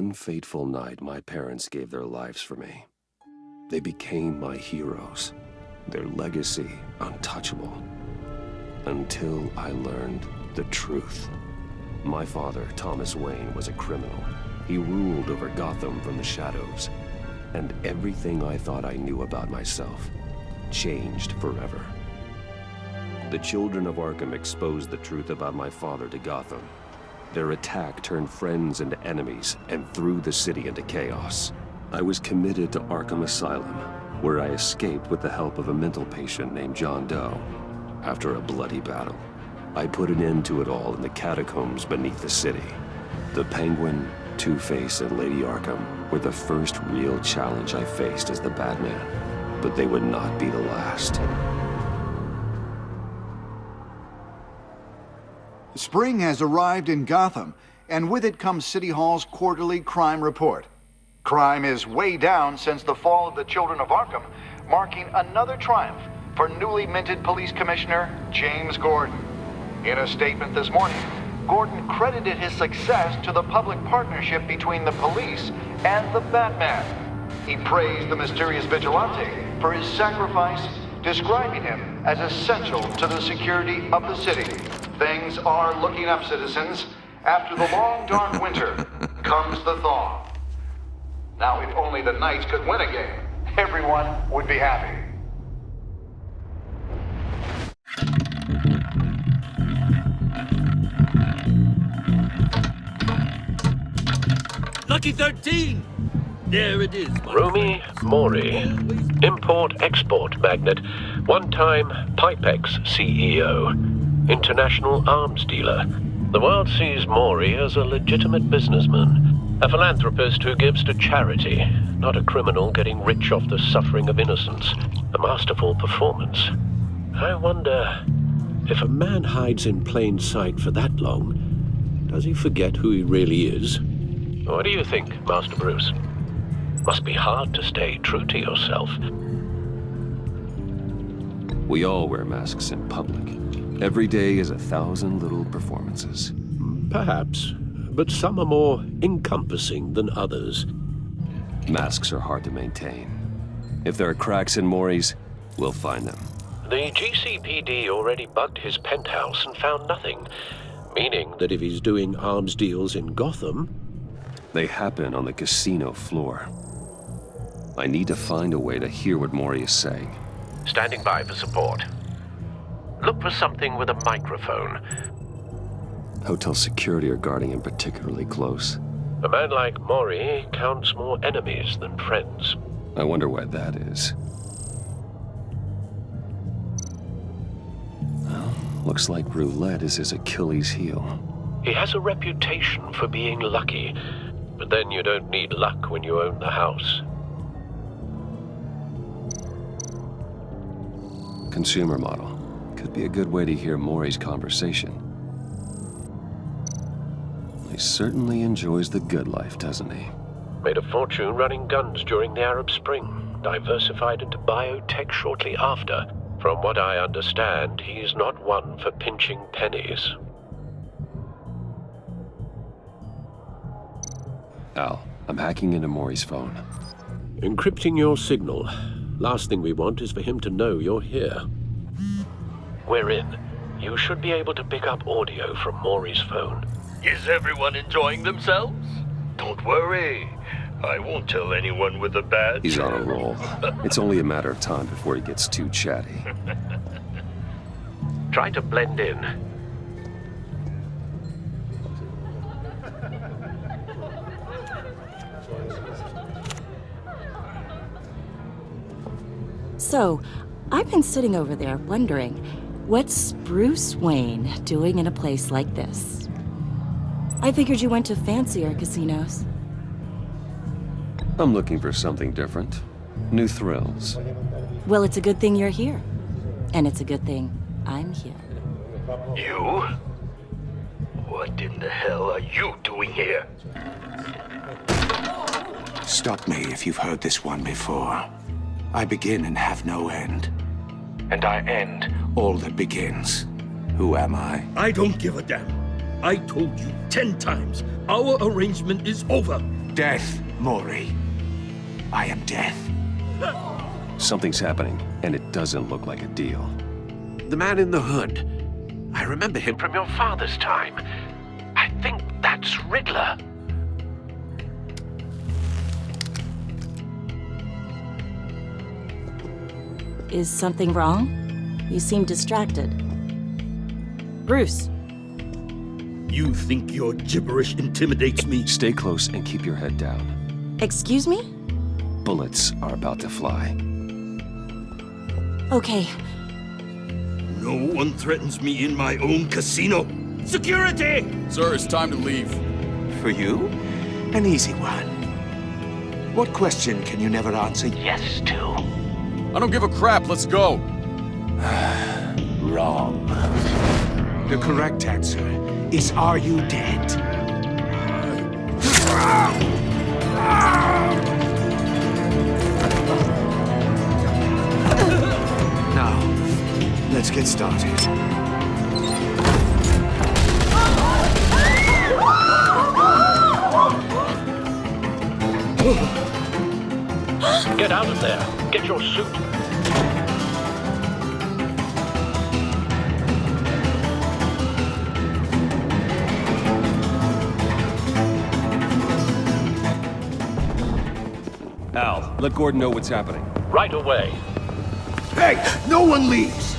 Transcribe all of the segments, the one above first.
one fateful night, my parents gave their lives for me. They became my heroes, their legacy untouchable. Until I learned the truth. My father, Thomas Wayne, was a criminal. He ruled over Gotham from the shadows. And everything I thought I knew about myself changed forever. The children of Arkham exposed the truth about my father to Gotham. Their attack turned friends into enemies and threw the city into chaos. I was committed to Arkham Asylum, where I escaped with the help of a mental patient named John Doe. After a bloody battle, I put an end to it all in the catacombs beneath the city. The Penguin, Two-Face, and Lady Arkham were the first real challenge I faced as the Batman, but they would not be the last. Spring has arrived in Gotham, and with it comes City Hall's quarterly crime report. Crime is way down since the fall of the Children of Arkham, marking another triumph for newly minted Police Commissioner James Gordon. In a statement this morning, Gordon credited his success to the public partnership between the police and the Batman. He praised the mysterious vigilante for his sacrifice, describing him as essential to the security of the city. Things are looking up, citizens. After the long, dark winter comes the thaw. Now, if only the Knights could win a game, everyone would be happy. Lucky 13! There it is. Rumi Mori, import-export magnate, one-time Pipex CEO, international arms dealer. The world sees Mori as a legitimate businessman, a philanthropist who gives to charity, not a criminal getting rich off the suffering of innocence. A masterful performance. I wonder, if a man hides in plain sight for that long, does he forget who he really is? What do you think, Master Bruce? Must be hard to stay true to yourself. We all wear masks in public. Every day is 1,000 little performances. Perhaps, but some are more encompassing than others. Masks are hard to maintain. If there are cracks in Mori's, we'll find them. The GCPD already bugged his penthouse and found nothing, meaning that if he's doing arms deals in Gotham... They happen on the casino floor. I need to find a way to hear what Mori is saying. Standing by for support. Look for something with a microphone. Hotel security are guarding him particularly close. A man like Mori counts more enemies than friends. I wonder why that is. Well, looks like roulette is his Achilles heel. He has a reputation for being lucky, but then you don't need luck when you own the house. Consumer model. Could be a good way to hear Mori's conversation. He certainly enjoys the good life, doesn't he? Made a fortune running guns during the Arab Spring, diversified into biotech shortly after. From what I understand, he's not one for pinching pennies. Al, I'm hacking into Mori's phone. Encrypting your signal. Last thing we want is for him to know you're here. We're in. You should be able to pick up audio from Mori's phone. Is everyone enjoying themselves? Don't worry. I won't tell anyone with a badge. He's on a roll. It's only a matter of time before he gets too chatty. Try to blend in. So, I've been sitting over there wondering, what's Bruce Wayne doing in a place like this? I figured you went to fancier casinos. I'm looking for something different. New thrills. Well, it's a good thing you're here. And it's a good thing I'm here. You? What in the hell are you doing here? Stop me if you've heard this one before. I begin and have no end. And I end all that begins. Who am I? I don't give a damn. I told you 10 times. Our arrangement is over. Death, Maury. I am death. Something's happening, and it doesn't look like a deal. The man in the hood. I remember him from your father's time. I think that's Riddler. Is something wrong? You seem distracted. Bruce. You think your gibberish intimidates me? Stay close and keep your head down. Excuse me? Bullets are about to fly. Okay. No one threatens me in my own casino. Security! Sir, it's time to leave. For you, an easy one. What question can you never answer yes to? I don't give a crap, let's go. Wrong. The correct answer is, are you dead? Now, let's get started. Get out of there. Get your suit. Al, let Gordon know what's happening. Right away. Hey, no one leaves!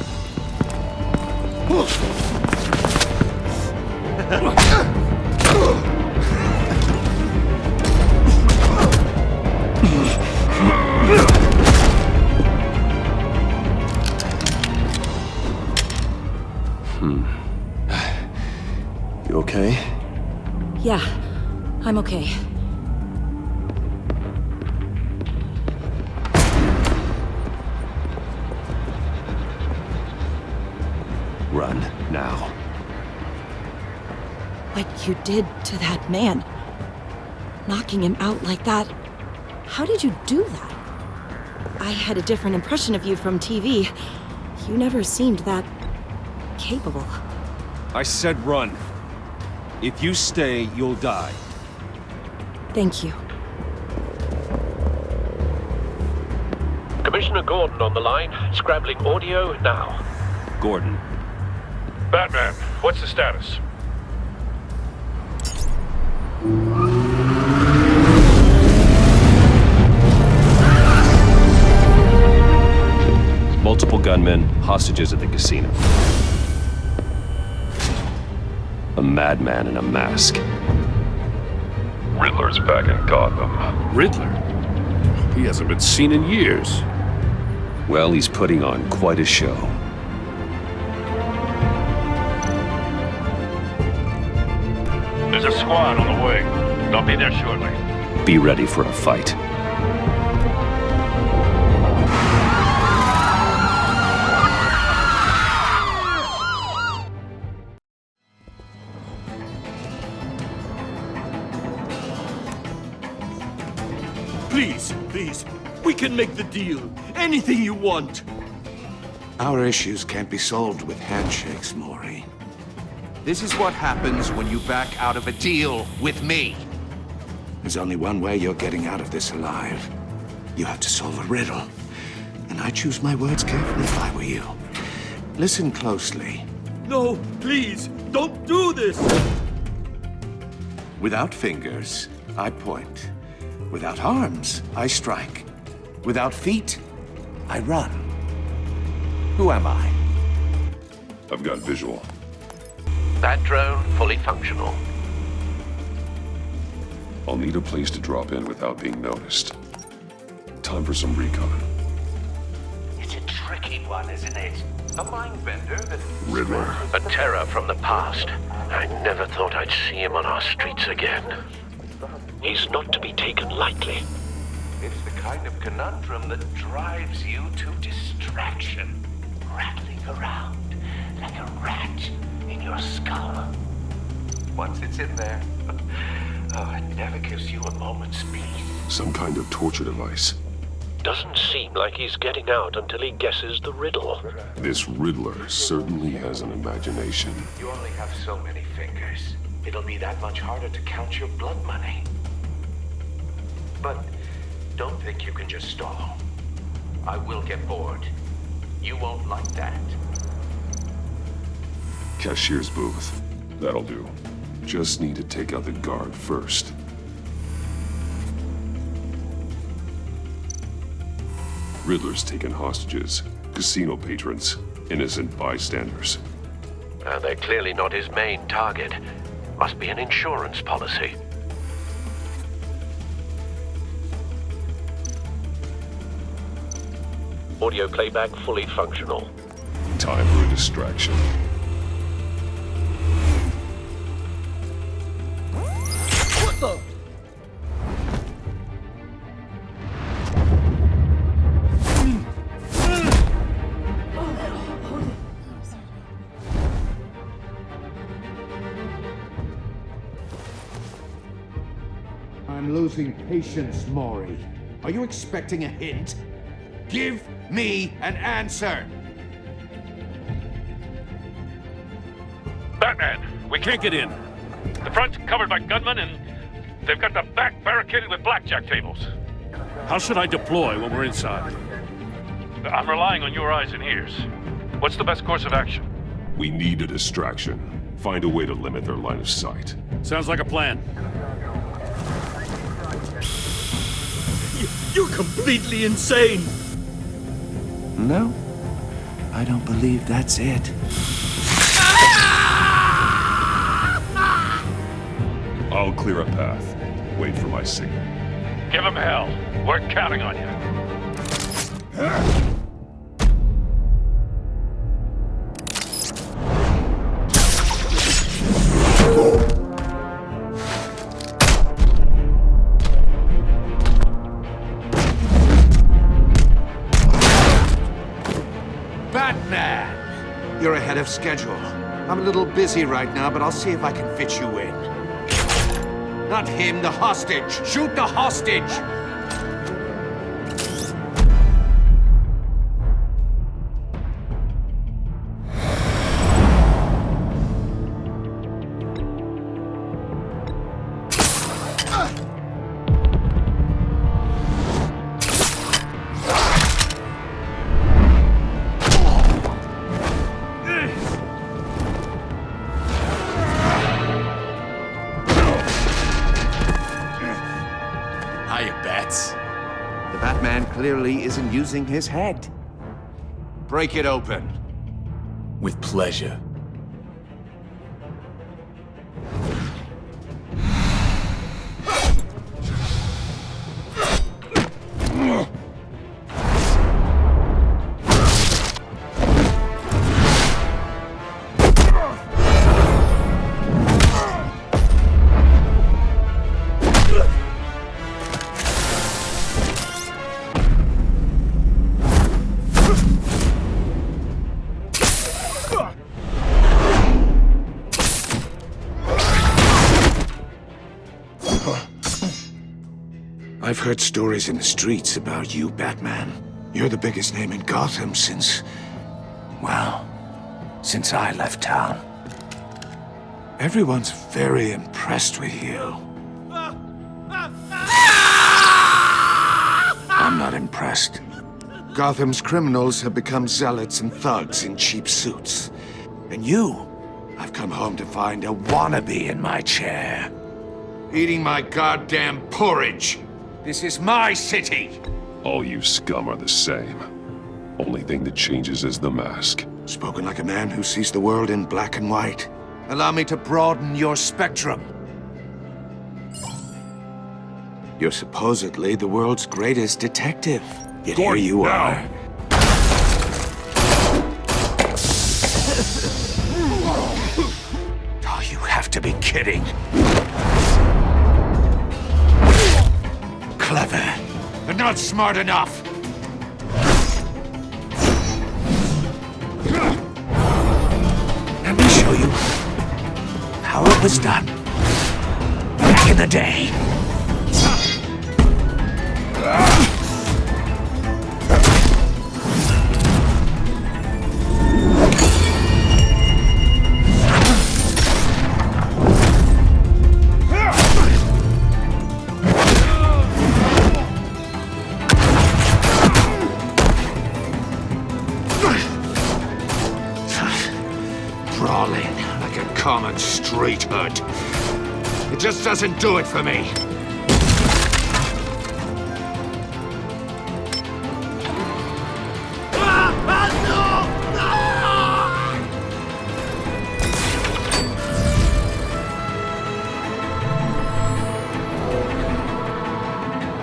You okay? Yeah, I'm okay. Run, now. What you did to that man. Knocking him out like that. How did you do that? I had a different impression of you from TV. You never seemed that capable. I said run. If you stay, you'll die. Thank you. Commissioner Gordon on the line. Scrabbling audio now. Gordon. Batman, what's the status? Multiple gunmen, hostages at the casino. A madman in a mask. Riddler's back in Gotham. Riddler? He hasn't been seen in years. Well, he's putting on quite a show. There's a squad on the way. They'll be there shortly. Be ready for a fight. Please, we can make the deal. Anything you want. Our issues can't be solved with handshakes, Maury. This is what happens when you back out of a deal with me. There's only one way you're getting out of this alive. You have to solve a riddle. And I choose my words carefully if I were you. Listen closely. No, please, don't do this! Without fingers, I point. Without arms, I strike. Without feet, I run. Who am I? I've got visual. That drone fully functional. I'll need a place to drop in without being noticed. Time for some recon. It's a tricky one, isn't it? A mind bender that... Riddler. A terror from the past. I never thought I'd see him on our streets again. He's not to be taken lightly. It's the kind of conundrum that drives you to distraction. Rattling around like a rat in your skull. Once it's in there, it never gives you a moment's peace. Some kind of torture device. Doesn't seem like he's getting out until he guesses the riddle. This Riddler certainly has an imagination. You only have so many fingers. It'll be that much harder to count your blood money. But don't think you can just stall. I will get bored. You won't like that. Cashier's booth. That'll do. Just need to take out the guard first. Riddler's taken hostages. Casino patrons. Innocent bystanders. They're clearly not his main target. Must be an insurance policy. Audio playback fully functional. Time for a distraction. What the? I'm losing patience, Maury. Are you expecting a hint? Give me an answer! Batman, we can't get in. The front's covered by gunmen, and they've got the back barricaded with blackjack tables. How should I deploy when we're inside? I'm relying on your eyes and ears. What's the best course of action? We need a distraction. Find a way to limit their line of sight. Sounds like a plan. You're completely insane! No, I don't believe that's it. I'll clear a path. Wait for my signal. Give him hell. We're counting on you. Batman! You're ahead of schedule. I'm a little busy right now, but I'll see if I can fit you in. Not him, the hostage! Shoot the hostage! The Batman clearly isn't using his head. Break it open. With pleasure. I've heard stories in the streets about you, Batman. You're the biggest name in Gotham since I left town. Everyone's very impressed with you. I'm not impressed. Gotham's criminals have become zealots and thugs in cheap suits. And you, I've come home to find a wannabe in my chair. Eating my goddamn porridge. This is my city! All you scum are the same. Only thing that changes is the mask. Spoken like a man who sees the world in black and white. Allow me to broaden your spectrum. You're supposedly the world's greatest detective. Yet here you are. Oh, you have to be kidding. Clever, but not smart enough. Let me show you how it was done back in the day. crawling like a common street hood. It just doesn't do it for me.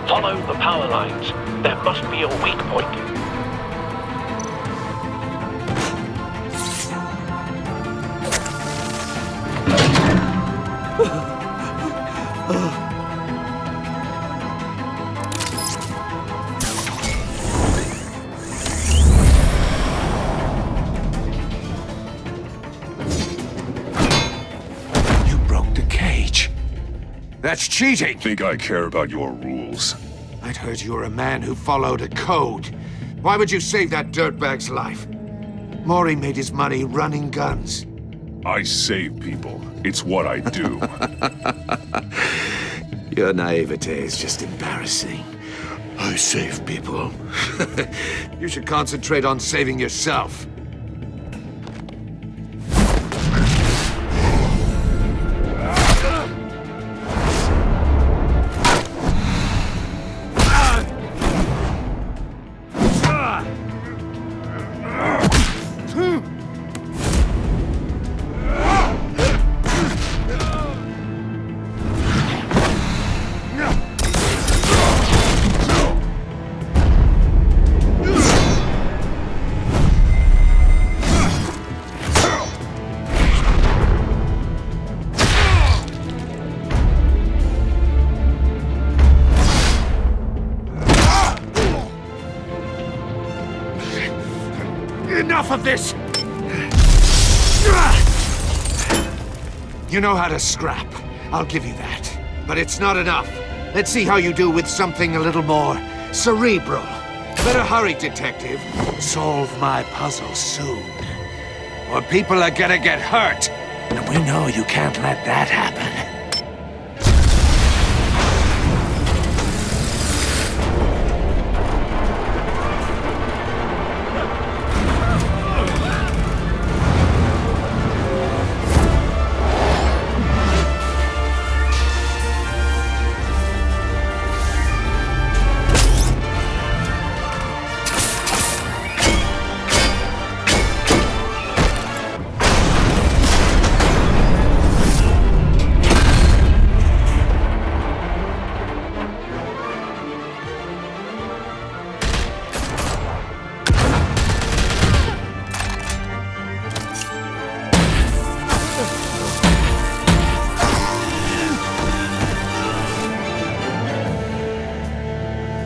Follow the power lines. There must be a weak point. You broke the cage. That's cheating. Think I care about your rules? I'd heard you were a man who followed a code. Why would you save that dirtbag's life? Maury made his money running guns. I save people. It's what I do. Your naivete is just embarrassing. I save people. You should concentrate on saving yourself. Enough of this! You know how to scrap. I'll give you that. But it's not enough. Let's see how you do with something a little more cerebral. Better hurry, detective. Solve my puzzle soon. Or people are gonna get hurt. And we know you can't let that happen.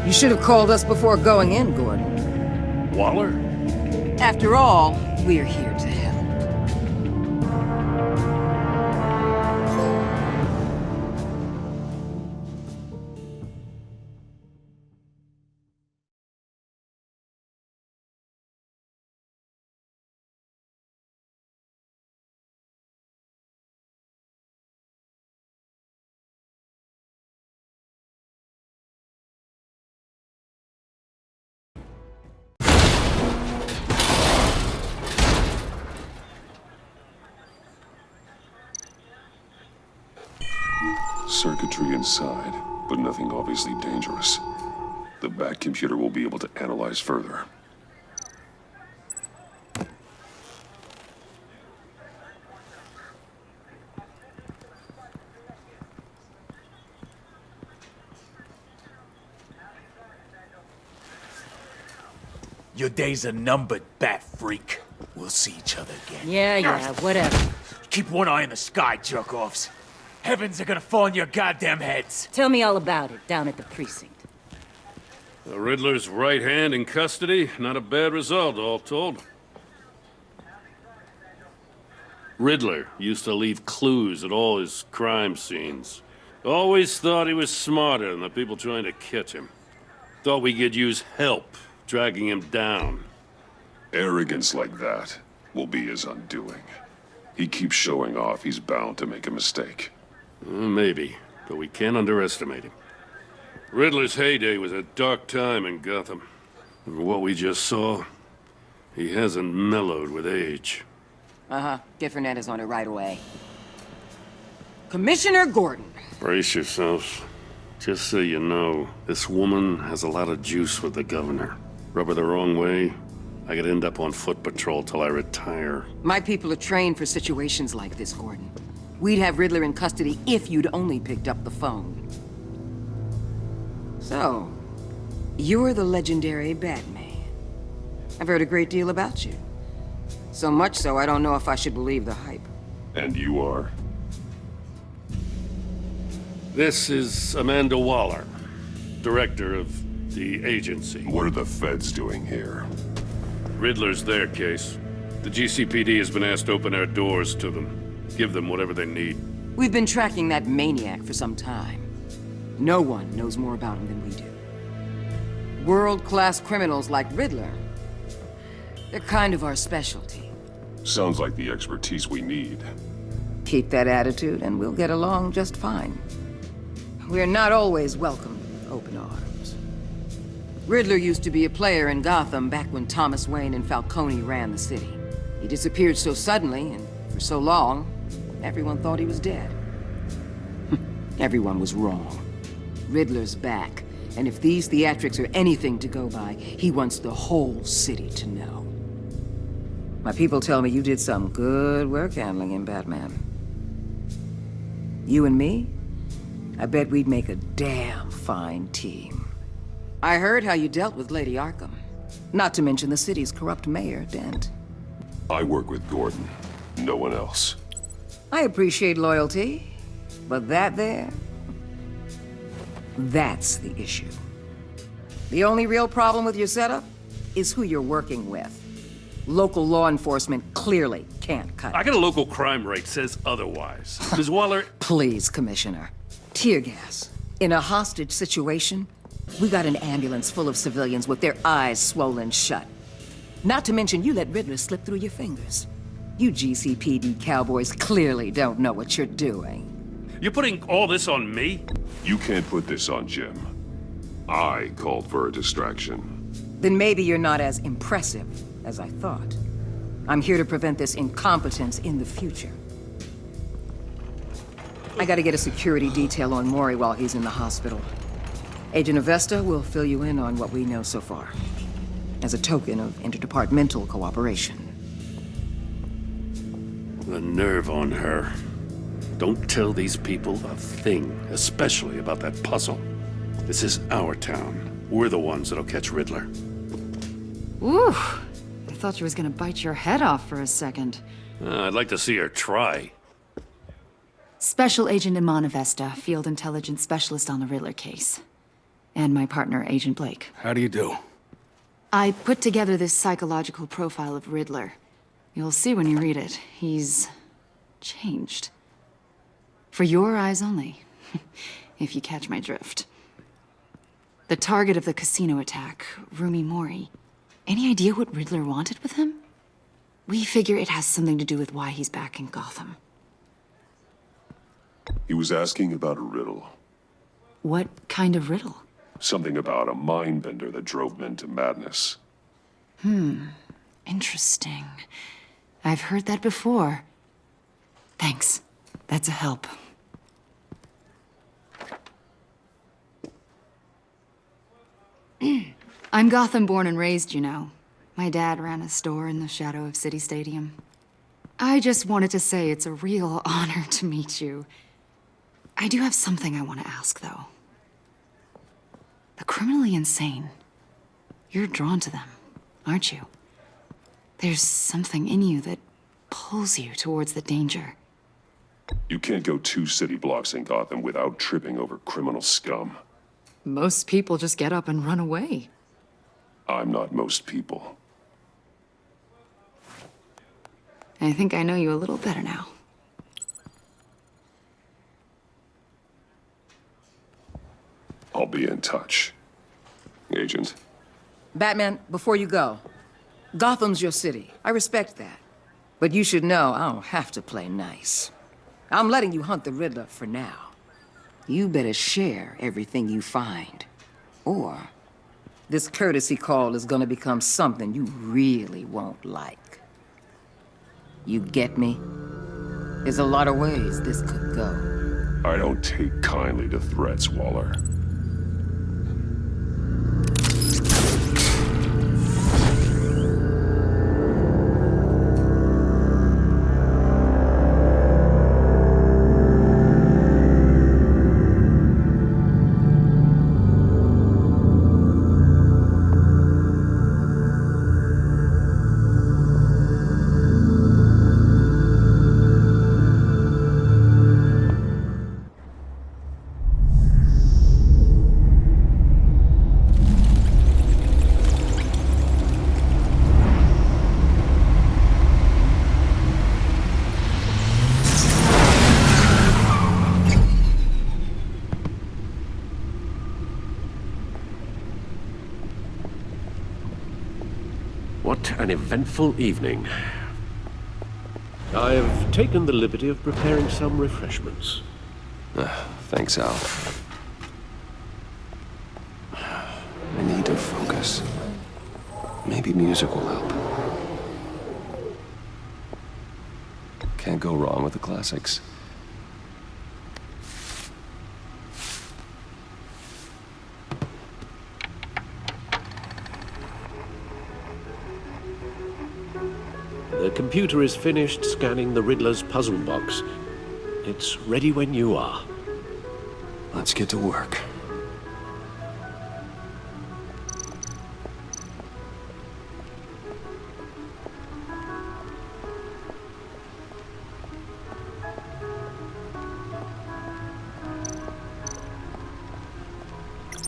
You should have called us before going in, Gordon. Waller? After all, we're here to help. Circuitry inside, but nothing obviously dangerous. The back computer will be able to analyze further. Your days are numbered, bat freak. We'll see each other again. Yeah, whatever. Keep one eye in the sky, jerk-offs. Heavens are gonna fall on your goddamn heads. Tell me all about it down at the precinct. The Riddler's right hand in custody. Not a bad result, all told. Riddler used to leave clues at all his crime scenes. Always thought he was smarter than the people trying to catch him. Thought we could use help dragging him down. Arrogance like that will be his undoing. He keeps showing off, he's bound to make a mistake. Maybe, but we can't underestimate him. Riddler's heyday was a dark time in Gotham. And what we just saw, he hasn't mellowed with age. Uh-huh. Get Fernandez on it right away. Commissioner Gordon. Brace yourselves. Just so you know, this woman has a lot of juice with the governor. Rub her the wrong way, I could end up on foot patrol till I retire. My people are trained for situations like this, Gordon. We'd have Riddler in custody if you'd only picked up the phone. So, you're the legendary Batman. I've heard a great deal about you. So much so, I don't know if I should believe the hype. And you are? This is Amanda Waller, director of the agency. What are the feds doing here? Riddler's their case. The GCPD has been asked to open our doors to them. Give them whatever they need. We've been tracking that maniac for some time. No one knows more about him than we do. World-class criminals like Riddler. They're kind of our specialty. Sounds like the expertise we need. Keep that attitude and we'll get along just fine. We're not always welcomed with open arms. Riddler used to be a player in Gotham back when Thomas Wayne and Falcone ran the city. He disappeared so suddenly and for so long, everyone thought he was dead. Everyone was wrong. Riddler's back, and if these theatrics are anything to go by, he wants the whole city to know. My people tell me you did some good work handling him, Batman. You and me? I bet we'd make a damn fine team. I heard how you dealt with Lady Arkham. Not to mention the city's corrupt mayor, Dent. I work with Gordon. No one else. I appreciate loyalty, but that there... that's the issue. The only real problem with your setup is who you're working with. Local law enforcement clearly can't cut it. I got a local crime rate says otherwise. Ms. Waller... Please, Commissioner. Tear gas. In a hostage situation, we got an ambulance full of civilians with their eyes swollen shut. Not to mention you let Riddler slip through your fingers. You GCPD cowboys clearly don't know what you're doing. You're putting all this on me? You can't put this on Jim. I called for a distraction. Then maybe you're not as impressive as I thought. I'm here to prevent this incompetence in the future. I gotta get a security detail on Maury while he's in the hospital. Agent Avesta will fill you in on what we know so far, as a token of interdepartmental cooperation. The nerve on her. Don't tell these people a thing, especially about that puzzle. This is our town. We're the ones that'll catch Riddler. Ooh, I thought you was gonna bite your head off for a second. I'd like to see her try. Special Agent Iman Avesta, Field Intelligence Specialist on the Riddler case. And my partner, Agent Blake. How do you do? I put together this psychological profile of Riddler. You'll see when you read it. He's... changed. For your eyes only, if you catch my drift. The target of the casino attack, Rumi Mori. Any idea what Riddler wanted with him? We figure it has something to do with why he's back in Gotham. He was asking about a riddle. What kind of riddle? Something about a mind-bender that drove men to madness. Interesting. I've heard that before. Thanks. That's a help. I'm Gotham born and raised, you know. My dad ran a store in the shadow of City Stadium. I just wanted to say it's a real honor to meet you. I do have something I want to ask, though. The criminally insane. You're drawn to them, aren't you? There's something in you that pulls you towards the danger. You can't go 2 city blocks in Gotham without tripping over criminal scum. Most people just get up and run away. I'm not most people. I think I know you a little better now. I'll be in touch. Agent. Batman, before you go, Gotham's your city. I respect that. But you should know I don't have to play nice. I'm letting you hunt the Riddler for now. You better share everything you find. Or this courtesy call is gonna become something you really won't like. You get me? There's a lot of ways this could go. I don't take kindly to threats, Waller. What an eventful evening. I've taken the liberty of preparing some refreshments. Thanks, Al. I need to focus. Maybe music will help. Can't go wrong with the classics. The computer is finished scanning the Riddler's puzzle box. It's ready when you are. Let's get to work.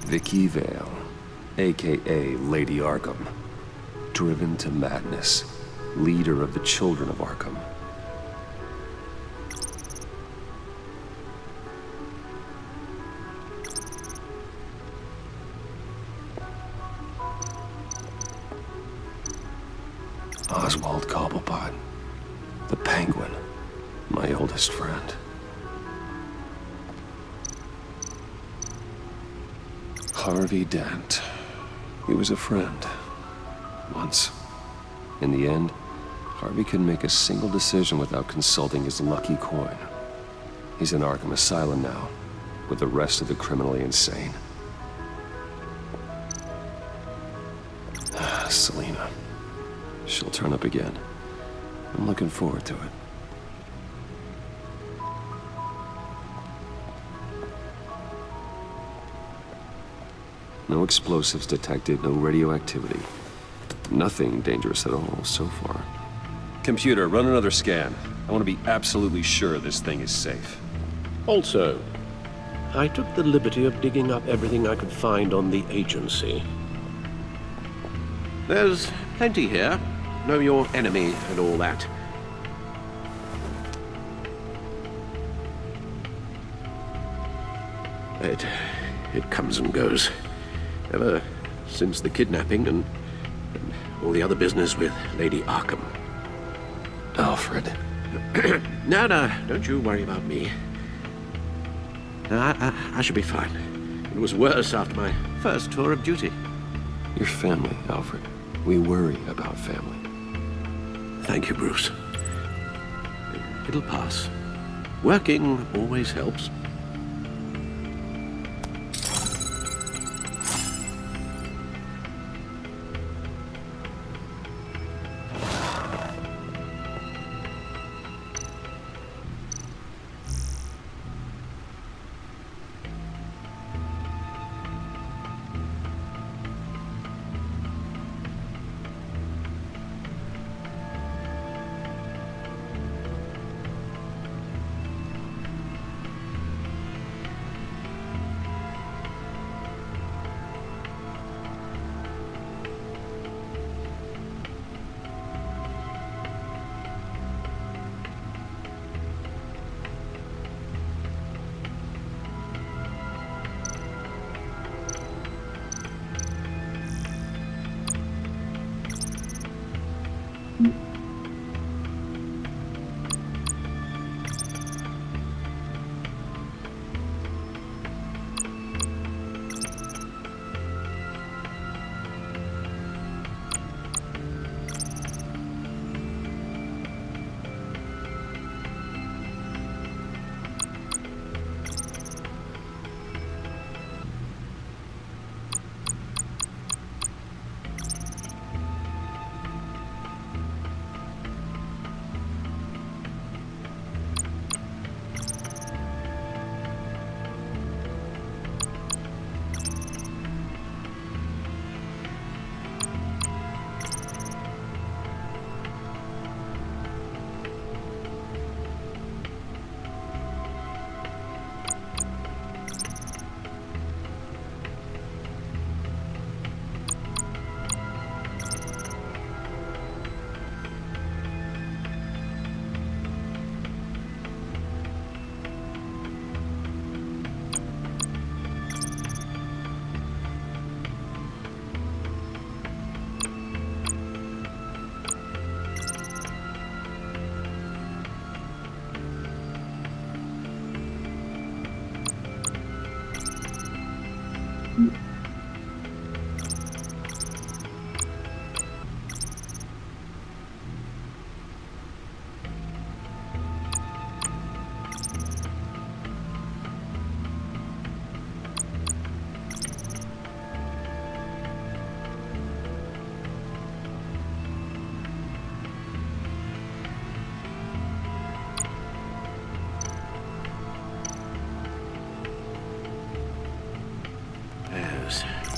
Vicky Vale, aka Lady Arkham, driven to madness, leader of the Children of Arkham. Oswald Cobblepot, the Penguin, my oldest friend. Harvey Dent. He was a friend. Once. In the end, Harvey couldn't make a single decision without consulting his lucky coin. He's in Arkham Asylum now, with the rest of the criminally insane. Selena. She'll turn up again. I'm looking forward to it. No explosives detected, no radioactivity. Nothing dangerous at all so far. Computer, run another scan. I want to be absolutely sure this thing is safe. Also, I took the liberty of digging up everything I could find on the agency. There's plenty here. Know your enemy and all that. It comes and goes. Ever since the kidnapping and all the other business with Lady Arkham. Alfred. No, don't you worry about me. No, I should be fine. It was worse after my first tour of duty. Your family, Alfred. We worry about family. Thank you, Bruce. It'll pass. Working always helps.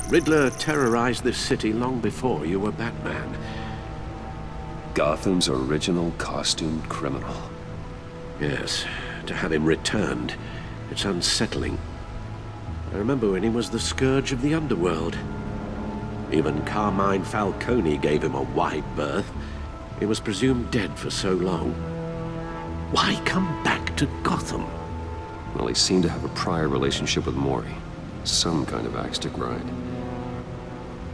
Riddler terrorized this city long before you were Batman. Gotham's original costumed criminal. Yes, to have him returned, it's unsettling. I remember when he was the scourge of the underworld. Even Carmine Falcone gave him a wide berth. He was presumed dead for so long. Why come back to Gotham? Well, he seemed to have a prior relationship with Mori. Some kind of axe to grind.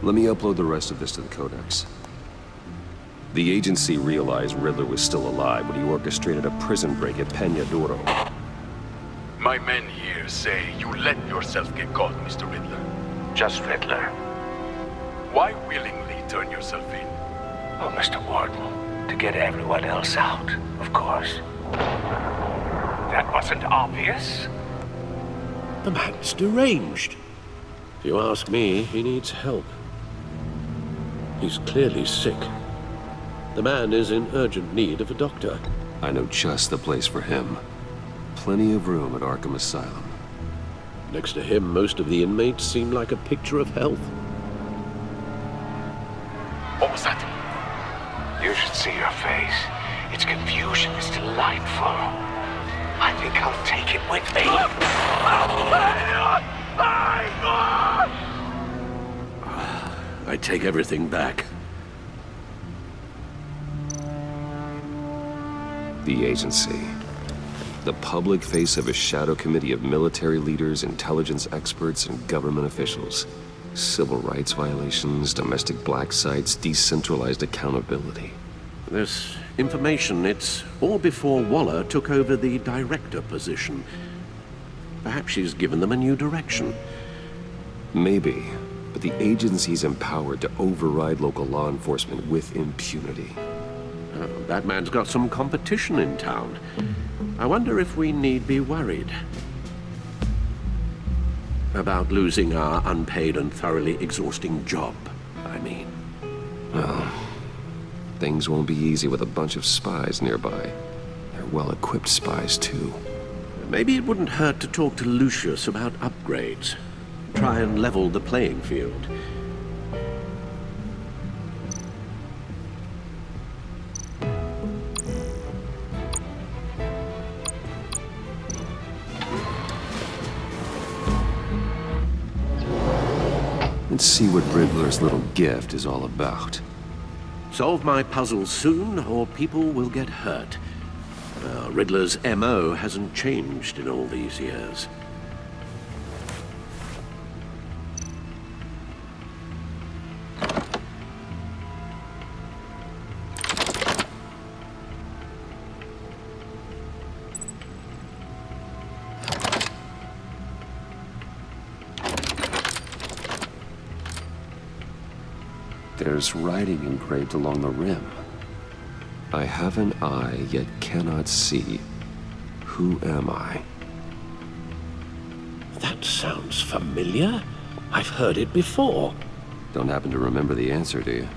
Let me upload the rest of this to the Codex. The agency realized Riddler was still alive when he orchestrated a prison break at Peña Duro. My men here say you let yourself get caught, Mr. Riddler. Just Riddler. Why willingly turn yourself in? Oh, Mr. Warden, to get everyone else out, of course. That wasn't obvious. The man's deranged. If you ask me, he needs help. He's clearly sick. The man is in urgent need of a doctor. I know just the place for him. Plenty of room at Arkham Asylum. Next to him, most of the inmates seem like a picture of health. What was that? You should see your face. Its confusion is delightful. I think I'll take it with me. I take everything back. The agency. The public face of a shadow committee of military leaders, intelligence experts, and government officials. Civil rights violations, domestic black sites, decentralized accountability. This information, it's all before Waller took over the director position. Perhaps she's given them a new direction. Maybe, but the agency's empowered to override local law enforcement with impunity. Batman's got some competition in town. I wonder if we need be worried about losing our unpaid and thoroughly exhausting job, I mean. Well, things won't be easy with a bunch of spies nearby. They're well-equipped spies, too. Maybe it wouldn't hurt to talk to Lucius about upgrades. Try and level the playing field. Let's see what Riddler's little gift is all about. Solve my puzzles soon, or people will get hurt. Riddler's M.O. hasn't changed in all these years. There's writing engraved along the rim. I have an eye, yet cannot see. Who am I? That sounds familiar. I've heard it before. Don't happen to remember the answer, do you?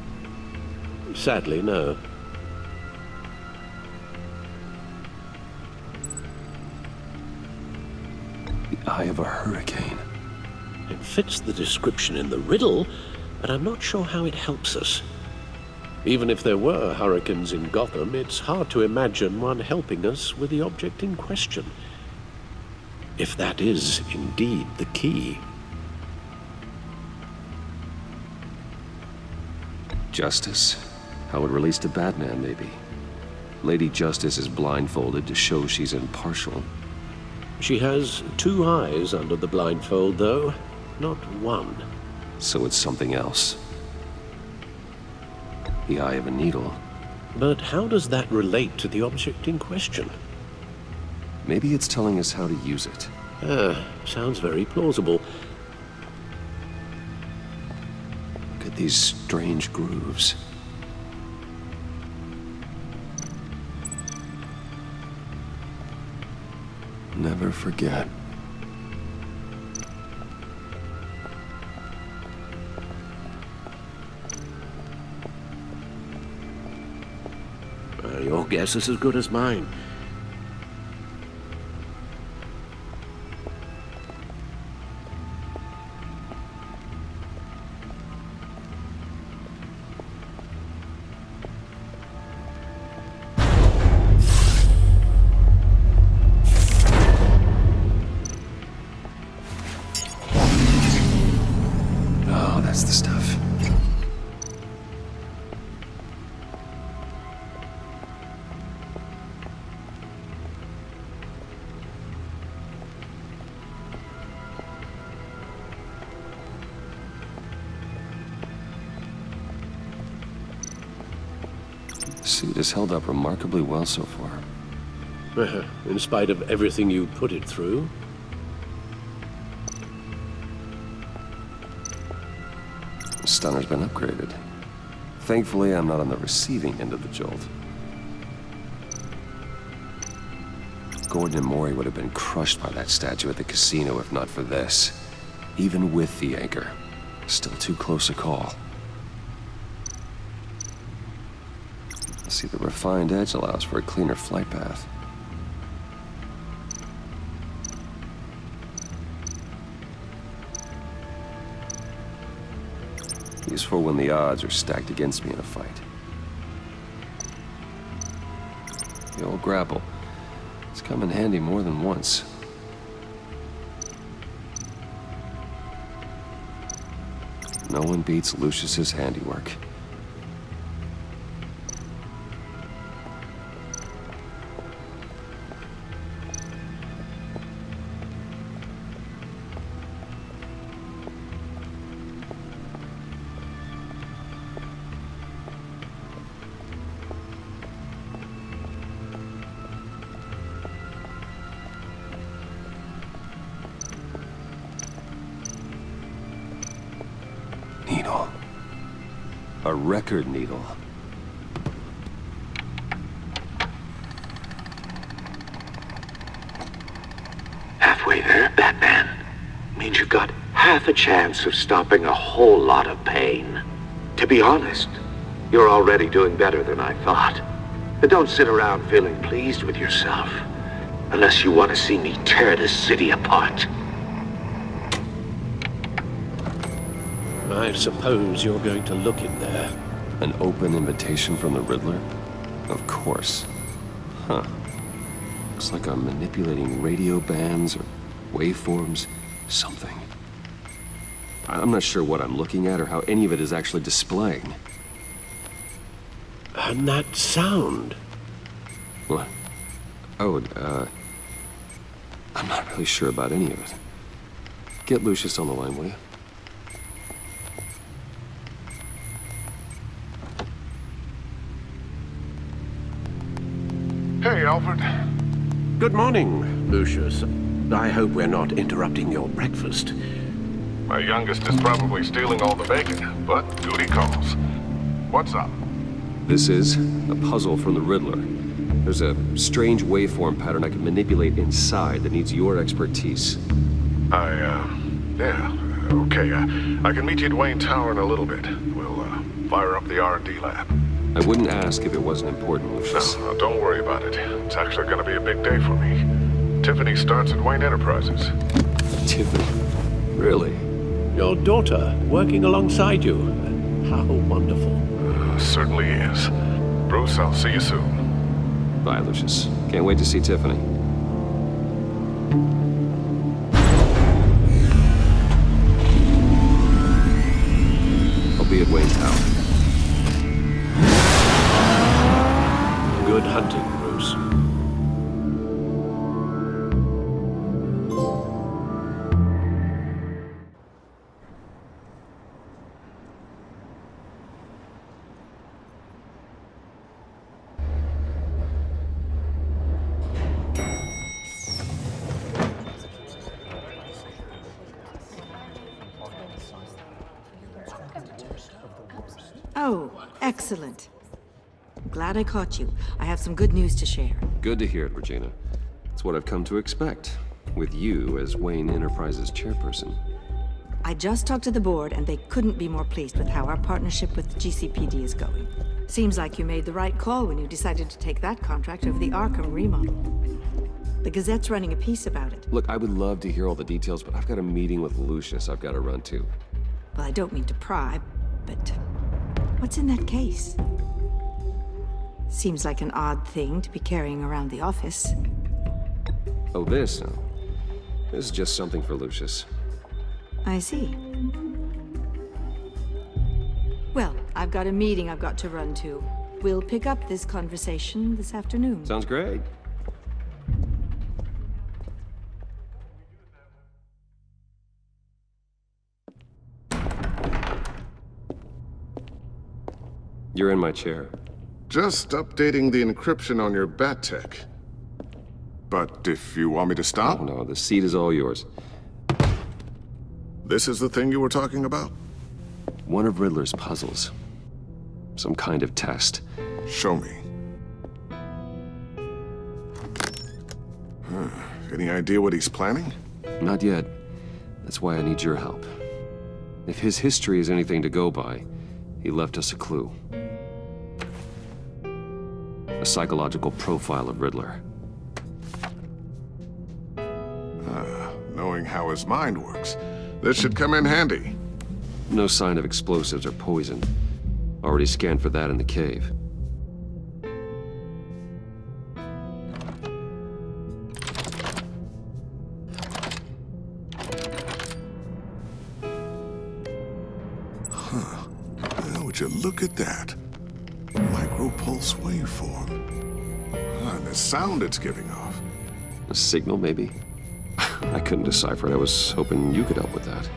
Sadly, no. The eye of a hurricane. It fits the description in the riddle, but I'm not sure how it helps us. Even if there were hurricanes in Gotham, it's hard to imagine one helping us with the object in question. If that is indeed the key. Justice? How it relates to Batman, maybe. Lady Justice is blindfolded to show she's impartial. She has two eyes under the blindfold, though, not one. So it's something else. The eye of a needle. But how does that relate to the object in question? Maybe it's telling us how to use it. Sounds very plausible. Look at these strange grooves. Never forget. Your guess is as good as mine. suit has held up remarkably well so far. In spite of everything you put it through? The stunner's been upgraded. Thankfully, I'm not on the receiving end of the jolt. Gordon and Maury would have been crushed by that statue at the casino if not for this. Even with the anchor, still too close a call. See, the refined edge allows for a cleaner flight path. Useful when the odds are stacked against me in a fight. The old grapple. It's come in handy more than once. No one beats Lucius's handiwork. Needle. A record needle. Halfway there, Batman. Means you've got half a chance of stopping a whole lot of pain. To be honest, you're already doing better than I thought. But don't sit around feeling pleased with yourself. Unless you want to see me tear this city apart. I suppose you're going to look in there. An open invitation from the Riddler? Of course. Huh. Looks like I'm manipulating radio bands or waveforms, something. I'm not sure what I'm looking at or how any of it is actually displaying. And that sound? What? Oh, I'm not really sure about any of it. Get Lucius on the line, will you? Hey, Alfred. Good morning, Lucius. I hope we're not interrupting your breakfast. My youngest is probably stealing all the bacon, but duty calls. What's up? This is a puzzle from the Riddler. There's a strange waveform pattern I can manipulate inside that needs your expertise. Yeah, okay. I can meet you at Wayne Tower in a little bit. We'll, fire up the R&D lab. I wouldn't ask if it wasn't important, Lucius. No, don't worry about it. It's actually gonna be a big day for me. Tiffany starts at Wayne Enterprises. Tiffany? Really? Your daughter, working alongside you. How wonderful. Certainly is. Bruce, I'll see you soon. Bye, Lucius. Can't wait to see Tiffany. I'll be at Wayne Tower. Good hunting, Bruce. Oh, excellent. Glad I caught you. I have some good news to share. Good to hear it, Regina. It's what I've come to expect, with you as Wayne Enterprises chairperson. I just talked to the board, and they couldn't be more pleased with how our partnership with GCPD is going. Seems like you made the right call when you decided to take that contract over the Arkham remodel. The Gazette's running a piece about it. Look, I would love to hear all the details, but I've got a meeting with Lucius I've got to run to. Well, I don't mean to pry, but what's in that case? Seems like an odd thing to be carrying around the office. Oh, this? No. This is just something for Lucius. I see. Well, I've got a meeting I've got to run to. We'll pick up this conversation this afternoon. Sounds great. You're in my chair. Just updating the encryption on your bat tech. But if you want me to stop? Oh, no, the seat is all yours. This is the thing you were talking about? One of Riddler's puzzles. Some kind of test. Show me. Any idea what he's planning? Not yet. That's why I need your help. If his history is anything to go by, he left us a clue. A psychological profile of Riddler. Knowing how his mind works, this should come in handy. No sign of explosives or poison. Already scanned for that in the cave. Would you look at that? Micro-pulse waveform. And the sound it's giving off. A signal, maybe? I couldn't decipher it. I was hoping you could help with that.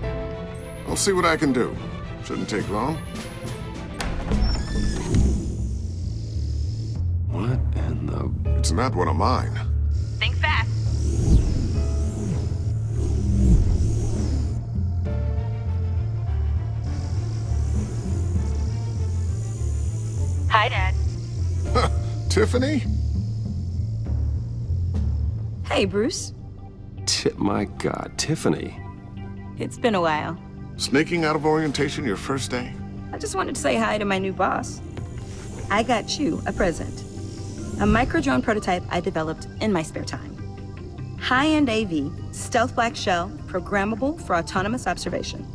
I'll see what I can do. Shouldn't take long. What in the... It's not one of mine. Think fast. Hi, Dad. Tiffany? Hey, Bruce. My God, Tiffany. It's been a while. Sneaking out of orientation your first day? I just wanted to say hi to my new boss. I got you a present. A micro-drone prototype I developed in my spare time. High-end AV, stealth black shell, programmable for autonomous observation.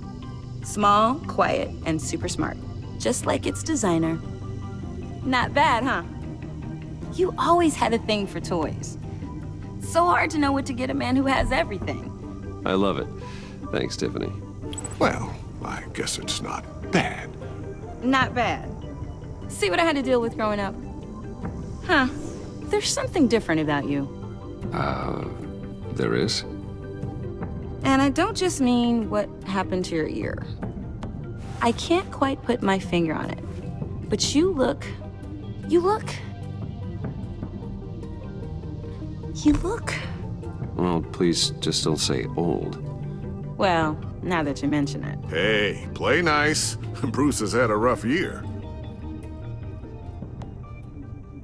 Small, quiet, and super smart. Just like its designer. Not bad, huh? You always had a thing for toys. So hard to know what to get a man who has everything. I love it. Thanks, Tiffany. Well, I guess it's not bad. Not bad. See what I had to deal with growing up? Huh. There's something different about you. There is? And I don't just mean what happened to your ear. I can't quite put my finger on it. But you look... Well, please just don't say old. Well, now that you mention it. Hey, play nice. Bruce has had a rough year.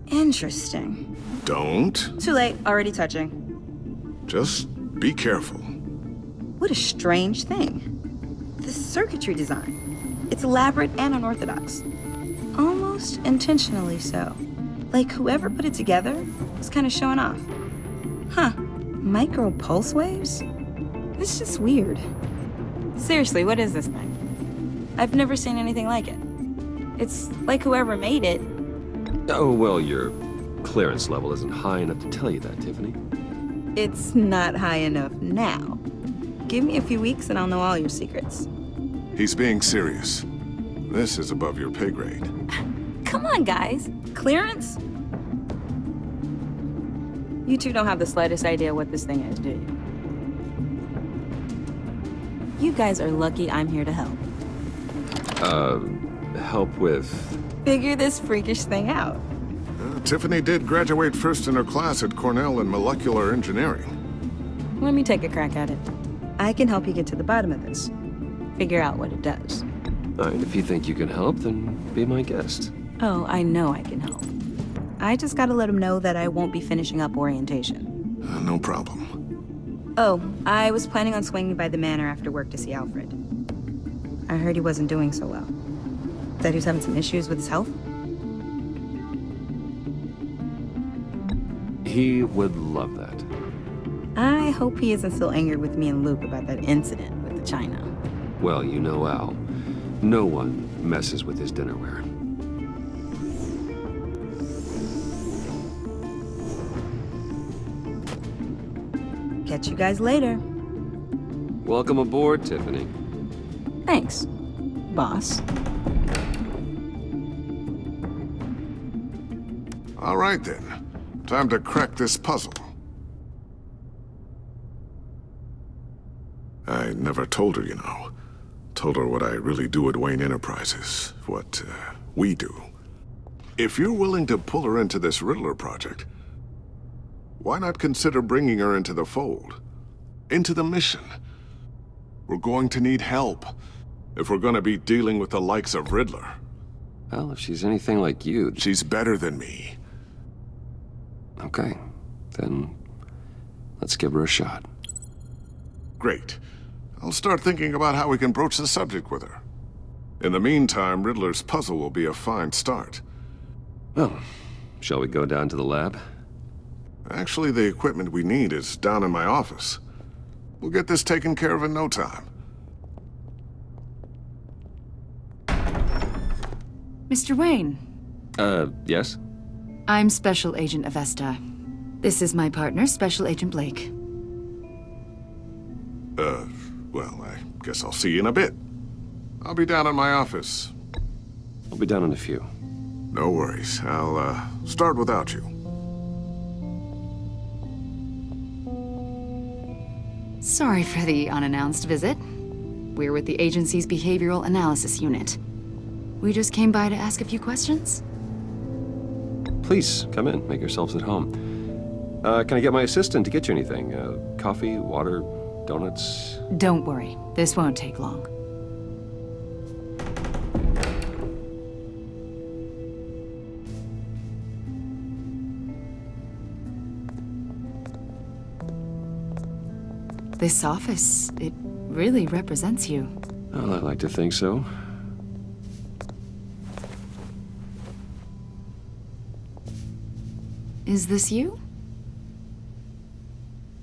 Interesting. Don't. Too late, already touching. Just be careful. What a strange thing. The circuitry design. It's elaborate and unorthodox. Almost intentionally so. Like whoever put it together was kind of showing off. Huh. Micro pulse waves? It's just weird. Seriously, what is this thing? I've never seen anything like it. It's like whoever made it. Oh, well, your clearance level isn't high enough to tell you that, Tiffany. It's not high enough now. Give me a few weeks and I'll know all your secrets. He's being serious. This is above your pay grade. Come on, guys. Clearance? You two don't have the slightest idea what this thing is, do you? You guys are lucky I'm here to help. Help with... Figure this freakish thing out. Tiffany did graduate first in her class at Cornell in molecular engineering. Let me take a crack at it. I can help you get to the bottom of this. Figure out what it does. All right, if you think you can help, then be my guest. Oh, I know I can help. I just gotta let him know that I won't be finishing up orientation. No problem. Oh, I was planning on swinging by the manor after work to see Alfred. I heard he wasn't doing so well. That he was having some issues with his health? He would love that. I hope he isn't still angered with me and Luke about that incident with the china. Well, you know Al. No one messes with his dinnerware. Catch you guys later. Welcome aboard, Tiffany. Thanks, boss. All right, then. Time to crack this puzzle. I never told her, you know. Told her what I really do at Wayne Enterprises. What we do. If you're willing to pull her into this Riddler project, why not consider bringing her into the fold? Into the mission? We're going to need help if we're going to be dealing with the likes of Riddler. Well, if she's anything like you... She's better than me. Okay, then let's give her a shot. Great. I'll start thinking about how we can broach the subject with her. In the meantime, Riddler's puzzle will be a fine start. Well, shall we go down to the lab? Actually, the equipment we need is down in my office. We'll get this taken care of in no time. Mr. Wayne. Yes? I'm Special Agent Avesta. This is my partner, Special Agent Blake. Well, I guess I'll see you in a bit. I'll be down in my office. I'll be down in a few. No worries. I'll, start without you. Sorry for the unannounced visit. We're with the agency's behavioral analysis unit. We just came by to ask a few questions. Please, come in. Make yourselves at home. Can I get my assistant to get you anything? Coffee, water, donuts? Don't worry. This won't take long. This office, it really represents you. Well, I like to think so. Is this you?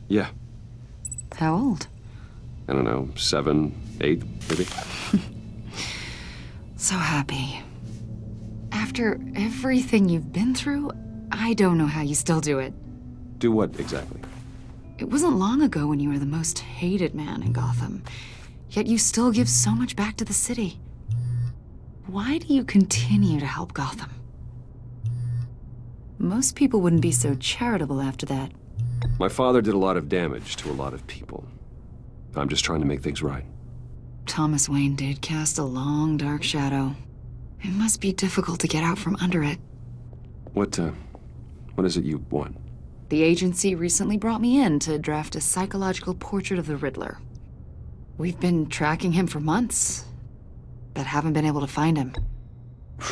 Yeah. How old? I don't know, 7, 8, maybe? So happy. After everything you've been through, I don't know how you still do it. Do what, exactly? It wasn't long ago when you were the most hated man in Gotham, yet you still give so much back to the city. Why do you continue to help Gotham? Most people wouldn't be so charitable after that. My father did a lot of damage to a lot of people. I'm just trying to make things right. Thomas Wayne did cast a long, dark shadow. It must be difficult to get out from under it. What is it you want? The agency recently brought me in to draft a psychological portrait of the Riddler. We've been tracking him for months, but haven't been able to find him.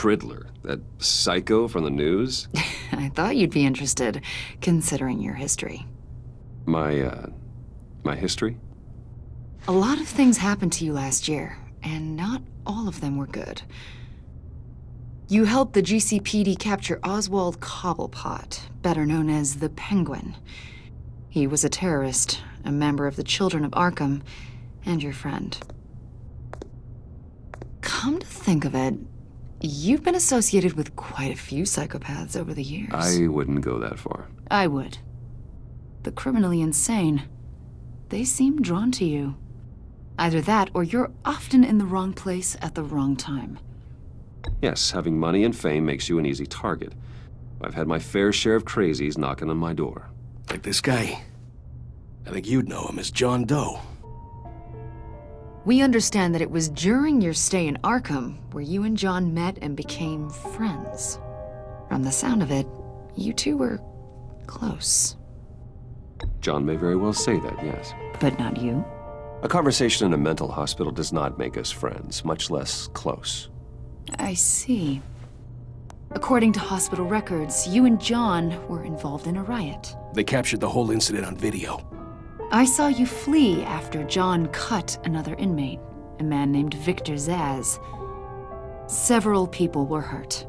Riddler? That psycho from the news? I thought you'd be interested, considering your history. My history? A lot of things happened to you last year, and not all of them were good. You helped the GCPD capture Oswald Cobblepot, better known as the Penguin. He was a terrorist, a member of the Children of Arkham, and your friend. Come to think of it, you've been associated with quite a few psychopaths over the years. I wouldn't go that far. I would. The criminally insane. They seem drawn to you. Either that, or you're often in the wrong place at the wrong time. Yes, having money and fame makes you an easy target. I've had my fair share of crazies knocking on my door. Like this guy. I think you'd know him as John Doe. We understand that it was during your stay in Arkham where you and John met and became friends. From the sound of it, you two were close. John may very well say that, yes. But not you? A conversation in a mental hospital does not make us friends, much less close. I see. According to hospital records, you and John were involved in a riot. They captured the whole incident on video. I saw you flee after John cut another inmate, a man named Victor Zaz. Several people were hurt.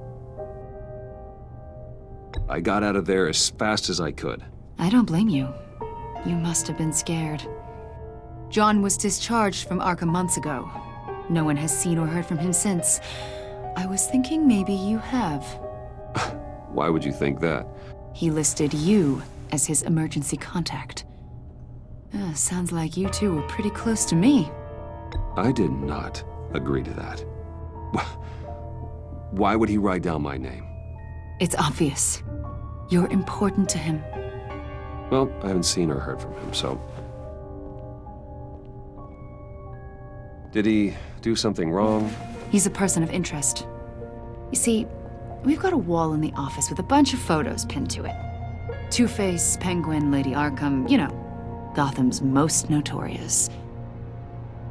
I got out of there as fast as I could. I don't blame you. You must have been scared. John was discharged from Arkham months ago. No one has seen or heard from him since. I was thinking maybe you have. Why would you think that? He listed you as his emergency contact. Sounds like you two were pretty close to me. I did not agree to that. Why would he write down my name? It's obvious. You're important to him. Well, I haven't seen or heard from him, so... Did he do something wrong? He's a person of interest. You see, We've got a wall in the office with a bunch of photos pinned to it. Two-Face, Penguin, Lady Arkham, you know, Gotham's most notorious.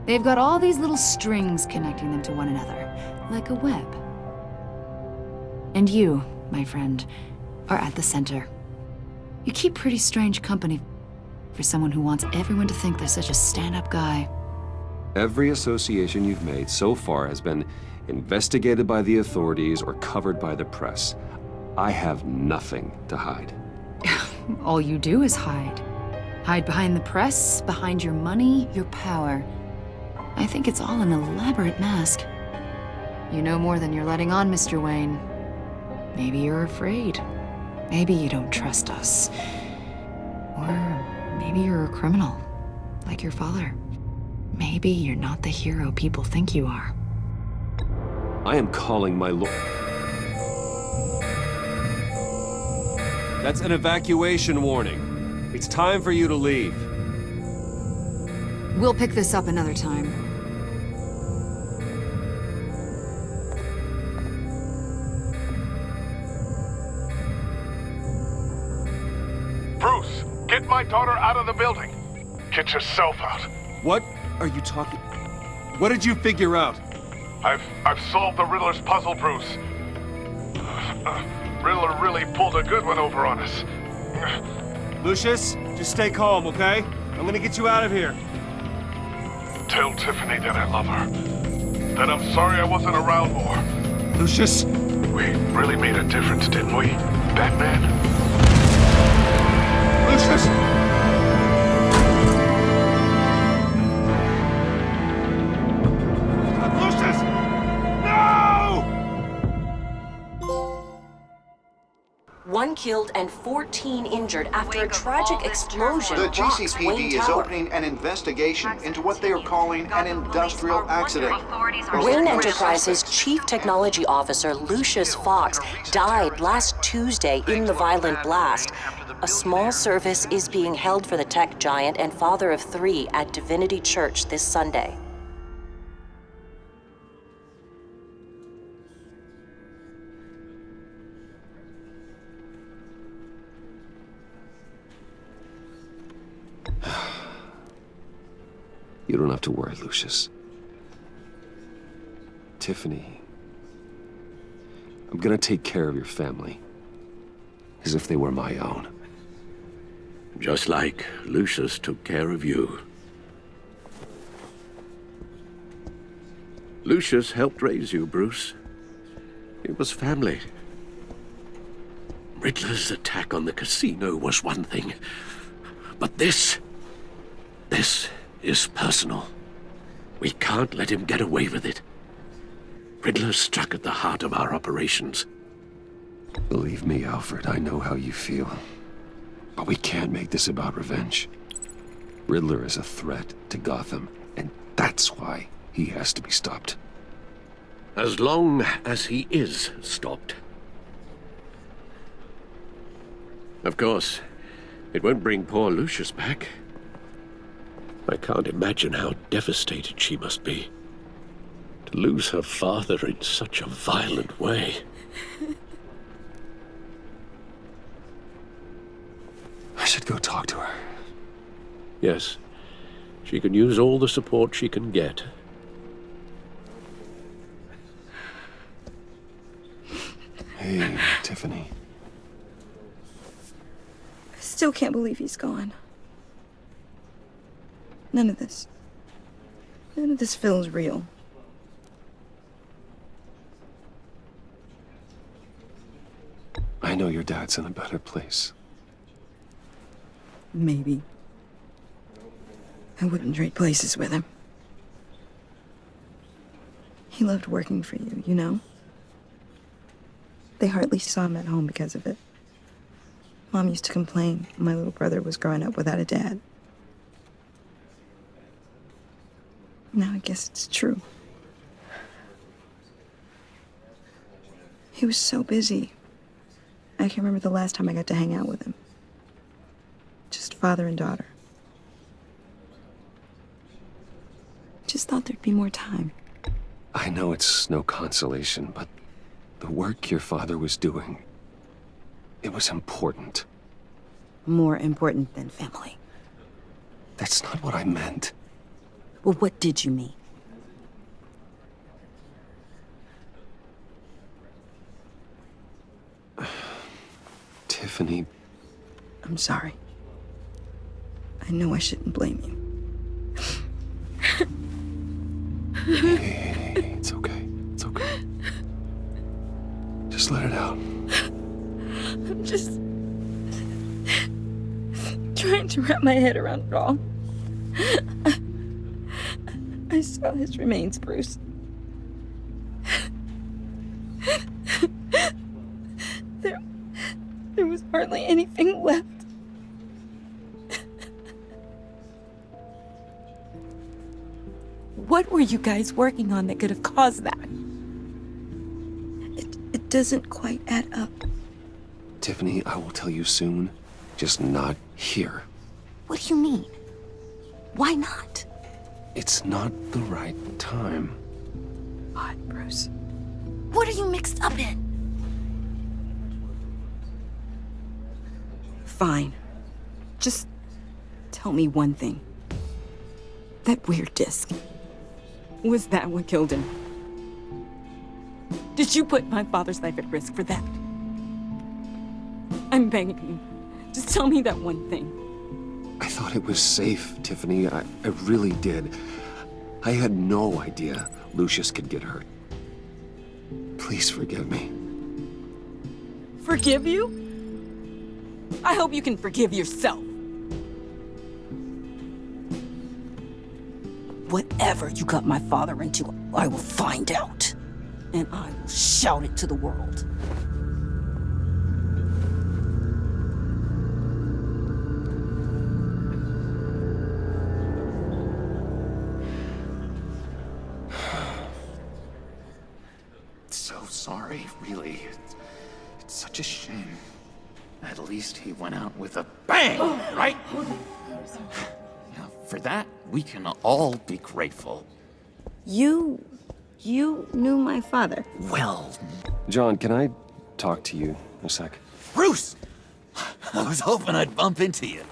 They've got all these little strings connecting them to one another, like a web. And you, my friend, are at the center. You keep pretty strange company for someone who wants everyone to think they're such a stand-up guy. Every association you've made so far has been investigated by the authorities or covered by the press. I have nothing to hide. All you do is hide. Hide behind the press, behind your money, your power. I think it's all an elaborate mask. You know more than you're letting on, Mr. Wayne. Maybe you're afraid. Maybe you don't trust us. Or maybe you're a criminal, like your father. Maybe you're not the hero people think you are. I am calling my That's an evacuation warning. It's time for you to leave. We'll pick this up another time. Bruce, get my daughter out of the building. Get yourself out. What are you talking? What did you figure out? I've solved the Riddler's puzzle, Bruce. Riddler really pulled a good one over on us. Lucius, just stay calm, okay? I'm gonna get you out of here. Tell Tiffany that I love her. That I'm sorry I wasn't around more. Lucius? We really made a difference, didn't we, Batman? Lucius! One killed and 14 injured after a tragic explosion The rocks GCPD Wayne is Tower. opening an investigation into what they are calling an industrial accident. Wayne Enterprises' Chief Technology Officer Lucius Fox died last Tuesday in the violent blast. A small service is being held for the tech giant and father of 3 at Divinity Church this Sunday. You don't have to worry, Lucius. Tiffany, I'm gonna take care of your family. As if they were my own. Just like Lucius took care of you. Lucius helped raise you, Bruce. It was family. Riddler's attack on the casino was one thing. But this is personal. We can't let him get away with it. Riddler struck at the heart of our operations. Believe me, Alfred, I know how you feel. But we can't make this about revenge. Riddler is a threat to Gotham, and that's why he has to be stopped. As long as he is stopped. Of course, it won't bring poor Lucius back. I can't imagine how devastated she must be. To lose her father in such a violent way. I should go talk to her. Yes, she can use all the support she can get. Hey, Tiffany. I still can't believe he's gone. None of this feels real. I know your dad's in a better place. Maybe. I wouldn't trade places with him. He loved working for you, you know? They hardly saw him at home because of it. Mom used to complain my little brother was growing up without a dad. Now I guess it's true. He was so busy. I can remember the last time I got to hang out with him. Just father and daughter. Just thought there'd be more time. I know it's no consolation, but The work your father was doing, it was important. More important than family. That's not what I meant. Well, what did you mean? Tiffany. I'm sorry. I know I shouldn't blame you. Hey, it's okay. It's okay. Just let it out. I'm just trying to wrap my head around it all. I saw his remains, Bruce. There was hardly anything left. What were you guys working on that could have caused that? It doesn't quite add up. Tiffany, I will tell you soon. Just not here. What do you mean? Why not? It's not the right time. God, Bruce. What are you mixed up in? Fine. Just tell me one thing. That weird disc. Was that what killed him? Did you put my father's life at risk for that? I'm begging you. Just tell me that one thing. I thought it was safe, Tiffany. I really did. I had no idea Lucius could get hurt. Please forgive me. Forgive you? I hope you can forgive yourself. Whatever you got my father into, I will find out. And I will shout it to the world. So sorry, really. It's such a shame. At least he went out with a bang, right? Now, for that, we can all be grateful. You knew my father. Well... John, can I talk to you a sec? Bruce! I was hoping I'd bump into you.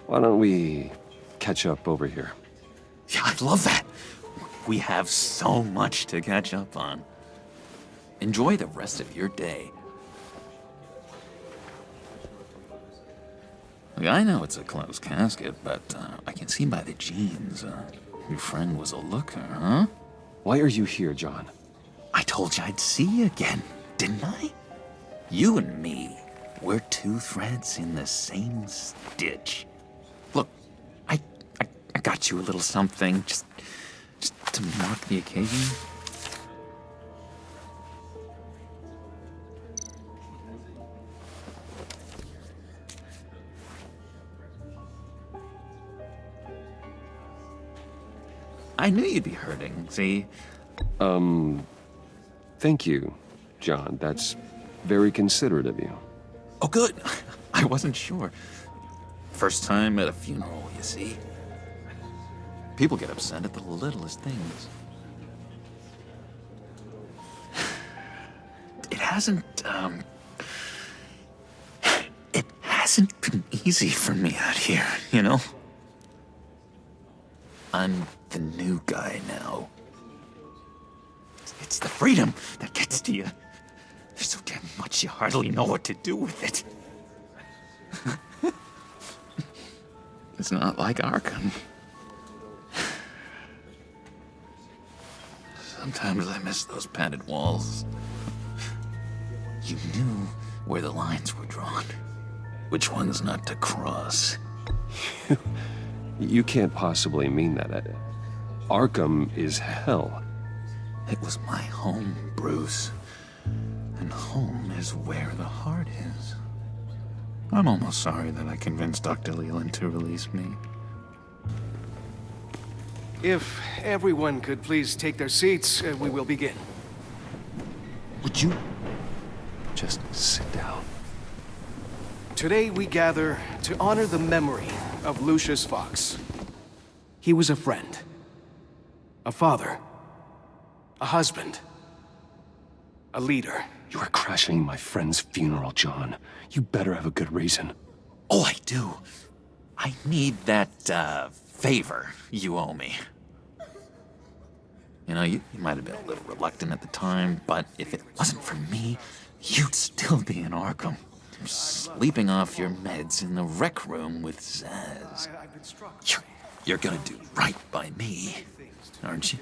Why don't we catch up over here? Yeah, I'd love that. We have so much to catch up on. Enjoy the rest of your day. Look, I know it's a closed casket, but I can see by the jeans, your friend was a looker, huh? Why are you here, John? I told you I'd see you again, didn't I? You and me, we're two threads in the same stitch. Look, I got you a little something, just to mark the occasion. I knew you'd be hurting, see? Thank you, John. That's very considerate of you. Oh, good. I wasn't sure. First time at a funeral, you see? People get upset at the littlest things. It hasn't been easy for me out here, you know? I'm the new guy now. It's the freedom that gets to you. There's so damn much you hardly know what to do with it. It's not like Arkham. Sometimes I miss those padded walls. You knew where the lines were drawn. Which ones not to cross. You can't possibly mean that. Arkham is hell. It was my home, Bruce. And home is where the heart is. I'm almost sorry that I convinced Dr. Leland to release me. If everyone could please take their seats, we will begin. Would you just sit down? Today we gather to honor the memory of Lucius Fox. He was a friend, a father, A husband. A leader. You are crashing my friend's funeral, John. You better have a good reason. Oh, I do. I need that, favor you owe me. You know, you might have been a little reluctant at the time, but if it wasn't for me, you'd still be in Arkham. Sleeping off your meds in the rec room with Zaz. You're gonna do right by me, aren't you?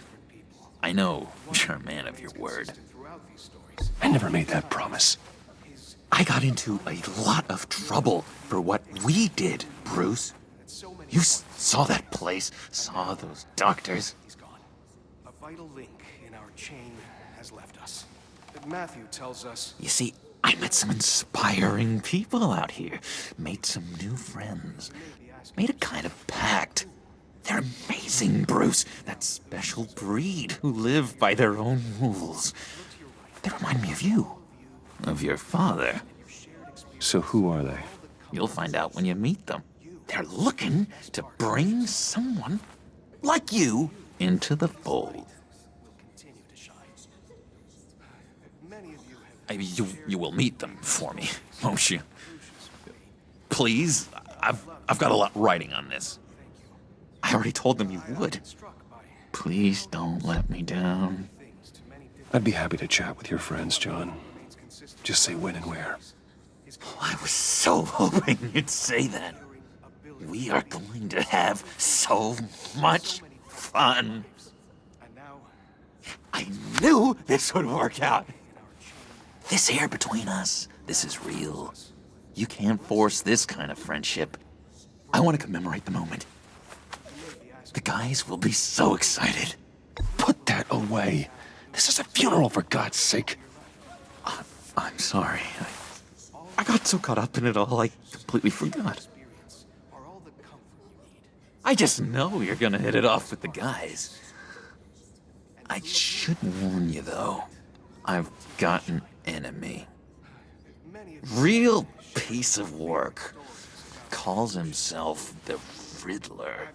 I know you're a man of your word. I never made that promise. I got into a lot of trouble for what we did, Bruce. You saw that place, saw those doctors. A vital link in our chain has left us. Matthew tells us... You see, I met some inspiring people out here. Made some new friends. Made a kind of pact. They're amazing, Bruce. That special breed who live by their own rules. They remind me of you. Of your father. So who are they? You'll find out when you meet them. They're looking to bring someone like you into the fold. You will meet them for me, won't you? Please, I've got a lot riding on this. I already told them you would. Please don't let me down. I'd be happy to chat with your friends, John. Just say when and where. I was so hoping you'd say that. We are going to have so much fun. I knew this would work out. This air between us, this is real. You can't force this kind of friendship. I want to commemorate the moment. The guys will be so excited. Put that away. This is a funeral, for God's sake. I'm sorry. I got so caught up in it all, I completely forgot. I just know you're gonna hit it off with the guys. I should warn you, though. I've got an enemy. Real piece of work. Calls himself the Riddler.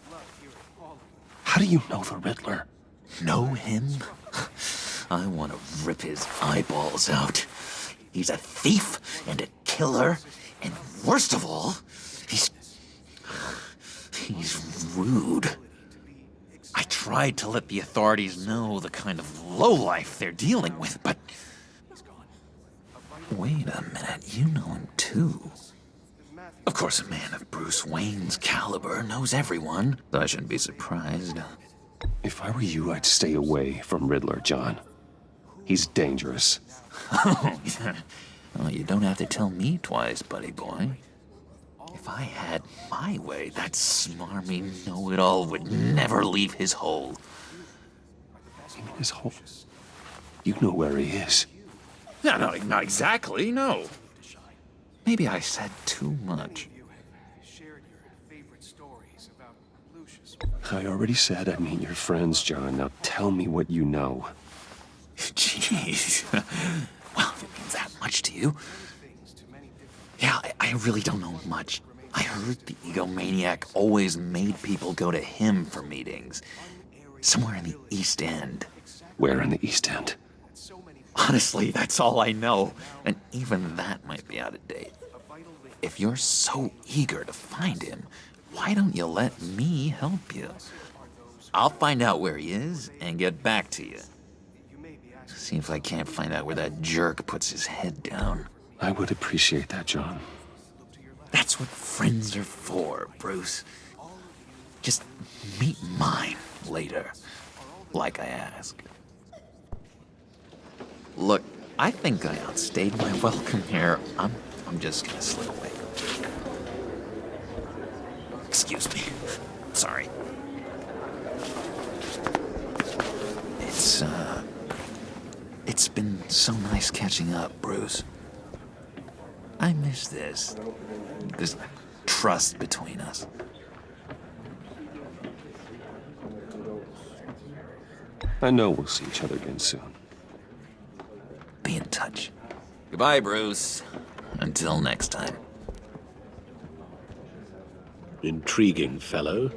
How do you know the Riddler? Know him? I want to rip his eyeballs out. He's a thief and a killer, and worst of all, he's rude. I tried to let the authorities know the kind of lowlife they're dealing with, but... Wait a minute, you know him too. Of course, a man of Bruce Wayne's caliber knows everyone, so I shouldn't be surprised. If I were you, I'd stay away from Riddler, John. He's dangerous. Well, you don't have to tell me twice, buddy boy. If I had my way, that smarmy know-it-all would never leave his hole. You mean his hole? You know where he is. No, not exactly, no. Maybe I said too much. I already said I'd meet your friends, John. Now tell me what you know. Jeez. Well, if it means that much to you. Yeah, I really don't know much. I heard the egomaniac always made people go to him for meetings. Somewhere in the East End. Where in the East End? Honestly, that's all I know. And even that might be out of date. If you're so eager to find him, why don't you let me help you? I'll find out where he is and get back to you. See if I can't find out where that jerk puts his head down. I would appreciate that, John. That's what friends are for, Bruce. Just meet mine later, like I asked. Look, I think I outstayed my welcome here. I'm just gonna slip away. Excuse me. Sorry. It's been so nice catching up, Bruce. I miss this trust between us. I know we'll see each other again soon. Be in touch. Goodbye, Bruce. Until next time. Intriguing fellow.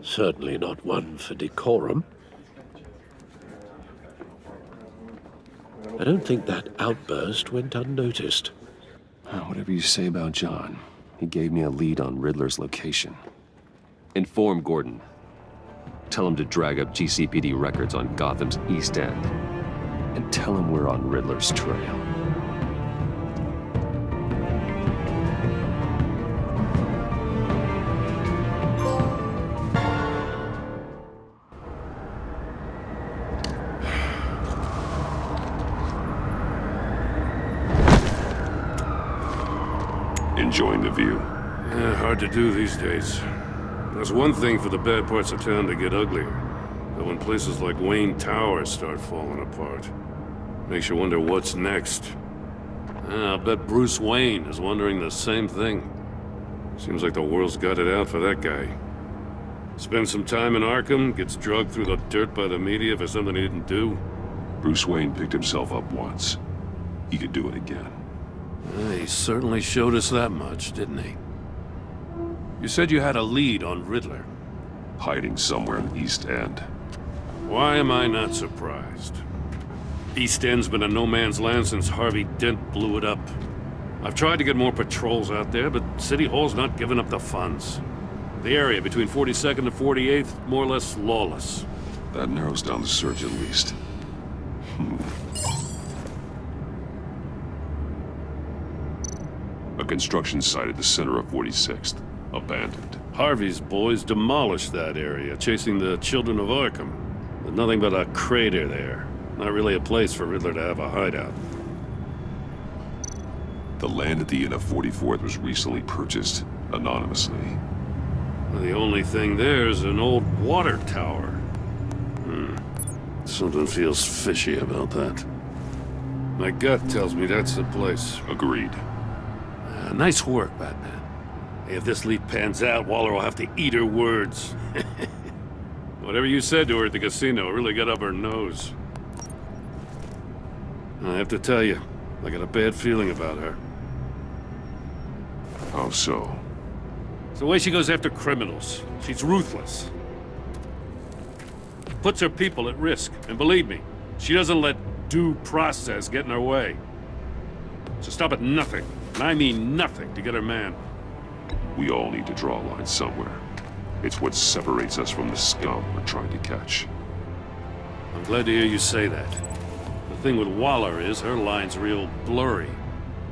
Certainly not one for decorum. I don't think that outburst went unnoticed. Whatever you say about John, he gave me a lead on Riddler's location. Inform Gordon. Tell him to drag up GCPD records on Gotham's East End. And tell him we're on Riddler's trail. Enjoying the view? Yeah, hard to do these days. There's one thing for the bad parts of town to get uglier. But when places like Wayne Tower start falling apart, makes you wonder what's next. I'll bet Bruce Wayne is wondering the same thing. Seems like the world's got it out for that guy. Spends some time in Arkham, gets drugged through the dirt by the media for something he didn't do. Bruce Wayne picked himself up once. He could do it again. He certainly showed us that much, didn't he? You said you had a lead on Riddler. Hiding somewhere in the East End. Why am I not surprised? East End's been a no man's land since Harvey Dent blew it up. I've tried to get more patrols out there, but City Hall's not giving up the funds. The area between 42nd and 48th, more or less lawless. That narrows down the search at least. A construction site at the center of 46th. Abandoned. Harvey's boys demolished that area, chasing the children of Arkham. There's nothing but a crater there. Not really a place for Riddler to have a hideout. The land at the end of 44th was recently purchased, anonymously. The only thing there is an old water tower. Something feels fishy about that. My gut tells me that's the place. Agreed. Nice work, Batman. If this lead pans out, Waller will have to eat her words. Whatever you said to her at the casino really got up her nose. I have to tell you, I got a bad feeling about her. How so? It's the way she goes after criminals. She's ruthless. Puts her people at risk. And believe me, she doesn't let due process get in her way. So stop at nothing, and I mean nothing, to get her man. We all need to draw a line somewhere. It's what separates us from the scum we're trying to catch. I'm glad to hear you say that. The thing with Waller is her line's real blurry.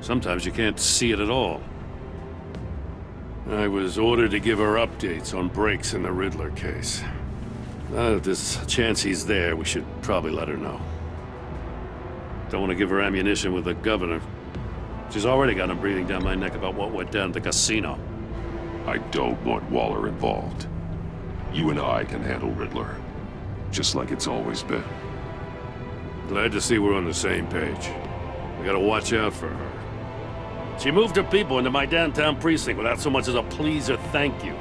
Sometimes you can't see it at all. I was ordered to give her updates on breaks in the Riddler case. If there's a chance he's there, we should probably let her know. Don't want to give her ammunition with the governor. She's already got him breathing down my neck about what went down at the casino. I don't want Waller involved. You and I can handle Riddler, just like it's always been. Glad to see we're on the same page. We gotta watch out for her. She moved her people into my downtown precinct without so much as a please or thank you.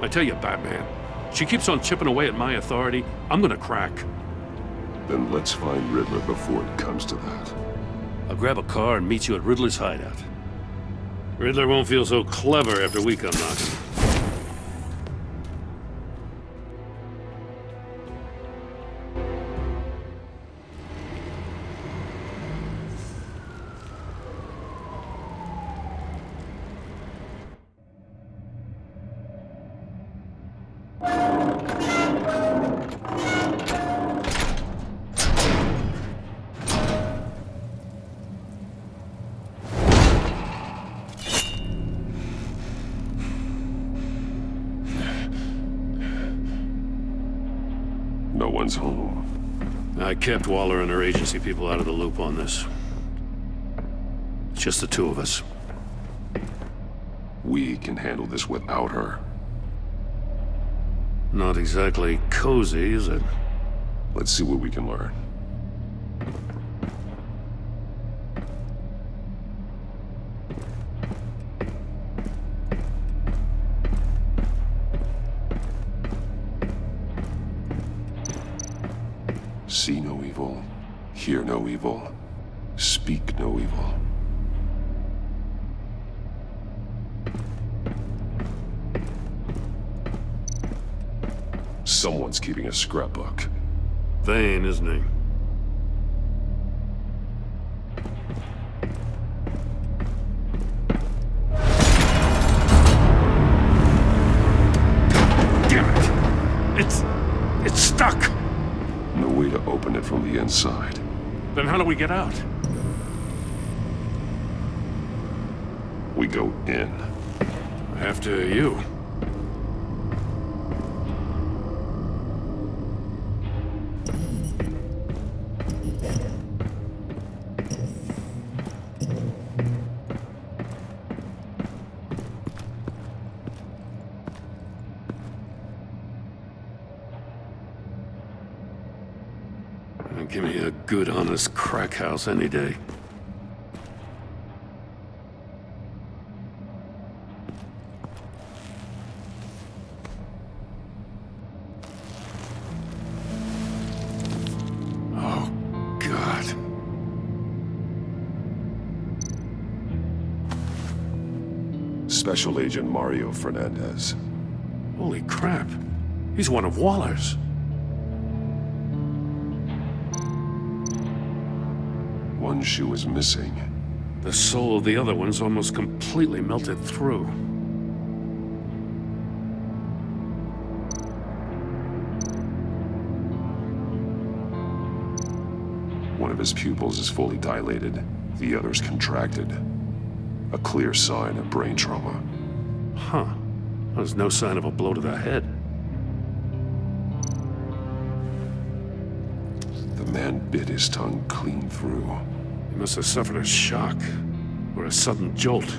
I tell you, Batman, she keeps on chipping away at my authority, I'm gonna crack. Then let's find Riddler before it comes to that. I'll grab a car and meet you at Riddler's hideout. Riddler won't feel so clever after we come knocking. No one's home. I kept Waller and her agency people out of the loop on this. It's just the two of us. We can handle this without her. Not exactly cozy, is it? Let's see what we can learn. See no evil, hear no evil, speak no evil. Someone's keeping a scrapbook. Vain, isn't he? from the inside. Then how do we get out? We go in. After you. Give me a good, honest crack house any day. Oh, God. Special Agent Mario Fernandez. Holy crap. He's one of Waller's. One shoe is missing. The soul of the other one's almost completely melted through. One of his pupils is fully dilated, the other's contracted. A clear sign of brain trauma. Huh. There's no sign of a blow to the head. The man bit his tongue clean through. He must have suffered a shock, or a sudden jolt.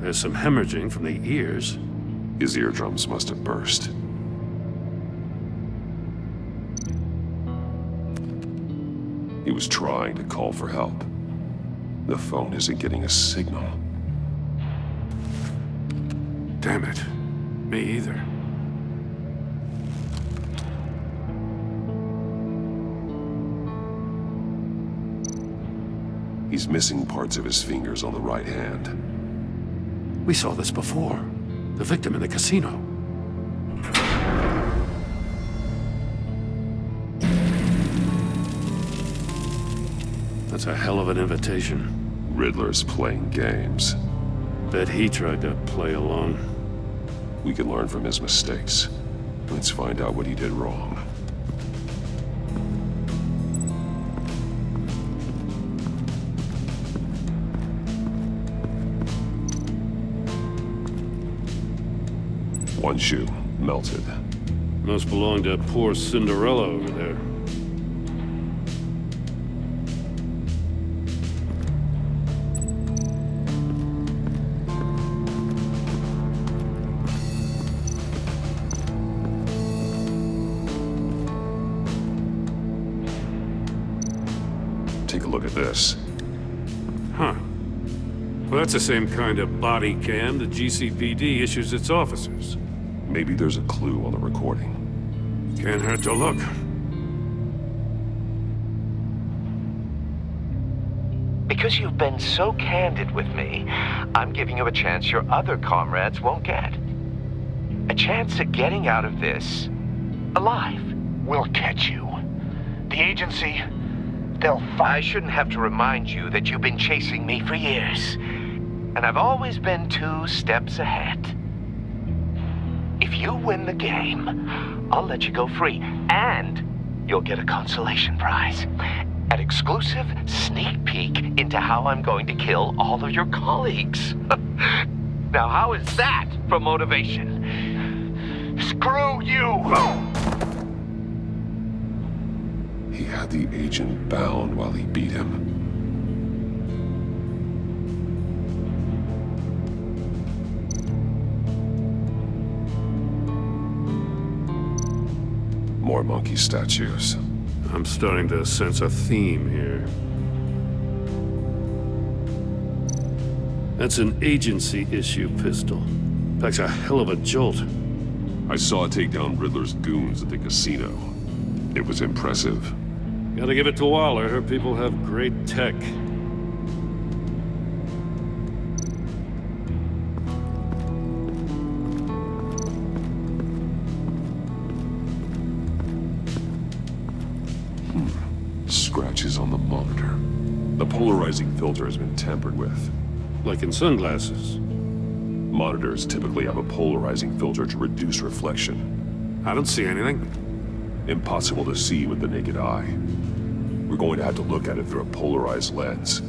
There's some hemorrhaging from the ears. His eardrums must have burst. He was trying to call for help. The phone isn't getting a signal. Damn it. Me either. He's missing parts of his fingers on the right hand. We saw this before. The victim in the casino. That's a hell of an invitation. Riddler's playing games. Bet he tried to play along. We can learn from his mistakes. Let's find out what he did wrong. One shoe, melted. Must belong to poor Cinderella over there. Take a look at this. Huh. Well, that's the same kind of body cam the GCPD issues its officers. Maybe there's a clue on the recording. Can't hurt to look. Because you've been so candid with me, I'm giving you a chance your other comrades won't get. A chance at getting out of this alive. We'll catch you. The agency, they'll I shouldn't have to remind you that you've been chasing me for years. And I've always been 2 steps ahead. If you win the game, I'll let you go free. And you'll get a consolation prize. An exclusive sneak peek into how I'm going to kill all of your colleagues. Now, how is that for motivation? Screw you! He had the agent bound while he beat him. More monkey statues. I'm starting to sense a theme here. That's an agency issue pistol. Packs a hell of a jolt. I saw it take down Riddler's goons at the casino. It was impressive. Gotta give it to Waller. Her people have great tech. Scratches on the monitor. The polarizing filter has been tampered with. Like in sunglasses. Monitors typically have a polarizing filter to reduce reflection. I don't see anything. Impossible to see with the naked eye. We're going to have to look at it through a polarized lens.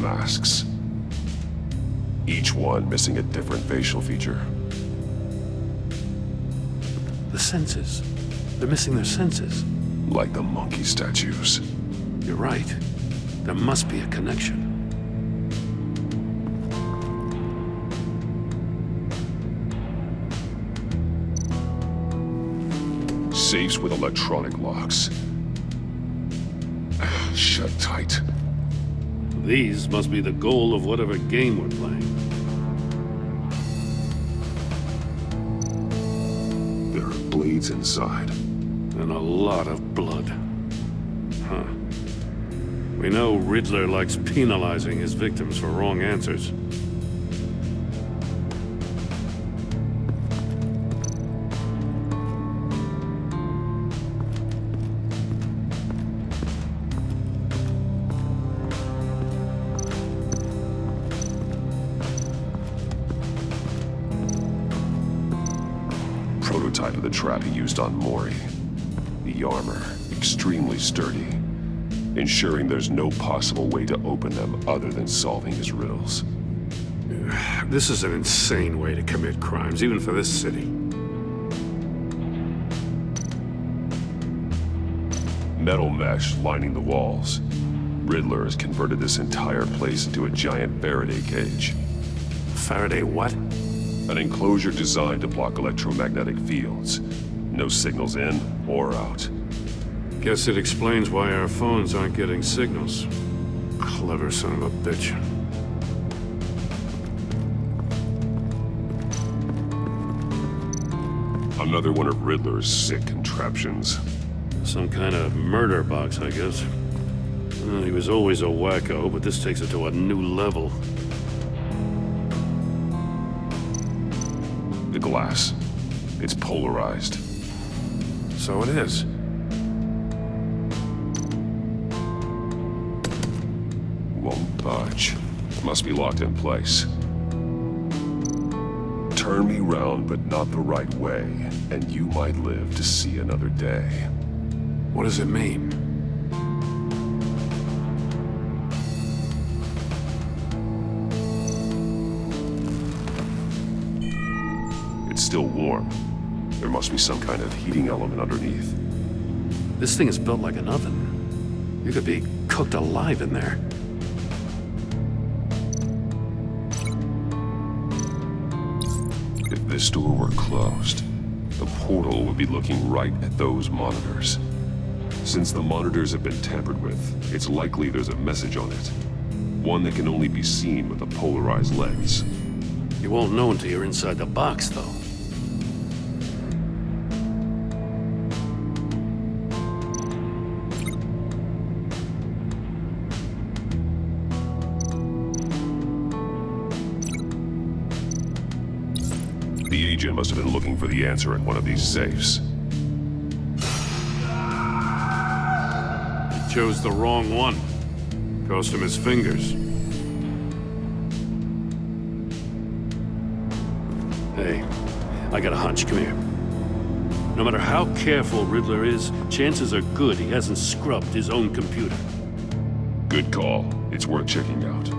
Masks. Each one missing a different facial feature. The senses. They're missing their senses. Like the monkey statues. You're right. There must be a connection. Safes with electronic locks. Shut tight. These must be the goal of whatever game we're playing. There are blades inside. And a lot of blood. Huh. We know Riddler likes penalizing his victims for wrong answers. Prototype of the trap he used on Mori. The armor, extremely sturdy, ensuring there's no possible way to open them other than solving his riddles. This is an insane way to commit crimes, even for this city. Metal mesh lining the walls. Riddler has converted this entire place into a giant Faraday cage. Faraday what? An enclosure designed to block electromagnetic fields. No signals in or out. Guess it explains why our phones aren't getting signals. Clever son of a bitch. Another one of Riddler's sick contraptions. Some kind of murder box, I guess. Well, he was always a wacko, but this takes it to a new level. The glass. It's polarized. So it is. Won't budge. Must be locked in place. Turn me round, but not the right way, and you might live to see another day. What does it mean? It's still warm. There must be some kind of heating element underneath. This thing is built like an oven. You could be cooked alive in there. If this door were closed, the portal would be looking right at those monitors. Since the monitors have been tampered with, it's likely there's a message on it. One that can only be seen with a polarized lens. You won't know until you're inside the box, though. The agent must have been looking for the answer in one of these safes. He chose the wrong one. Cost him his fingers. Hey, I got a hunch. Come here. No matter how careful Riddler is, chances are good he hasn't scrubbed his own computer. Good call. It's worth checking out.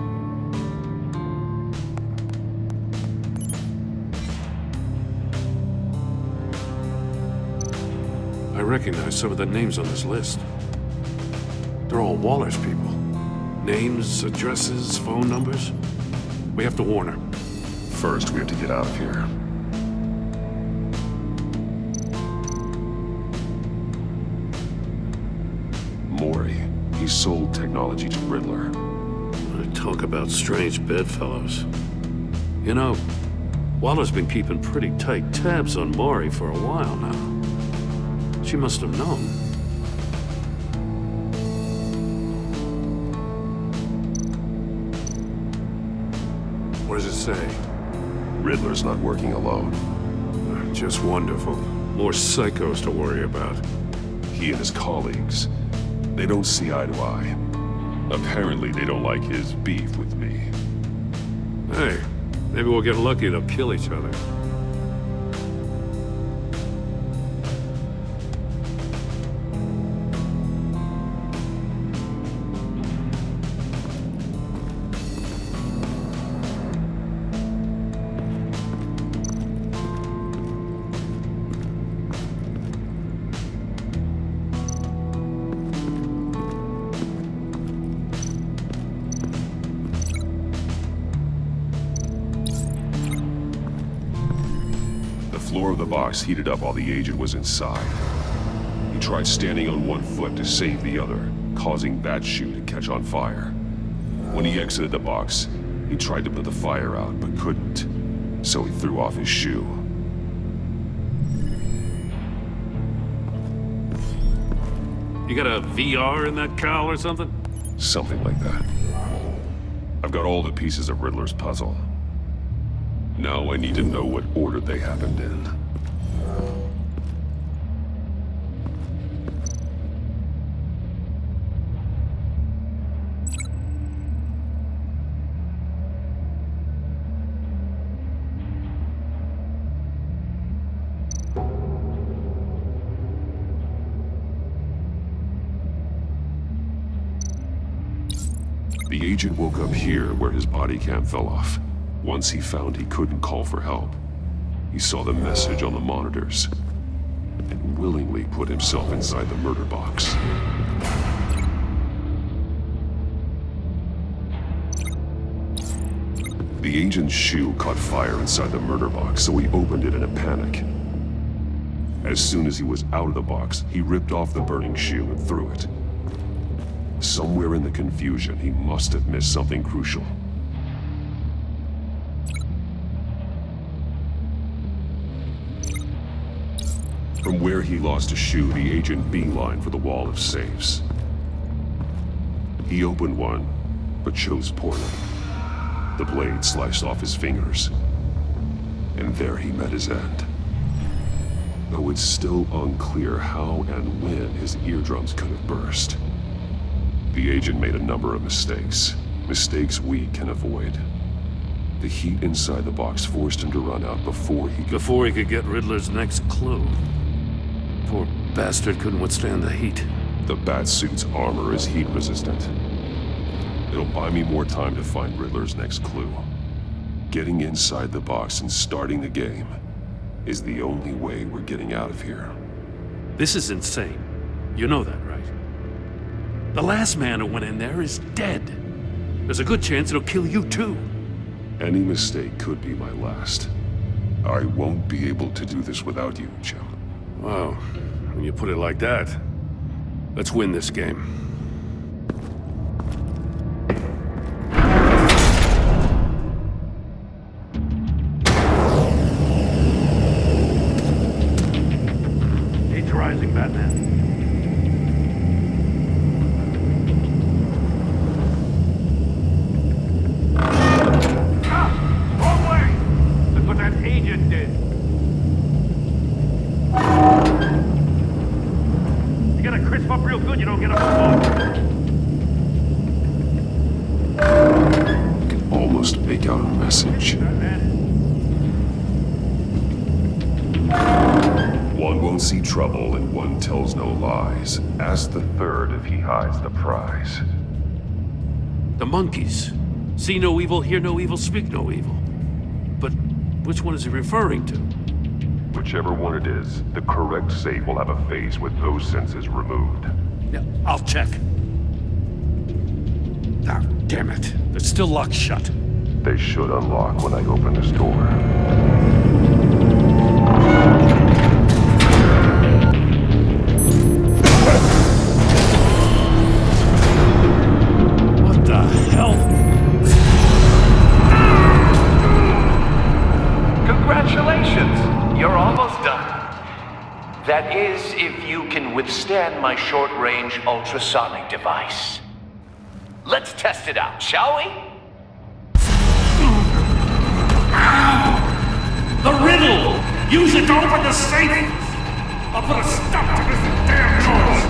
I recognize some of the names on this list. They're all Waller's people. Names, addresses, phone numbers. We have to warn her. First, we have to get out of here. Mori. He sold technology to Riddler. I talk about strange bedfellows. You know, Waller's been keeping pretty tight tabs on Mori for a while now. She must have known. What does it say? Riddler's not working alone. Just wonderful. More psychos to worry about. He and his colleagues, they don't see eye to eye. Apparently they don't like his beef with me. Hey, maybe we'll get lucky and they'll kill each other. The floor of the box heated up while the agent was inside. He tried standing on one foot to save the other, causing that shoe to catch on fire. When he exited the box, he tried to put the fire out, but couldn't, so he threw off his shoe. You got a VR in that cowl or something? Something like that. I've got all the pieces of Riddler's puzzle. Now I need to know what order they happened in. The agent woke up here where his body cam fell off. Once he found he couldn't call for help, he saw the message on the monitors and willingly put himself inside the murder box. The agent's shoe caught fire inside the murder box, so he opened it in a panic. As soon as he was out of the box, he ripped off the burning shoe and threw it. Somewhere in the confusion, he must have missed something crucial. From where he lost a shoe, the agent beelined for the wall of safes. He opened one, but chose poorly. The blade sliced off his fingers, and there he met his end. Though it's still unclear how and when his eardrums could have burst. The agent made a number of mistakes. Mistakes we can avoid. The heat inside the box forced him to run out before he could get Riddler's next clue. Poor bastard couldn't withstand the heat. The Batsuit's armor is heat resistant. It'll buy me more time to find Riddler's next clue. Getting inside the box and starting the game is the only way we're getting out of here. This is insane. You know that, right? The last man who went in there is dead. There's a good chance it'll kill you too. Any mistake could be my last. I won't be able to do this without you, Jim. Wow, when you put it like that, let's win this game. Heat's rising, Batman. Wrong way! That's what that agent did. You gotta crisp up real good, you don't get up I can almost make out a message. One won't see trouble and one tells no lies. Ask the third if he hides the prize. The monkeys. See no evil, hear no evil, speak no evil. But which one is he referring to? Whichever one it is, the correct safe will have a phase with those senses removed. Yeah, I'll check. Ah, damn it. They're still locked shut. They should unlock when I open this door. What the hell? Congratulations! You're almost done. That is, if you can withstand my short-range ultrasonic device. Let's test it out, shall we? The riddle! Use it to open the safe! I'll put a stop to this damn noise!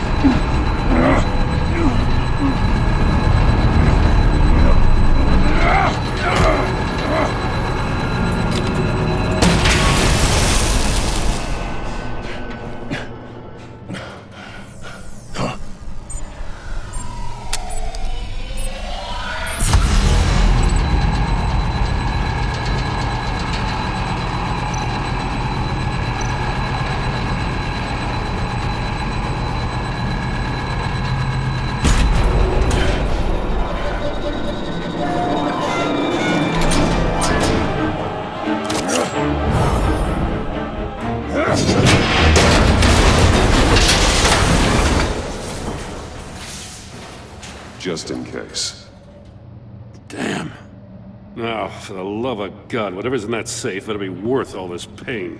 Just in case. Damn. Now, for the love of God, whatever's in that safe better be worth all this pain.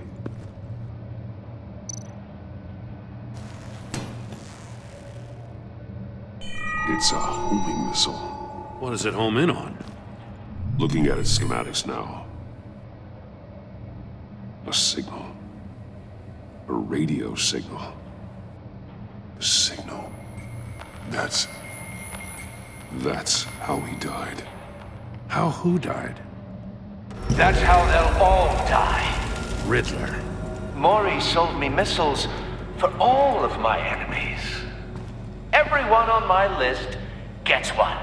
It's a homing missile. What does it home in on? Looking at its schematics now. A signal. A radio signal. A signal. That's how he died. How who died? That's how they'll all die. Riddler. Maury sold me missiles for all of my enemies. Everyone on my list gets one.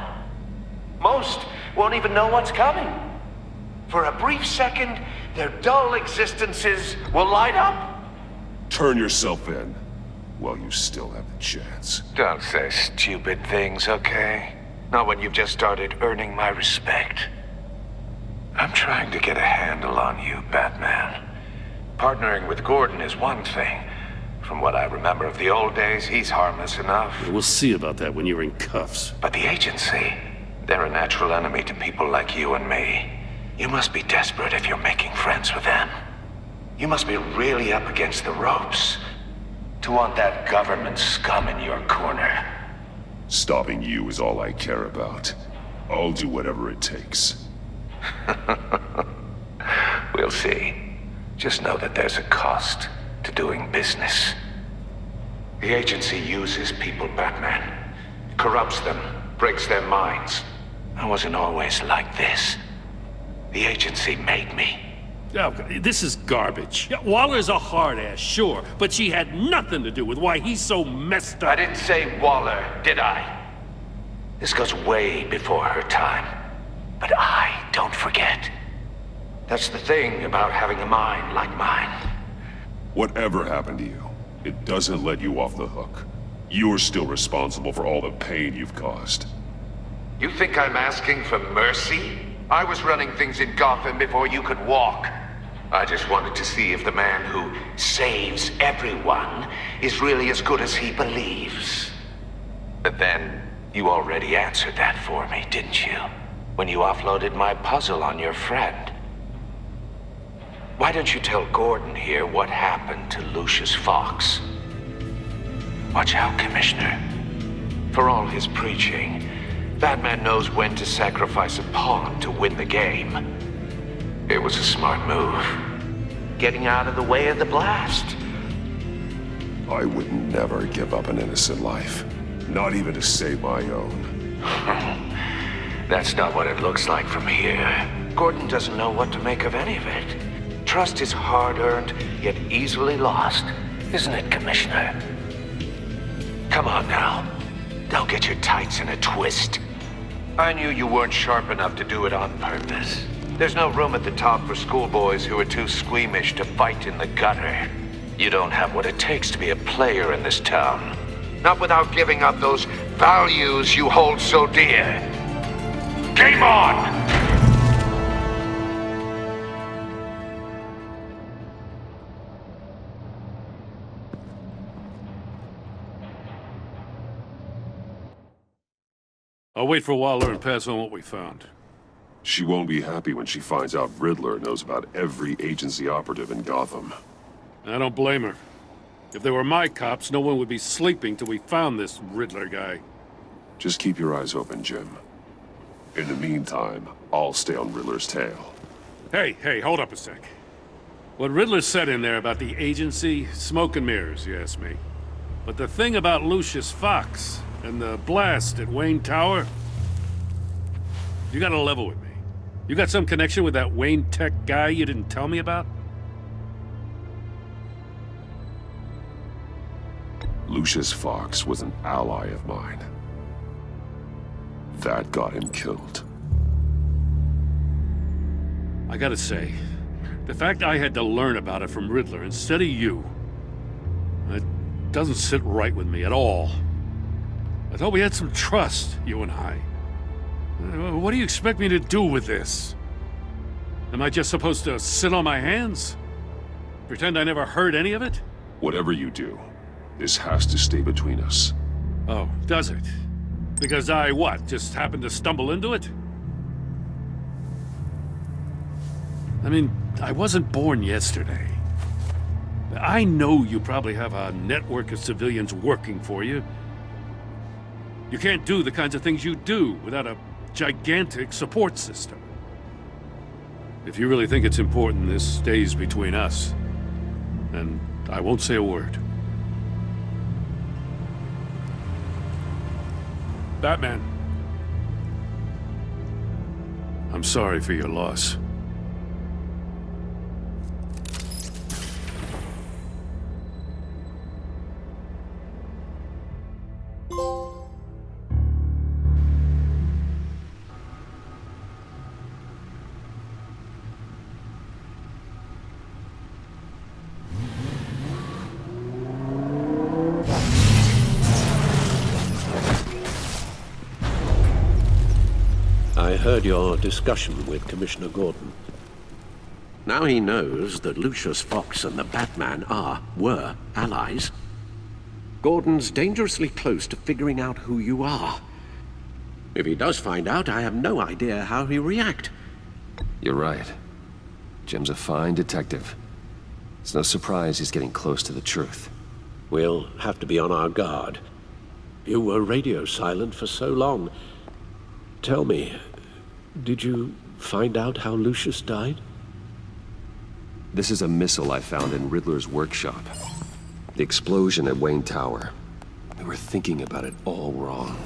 Most won't even know what's coming. For a brief second, their dull existences will light up. Turn yourself in while you still have the chance. Don't say stupid things, okay? Not when you've just started earning my respect. I'm trying to get a handle on you, Batman. Partnering with Gordon is one thing. From what I remember of the old days, he's harmless enough. We'll see about that when you're in cuffs. But the agency, they're a natural enemy to people like you and me. You must be desperate if you're making friends with them. You must be really up against the ropes to want that government scum in your corner. Stopping you is all I care about. I'll do whatever it takes. We'll see. Just know that there's a cost to doing business. The agency uses people, Batman. Corrupts them, breaks their minds. I wasn't always like this. The agency made me. Oh, this is garbage. Yeah, Waller's a hard ass, sure, but she had nothing to do with why he's so messed up. I didn't say Waller, did I? This goes way before her time. But I don't forget. That's the thing about having a mind like mine. Whatever happened to you, it doesn't let you off the hook. You're still responsible for all the pain you've caused. You think I'm asking for mercy? I was running things in Gotham before you could walk. I just wanted to see if the man who saves everyone is really as good as he believes. But then, you already answered that for me, didn't you? When you offloaded my puzzle on your friend. Why don't you tell Gordon here what happened to Lucius Fox? Watch out, Commissioner. For all his preaching, Batman knows when to sacrifice a pawn to win the game. It was a smart move. Getting out of the way of the blast. I would never give up an innocent life. Not even to save my own. That's not what it looks like from here. Gordon doesn't know what to make of any of it. Trust is hard-earned, yet easily lost. Isn't it, Commissioner? Come on now. Don't get your tights in a twist. I knew you weren't sharp enough to do it on purpose. There's no room at the top for schoolboys who are too squeamish to fight in the gutter. You don't have what it takes to be a player in this town. Not without giving up those values you hold so dear. Game on! I'll wait for Waller and pass on what we found. She won't be happy when she finds out Riddler knows about every agency operative in Gotham. I don't blame her. If they were my cops, no one would be sleeping till we found this Riddler guy. Just keep your eyes open, Jim. In the meantime, I'll stay on Riddler's tail. Hey, hold up a sec. What Riddler said in there about the agency, smoke and mirrors, you ask me. But the thing about Lucius Fox and the blast at Wayne Tower, you gotta level with me. You got some connection with that Wayne Tech guy you didn't tell me about? Lucius Fox was an ally of mine. That got him killed. I gotta say, the fact I had to learn about it from Riddler instead of you, it doesn't sit right with me at all. I thought we had some trust, you and I. What do you expect me to do with this? Am I just supposed to sit on my hands? Pretend I never heard any of it? Whatever you do, this has to stay between us. Oh, does it? Because I, what, just happened to stumble into it? I mean, I wasn't born yesterday. I know you probably have a network of civilians working for you. You can't do the kinds of things you do without a gigantic support system. If you really think it's important this stays between us, then I won't say a word. Batman, I'm sorry for your loss. I heard your discussion with Commissioner Gordon. Now he knows that Lucius Fox and the Batman were allies. Gordon's dangerously close to figuring out who you are. If he does find out, I have no idea how he'll react. You're right. Jim's a fine detective. It's no surprise he's getting close to the truth. We'll have to be on our guard. You were radio silent for so long. Tell me, did you find out how Lucius died? This is a missile I found in Riddler's workshop. The explosion at Wayne Tower. We were thinking about it all wrong.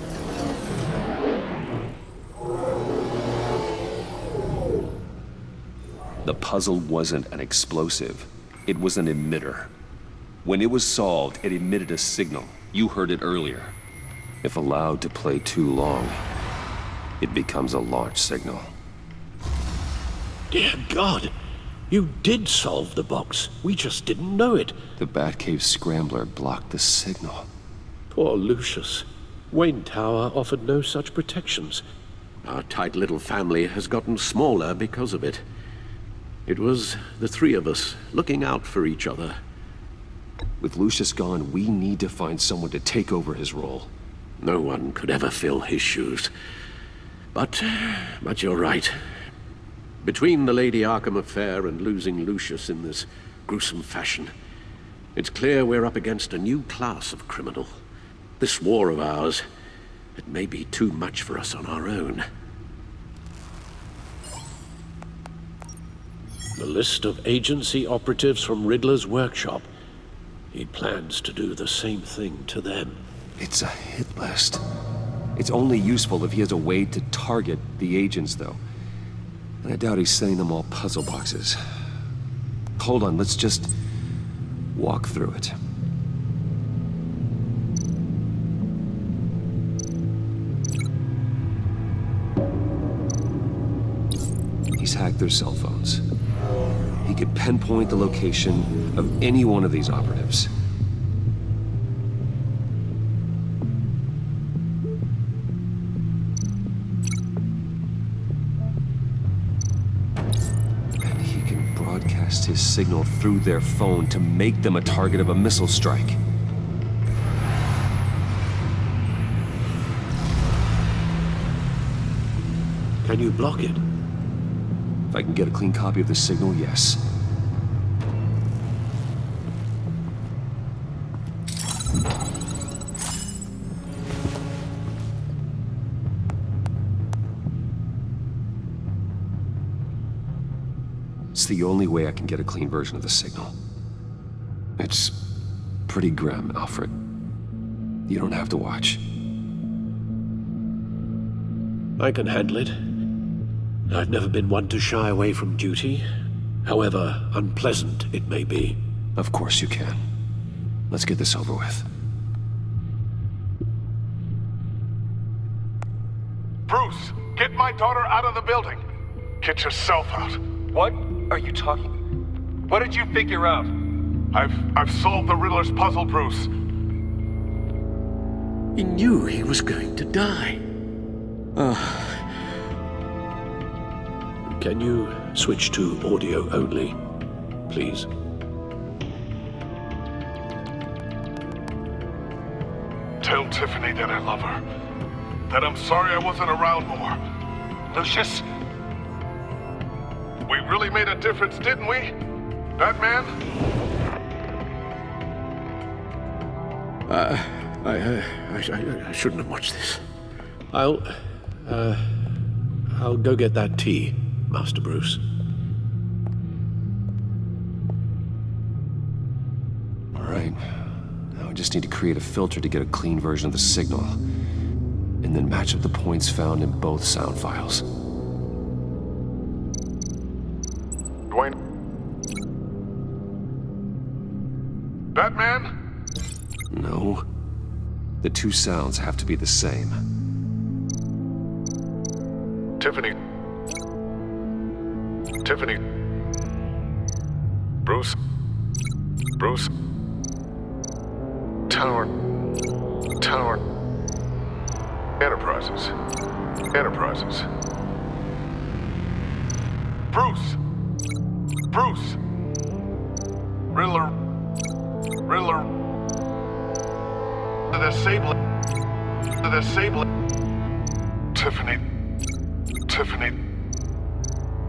The puzzle wasn't an explosive. It was an emitter. When it was solved, it emitted a signal. You heard it earlier. If allowed to play too long, it becomes a launch signal. Dear God, you did solve the box. We just didn't know it. The Batcave scrambler blocked the signal. Poor Lucius. Wayne Tower offered no such protections. Our tight little family has gotten smaller because of it. It was the three of us looking out for each other. With Lucius gone, we need to find someone to take over his role. No one could ever fill his shoes. But you're right. Between the Lady Arkham affair and losing Lucius in this gruesome fashion, it's clear we're up against a new class of criminal. This war of ours, it may be too much for us on our own. The list of agency operatives from Riddler's workshop. He plans to do the same thing to them. It's a hit list. It's only useful if he has a way to target the agents, though. And I doubt he's sending them all puzzle boxes. Hold on, let's just walk through it. He's hacked their cell phones. He could pinpoint the location of any one of these operatives. And he can broadcast his signal through their phone to make them a target of a missile strike. Can you block it? If I can get a clean copy of the signal, yes. It's the only way I can get a clean version of the signal. It's pretty grim, Alfred. You don't have to watch. I can handle it. I've never been one to shy away from duty, however unpleasant it may be. Of course you can. Let's get this over with. Bruce, get my daughter out of the building. Get yourself out. What are you talking? What did you figure out? I've solved the Riddler's puzzle, Bruce. He knew he was going to die. Can you switch to audio only, please? Tell Tiffany that I love her. That I'm sorry I wasn't around more. Lucius? We really made a difference, didn't we? Batman? I shouldn't have watched this. I'll go get that tea, Master Bruce. All right. Now I just need to create a filter to get a clean version of the signal, and then match up the points found in both sound files. Dwayne? Batman? No. The two sounds have to be the same. Tiffany. Tiffany. Bruce. Bruce. Tower. Enterprises. Bruce. Riddler. The Sable. Tiffany.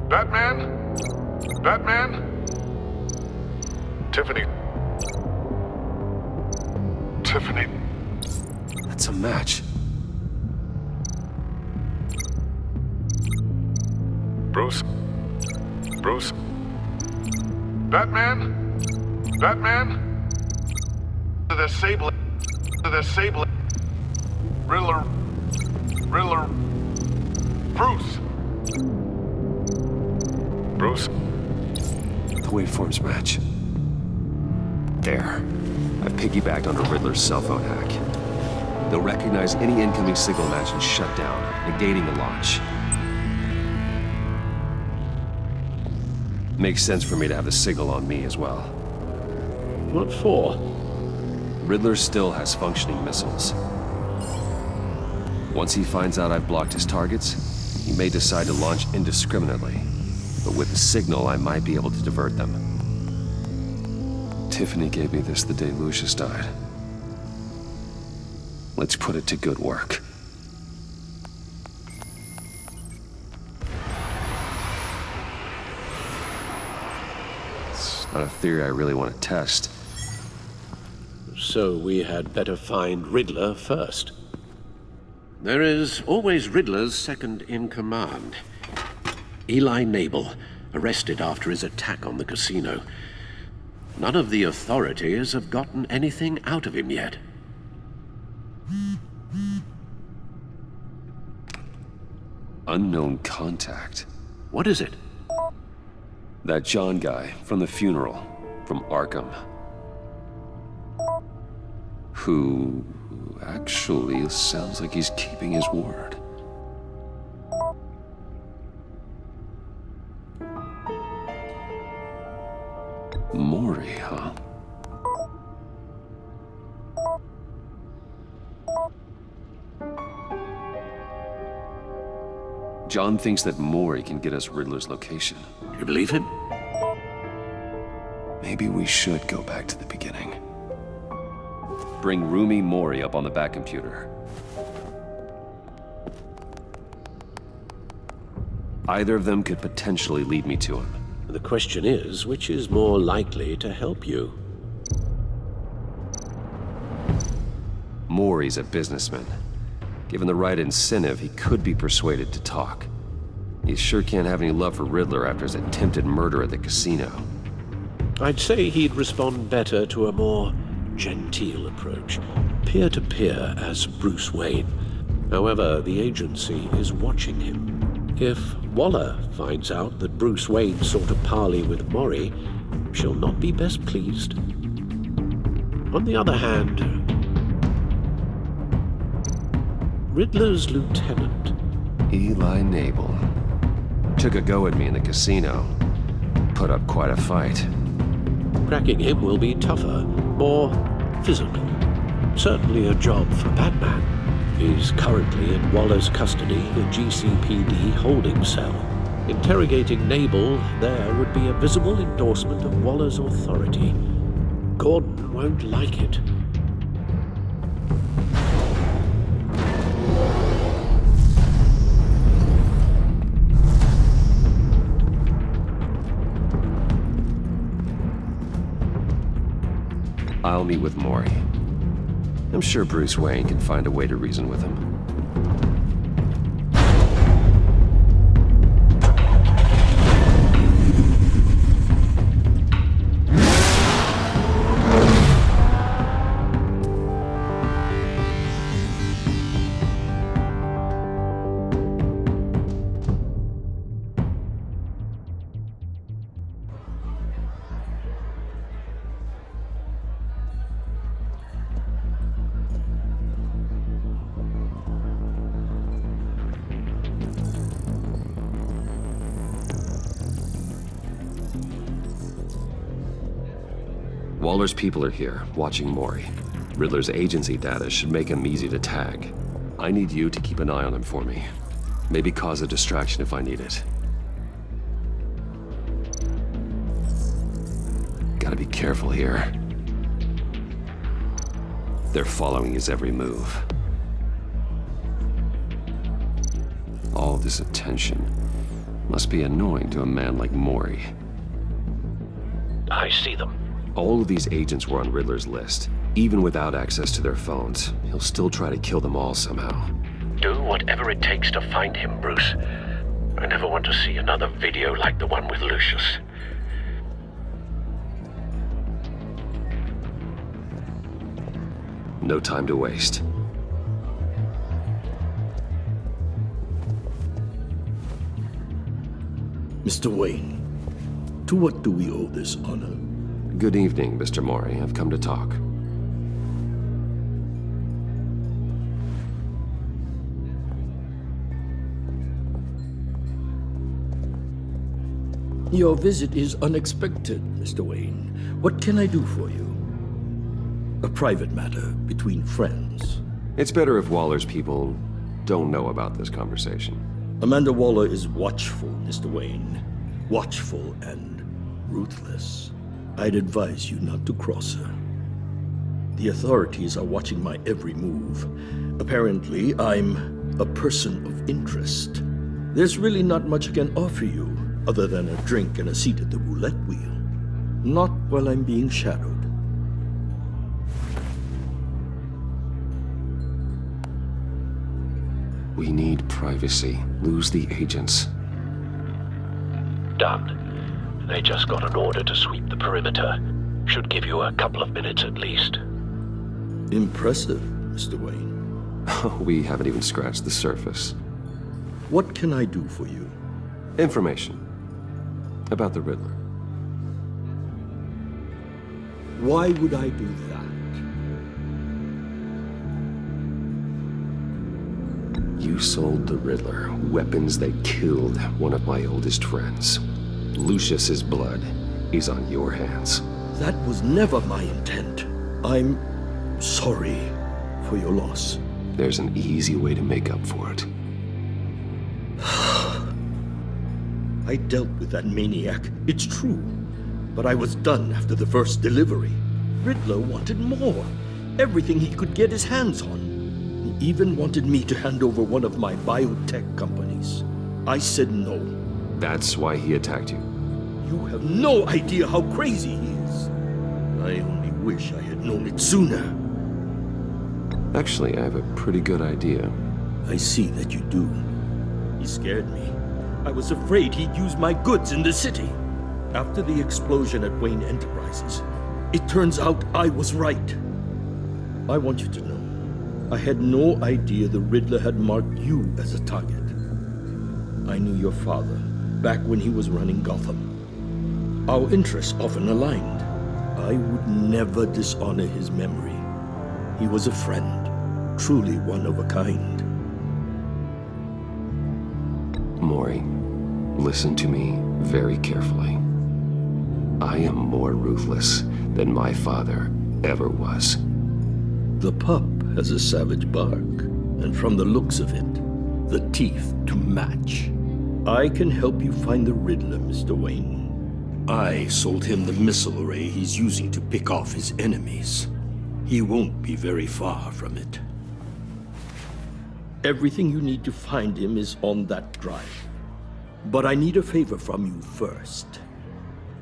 Batman? Tiffany. That's a match. Bruce. Batman? The Sable. Riddler. Bruce. The waveforms match. There. I've piggybacked onto Riddler's cell phone hack. They'll recognize any incoming signal match and shut down, negating the launch. Makes sense for me to have the signal on me as well. What for? Riddler still has functioning missiles. Once he finds out I've blocked his targets, he may decide to launch indiscriminately. But with the signal, I might be able to divert them. Tiffany gave me this the day Lucius died. Let's put it to good work. It's not a theory I really want to test. So we had better find Riddler first. There is always Riddler's second in command. Eli Nabel, arrested after his attack on the casino. None of the authorities have gotten anything out of him yet. Unknown contact. What is it? That John guy from the funeral, from Arkham. Who actually sounds like he's keeping his word. Maury, huh? John thinks that Maury can get us Riddler's location. You believe him? Maybe we should go back to the beginning. Bring Rumi Maury up on the back computer. Either of them could potentially lead me to him. The question is, which is more likely to help you? Maury's a businessman. Given the right incentive, he could be persuaded to talk. He sure can't have any love for Riddler after his attempted murder at the casino. I'd say he'd respond better to a more genteel approach, peer-to-peer as Bruce Wayne. However, the agency is watching him. If Waller finds out that Bruce Wayne sought a parley with Mori, she'll not be best pleased. On the other hand, Riddler's lieutenant, Eli Nabel, took a go at me in the casino. Put up quite a fight. cracking him will be tougher, more physical. Certainly a job for Batman. He's currently in Waller's custody in a GCPD holding cell. Interrogating Nabel there would be a visible endorsement of Waller's authority. Gordon won't like it. I'll meet with Mori. I'm sure Bruce Wayne can find a way to reason with him. Waller's people are here, watching Mori. Riddler's agency data should make him easy to tag. I need you to keep an eye on him for me. Maybe cause a distraction if I need it. Gotta be careful here. They're following his every move. All this attention must be annoying to a man like Mori. I see them. All of these agents were on Riddler's list. Even without access to their phones, he'll still try to kill them all somehow. Do whatever it takes to find him, Bruce. I never want to see another video like the one with Lucius. No time to waste. Mr. Wayne, to what do we owe this honor? Good evening, Mr. Mori. I've come to talk. Your visit is unexpected, Mr. Wayne. What can I do for you? A private matter between friends. It's better if Waller's people don't know about this conversation. Amanda Waller is watchful, Mr. Wayne. Watchful and ruthless. I'd advise you not to cross her. The authorities are watching my every move. Apparently, I'm a person of interest. There's really not much I can offer you, other than a drink and a seat at the roulette wheel. Not while I'm being shadowed. We need privacy. Lose the agents. Done. They just got an order to sweep the perimeter. Should give you a couple of minutes at least. Impressive, Mr. Wayne. We haven't even scratched the surface. What can I do for you? Information. About the Riddler. Why would I do that? You sold the Riddler weapons that killed one of my oldest friends. Lucius's blood is on your hands. That was never my intent. I'm sorry for your loss. There's an easy way to make up for it. I dealt with that maniac, it's true. But I was done after the first delivery. Riddler wanted more. Everything he could get his hands on. He even wanted me to hand over one of my biotech companies. I said no. That's why he attacked you. You have no idea how crazy he is. I only wish I had known it sooner. Actually, I have a pretty good idea. I see that you do. He scared me. I was afraid he'd use my goods in the city. After the explosion at Wayne Enterprises, it turns out I was right. I want you to know, I had no idea the Riddler had marked you as a target. I knew your father, back when he was running Gotham. Our interests often aligned. I would never dishonor his memory. He was a friend, truly one of a kind. Maury, listen to me very carefully. I am more ruthless than my father ever was. The pup has a savage bark, and from the looks of it, the teeth to match. I can help you find the Riddler, Mr. Wayne. I sold him the missile array he's using to pick off his enemies. He won't be very far from it. Everything you need to find him is on that drive. But I need a favor from you first.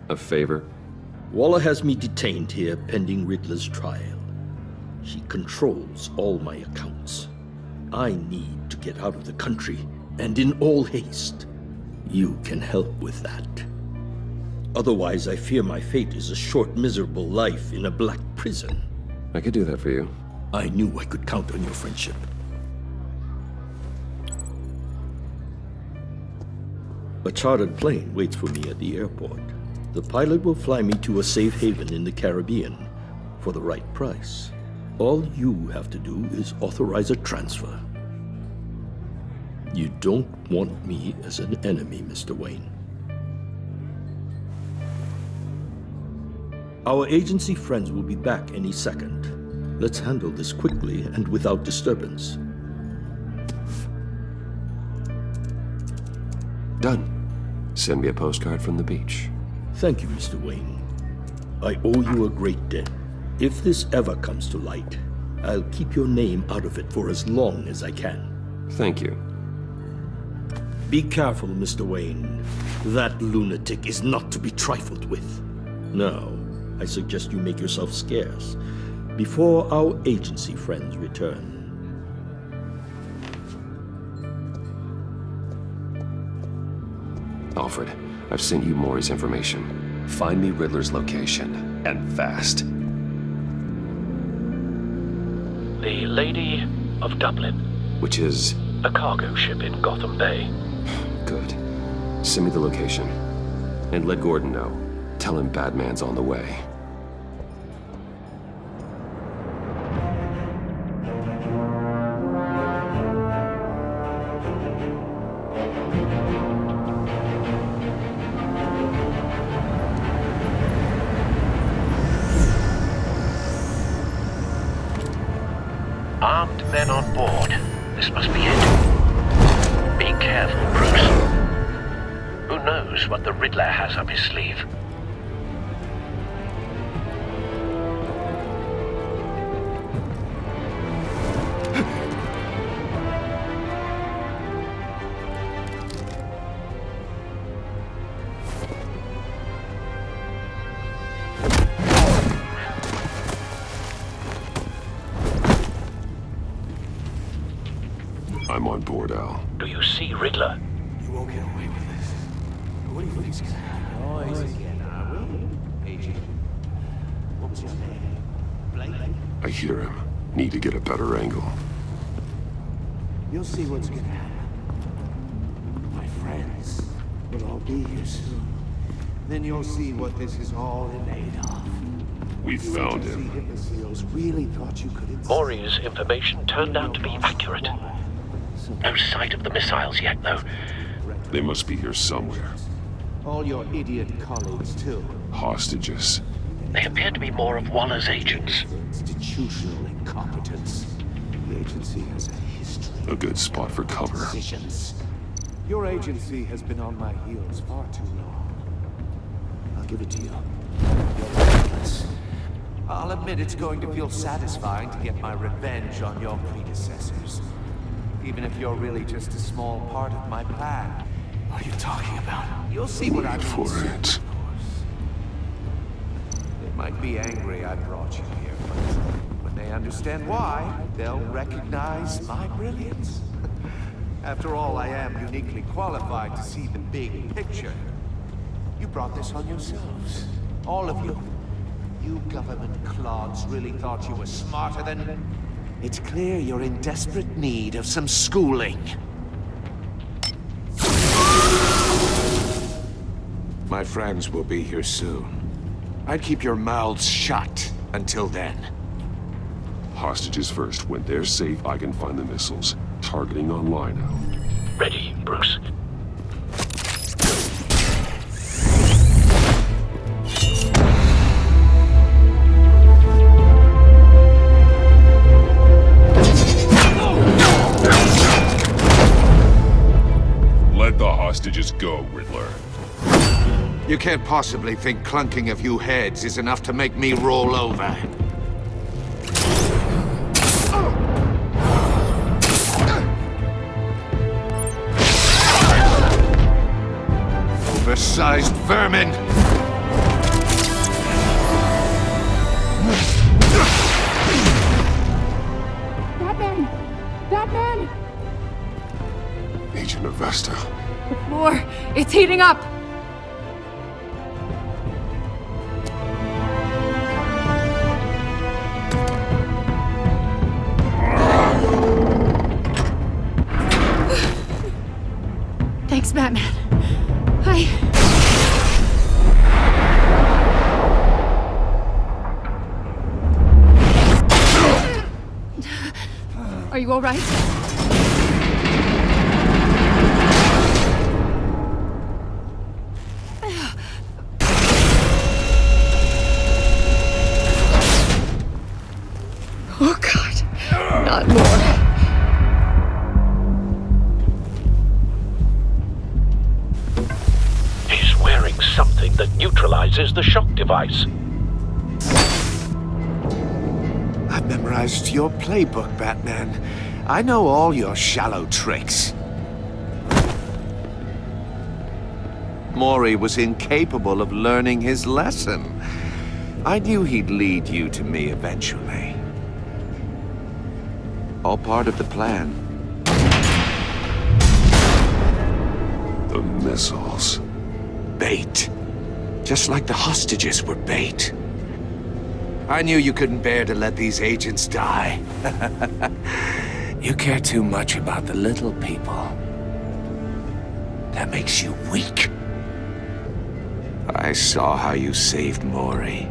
A favor? Waller has me detained here pending Riddler's trial. She controls all my accounts. I need to get out of the country, and in all haste. You can help with that. Otherwise, I fear my fate is a short, miserable life in a black prison. I could do that for you. I knew I could count on your friendship. A chartered plane waits for me at the airport. The pilot will fly me to a safe haven in the Caribbean for the right price. All you have to do is authorize a transfer. You don't want me as an enemy, Mr. Wayne. Our agency friends will be back any second. Let's handle this quickly and without disturbance. Done. Send me a postcard from the beach. Thank you, Mr. Wayne. I owe you a great debt. If this ever comes to light, I'll keep your name out of it for as long as I can. Thank you. Be careful, Mr. Wayne. That lunatic is not to be trifled with. Now, I suggest you make yourself scarce before our agency friends return. Alfred, I've sent you Maury's information. Find me Riddler's location, and fast. The Lady of Dublin. Which is? A cargo ship in Gotham Bay. Good. Send me the location. And let Gordon know. Tell him Batman's on the way. Armed men on board. This must be it. Be careful, Bruce. Who knows what the Riddler has up his sleeve? I'm on board, Al. Do you see Riddler? You won't get away with this. What do you think's gonna happen? Noise again, are we? Agent. What was your name? Blake? I hear him. Need to get a better angle. You'll see what's gonna happen. My friends will all be here soon. Then you'll see what this is all in aid of. We found him. Imbeciles really thought you could insist. Maury's information turned out to be accurate. No sight of the missiles yet, though. They must be here somewhere. All your idiot colleagues, too. Hostages. They appear to be more of Waller's agents. Institutional incompetence. The agency has a history. A good spot for cover. Decisions. Your agency has been on my heels far too long. I'll give it to you. You're ruthless. I'll admit it's going to feel satisfying to get my revenge on your predecessors. Even if you're really just a small part of my plan. What are you talking about? You'll see what I mean. For it. They might be angry I brought you here, but when they understand why, they'll recognize my brilliance. After all, I am uniquely qualified to see the big picture. You brought this on yourselves. All of you. You government clods really thought you were smarter than... It's clear you're in desperate need of some schooling. My friends will be here soon. I'd keep your mouths shut until then. Hostages first. When they're safe, I can find the missiles. Targeting on Lino. Ready, Bruce. Let the hostages go, Riddler. You can't possibly think clunking a few heads is enough to make me roll over. Oversized vermin! Batman! Batman! Agent Avesta. The floor, it's heating up! Thanks, Batman. Are you all right? Oh, God. Not more. He's wearing something that neutralizes the shock device. I've memorized your playbook, Batman. I know all your shallow tricks. Mori was incapable of learning his lesson. I knew he'd lead you to me eventually. All part of the plan. The missiles. Bait. Just like the hostages were bait. I knew you couldn't bear to let these agents die. You care too much about the little people. That makes you weak. I saw how you saved Mori.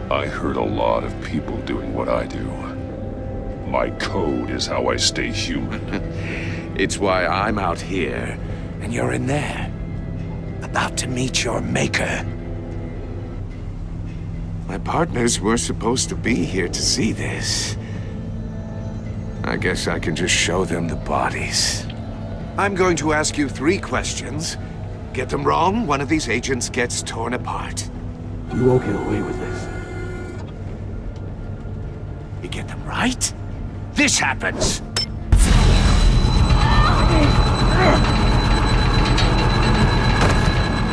I hurt a lot of people doing what I do. My code is how I stay human. It's why I'm out here, and you're in there. About to meet your maker. My partners were supposed to be here to see this. I guess I can just show them the bodies. I'm going to ask you 3 questions. Get them wrong, one of these agents gets torn apart. You won't get away with this. You get them right, this happens!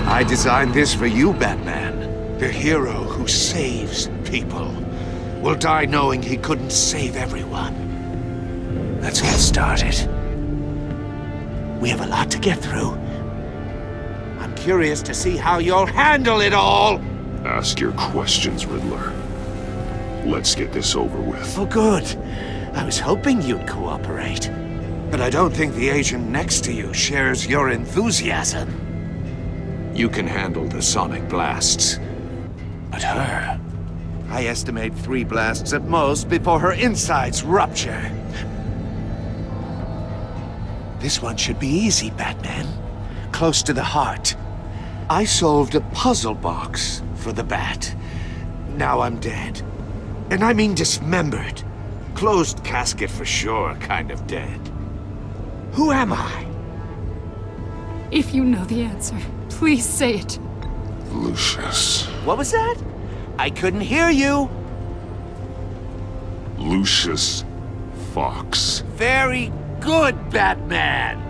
I designed this for you, Batman. The hero who saves people will die knowing he couldn't save everyone. Let's get started. We have a lot to get through. I'm curious to see how you'll handle it all! Ask your questions, Riddler. Let's get this over with. Oh, good. I was hoping you'd cooperate. But I don't think the agent next to you shares your enthusiasm. You can handle the sonic blasts. But her... I estimate 3 blasts at most before her insides rupture. This one should be easy, Batman. Close to the heart. I solved a puzzle box for the Bat. Now I'm dead. And I mean dismembered. Closed casket for sure, kind of dead. Who am I? If you know the answer, please say it. Lucius. What was that? I couldn't hear you. Lucius Fox. Very good, Batman.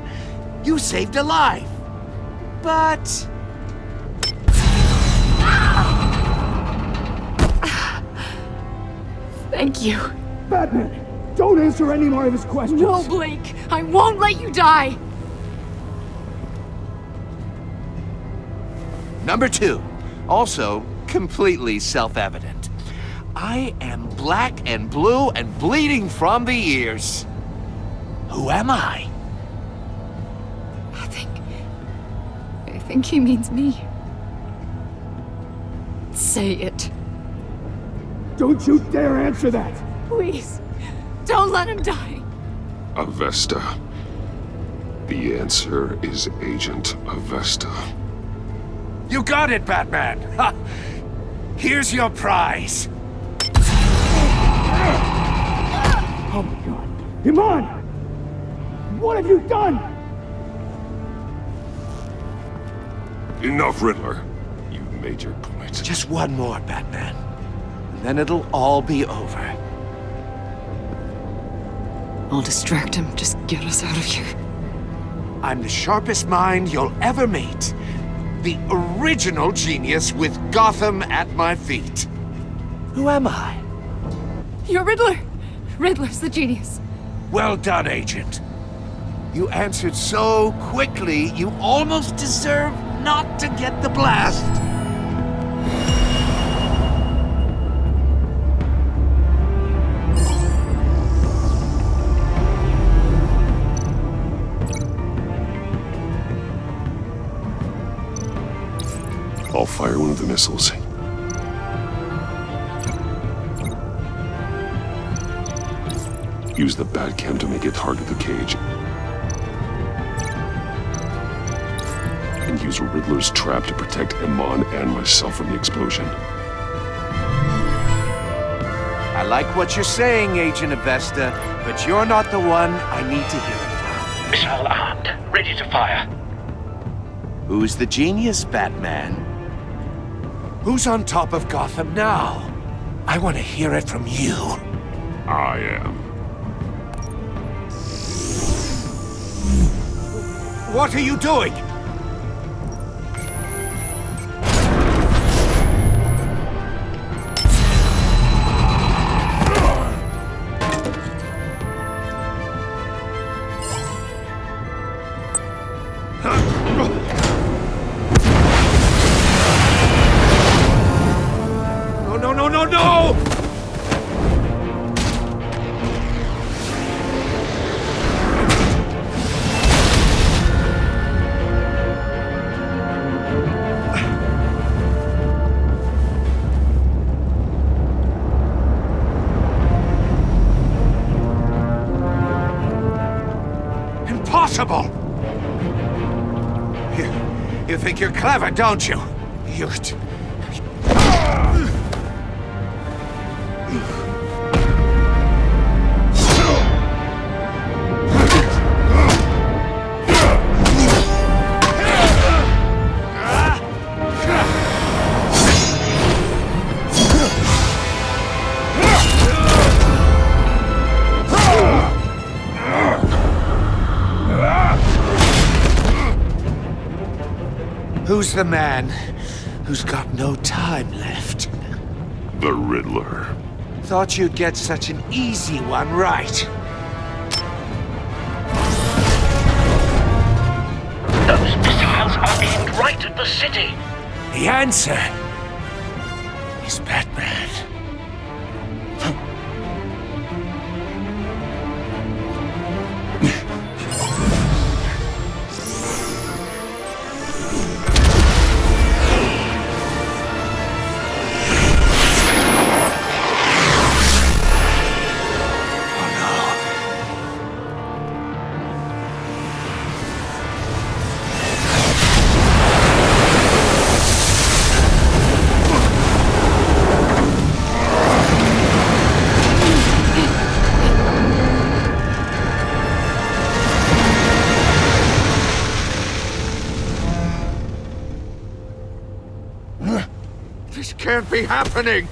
You saved a life. But... Thank you. Batman, don't answer any more of his questions. No, Blake. I won't let you die. Number 2. Also, completely self-evident. I am black and blue and bleeding from the ears. Who am I? I think he means me. Say it. Don't you dare answer that! Please, don't let him die. Avesta. The answer is Agent Avesta. You got it, Batman! Ha! Here's your prize! Oh my god. Iman! What have you done? Enough, Riddler. You made your point. Just one more, Batman. And then it'll all be over. I'll distract him. Just get us out of here. I'm the sharpest mind you'll ever meet. The original genius with Gotham at my feet. Who am I? You're Riddler. Riddler's the genius. Well done, Agent. You answered so quickly, you almost deserve not to get the blast. I'll fire one of the missiles. Use the Batcam to make it target the cage. And use Riddler's trap to protect Iman and myself from the explosion. I like what you're saying, Agent Avesta, but you're not the one I need to hear it from. Missile armed, ready to fire. Who's the genius, Batman? Who's on top of Gotham now? I want to hear it from you. I am. What are you doing? No! Impossible! You think you're clever, don't you? Who's the man who's got no time left? The Riddler. Thought you'd get such an easy one right. Those missiles are aimed right at the city. The answer is Batman. This can't be happening!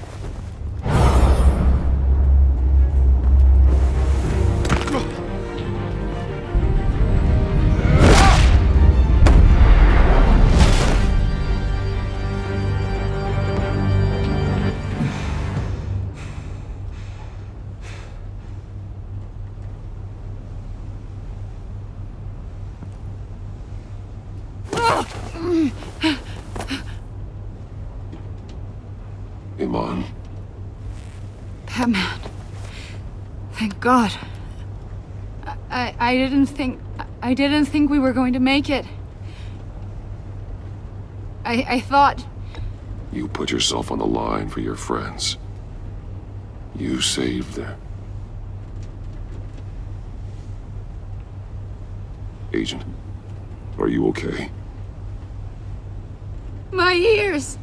Iman. Batman. Thank God. I didn't think we were going to make it. I thought You put yourself on the line for your friends. You saved their... Agent, are you okay? My ears!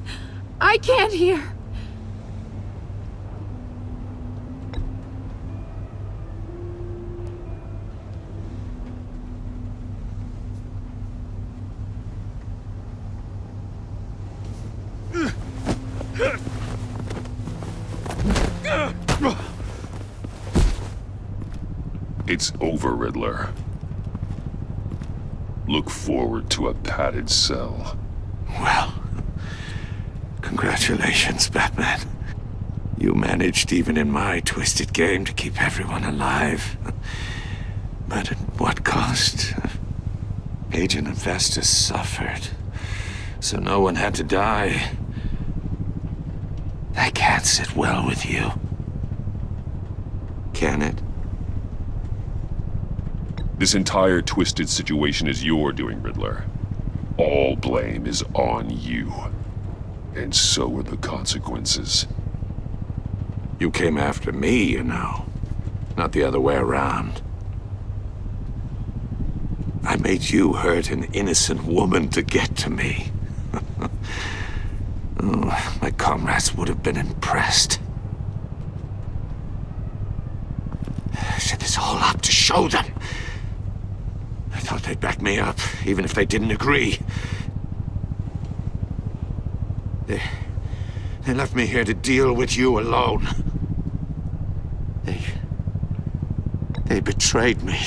I can't hear! It's over, Riddler. Look forward to a padded cell. Well, congratulations, Batman. You managed, even in my twisted game, to keep everyone alive. But at what cost? Agent Investor suffered, so no one had to die. That can't sit well with you. Can it? This entire twisted situation is your doing, Riddler. All blame is on you. And so are the consequences. You came after me, you know. Not the other way around. I made you hurt an innocent woman to get to me. Oh, my comrades would have been impressed. I set this all up to show them. I thought they'd back me up, even if they didn't agree. They left me here to deal with you alone. They betrayed me.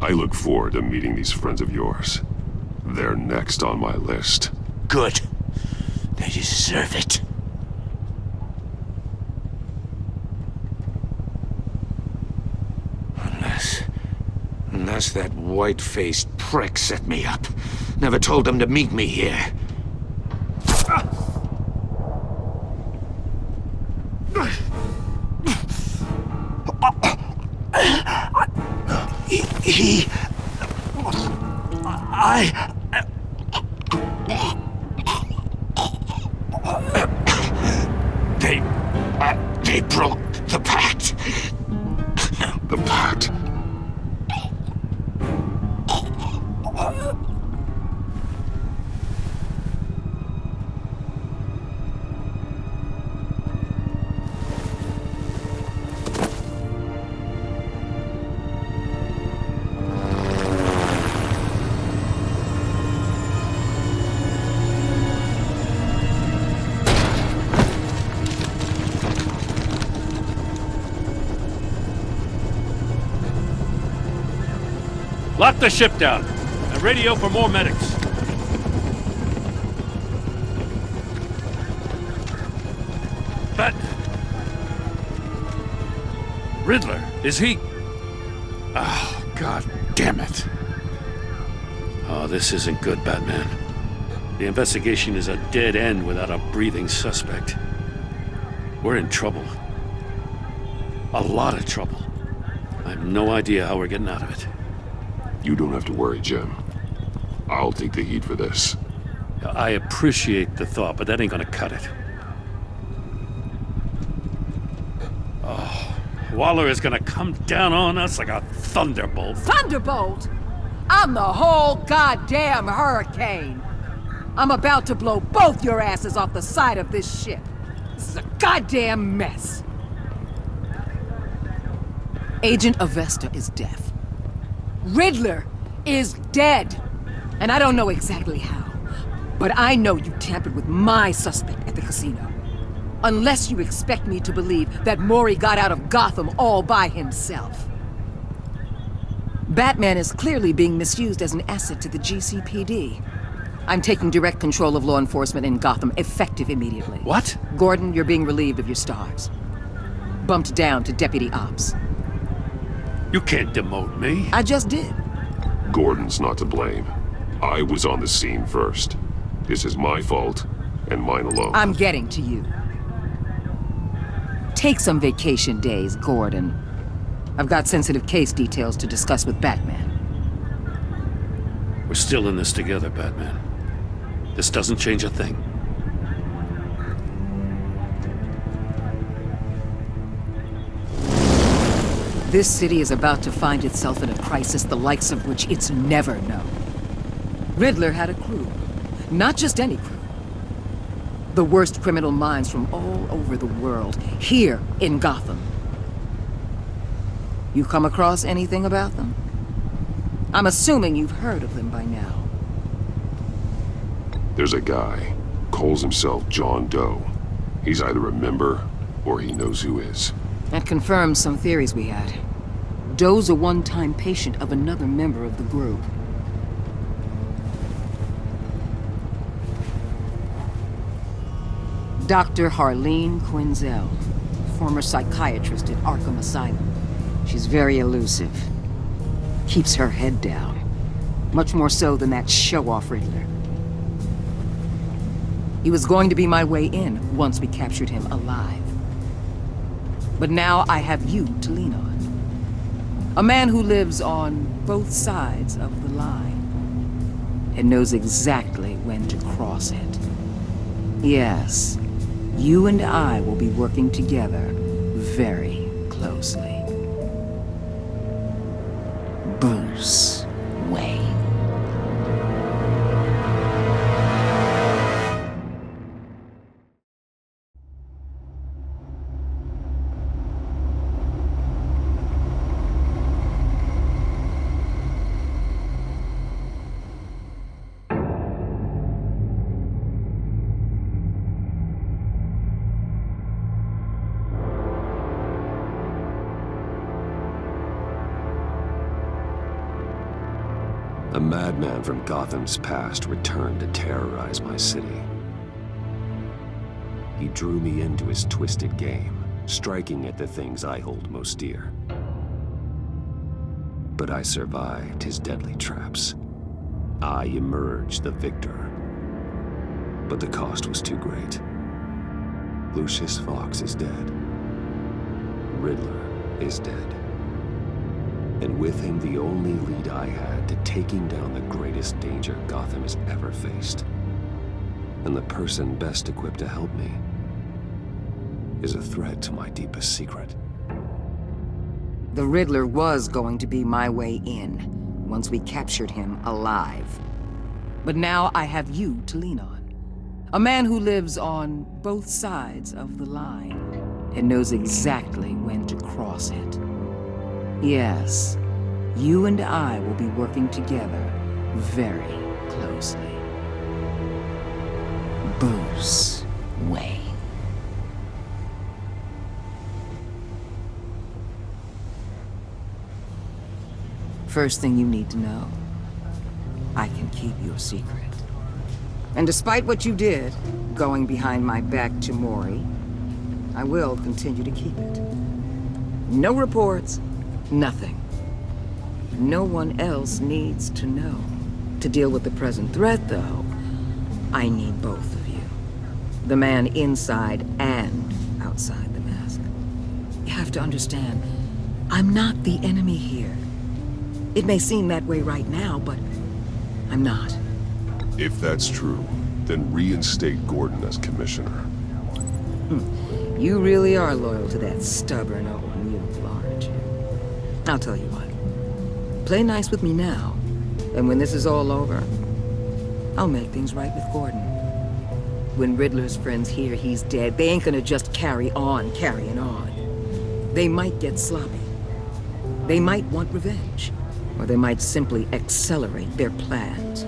I look forward to meeting these friends of yours. They're next on my list. Good. They deserve it. Unless that white-faced prick set me up. Never told them to meet me here. They broke the pact. The pact? Lock the ship down and radio for more medics. But... Riddler, is he... Oh, God damn it. Oh, this isn't good, Batman. The investigation is a dead end without a breathing suspect. We're in trouble. A lot of trouble. I have no idea how we're getting out of it. You don't have to worry, Jim. I'll take the heat for this. I appreciate the thought, but that ain't gonna cut it. Oh, Waller is gonna come down on us like a thunderbolt. Thunderbolt? I'm the whole goddamn hurricane. I'm about to blow both your asses off the side of this ship. This is a goddamn mess. Agent Avesta is deaf. Riddler is dead. And I don't know exactly how, but I know you tampered with my suspect at the casino. Unless you expect me to believe that Maury got out of Gotham all by himself. Batman is clearly being misused as an asset to the GCPD. I'm taking direct control of law enforcement in Gotham, effective immediately. What? Gordon, you're being relieved of your stars. Bumped down to Deputy Ops. You can't demote me. I just did. Gordon's not to blame. I was on the scene first. This is my fault, and mine alone. I'm getting to you. Take some vacation days, Gordon. I've got sensitive case details to discuss with Batman. We're still in this together, Batman. This doesn't change a thing. This city is about to find itself in a crisis the likes of which it's never known. Riddler had a crew. Not just any crew. The worst criminal minds from all over the world, here in Gotham. You come across anything about them? I'm assuming you've heard of them by now. There's a guy, calls himself John Doe. He's either a member, or he knows who is. That confirms some theories we had. Doe's a one-time patient of another member of the group. Dr. Harleen Quinzel, former psychiatrist at Arkham Asylum. She's very elusive. Keeps her head down. Much more so than that show-off Riddler. He was going to be my way in once we captured him alive. But now I have you to lean on. A man who lives on both sides of the line and knows exactly when to cross it. Yes, you and I will be working together very closely. Bruce Wayne. A madman from Gotham's past returned to terrorize my city. He drew me into his twisted game, striking at the things I hold most dear. But I survived his deadly traps. I emerged the victor. But the cost was too great. Lucius Fox is dead. Riddler is dead. And with him, the only lead I had to taking down the greatest danger Gotham has ever faced. And the person best equipped to help me is a threat to my deepest secret. The Riddler was going to be my way in once we captured him alive. But now I have you to lean on. A man who lives on both sides of the line and knows exactly when to cross it. Yes, you and I will be working together very closely. Bruce Wayne. First thing you need to know, I can keep your secret. And despite what you did, going behind my back to Maury, I will continue to keep it. No reports. Nothing. No one else needs to know. To deal with the present threat, though, I need both of you. The man inside and outside the mask. You have to understand, I'm not the enemy here. It may seem that way right now, but I'm not. If that's true, then reinstate Gordon as commissioner. You really are loyal to that stubborn old mule, aren't you? I'll tell you what. Play nice with me now, and when this is all over, I'll make things right with Gordon. When Riddler's friends hear he's dead, they ain't gonna just carry on carrying on. They might get sloppy. They might want revenge, or they might simply accelerate their plans.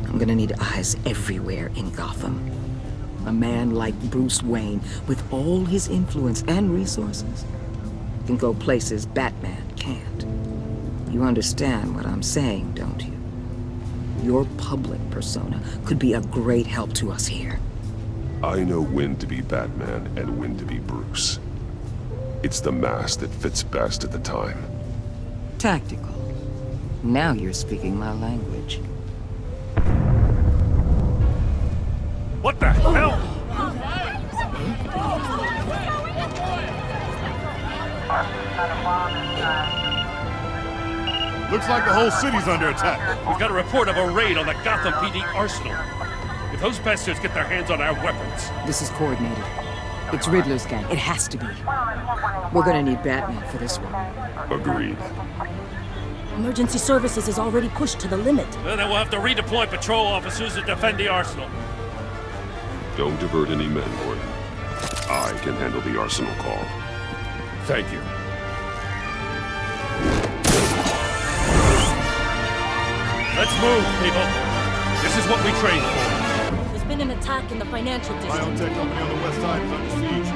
I'm gonna need eyes everywhere in Gotham. A man like Bruce Wayne, with all his influence and resources, can go places Batman can't. You understand what I'm saying, don't you? Your public persona could be a great help to us here. I know when to be Batman and when to be Bruce. It's the mask that fits best at the time. Tactical. Now you're speaking my language. What the hell? Looks like the whole city's under attack. We've got a report of a raid on the Gotham PD arsenal. If those bastards get their hands on our weapons... This is coordinated. It's Riddler's gang. It has to be. We're gonna need Batman for this one. Agreed. Emergency services is already pushed to the limit. Well, then we'll have to redeploy patrol officers to defend the arsenal. Don't divert any men, Gordon. I can handle the arsenal call. Thank you. Let's move, people. This is what we trained for. There's been an attack in the financial district. Biotech company on the west side is under siege.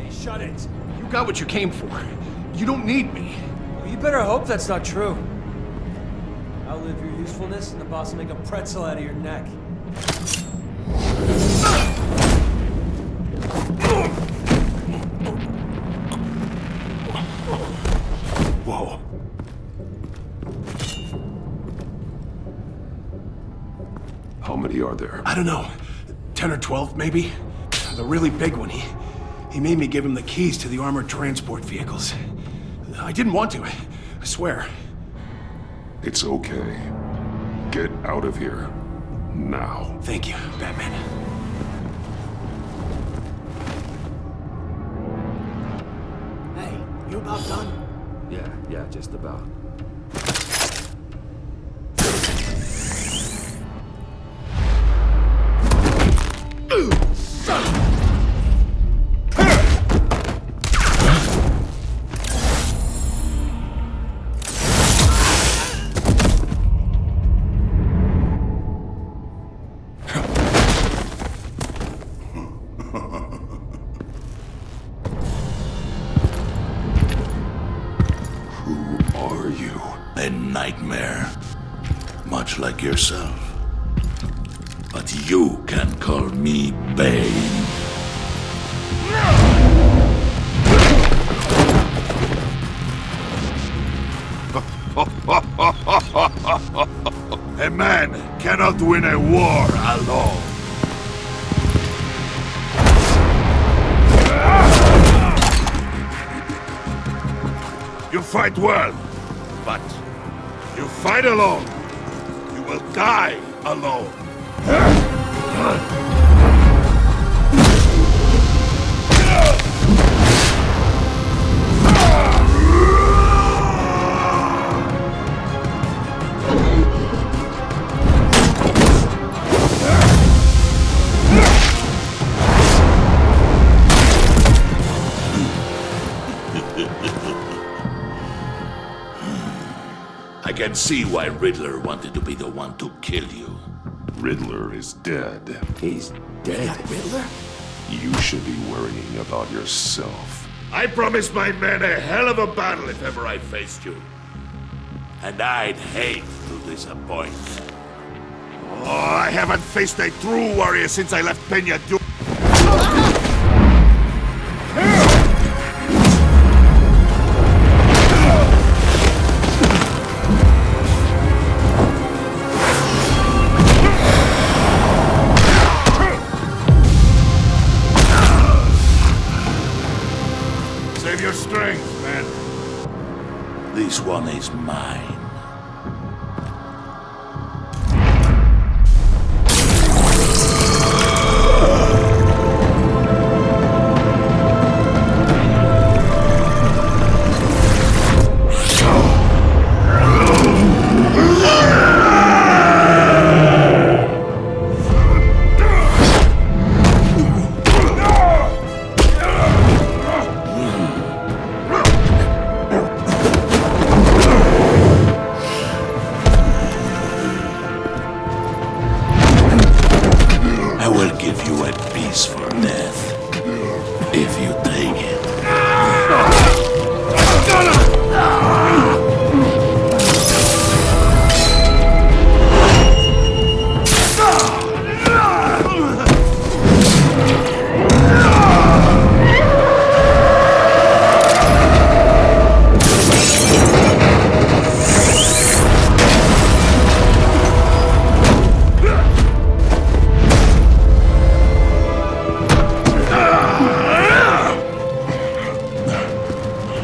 Shut it. You got what you came for. You don't need me. Well, you better hope that's not true. Outlive your usefulness, and the boss will make a pretzel out of your neck. Whoa. How many are there? I don't know. 10 or 12, maybe? The really big one, he made me give him the keys to the armored transport vehicles. I didn't want to, I swear. It's okay. Get out of here. Now. Thank you, Batman. Hey, you about done? Yeah, just about. A nightmare, much like yourself. But you can call me Bane. A man cannot win a war alone. You fight well, but you fight alone. You will die alone. I can see why Riddler wanted to be the one to kill you. Riddler is dead. He's dead? Riddler? You should be worrying about yourself. I promised my men a hell of a battle if ever I faced you. And I'd hate to disappoint. Oh, I haven't faced a true warrior since I left Peña Du- Save your strength, man. This one is mine. give you a peaceful death. If you take it.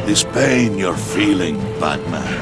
This pain you're feeling, Batman.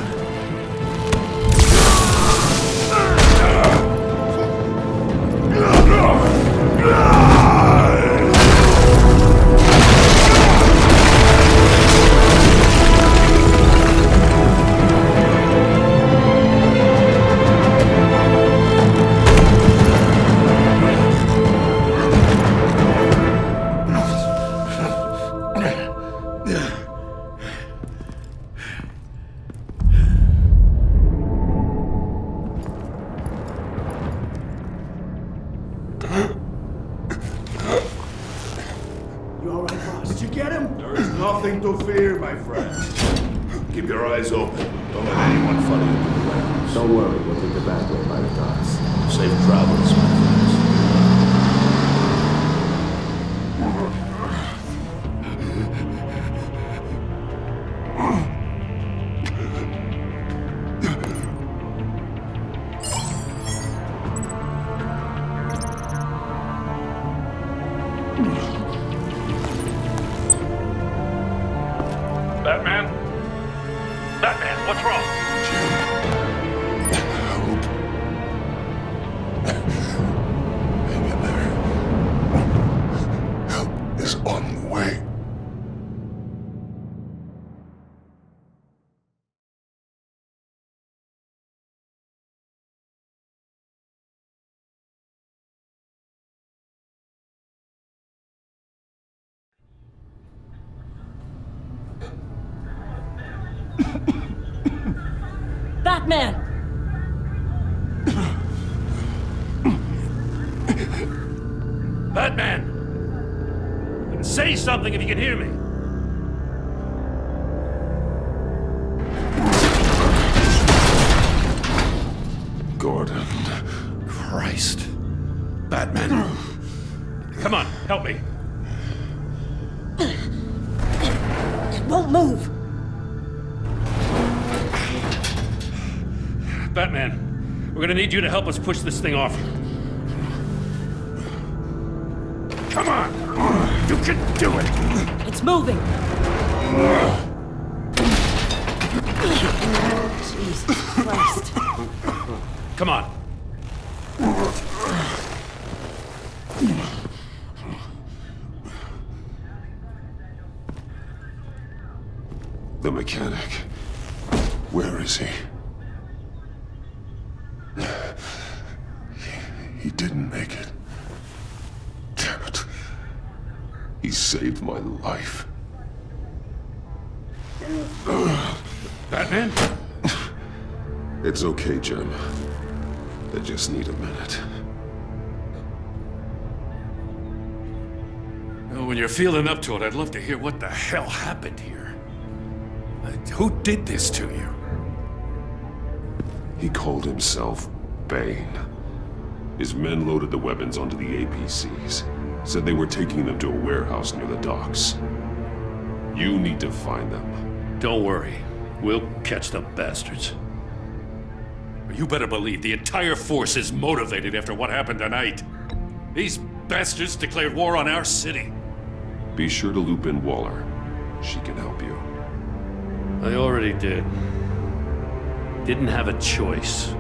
You all right, boss? Did you get him? There is nothing to fear, my friend. Keep your eyes open. Don't let anyone follow you to the warehouse. Don't worry, we'll take the back way by the docks. Safe travels, my friends. Batman? Batman, what's wrong? Hang in there. Help is on the way. Batman! Batman! Say something if you can hear me. Gordon. Christ. Batman. Come on, help me. It won't move. Batman, we're gonna need you to help us push this thing off. Come on! You can do it! It's moving. Jesus Christ. Come on. The mechanic. Where is he? He didn't make it. Damn it. He saved my life. Batman? It's okay, Jim. I just need a minute. Well, when you're feeling up to it, I'd love to hear what the hell happened here. Who did this to you? He called himself Bane. His men loaded the weapons onto the APCs. Said they were taking them to a warehouse near the docks. You need to find them. Don't worry. We'll catch the bastards. You better believe the entire force is motivated after what happened tonight. These bastards declared war on our city. Be sure to loop in Waller. She can help you. I already did. Didn't have a choice.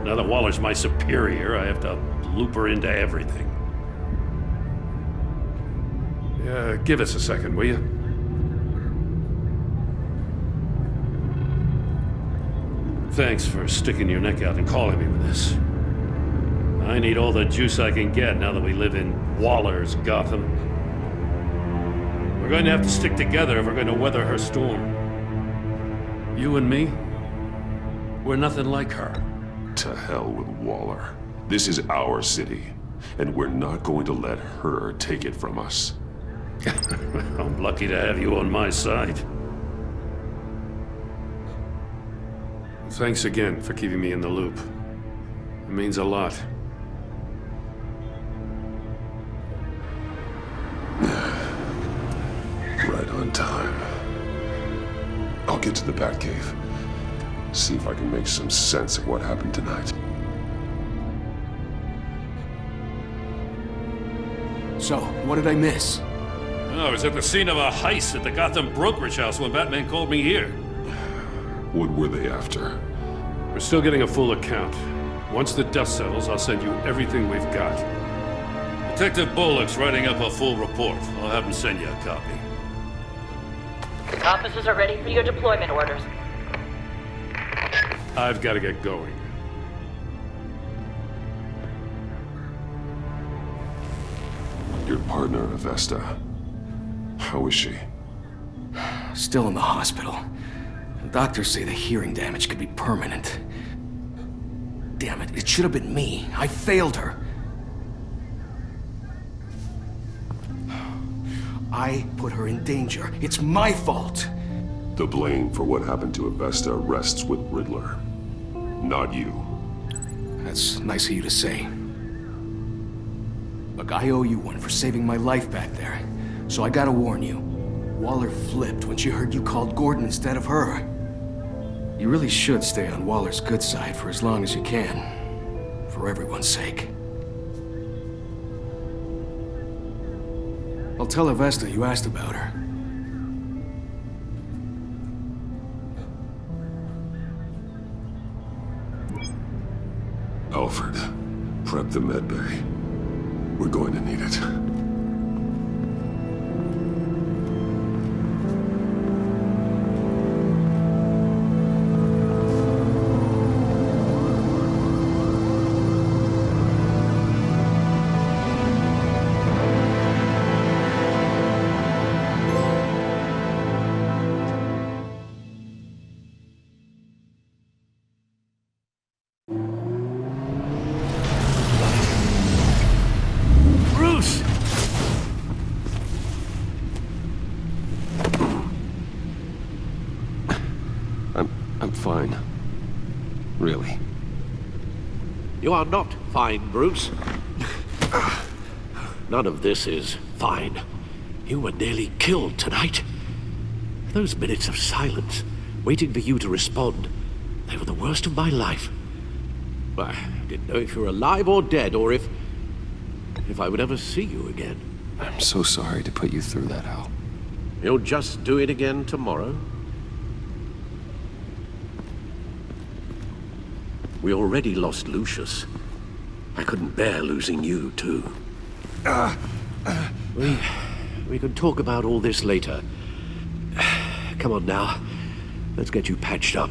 Now that Waller's my superior, I have to loop her into everything. Yeah, give us a second, will you? Thanks for sticking your neck out and calling me with this. I need all the juice I can get now that we live in Waller's Gotham. We're going to have to stick together if we're going to weather her storm. You and me, we're nothing like her. To hell with Waller. This is our city. and we're not going to let her take it from us. I'm lucky to have you on my side. Thanks again for keeping me in the loop. It means a lot. Right on time. I'll get to the Batcave. See if I can make some sense of what happened tonight. So, what did I miss? I was at the scene of a heist at the Gotham brokerage house when Batman called me here. What were they after? We're still getting a full account. Once the dust settles, I'll send you everything we've got. Detective Bullock's writing up a full report. I'll have him send you a copy. Officers are ready for your deployment orders. I've got to get going. Your partner, Avesta. How is she? Still in the hospital. Doctors say the hearing damage could be permanent. Damn it, it should have been me. I failed her. I put her in danger. It's my fault. The blame for what happened to Avesta rests with Riddler, not you. That's nice of you to say. Look, I owe you one for saving my life back there. So I gotta warn you. Waller flipped when she heard you called Gordon instead of her. You really should stay on Waller's good side for as long as you can. For everyone's sake. I'll tell Avesta you asked about her. Alfred, prep the med bay. We're going to need it. I'm fine. Really. You are not fine, Bruce. None of this is fine. You were nearly killed tonight. Those minutes of silence, waiting for you to respond, they were the worst of my life. I didn't know if you were alive or dead, or if I would ever see you again. I'm so sorry to put you through that, Al. You'll just do it again tomorrow? We already lost Lucius. I couldn't bear losing you, too. We can talk about all this later. Come on now. Let's get you patched up.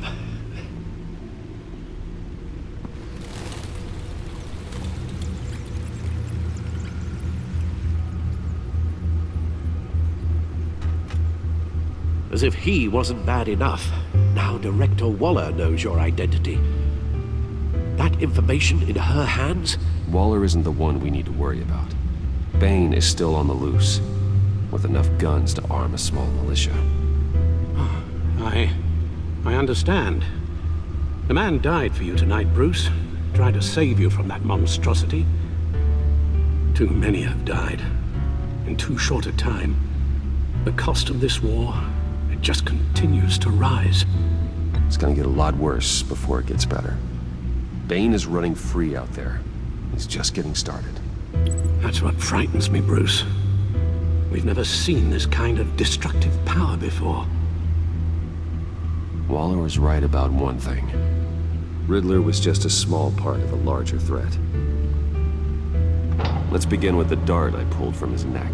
As if he wasn't bad enough, now Director Waller knows your identity. That information in her hands? Waller isn't the one we need to worry about. Bane is still on the loose, with enough guns to arm a small militia. I understand. The man died for you tonight, Bruce. Tried to save you from that monstrosity. Too many have died. In too short a time. The cost of this war, it just continues to rise. It's gonna get a lot worse before it gets better. Bane is running free out there. He's just getting started. That's what frightens me, Bruce. We've never seen this kind of destructive power before. Waller was right about one thing. Riddler was just a small part of a larger threat. Let's begin with the dart I pulled from his neck.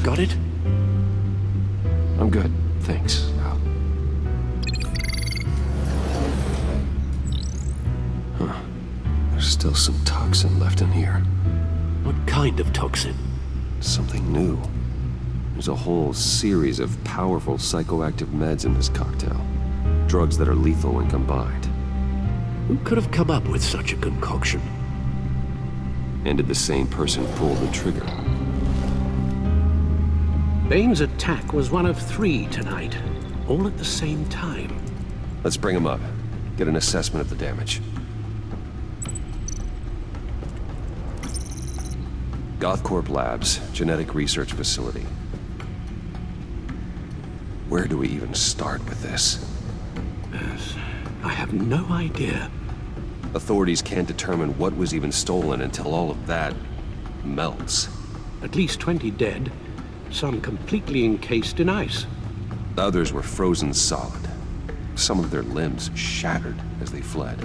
Got it? I'm good, thanks, Al. Huh. There's still some toxin left in here. What kind of toxin? Something new. There's a whole series of powerful psychoactive meds in this cocktail. Drugs that are lethal when combined. Who could have come up with such a concoction? And did the same person pull the trigger? Bane's attack was one of 3 tonight, all at the same time. Let's bring him up. Get an assessment of the damage. Gothcorp Labs, genetic research facility. Where do we even start with this? Yes, I have no idea. Authorities can't determine what was even stolen until all of that melts. At least 20 dead, some completely encased in ice. Others were frozen solid. Some of their limbs shattered as they fled.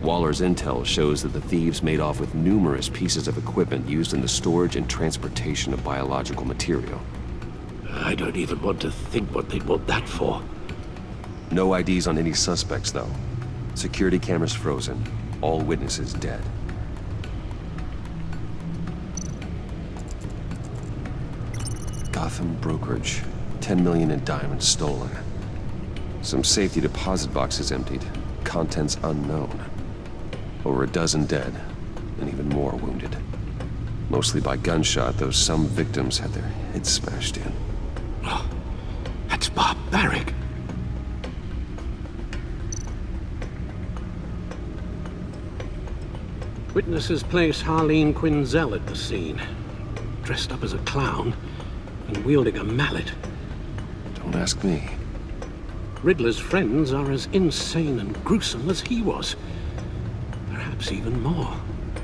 Waller's intel shows that the thieves made off with numerous pieces of equipment used in the storage and transportation of biological material. I don't even want to think what they'd want that for. No IDs on any suspects, though. Security cameras frozen. All witnesses dead. Gotham brokerage. 10 million in diamonds stolen. Some safety deposit boxes emptied. Contents unknown. Over a dozen dead, and even more wounded. Mostly by gunshot, though some victims had their heads smashed in. Oh, that's barbaric. Witnesses place Harleen Quinzel at the scene, dressed up as a clown and wielding a mallet. Don't ask me. Riddler's friends are as insane and gruesome as he was. Perhaps even more.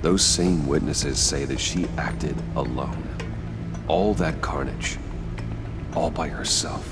Those same witnesses say that she acted alone. All that carnage. All by herself.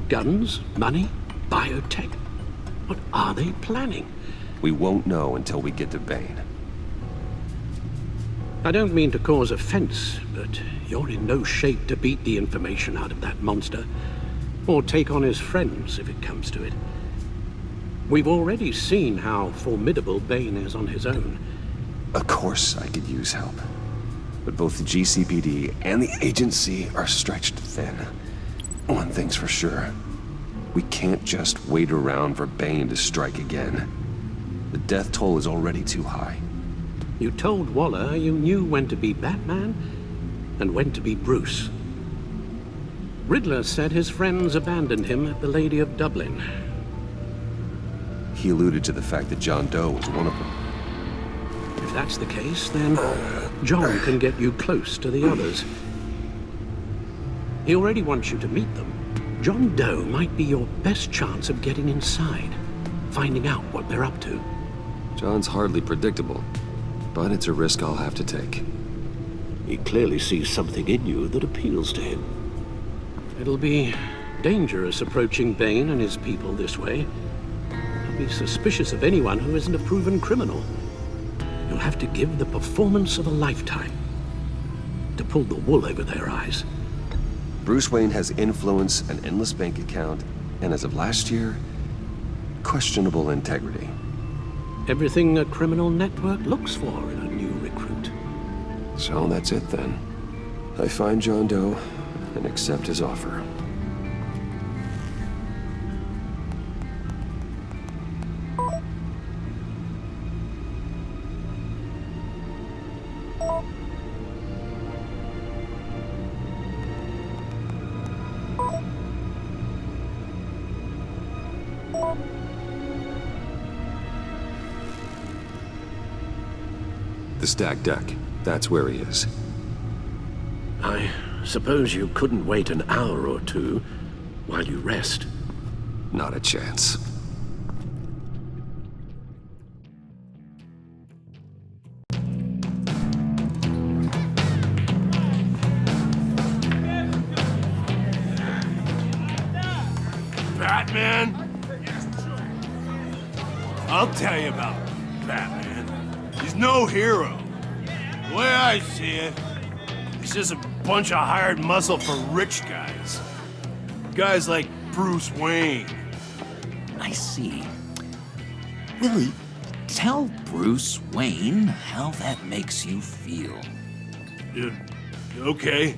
Guns, money, biotech. What are they planning? We won't know until we get to Bane. I don't mean to cause offense, but you're in no shape to beat the information out of that monster, or take on his friends if it comes to it. We've already seen how formidable Bane is on his own. Of course I could use help. But both the GCPD and the agency are stretched thin. One thing's for sure. We can't just wait around for Bane to strike again. The death toll is already too high. You told Waller you knew when to be Batman and when to be Bruce. Riddler said his friends abandoned him at the Lady of Dublin. He alluded to the fact that John Doe was one of them. If that's the case, then John can get you close to the others. He already wants you to meet them. John Doe might be your best chance of getting inside, finding out what they're up to. John's hardly predictable, but it's a risk I'll have to take. He clearly sees something in you that appeals to him. It'll be dangerous approaching Bane and his people this way. He'll be suspicious of anyone who isn't a proven criminal. You'll have to give the performance of a lifetime to pull the wool over their eyes. Bruce Wayne has influence, an endless bank account, and as of last year, questionable integrity. Everything a criminal network looks for in a new recruit. So that's it then. I find John Doe and accept his offer. The stacked deck. That's where he is. I suppose you couldn't wait an hour or two while you rest? Not a chance. Batman? I'll tell you about Batman. He's no hero. The way I see it, he's just a bunch of hired muscle for rich guys. Guys like Bruce Wayne. I see. Willie, tell Bruce Wayne how that makes you feel. Okay.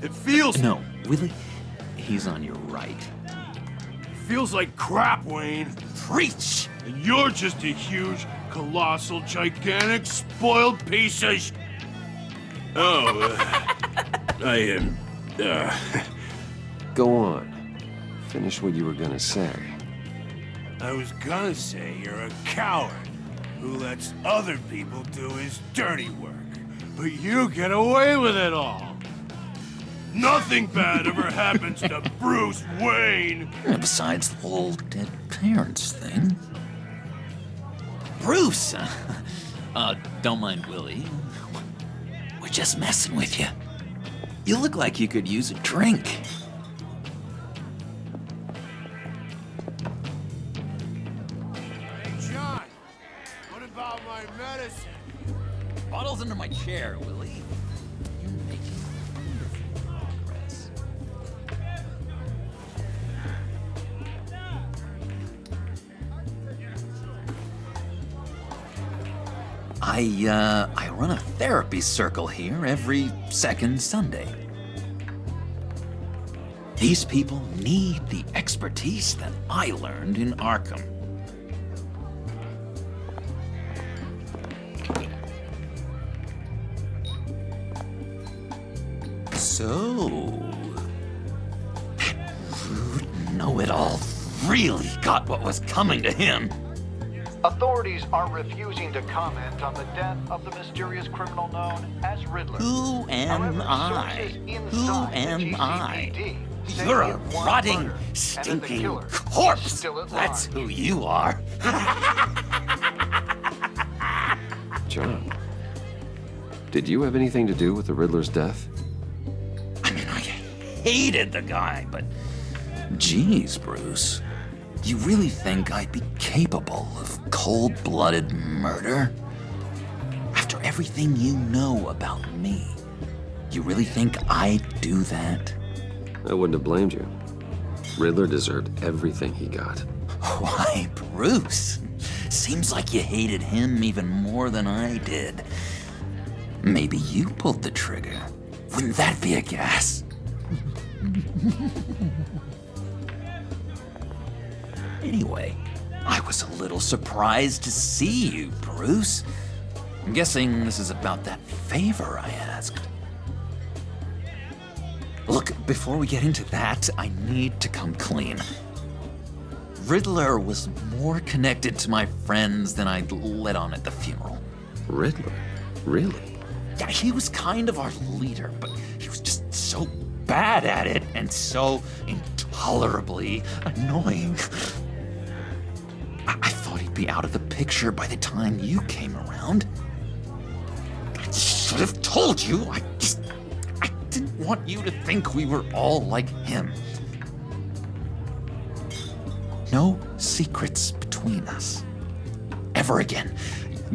It feels... No, Willie, he's on your right. Feels like crap, Wayne. Preach! And you're just a huge, colossal, gigantic, spoiled piece of I am... Go on. Finish what you were gonna say. I was gonna say you're a coward who lets other people do his dirty work. But you get away with it all. Nothing bad ever happens to Bruce Wayne. Besides the whole dead parents thing. Bruce! Don't mind Willie. We're just messing with you. You look like you could use a drink. Hey, John, what about my medicine? Bottle's under my chair, Willie. You're making wonderful progress. I run a therapy circle here every second Sunday. These people need the expertise that I learned in Arkham. So, that rude know-it-all really got what was coming to him. Authorities are refusing to comment on the death of the mysterious criminal known as Riddler. Who am I? Who am I? You're a rotting, stinking corpse. That's who you are. John, did you have anything to do with the Riddler's death? Hated the guy, but geez, Bruce, you really think I'd be capable of cold-blooded murder? After everything you know about me, you really think I'd do that? I wouldn't have blamed you. Riddler deserved everything he got. Why, Bruce? Seems like you hated him even more than I did. Maybe you pulled the trigger. Wouldn't that be a gas? Anyway, I was a little surprised to see you, Bruce. I'm guessing this is about that favor I asked. Look, before we get into that, I need to come clean. Riddler was more connected to my friends than I'd let on at the funeral. Riddler? Really? Yeah, he was kind of our leader, but he was just so bad at it and so intolerably annoying. I thought he'd be out of the picture by the time you came around. I should have told you. I didn't want you to think we were all like him. No secrets between us. Ever again.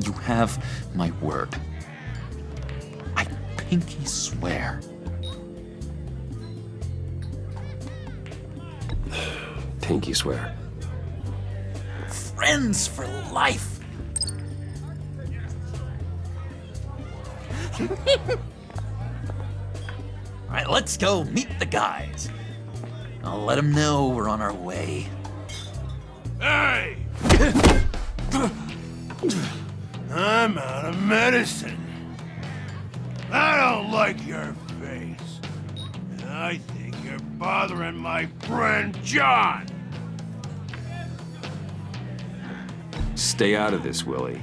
You have my word. I pinky swear. Pinky swear. Friends for life. All right, let's go meet the guys. I'll let them know we're on our way. Hey! I'm out of medicine. I don't like your face. And I think you're bothering my friend John. Stay out of this, Willie.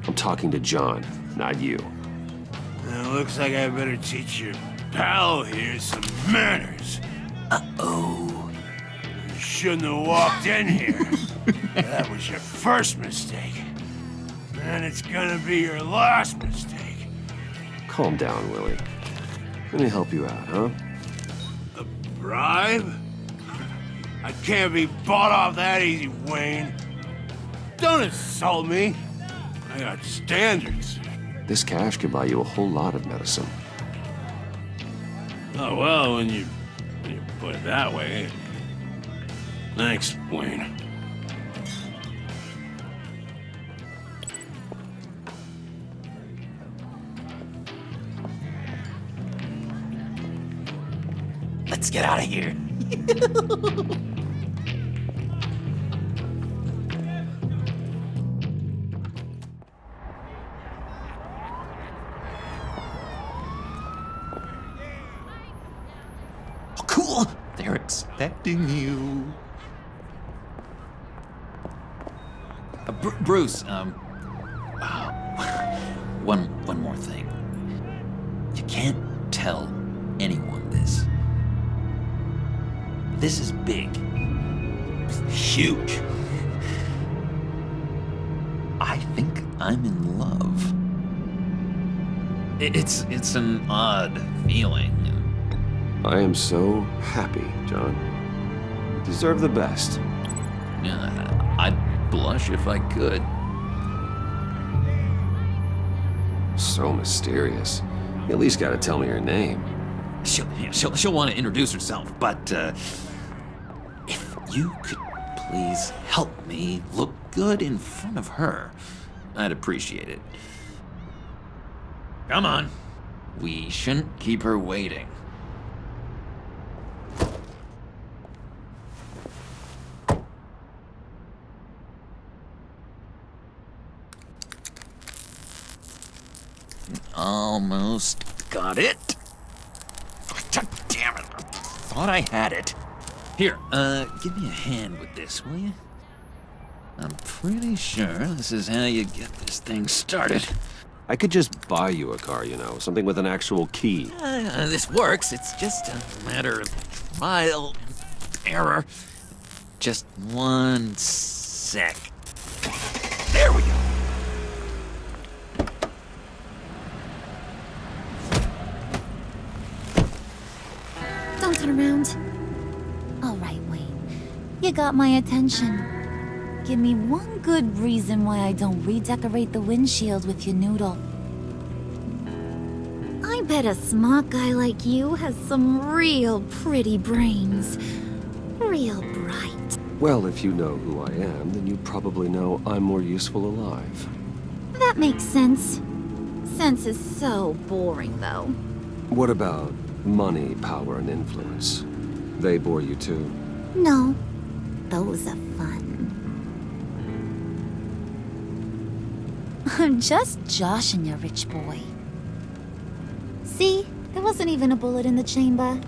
I'm talking to John, not you. It looks like I better teach your pal here some manners. Uh-oh. You shouldn't have walked in here. That was your first mistake. And it's gonna be your last mistake. Calm down, Willie. Let me help you out, huh? A bribe? I can't be bought off that easy, Wayne. Don't insult me. I got standards. This cash could buy you a whole lot of medicine. Oh, well, when you put it that way. Thanks, Wayne. Let's get out of here. Oh, cool. They're expecting you. Bruce, one more thing. You can't tell anyone this. This is big. Huge. I think I'm in love. It's an odd feeling. I am so happy, John. You deserve the best. Yeah, I'd blush if I could. So mysterious. You at least gotta tell me her name. She'll want to introduce herself, but if you could please help me look good in front of her, I'd appreciate it. Come on. We shouldn't keep her waiting. Almost got it. God damn it. I thought I had it. Here, give me a hand with this, will you? I'm pretty sure this is how you get this thing started. I could just buy you a car, you know, something with an actual key. This works. It's just a matter of trial and error. Just one sec. There we go. Don't turn around. All right, Wayne. You got my attention. Give me one good reason why I don't redecorate the windshield with your noodle. I bet a smart guy like you has some real pretty brains. Real bright. Well, if you know who I am, then you probably know I'm more useful alive. That makes sense. Sense is so boring, though. What about money, power, and influence? They bore you too? No, those are fun. I'm just joshing you, rich boy. See? There wasn't even a bullet in the chamber.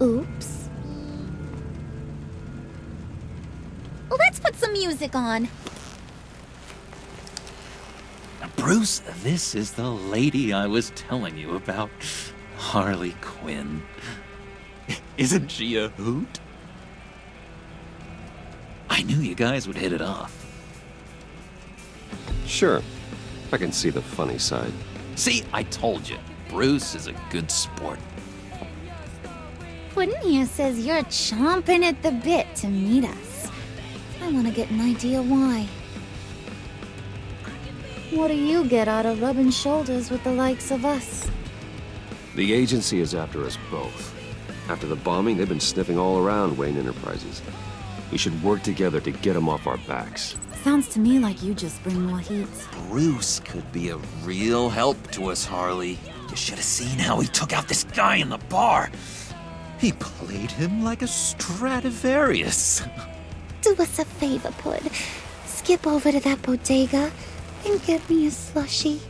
Oops. Let's put some music on. Bruce, this is the lady I was telling you about. Harley Quinn. Isn't she a hoot? I knew you guys would hit it off. Sure. I can see the funny side. See, I told you. Bruce is a good sport. Puddin' here says you're chomping at the bit to meet us. I want to get an idea why. What do you get out of rubbing shoulders with the likes of us? The agency is after us both. After the bombing, they've been sniffing all around Wayne Enterprises. We should work together to get them off our backs. Sounds to me like you just bring more heat. Bruce could be a real help to us, Harley. You should have seen how he took out this guy in the bar. He played him like a Stradivarius. Do us a favor, Pud. Skip over to that bodega and get me a slushie.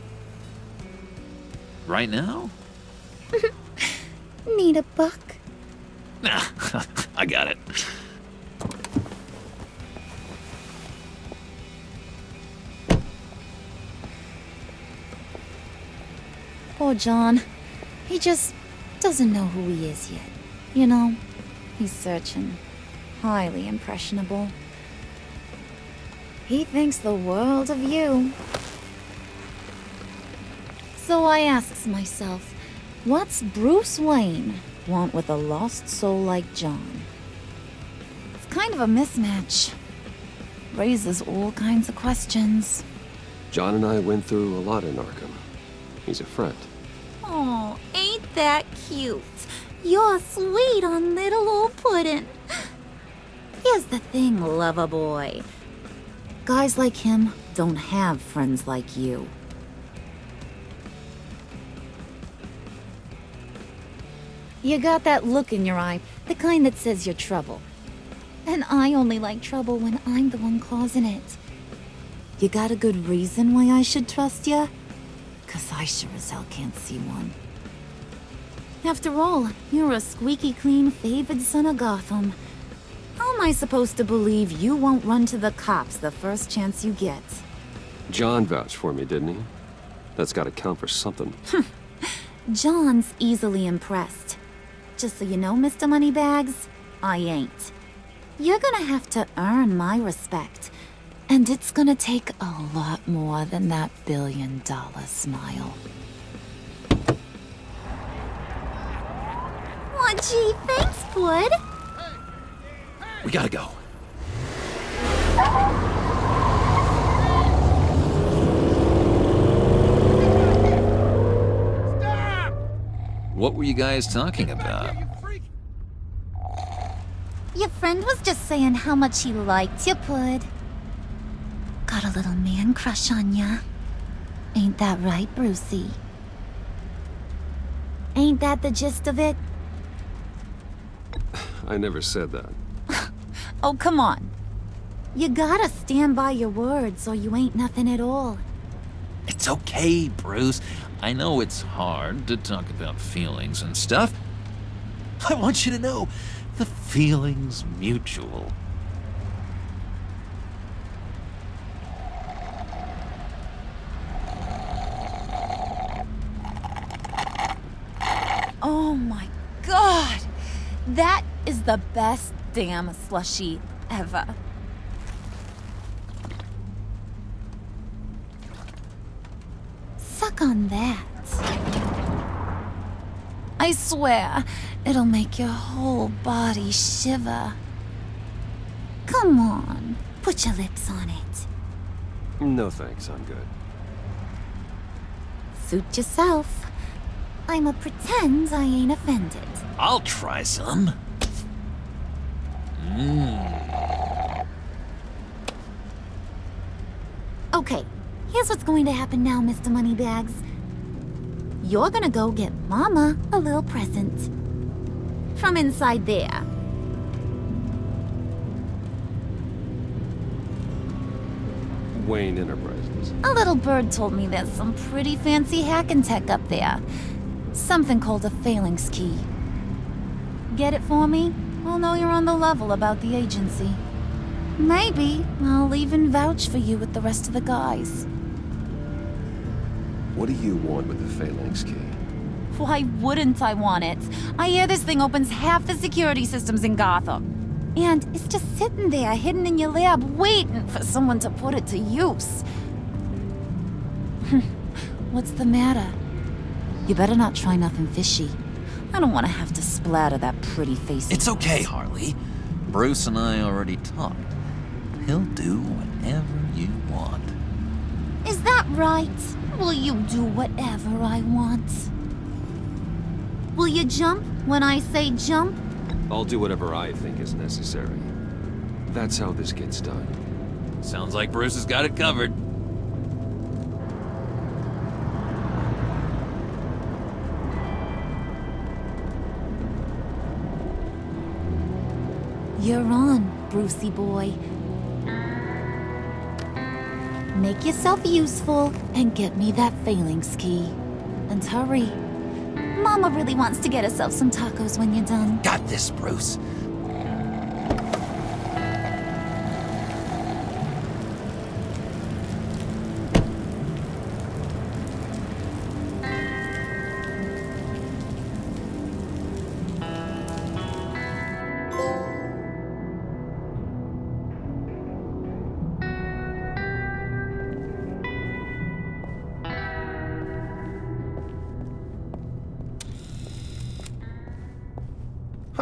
Right now? Need a buck? Nah, I got it. Poor John. He just doesn't know who he is yet. You know, he's searching. Highly impressionable. He thinks the world of you. So I asks myself, what's Bruce Wayne want with a lost soul like John? It's kind of a mismatch. Raises all kinds of questions. John and I went through a lot in Arkham. He's a friend. Oh, ain't that cute? You're sweet on little old Puddin'. Here's the thing, lover boy. Guys like him don't have friends like you. You got that look in your eye, the kind that says you're trouble. And I only like trouble when I'm the one causing it. You got a good reason why I should trust you? 'Cause I sure as hell can't see one. After all, you're a squeaky clean favored son of Gotham. How am I supposed to believe you won't run to the cops the first chance you get? John vouched for me, didn't he? That's gotta count for something. John's easily impressed. Just so you know, Mr. Moneybags, I ain't. You're gonna have to earn my respect. And it's gonna take a lot more than that billion-dollar smile. Aw, gee, thanks, Bud. We gotta go. What were you guys talking about? Your friend was just saying how much he liked you, Bud. Got a little man crush on ya. Ain't that right, Brucey? Ain't that the gist of it? I never said that. Oh, come on. You gotta stand by your words or you ain't nothing at all. It's okay, Bruce. I know it's hard to talk about feelings and stuff. I want you to know the feeling's mutual. Oh my god! That is the best damn slushie ever. Suck on that. I swear, it'll make your whole body shiver. Come on, put your lips on it. No thanks, I'm good. Suit yourself. I'ma pretend I ain't offended. I'll try some. Okay, here's what's going to happen now, Mr. Moneybags. You're gonna go get Mama a little present. From inside there. Wayne Enterprises. A little bird told me there's some pretty fancy hacking tech up there. Something called a phalanx key. Get it for me? I'll know you're on the level about the agency. Maybe I'll even vouch for you with the rest of the guys. What do you want with the phalanx key? Why wouldn't I want it? I hear this thing opens half the security systems in Gotham. And it's just sitting there, hidden in your lab, waiting for someone to put it to use. What's the matter? You better not try nothing fishy. I don't want to have to splatter that pretty face. It's okay, Harley. Bruce and I already talked. He'll do whatever you want. Is that right? Will you do whatever I want? Will you jump when I say jump? I'll do whatever I think is necessary. That's how this gets done. Sounds like Bruce has got it covered. You're on, Brucey boy. Make yourself useful and get me that phalanx key. And hurry. Mama really wants to get herself some tacos when you're done. Got this, Bruce.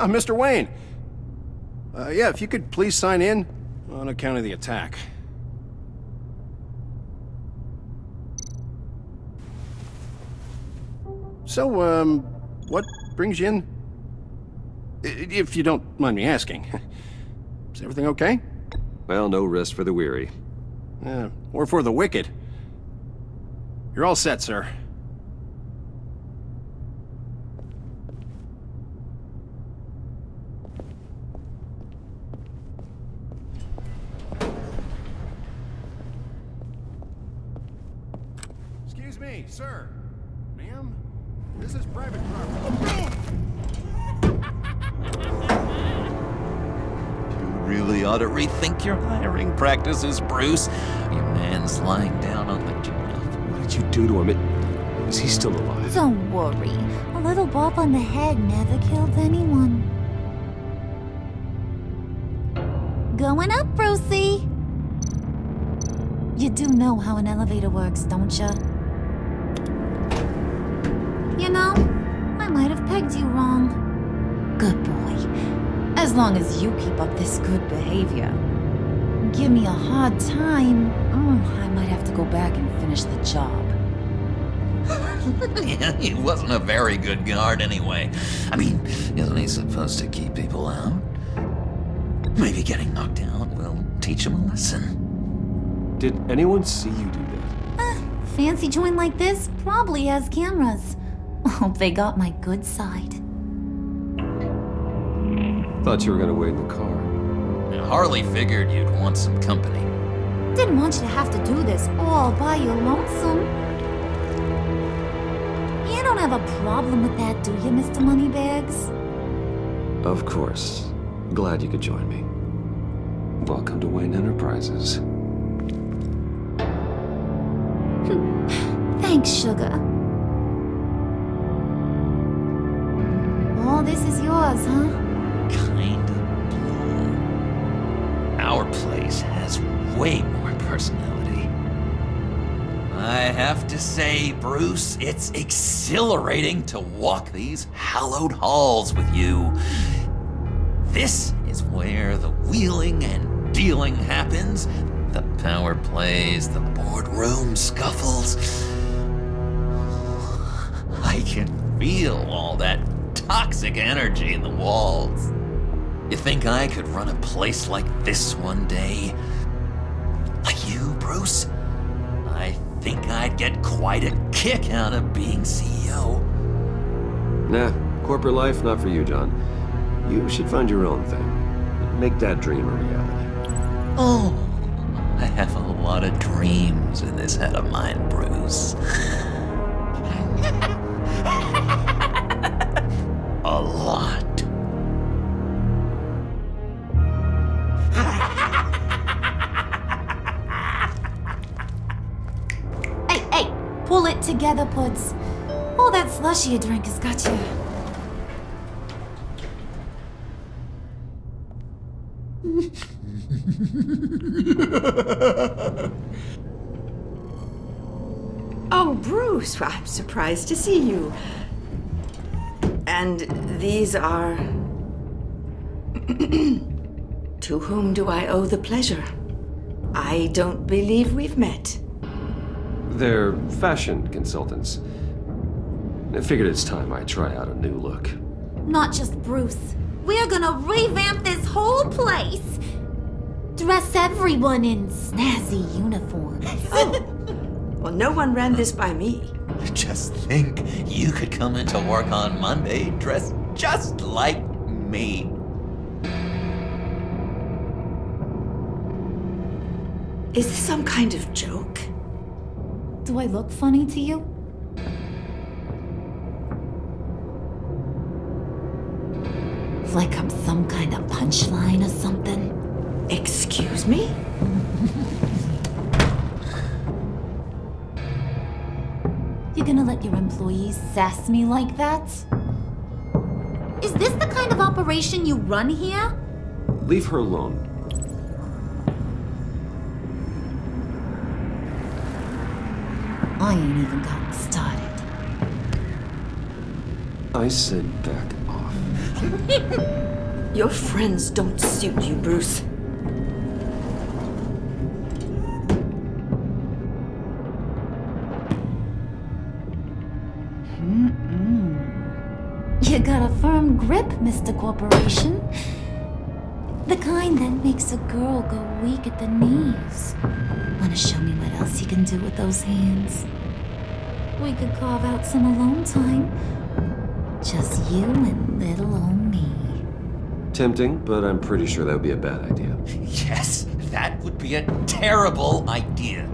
Mr. Wayne. Yeah, if you could please sign in on account of the attack. So, what brings you in? If you don't mind me asking. Is everything okay? Well, no rest for the weary. Or for the wicked. You're all set, sir. Excuse me, sir. Ma'am? This is private property. You really ought to rethink your hiring practices, Bruce. Your man's lying down on the job. What did you do to him? Is he still alive? Don't worry. A little bump on the head never killed anyone. Going up, Brucey. You do know how an elevator works, don't you? You know, I might have pegged you wrong. Good boy. As long as you keep up this good behavior. Give me a hard time, I might have to go back and finish the job. Yeah, he wasn't a very good guard anyway. I mean, isn't he supposed to keep people out? Maybe getting knocked out will teach him a lesson. Did anyone see you do that? Fancy joint like this probably has cameras. Hope they got my good side. Thought you were gonna wait in the car. Now, Harley figured you'd want some company. Didn't want you to have to do this all by your lonesome. You don't have a problem with that, do you, Mr. Moneybags? Of course. Glad you could join me. Welcome to Wayne Enterprises. Thanks, sugar. All this is yours, huh? Kinda blue. Our place has way more personality. I have to say, Bruce, it's exhilarating to walk these hallowed halls with you. This is where the wheeling and dealing happens, the power plays, the boardroom scuffles. I can feel all that toxic energy in the walls. You think I could run a place like this one day? Like you, Bruce? I think I'd get quite a kick out of being CEO. Nah, corporate life, not for you, John. You should find your own thing. Make that dream a reality. Oh, I have a lot of dreams in this head of mine, Bruce. A lot. Hey, pull it together, Puds. All that slushy you drank has got you. Oh, Bruce, well, I'm surprised to see you. And these are... To whom do I owe the pleasure? I don't believe we've met. They're fashion consultants. I figured it's time I try out a new look. Not just Bruce. We're gonna revamp this whole place. Dress everyone in snazzy uniforms. Oh. Well, no one ran this by me. Just think, you could come into work on Monday dressed just like me. Is this some kind of joke? Do I look funny to you? Like I'm some kind of punchline or something? Excuse me? You gonna let your employees sass me like that? Is this the kind of operation you run here? Leave her alone. I ain't even gotten started. I said back off. Your friends don't suit you, Bruce. You got a firm grip, Mr. Corporation. The kind that makes a girl go weak at the knees. Wanna show me what else you can do with those hands? We could carve out some alone time. Just you and little old me. Tempting, but I'm pretty sure that would be a bad idea. Yes, that would be a terrible idea.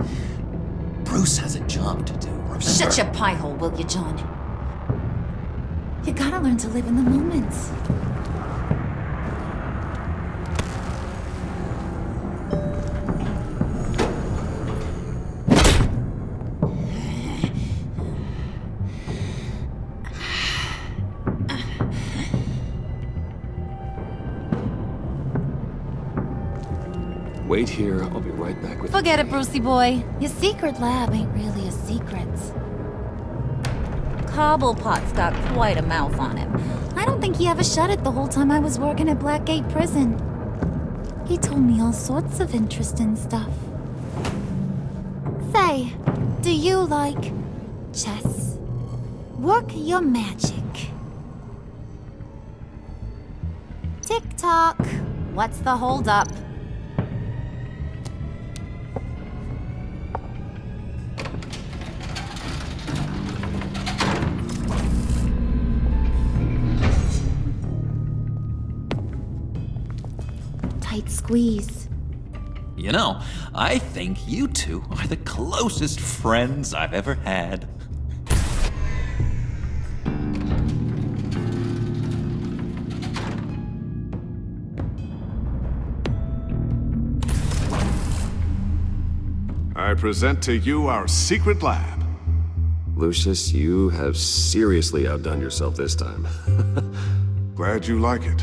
Bruce has a job to do, remember? Shut your pie hole, will you, John? You gotta learn to live in the moment. Wait here, I'll be right back with you. Forget it, Brucey boy. Your secret lab ain't really a secret. Cobblepot's got quite a mouth on him. I don't think he ever shut it the whole time I was working at Blackgate Prison. He told me all sorts of interesting stuff. Say, do you like chess? Work your magic. Tick-tock. What's the holdup? Tight squeeze. You know, I think you two are the closest friends I've ever had. I present to you our secret lab. Lucius, you have seriously outdone yourself this time. Glad you like it.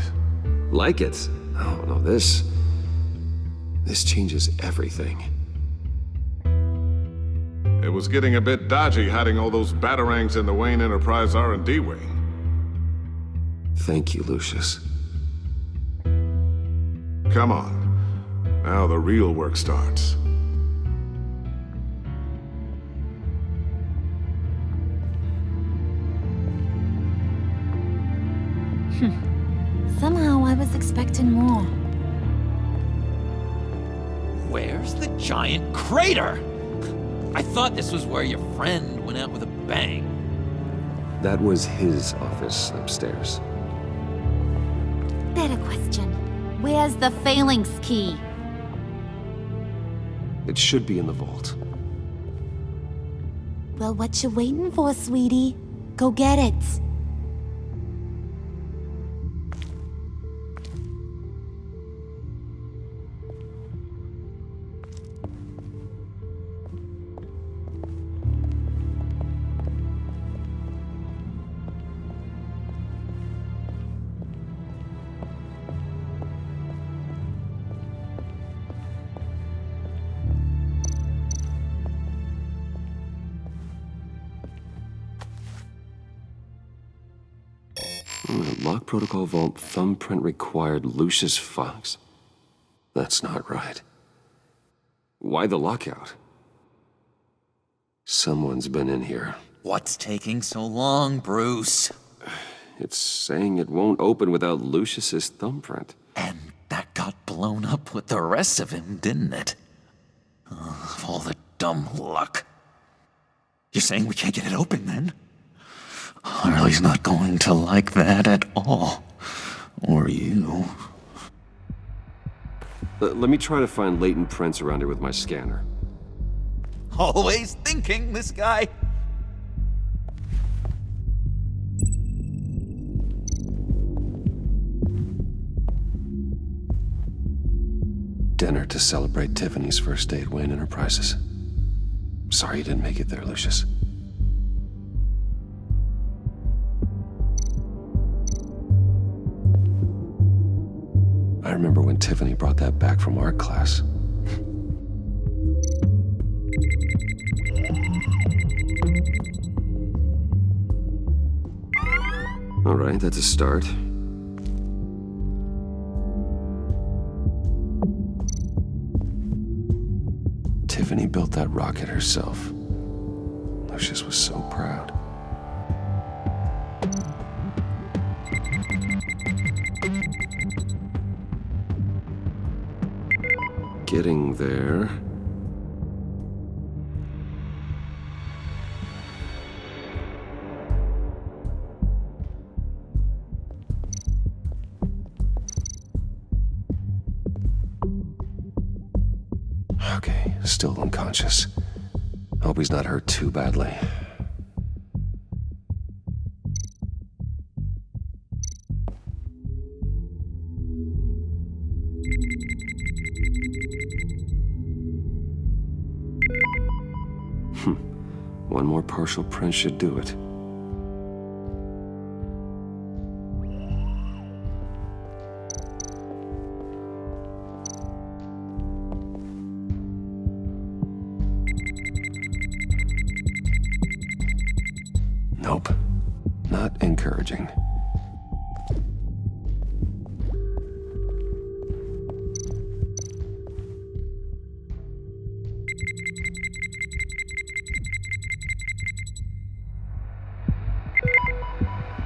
Like it? Oh, no, this changes everything. It was getting a bit dodgy hiding all those batarangs in the Wayne Enterprise R&D wing. Thank you, Lucius. Come on. Now the real work starts. Somehow I was expecting more. Where's the giant crater? I thought this was where your friend went out with a bang. That was his office upstairs. Better question. Where's the phalanx key? It should be in the vault. Well, what you waiting for, sweetie? Go get it. Lock protocol vault thumbprint required Lucius Fox. That's not right. Why the lockout? Someone's been in here. What's taking so long, Bruce? It's saying it won't open without Lucius's thumbprint. And that got blown up with the rest of him, didn't it? All the dumb luck. You're saying we can't get it open, then? Harley's not going to like that at all. Or you. Let me try to find latent prints around here with my scanner. Always thinking, this guy. Dinner to celebrate Tiffany's first day at Wayne Enterprises. Sorry you didn't make it there, Lucius. I remember when Tiffany brought that back from art class. All right, that's a start. Tiffany built that rocket herself. Lucius was so proud. Getting there. Okay, still unconscious. Hope he's not hurt too badly. One more partial print should do it. Nope. Not encouraging.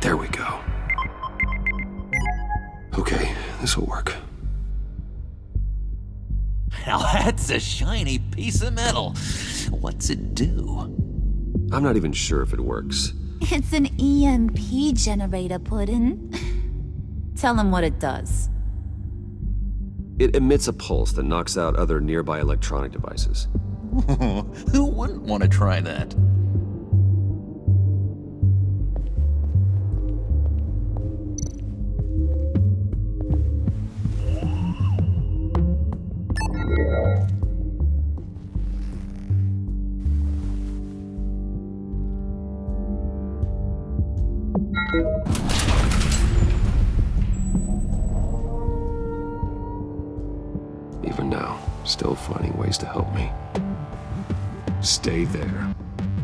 There we go. Okay, this'll work. Now that's a shiny piece of metal. What's it do? I'm not even sure if it works. It's an EMP generator, Puddin'. Tell him what it does. It emits a pulse that knocks out other nearby electronic devices. Who wouldn't want to try that? Even now, still finding ways to help me. Stay there.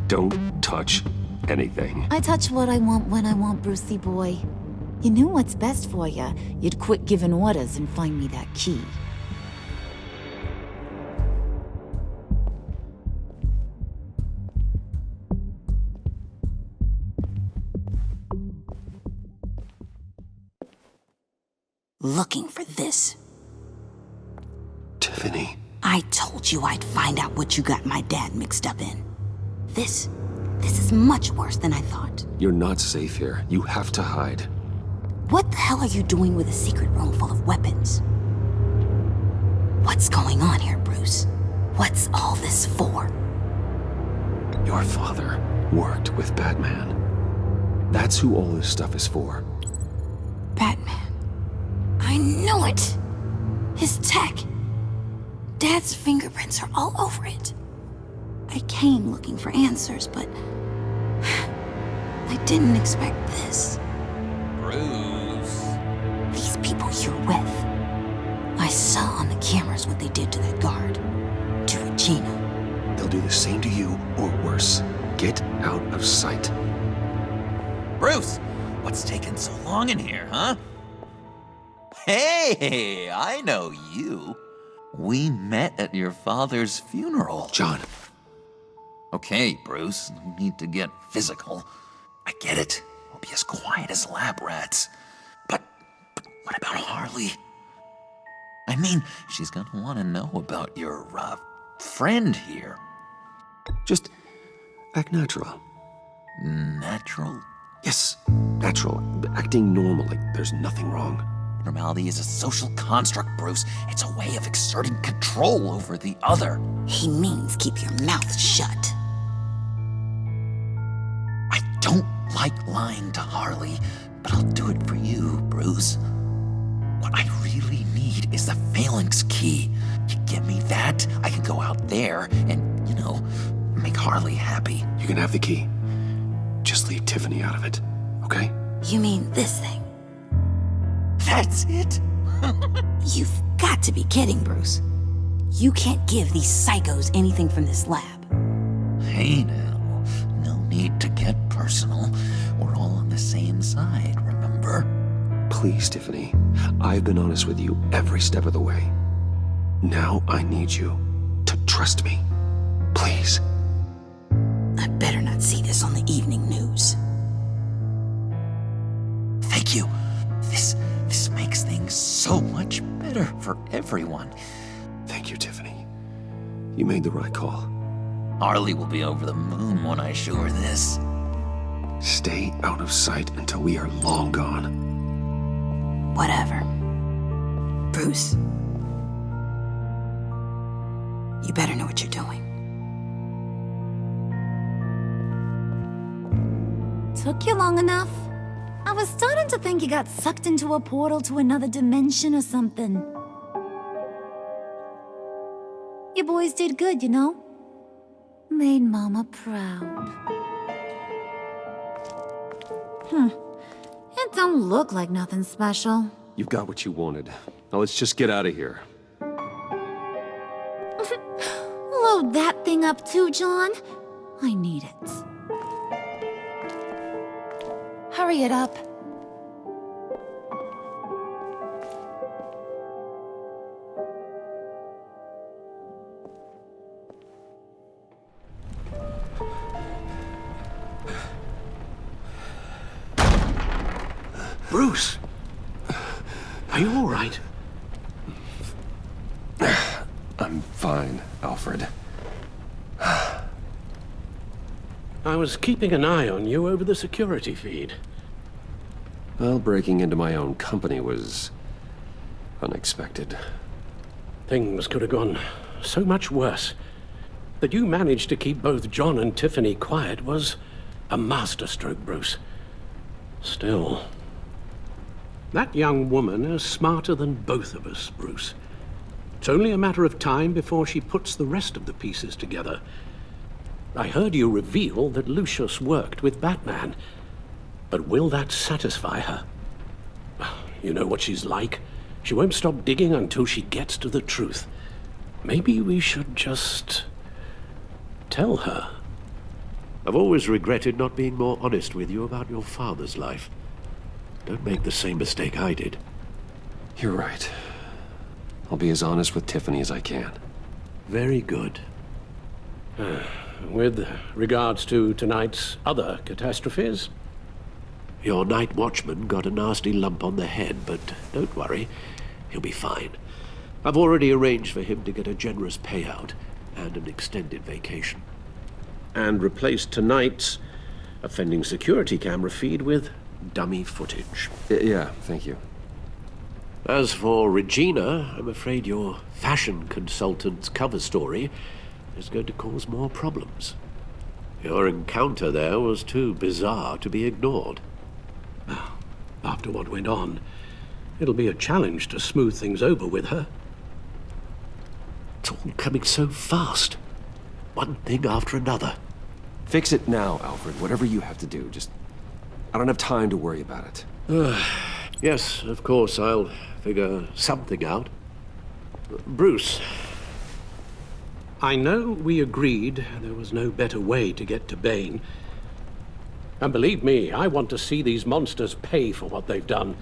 Don't touch anything. I touch what I want when I want, Brucey boy. You knew what's best for you. You'd quit giving orders and find me that key. looking for this. Tiffany. I told you I'd find out what you got my dad mixed up in. This is much worse than I thought. You're not safe here. You have to hide. What the hell are you doing with a secret room full of weapons? What's going on here, Bruce? What's all this for? Your father worked with Batman. That's who all this stuff is for. Batman. I knew it! His tech. Dad's fingerprints are all over it. I came looking for answers, but I didn't expect this. Bruce. These people you're with. I saw on the cameras what they did to that guard. To Regina. They'll do the same to you, or worse. Get out of sight. Bruce, what's taking so long in here, huh? Hey, I know you. We met at your father's funeral. John. Okay, Bruce, no need to get physical. I get it. We'll be as quiet as lab rats. But what about Harley? I mean, she's gonna want to know about your, friend here. Just act natural. Natural? Yes, natural. Acting normal, like there's nothing wrong. Normality is a social construct, Bruce. It's a way of exerting control over the other. He means keep your mouth shut. I don't like lying to Harley, but I'll do it for you, Bruce. What I really need is the phalanx key. You give me that, I can go out there and, make Harley happy. You can have the key. Just leave Tiffany out of it, okay? You mean this thing? That's it? You've got to be kidding, Bruce. You can't give these psychos anything from this lab. Hey now, no need to get personal. We're all on the same side, remember? Please, Tiffany. I've been honest with you every step of the way. Now I need you to trust me. Please. I better not see this on the evening news. Thank you. This makes things so much better for everyone. Thank you, Tiffany. You made the right call. Harley will be over the moon when I show her this. Stay out of sight until we are long gone. Whatever. Bruce. You better know what you're doing. Took you long enough? I was starting to think you got sucked into a portal to another dimension or something. You boys did good, Made Mama proud. It don't look like nothing special. You've got what you wanted. Now let's just get out of here. Load that thing up too, John. I need it. Hurry it up. Bruce! Are you all right? I'm fine, Alfred. I was keeping an eye on you over the security feed. Well, breaking into my own company was unexpected. Things could have gone so much worse. That you managed to keep both John and Tiffany quiet was a masterstroke, Bruce. Still, that young woman is smarter than both of us, Bruce. It's only a matter of time before she puts the rest of the pieces together. I heard you reveal that Lucius worked with Batman. But will that satisfy her? You know what she's like. She won't stop digging until she gets to the truth. Maybe we should just tell her. I've always regretted not being more honest with you about your father's life. Don't make the same mistake I did. You're right. I'll be as honest with Tiffany as I can. Very good. With regards to tonight's other catastrophes? Your night watchman got a nasty lump on the head, but don't worry, he'll be fine. I've already arranged for him to get a generous payout and an extended vacation. And replaced tonight's offending security camera feed with dummy footage. Yeah, thank you. As for Regina, I'm afraid your fashion consultant's cover story is going to cause more problems. Your encounter there was too bizarre to be ignored. After what went on, it'll be a challenge to smooth things over with her. It's all coming so fast. One thing after another. Fix it now, Alfred. Whatever you have to do. I don't have time to worry about it. Yes, of course, I'll figure something out. Bruce, I know we agreed there was no better way to get to Bane. And believe me, I want to see these monsters pay for what they've done.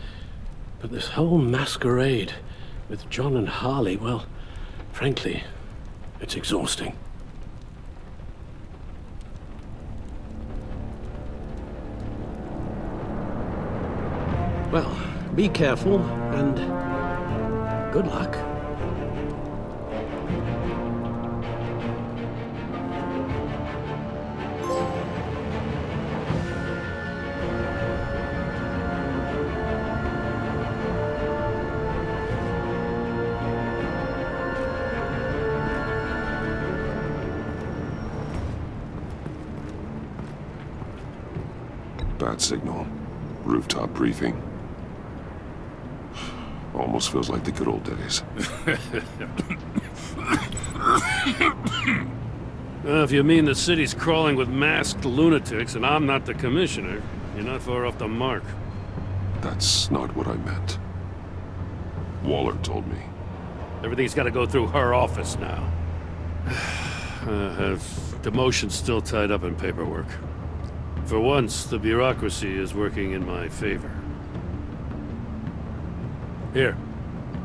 But this whole masquerade with John and Harley, well, frankly, it's exhausting. Well, be careful, and good luck. Bad signal. Rooftop briefing. Almost feels like the good old days. Well, if you mean the city's crawling with masked lunatics and I'm not the commissioner, you're not far off the mark. That's not what I meant. Waller told me. Everything's got to go through her office now. Have demotions still tied up in paperwork. For once, the bureaucracy is working in my favor. Here,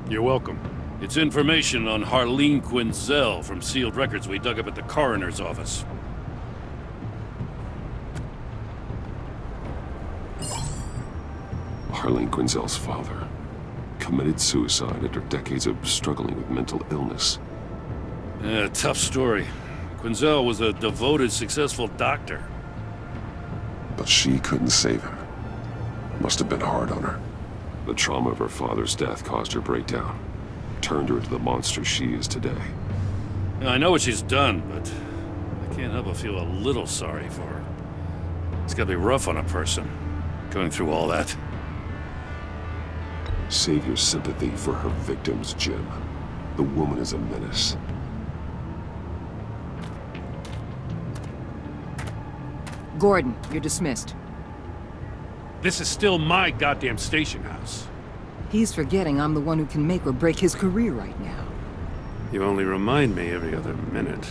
you're welcome. It's information on Harleen Quinzel from sealed records we dug up at the coroner's office. Harleen Quinzel's father committed suicide after decades of struggling with mental illness. Yeah, tough story. Quinzel was a devoted, successful doctor. But she couldn't save him. Must have been hard on her. The trauma of her father's death caused her breakdown. Turned her into the monster she is today. Now, I know what she's done, but I can't help but feel a little sorry for her. It's gotta be rough on a person, going through all that. Save your sympathy for her victims, Jim. The woman is a menace. Gordon, you're dismissed. This is still my goddamn station house. He's forgetting I'm the one who can make or break his career right now. You only remind me every other minute.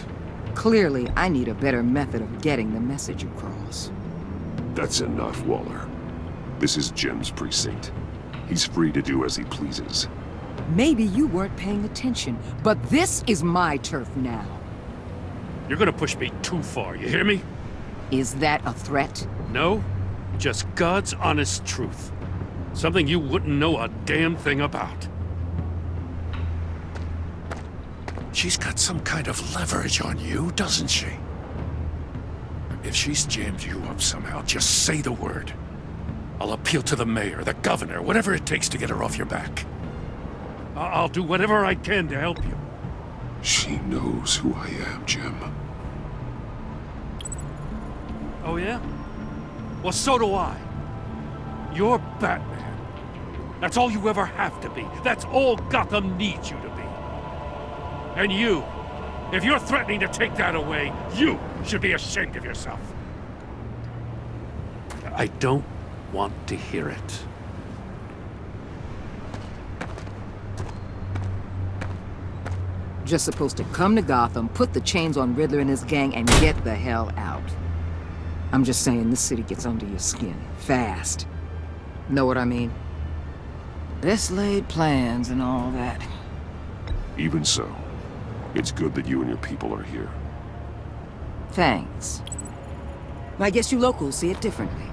Clearly, I need a better method of getting the message across. That's enough, Waller. This is Jim's precinct. He's free to do as he pleases. Maybe you weren't paying attention, but this is my turf now. You're gonna push me too far, you hear me? Is that a threat? No, just God's honest truth. Something you wouldn't know a damn thing about. She's got some kind of leverage on you, doesn't she? If she's jammed you up somehow, just say the word. I'll appeal to the mayor, the governor, whatever it takes to get her off your back. I'll do whatever I can to help you. She knows who I am, Jim. Oh yeah? Well, so do I. You're Batman. That's all you ever have to be. That's all Gotham needs you to be. And you, if you're threatening to take that away, you should be ashamed of yourself. I don't want to hear it. Just supposed to come to Gotham, put the chains on Riddler and his gang, and get the hell out. I'm just saying, this city gets under your skin. Fast. Know what I mean? Best laid plans and all that. Even so, it's good that you and your people are here. Thanks. I guess you locals see it differently.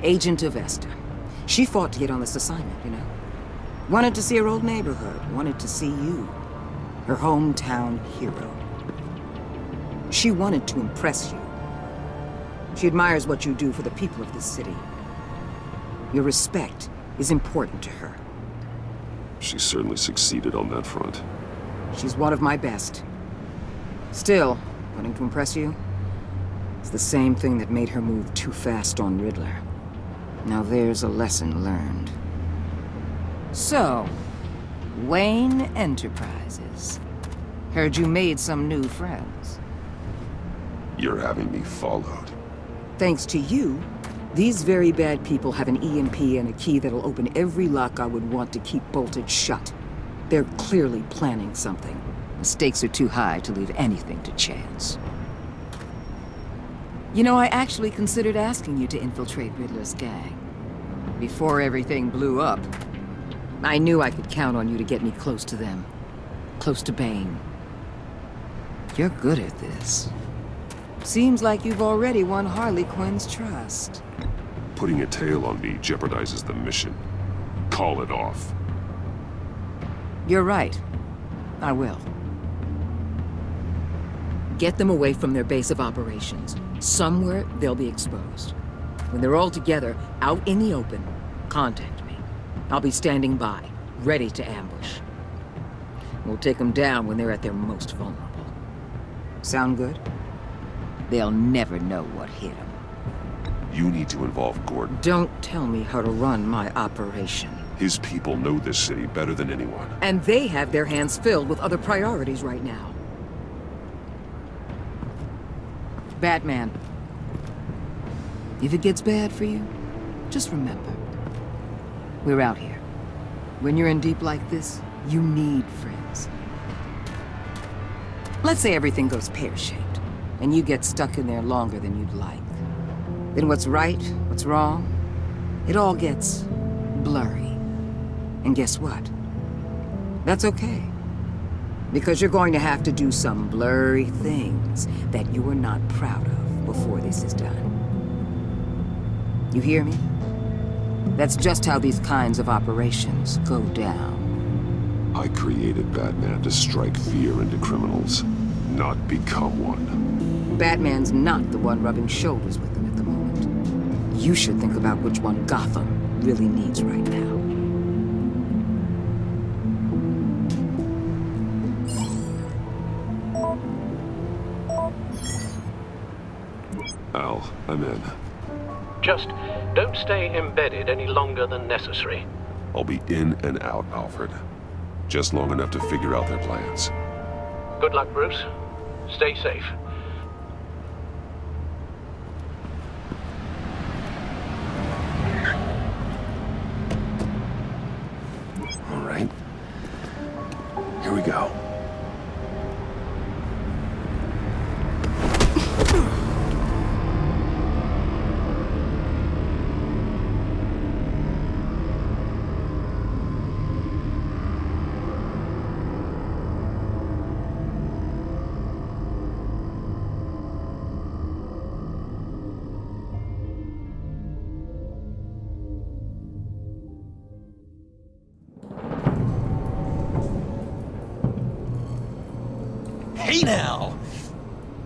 Agent Avesta. She fought to get on this assignment, you know. Wanted to see her old neighborhood, wanted to see you, her hometown hero. She wanted to impress you. She admires what you do for the people of this city. Your respect is important to her. She certainly succeeded on that front. She's one of my best. Still, wanting to impress you? It's the same thing that made her move too fast on Riddler. Now there's a lesson learned. So, Wayne Enterprises. Heard you made some new friends. You're having me followed. Thanks to you, these very bad people have an EMP and a key that'll open every lock I would want to keep bolted shut. They're clearly planning something. The stakes are too high to leave anything to chance. You know, I actually considered asking you to infiltrate Riddler's gang. Before everything blew up, I knew I could count on you to get me close to them. Close to Bane. You're good at this. Seems like you've already won Harley Quinn's trust. Putting a tail on me jeopardizes the mission. Call it off. You're right. I will. Get them away from their base of operations. Somewhere they'll be exposed. When they're all together, out in the open, contact me. I'll be standing by, ready to ambush. We'll take them down when they're at their most vulnerable. Sound good? They'll never know what hit them. You need to involve Gordon. Don't tell me how to run my operation. His people know this city better than anyone. And they have their hands filled with other priorities right now. Batman. If it gets bad for you, just remember. We're out here. When you're in deep like this, you need friends. Let's say everything goes pear-shaped, and you get stuck in there longer than you'd like. Then what's right, what's wrong, it all gets blurry. And guess what? That's okay. Because you're going to have to do some blurry things that you are not proud of before this is done. You hear me? That's just how these kinds of operations go down. I created Batman to strike fear into criminals, not become one. Batman's not the one rubbing shoulders with them at the moment. You should think about which one Gotham really needs right now. Al, I'm in. Just don't stay embedded any longer than necessary. I'll be in and out, Alfred. Just long enough to figure out their plans. Good luck, Bruce. Stay safe. All right. Here we go. Hey now!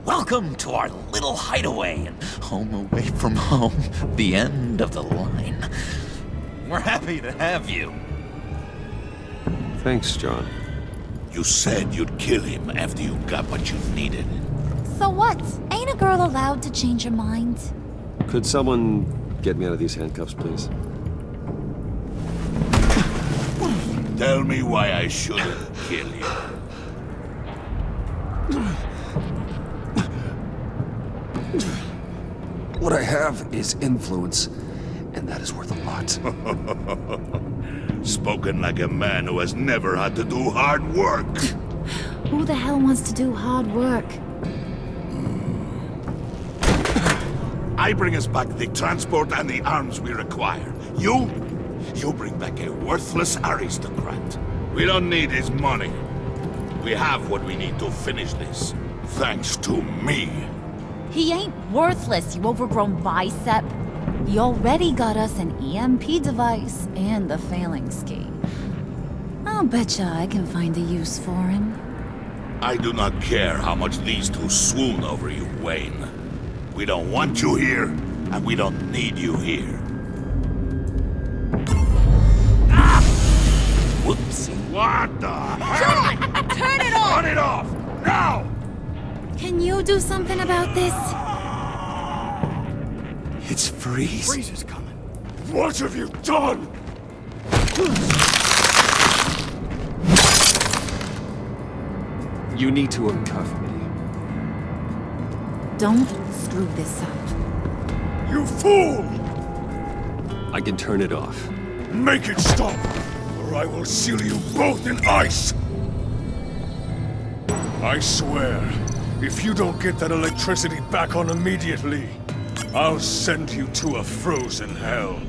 Welcome to our little hideaway and home away from home, the end of the line. We're happy to have you. Thanks, John. You said you'd kill him after you got what you needed. So what? Ain't a girl allowed to change her mind? Could someone get me out of these handcuffs, please? Tell me why I shouldn't kill you. What I have is influence, and that is worth a lot. Spoken like a man who has never had to do hard work. Who the hell wants to do hard work? I bring us back the transport and the arms we require. You bring back a worthless aristocrat. We don't need his money. We have what we need to finish this. Thanks to me. He ain't worthless, you overgrown bicep. He already got us an EMP device and the phalanx key. I'll betcha I can find a use for him. I do not care how much these two swoon over you, Wayne. We don't want you here, and we don't need you here. Ah! Whoopsie. What the hell? John! Turn it off! Turn it off! Now! Can you do something about this? It's Freeze. Freeze is coming. What have you done? You need to uncuff me. Don't screw this up. You fool! I can turn it off. Make it stop, or I will seal you both in ice! I swear, if you don't get that electricity back on immediately, I'll send you to a frozen hell.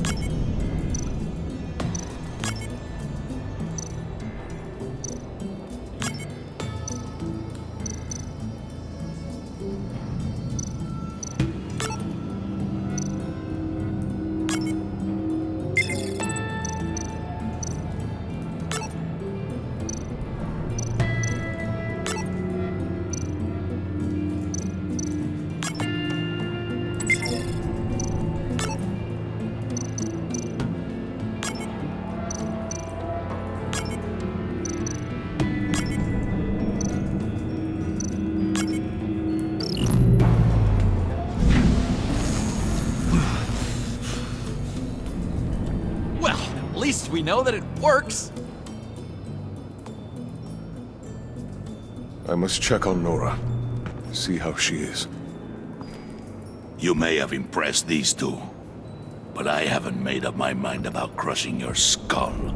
At least we know that it works. I must check on Nora. See how she is. You may have impressed these two, but I haven't made up my mind about crushing your skull.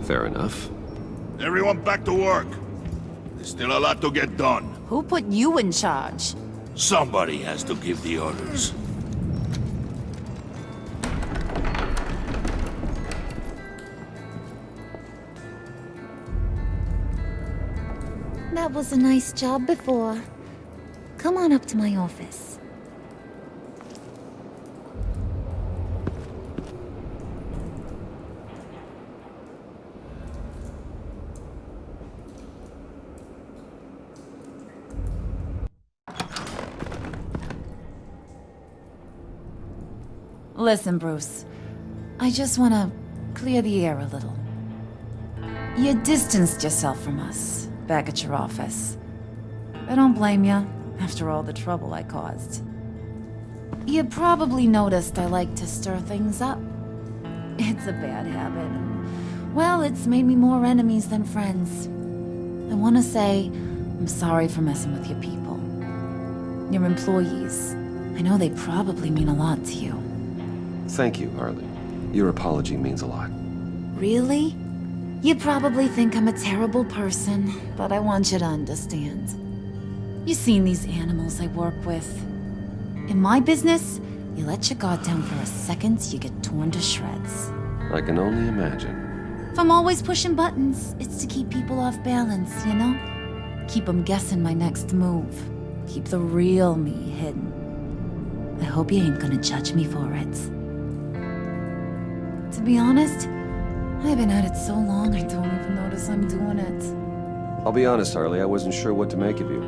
Fair enough. Everyone back to work. There's still a lot to get done. Who put you in charge? Somebody has to give the orders. That was a nice job before. Come on up to my office. Listen, Bruce. I just want to clear the air a little. You distanced yourself from us back at your office. I don't blame you, after all the trouble I caused. You probably noticed I like to stir things up. It's a bad habit. Well, it's made me more enemies than friends. I want to say I'm sorry for messing with your people. Your employees. I know they probably mean a lot to you. Thank you, Harley. Your apology means a lot. Really? You probably think I'm a terrible person, but I want you to understand. You've seen these animals I work with. In my business, you let your guard down for a second, you get torn to shreds. I can only imagine. If I'm always pushing buttons, it's to keep people off balance, you know? Keep them guessing my next move. Keep the real me hidden. I hope you ain't gonna judge me for it. To be honest, I've been at it so long I don't even notice I'm doing it. I'll be honest, Harley, I wasn't sure what to make of you.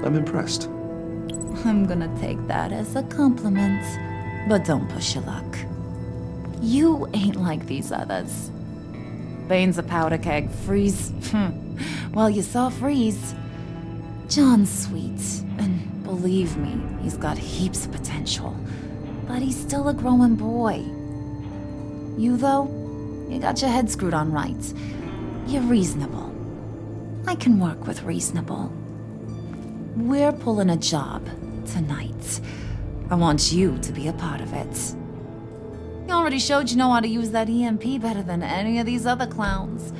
I'm impressed. I'm gonna take that as a compliment, but don't push your luck. You ain't like these others. Bane's a powder keg, Freeze. Well, you saw Freeze. John's sweet, and believe me, he's got heaps of potential. But he's still a growing boy. You, though, you got your head screwed on right. You're reasonable. I can work with reasonable. We're pulling a job tonight. I want you to be a part of it. You already showed you know how to use that EMP better than any of these other clowns.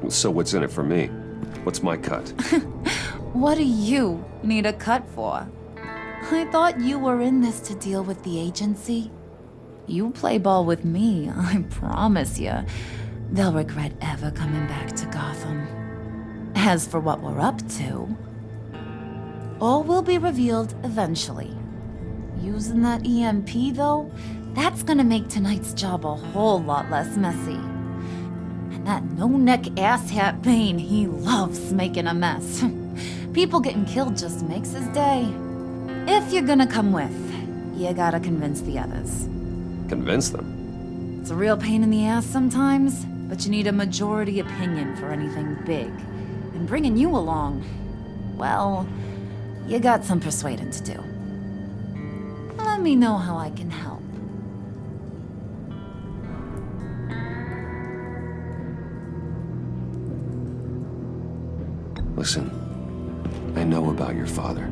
So what's in it for me? What's my cut? What do you need a cut for? I thought you were in this to deal with the agency. You play ball with me, I promise you. They'll regret ever coming back to Gotham. As for what we're up to, all will be revealed eventually. Using that EMP, though, That's gonna make tonight's job a whole lot less messy. And that no-neck asshat Bane, he loves making a mess. People getting killed just makes his day. If you're gonna come with, you gotta convince the others. Convince them? It's a real pain in the ass sometimes, but you need a majority opinion for anything big. And bringing you along, well, you got some persuading to do. Let me know how I can help. Listen, I know about your father,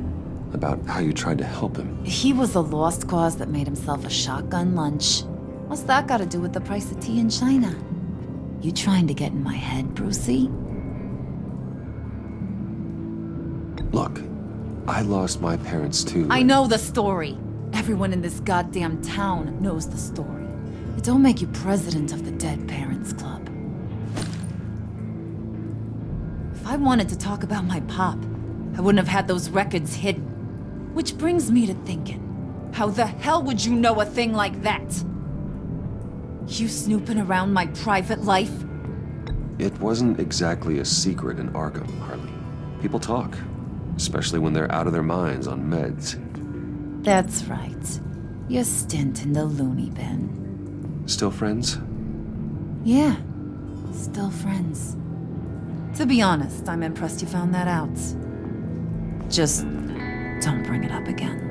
about how you tried to help him. He was a lost cause that made himself a shotgun lunch. What's that got to do with the price of tea in China? You trying to get in my head, Brucey? Look, I lost my parents too. I know the story. Everyone in this goddamn town knows the story. It don't make you president of the Dead Parents Club. If I wanted to talk about my pop, I wouldn't have had those records hidden. Which brings me to thinking, how the hell would you know a thing like that? You snooping around my private life? It wasn't exactly a secret in Arkham, Harley. People talk, especially when they're out of their minds on meds. That's right. Your stint in the loony bin. Still friends? Yeah, still friends. To be honest, I'm impressed you found that out. Just don't bring it up again.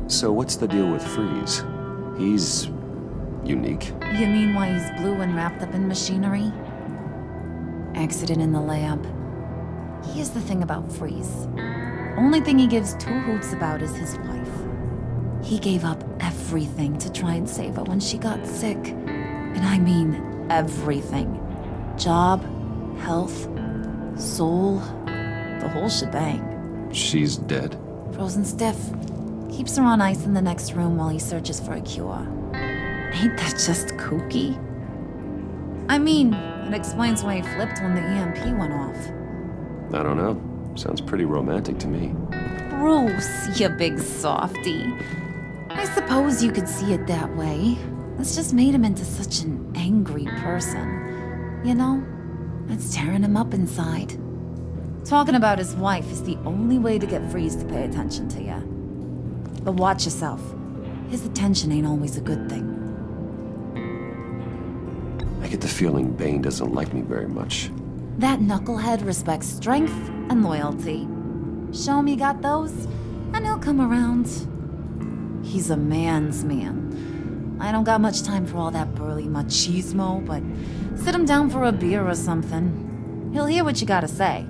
So what's the deal with Freeze? He's unique. You mean why he's blue and wrapped up in machinery? Accident in the lab. Here's the thing about Freeze. Only thing he gives two hoots about is his wife. He gave up everything to try and save her when she got sick. And I mean everything. Job, health, soul, the whole shebang. She's dead? Frozen stiff. Keeps her on ice in the next room while he searches for a cure. Ain't that just kooky? I mean, it explains why he flipped when the EMP went off. I don't know. Sounds pretty romantic to me. Bruce, you big softy. I suppose you could see it that way. It's just made him into such an angry person. You know, it's tearing him up inside. Talking about his wife is the only way to get Freeze to pay attention to you. But watch yourself. His attention ain't always a good thing. I get the feeling Bane doesn't like me very much. That knucklehead respects strength and loyalty. Show him you got those, and he'll come around. He's a man's man. I don't got much time for all that burly machismo, but sit him down for a beer or something. He'll hear what you gotta say.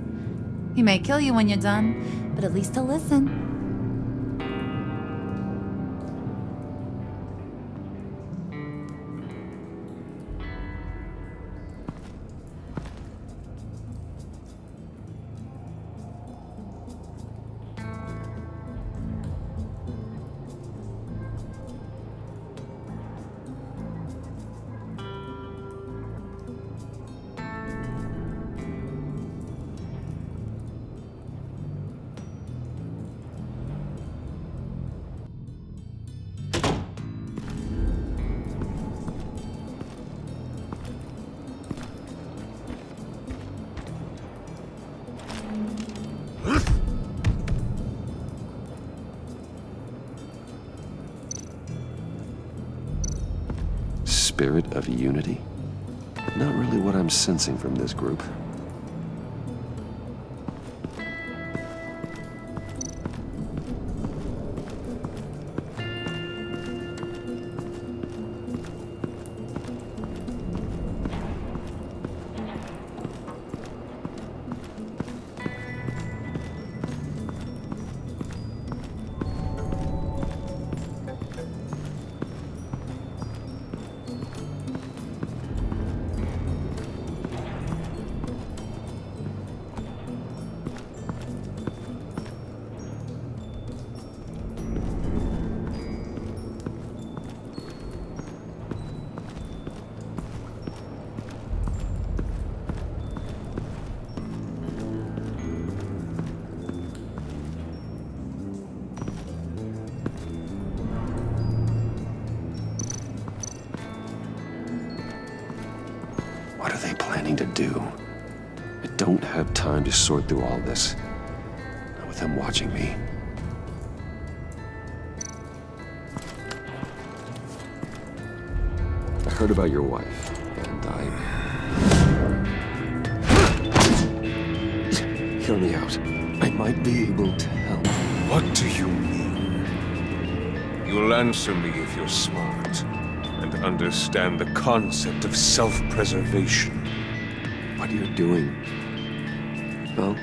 He may kill you when you're done, but at least he'll listen. Spirit of unity? Not really what I'm sensing from this group. What are they planning to do? I don't have time to sort through all this. Not with them watching me. I heard about your wife, and Hear me out. I might be able to help. What do you mean? You'll answer me if you're smart and understand the concept of self-preservation. What are you doing? Well,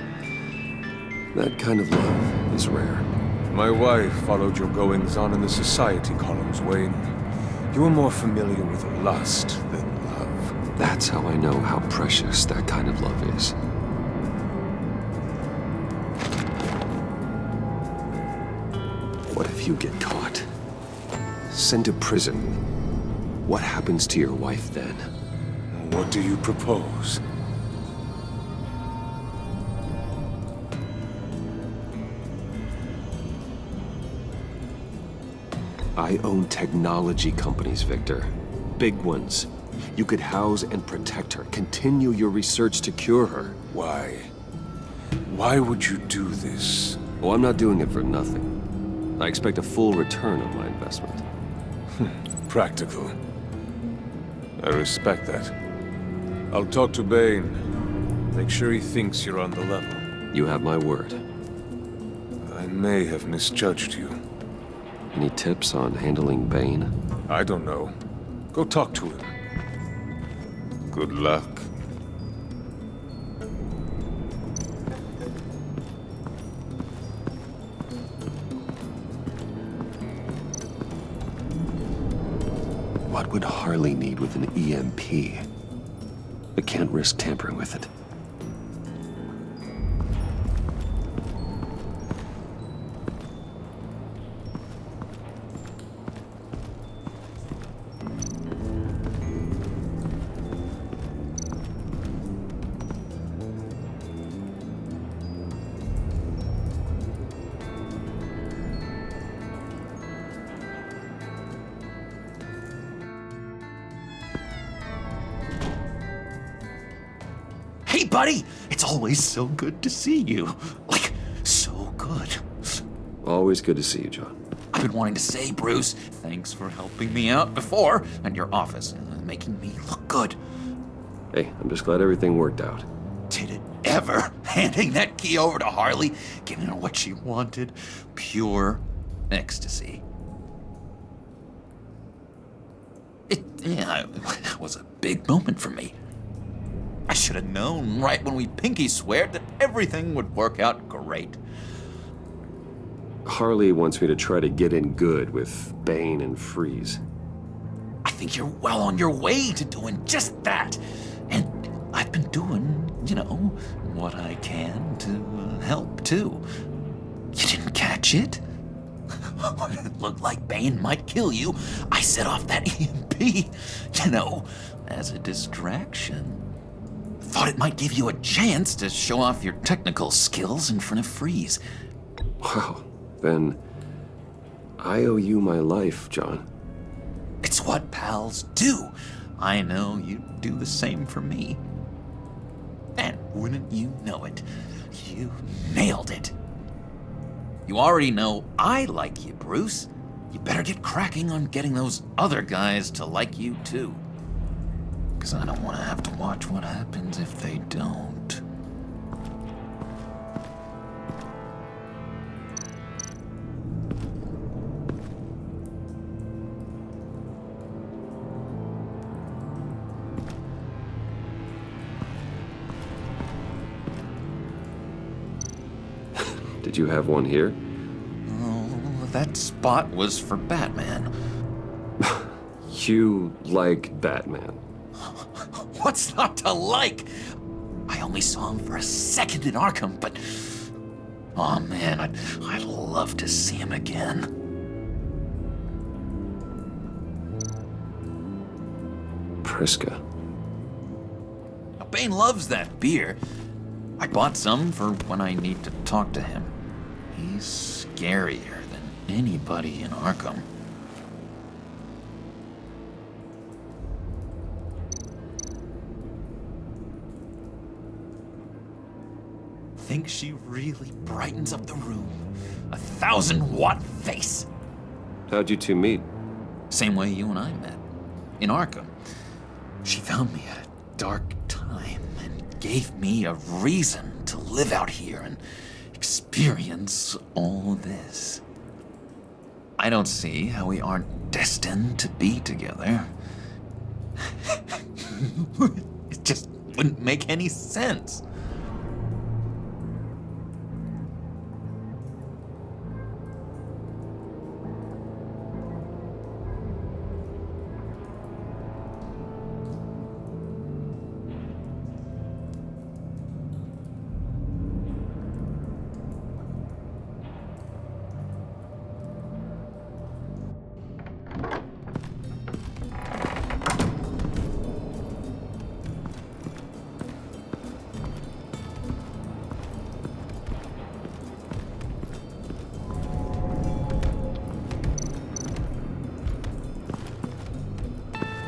that kind of love is rare. My wife followed your goings-on in the society columns, Wayne. You were more familiar with lust than love. That's how I know how precious that kind of love is. What if you get caught? Sent to prison? What happens to your wife then? What do you propose? I own technology companies, Victor. Big ones. You could house and protect her, continue your research to cure her. Why? Why would you do this? Oh, I'm not doing it for nothing. I expect a full return on my investment. Practical. I respect that. I'll talk to Bane. Make sure he thinks you're on the level. You have my word. I may have misjudged you. Any tips on handling Bane? I don't know. Go talk to him. Good luck. What would Harley need with an EMP? I can't risk tampering with it. Hey, buddy! It's always so good to see you. Like, so good. Always good to see you, John. I've been wanting to say, Bruce, thanks for helping me out before, and your office, making me look good. Hey, I'm just glad everything worked out. Did it ever? Handing that key over to Harley, giving her what she wanted. Pure ecstasy. It was a big moment for me. I should have known right when we pinky sweared that everything would work out great. Harley wants me to try to get in good with Bane and Freeze. I think you're well on your way to doing just that. And I've been doing, what I can to help too. You didn't catch it? When it looked like Bane might kill you, I set off that EMP, as a distraction. Thought it might give you a chance to show off your technical skills in front of Freeze. Wow, then I owe you my life, John. It's what pals do. I know you'd do the same for me. And wouldn't you know it, you nailed it. You already know I like you, Bruce. You better get cracking on getting those other guys to like you too. 'Cause I don't want to have to watch what happens if they don't. Did you have one here? Oh, that spot was for Batman. You like Batman? What's not to like? I only saw him for a second in Arkham, but... oh man, I'd love to see him again. Priska. Now, Bane loves that beer. I bought some for when I need to talk to him. He's scarier than anybody in Arkham. think she really brightens up the room? 1,000-watt face. How'd you two meet? Same way you and I met. In Arkham. She found me at a dark time and gave me a reason to live out here and experience all this. I don't see how we aren't destined to be together. It just wouldn't make any sense.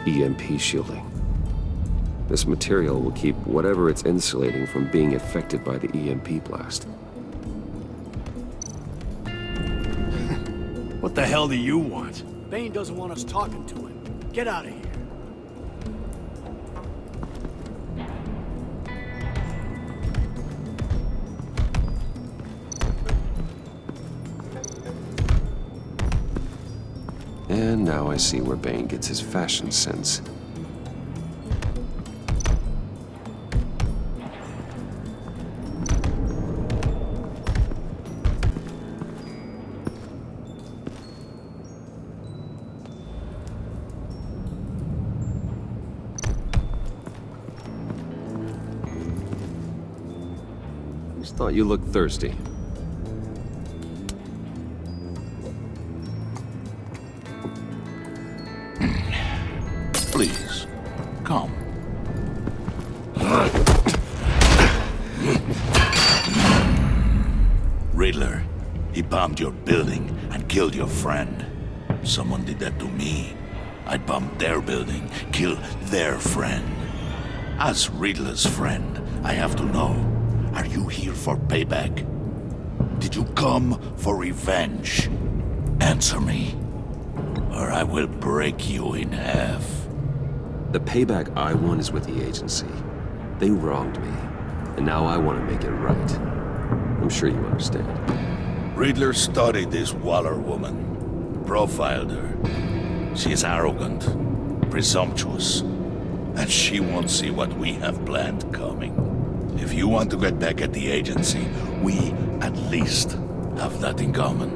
EMP shielding. This material will keep whatever it's insulating from being affected by the EMP blast. What the hell do you want? Bane doesn't want us talking to him. Get out of here. And now I see where Bane gets his fashion sense. Just thought you looked thirsty. Please, come. Riddler, he bombed your building and killed your friend. Someone did that to me. I'd bomb their building, kill their friend. As Riddler's friend, I have to know, are you here for payback? Did you come for revenge? Answer me, or I will break you in half. The payback I want is with the agency. They wronged me, and now I want to make it right. I'm sure you understand. Riddler studied this Waller woman, profiled her. She is arrogant, presumptuous, and she won't see what we have planned coming. If you want to get back at the agency, we at least have that in common.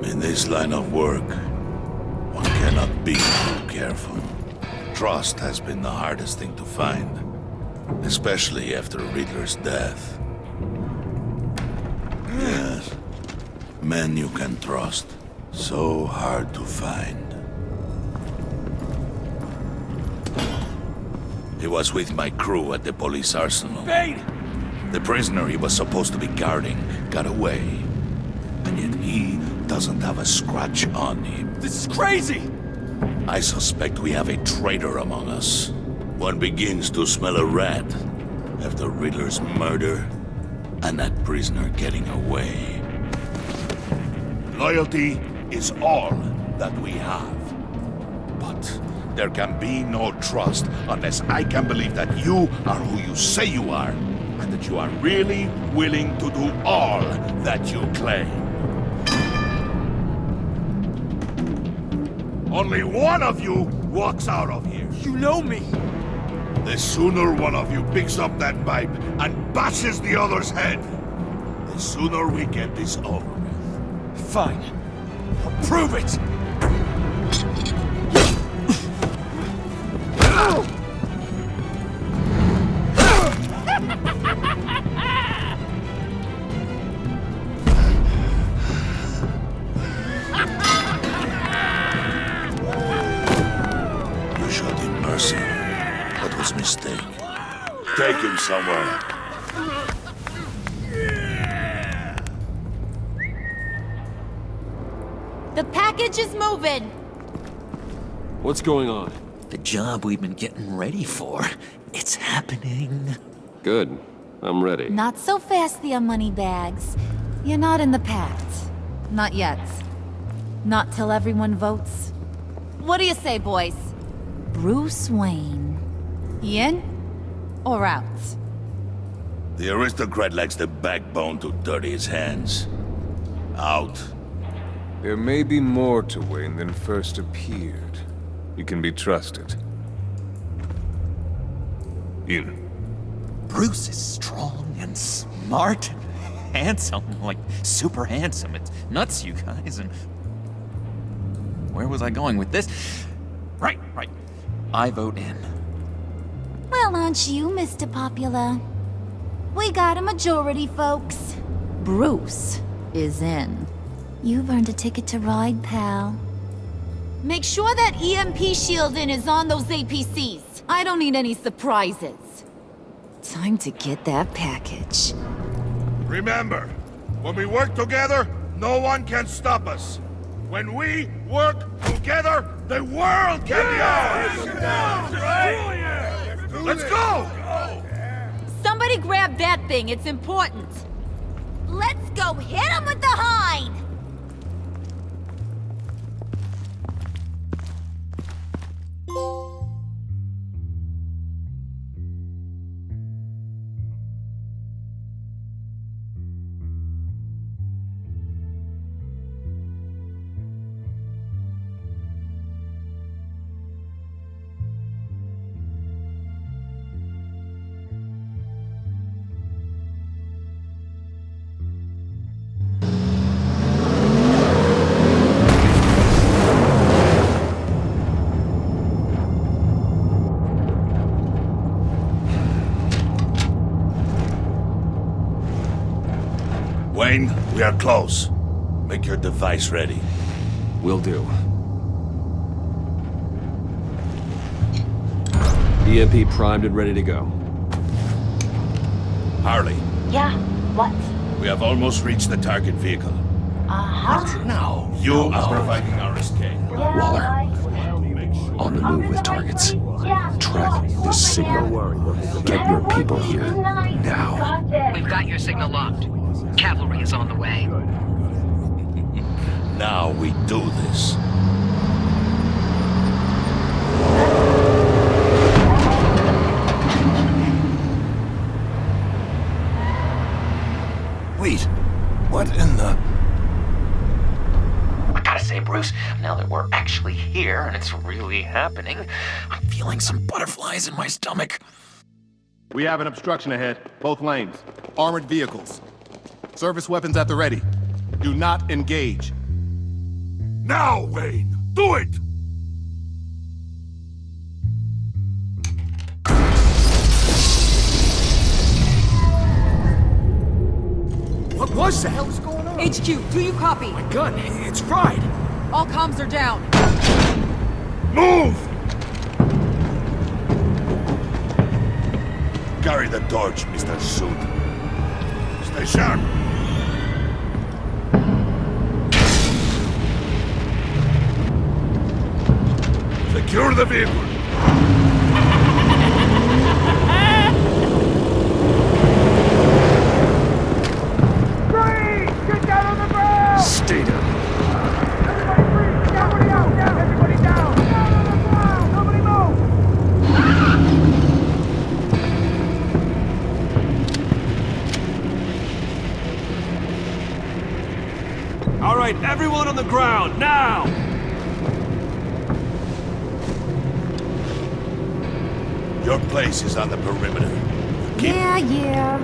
In this line of work, one cannot be too careful. Trust has been the hardest thing to find, especially after Riddler's death. Yes, men you can trust, so hard to find. He was with my crew at the police arsenal. Bane! The prisoner he was supposed to be guarding got away, and yet he doesn't have a scratch on him. This is crazy! I suspect we have a traitor among us. One begins to smell a rat after Riddler's murder and that prisoner getting away. Loyalty is all that we have. But there can be no trust unless I can believe that you are who you say you are, and that you are really willing to do all that you claim. Only one of you walks out of here. You know me. The sooner one of you picks up that pipe and bashes the other's head, the sooner we get this over with. Fine. I'll prove it! You should immerse him. That was a mistake. Take him somewhere. The package is moving. What's going on? The job we've been getting ready for. It's happening. Good. I'm ready. Not so fast, the Moneybags. You're not in the pact. Not yet. Not till everyone votes. What do you say, boys? Bruce Wayne. In or out? The aristocrat lacks the backbone to dirty his hands. Out. There may be more to Wayne than first appeared. He can be trusted. In. Bruce is strong and smart and handsome, like super handsome. It's nuts, you guys. And where was I going with this? Right. I vote in. Well, aren't you, Mr. Popular? We got a majority, folks. Bruce is in. You've earned a ticket to ride, pal. Make sure that EMP shielding is on those APCs. I don't need any surprises. Time to get that package. Remember, when we work together, no one can stop us. When we work together, the world can be ours! Let's go! Somebody grab that thing, it's important. Let's go hit him with the hind! Wayne, we are close. Make your device ready. Will do. EMP primed and ready to go. Harley, Yeah, what? we have almost reached the target vehicle. Uh-huh. Now, you are providing our escape. Waller, on the move with targets. Track this signal. Get your people here, now. We've got your signal locked. Cavalry is on the way. Now we do this. Wait, what in the... I gotta say, Bruce, now that we're actually here and it's really happening, I'm feeling some butterflies in my stomach. We have an obstruction ahead, both lanes. Armored vehicles. Service weapons at the ready. Do not engage. Now, Wayne! Do it! What the hell is going on? HQ, do you copy? My gun, it's fried. All comms are down. Move! Carry the torch, Mr. Suit. Stay sharp. Secure the vehicle. Get down on the ground! Stay down. Everybody freeze! Everybody out! Down! Everybody down! Down on the ground! Nobody move! All right, everyone on the ground, now! Your place is on the perimeter. Yeah.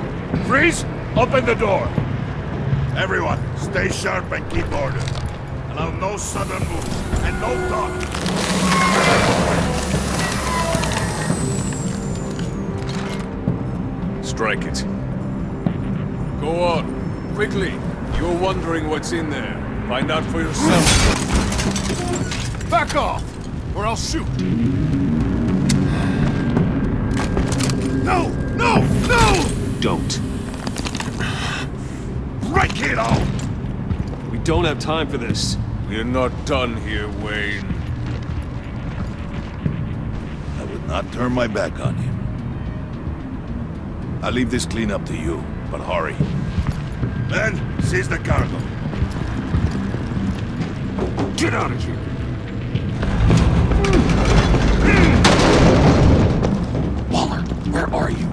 Freeze! Open the door! Everyone, stay sharp and keep order. Allow no sudden moves, and no talk. Strike it. Go on. Quickly. You're wondering what's in there. Find out for yourself. Back off, or I'll shoot. No! No! No! Don't. Right, kiddo! We don't have time for this. We're not done here, Wayne. I would not turn my back on him. I'll leave this cleanup to you, but hurry. Men, seize the cargo. Get out of here! Waller, where are you?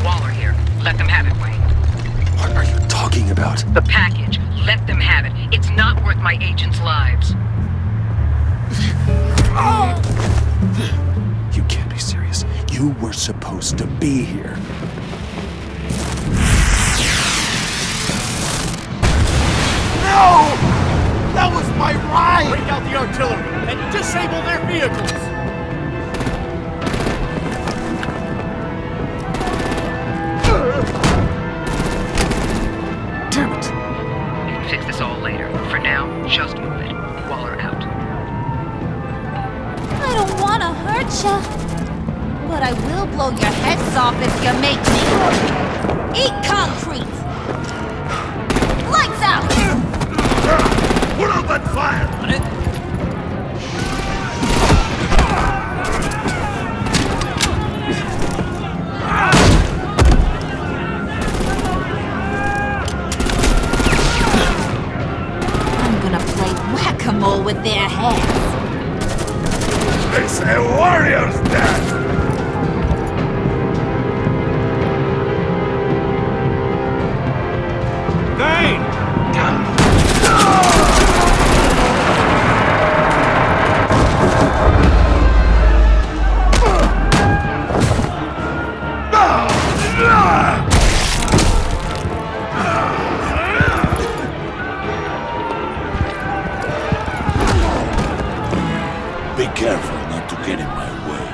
Waller here. Let them have it, Wayne. What are you talking about? The package. Let them have it. It's not worth my agents' lives. You can't be serious. You were supposed to be here. No! That was my ride! Break out the artillery and disable their vehicles! Damn it! We can fix this all later. For now, just move it. Waller out. I don't want to hurt ya, but I will blow your heads off if you make me. Eat concrete! Lights out! Put out that fire! I'm gonna play whack-a-mole with their heads. It's a warrior's death! Vane! Be careful not to get in my way.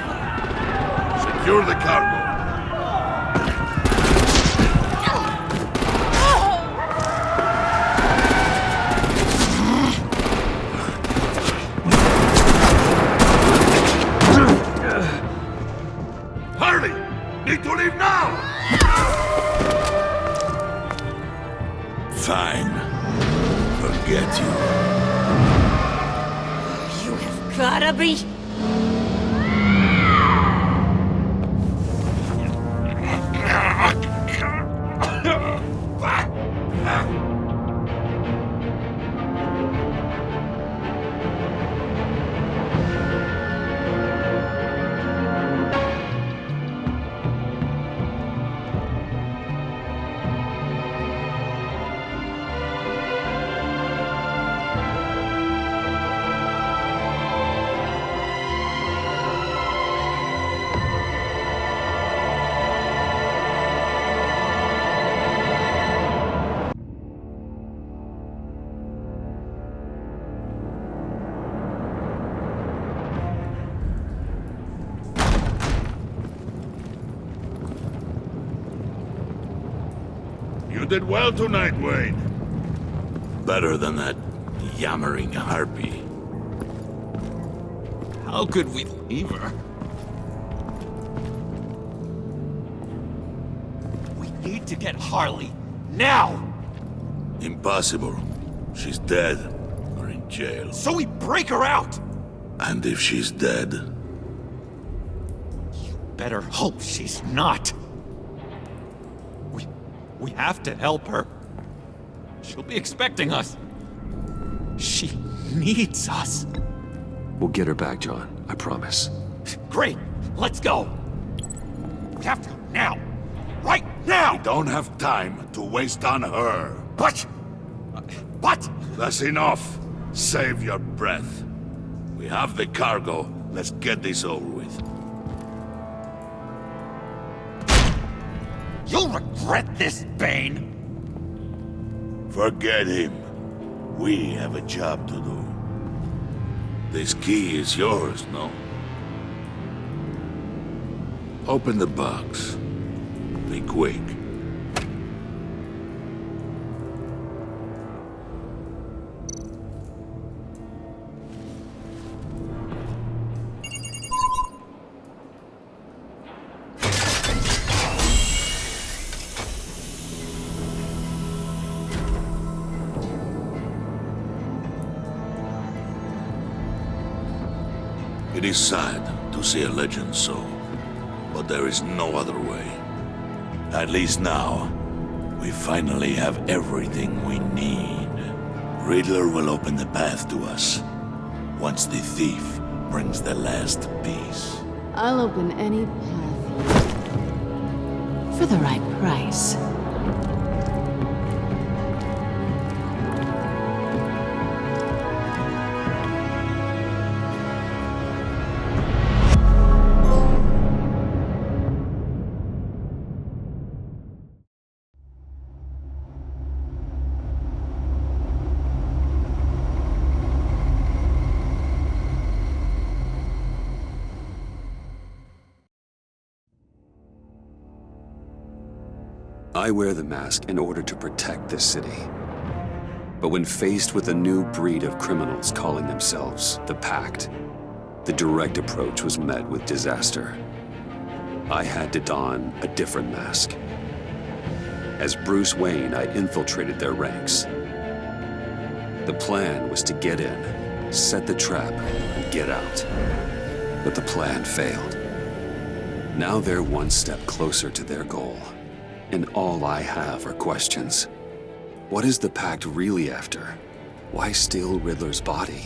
Secure the cargo. Hurry! Need to leave now! Fine. Forget you. You have gotta be... You did well tonight, Wayne. Better than that yammering harpy. How could we leave her? We need to get Harley, now! Impossible. She's dead, or in jail. So we break her out! And if she's dead, Better hope she's not. We have to help her. She'll be expecting us. She needs us. We'll get her back, John. I promise. Great. Let's go. We have to now. Right now! we don't have time to waste on her. But... That's enough. Save your breath. We have the cargo. Let's get this over with. You'll regret this, Bane! Forget him. We have a job to do. This key is yours, no? Open the box. Be quick. It is sad to see a legend so, but there is no other way. At least now, we finally have everything we need. Riddler will open the path to us, once the thief brings the last piece. I'll open any path for the right price. I wear the mask in order to protect this city. But when faced with a new breed of criminals calling themselves the Pact, the direct approach was met with disaster. I had to don a different mask. As Bruce Wayne, I infiltrated their ranks. The plan was to get in, set the trap, and get out. But the plan failed. Now they're one step closer to their goal. And all I have are questions. What is the Pact really after? Why steal Riddler's body?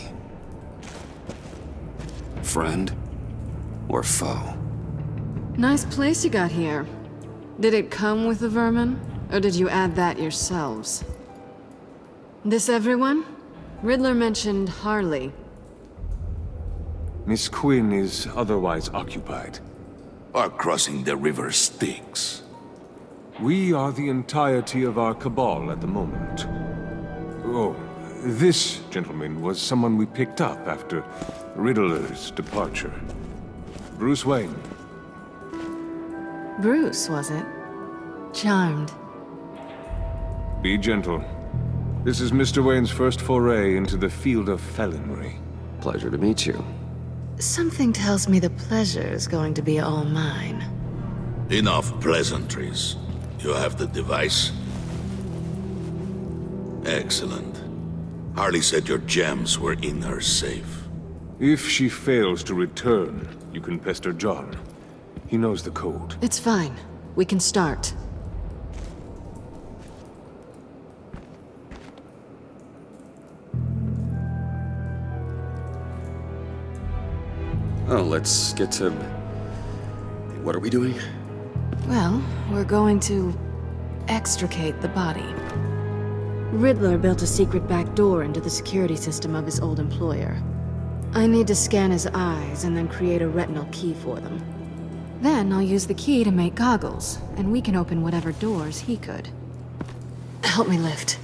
Friend or foe? Nice place you got here. Did it come with the vermin, or did you add that yourselves? This everyone? Riddler mentioned Harley. Miss Quinn is otherwise occupied. Or crossing the river Styx. We are the entirety of our cabal at the moment. Oh, this gentleman was someone we picked up after Riddler's departure. Bruce Wayne. Bruce, was it? Charmed. Be gentle. This is Mr. Wayne's first foray into the field of felonry. Pleasure to meet you. Something tells me the pleasure is going to be all mine. Enough pleasantries. You have the device? Excellent. Harley said your gems were in her safe. If she fails to return, you can pester John. He knows the code. It's fine. We can start. Oh, let's get to... What are we doing? Well, we're going to extricate the body. Riddler built a secret back door into the security system of his old employer. I need to scan his eyes and then create a retinal key for them. Then I'll use the key to make goggles, and we can open whatever doors he could. Help me lift.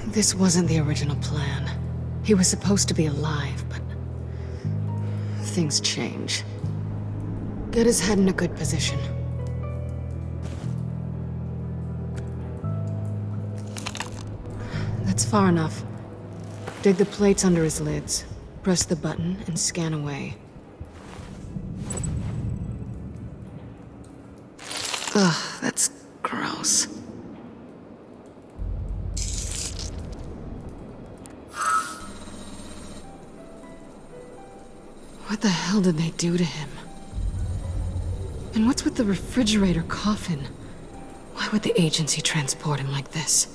This wasn't the original plan. He was supposed to be alive, but things change. Get his head in a good position. That's far enough. Dig the plates under his lids. Press the button and scan away. Ugh, that's gross. What the hell did they do to him? And what's with the refrigerator coffin? Why would the agency transport him like this?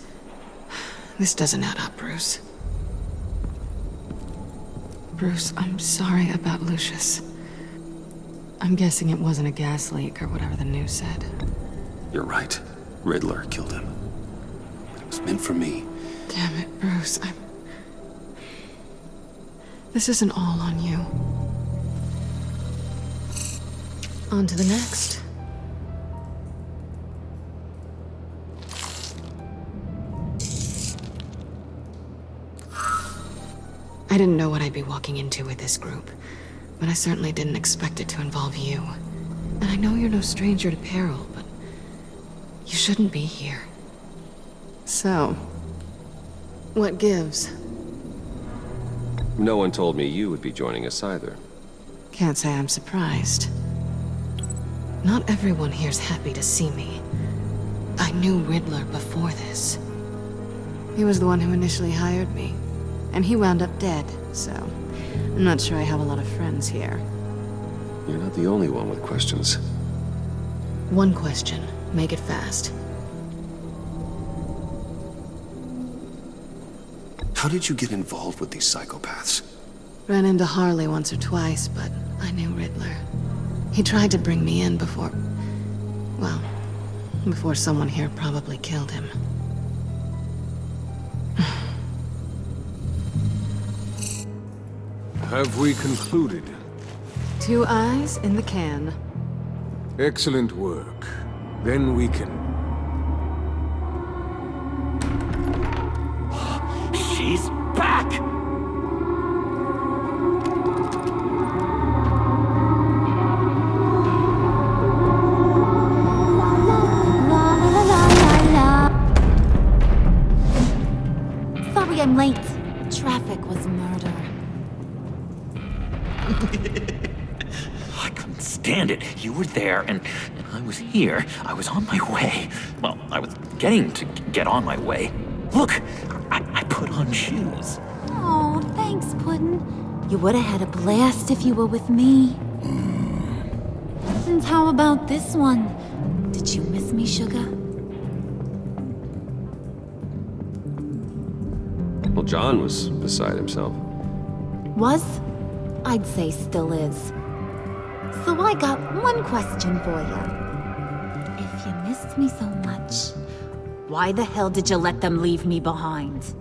This doesn't add up, Bruce. Bruce, I'm sorry about Lucius. I'm guessing it wasn't a gas leak or whatever the news said. You're right. Riddler killed him. It was meant for me. Damn it, Bruce. This isn't all on you. On to the next. I didn't know what I'd be walking into with this group, but I certainly didn't expect it to involve you. And I know you're no stranger to peril, but you shouldn't be here. So, what gives? No one told me you would be joining us either. Can't say I'm surprised. Not everyone here's happy to see me. I knew Riddler before this. He was the one who initially hired me. And he wound up dead, so I'm not sure I have a lot of friends here. You're not the only one with questions. One question. Make it fast. How did you get involved with these psychopaths? Ran into Harley once or twice, but I knew Riddler. He tried to bring me in before... well, before someone here probably killed him. Have we concluded? 2 eyes in the can. Excellent work. Then we can... She's back! Sorry I'm late. Traffic was murder. I couldn't stand it. You were there, and I was here. I was on my way. Well, I was getting to get on my way. Look, I put on shoes. Oh, thanks, Puddin'. You would have had a blast if you were with me. And how about this one? Did you miss me, sugar? Well, John was beside himself. Was? I'd say still is. So I got one question for you. If you missed me so much, why the hell did you let them leave me behind?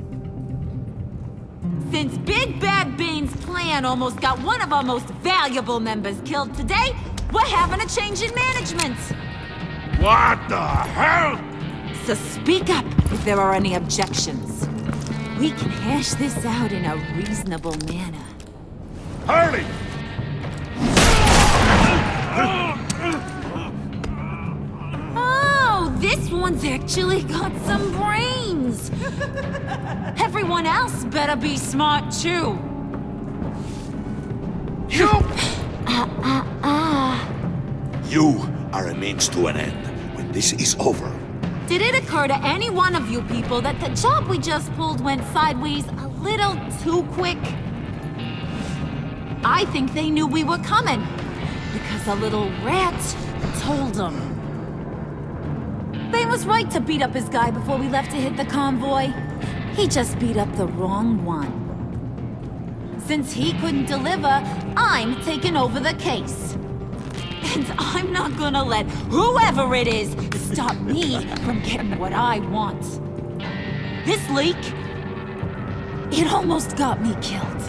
Since Big Bad Bane's plan almost got one of our most valuable members killed today, we're having a change in management. What the hell? So speak up if there are any objections. We can hash this out in a reasonable manner. Harley! Oh, this one's actually got some brains. Everyone else better be smart too. You! You are a means to an end. When this is over, Did it occur to any one of you people that the job we just pulled went sideways a little too quick? I think they knew we were coming, because a little rat told them. Bane was right to beat up his guy before we left to hit the convoy. He just beat up the wrong one. Since he couldn't deliver, I'm taking over the case. And I'm not gonna let whoever it is stop me from getting what I want. This leak, it almost got me killed.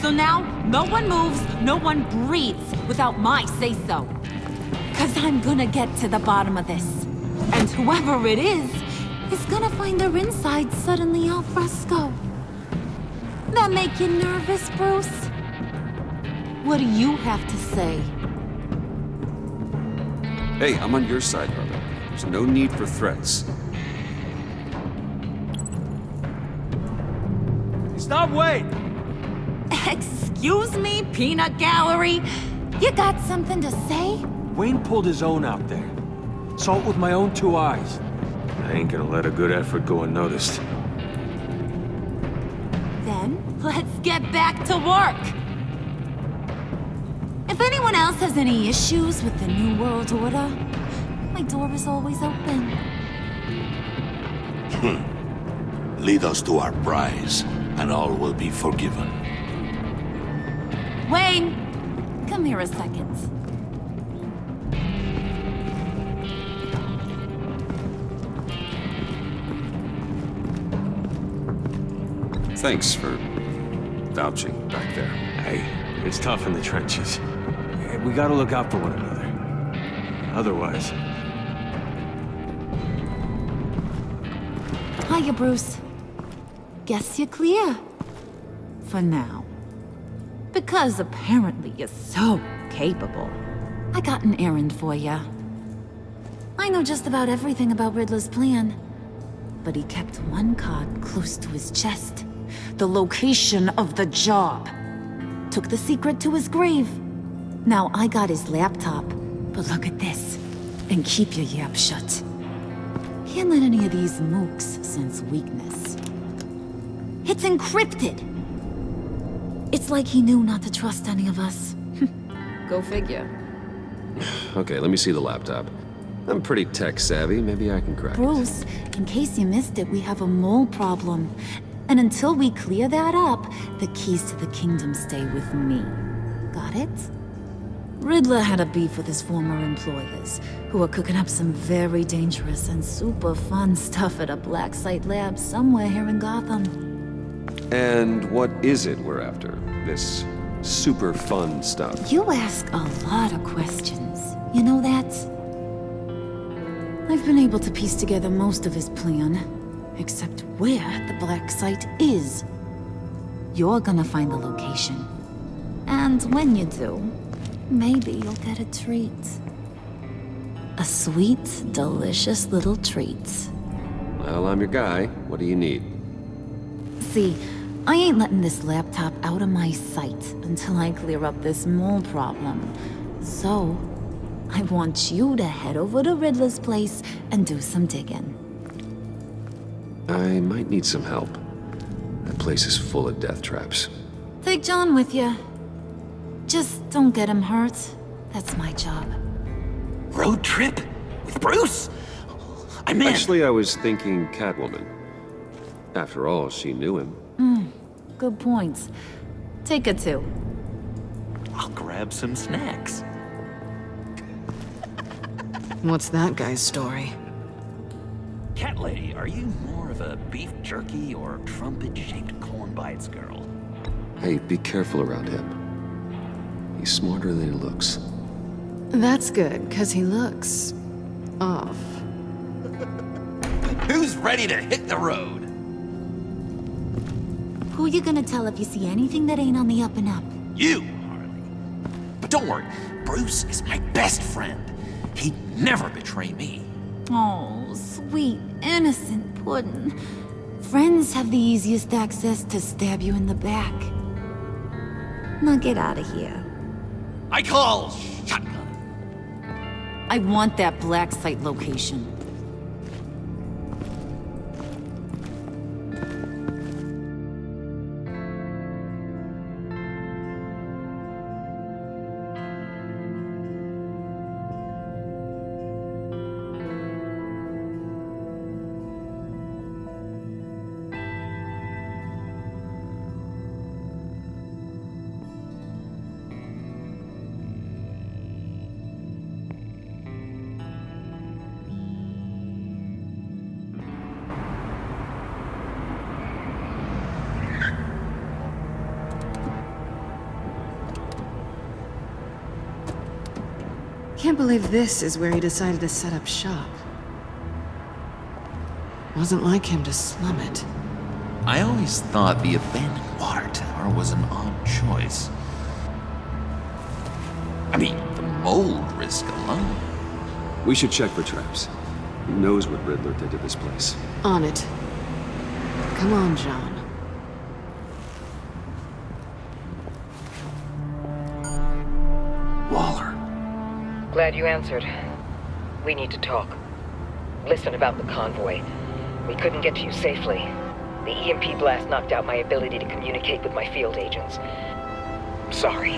So now, no one moves, no one breathes without my say-so. 'Cause I'm gonna get to the bottom of this. And whoever it is gonna find their inside suddenly al fresco. That make you nervous, Bruce? What do you have to say? Hey, I'm on your side, brother. There's no need for threats. Stop, wait! Excuse me, peanut gallery? You got something to say? Wayne pulled his own out there. Saw it with my own 2 eyes. I ain't gonna let a good effort go unnoticed. Then, let's get back to work. If anyone else has any issues with the New World Order, my door is always open. lead us to our prize, and all will be forgiven. Wayne, come here a second. Thanks for vouching back there. Hey, it's tough in the trenches. We gotta look out for one another. Otherwise... Hiya, Bruce. Guess you're clear. For now. Because apparently you're so capable. I got an errand for you. I know just about everything about Riddler's plan. But he kept one card close to his chest. The location of the job. Took the secret to his grave. Now I got his laptop. But look at this. And keep your yap shut. Can't let any of these mooks sense weakness. It's encrypted! It's like he knew not to trust any of us. Go figure. Okay, let me see the laptop. I'm pretty tech savvy, maybe I can crack it. Bruce, in case you missed it, we have a mole problem. And until we clear that up, the keys to the kingdom stay with me. Got it? Riddler had a beef with his former employers, who were cooking up some very dangerous and super fun stuff at a black site lab somewhere here in Gotham. And what is it we're after? This super fun stuff? You ask a lot of questions. You know that? I've been able to piece together most of his plan, except where the black site is. You're gonna find the location. And when you do, maybe you'll get a treat. A sweet, delicious little treat. Well, I'm your guy. What do you need? See, I ain't letting this laptop out of my sight until I clear up this mole problem. So, I want you to head over to Riddler's place and do some digging. I might need some help. That place is full of death traps. Take John with you. Just don't get him hurt. That's my job. Road trip? With Bruce? I'm in. Actually, I was thinking Catwoman. After all, she knew him. Good points. Take it too. I'll grab some snacks. What's that guy's story? Cat lady, are you more of a beef jerky or trumpet-shaped corn bites girl? Hey, be careful around him. He's smarter than he looks. That's good, because he looks... off. Who's ready to hit the road? Who you gonna tell if you see anything that ain't on the up and up? You, Harley. But don't worry, Bruce is my best friend. He'd never betray me. Oh, sweet, innocent puddin'. Friends have the easiest access to stab you in the back. Now get out of here. I call shotgun. I want that black site location. Can't believe this is where he decided to set up shop. Wasn't like him to slum it. I always thought the abandoned water tower was an odd choice. I mean, the mold risk alone. We should check for traps. Who knows what Riddler did to this place? On it. Come on, John. Waller. Glad you answered. We need to talk. Listen about the convoy. We couldn't get to you safely. The EMP blast knocked out my ability to communicate with my field agents. Sorry.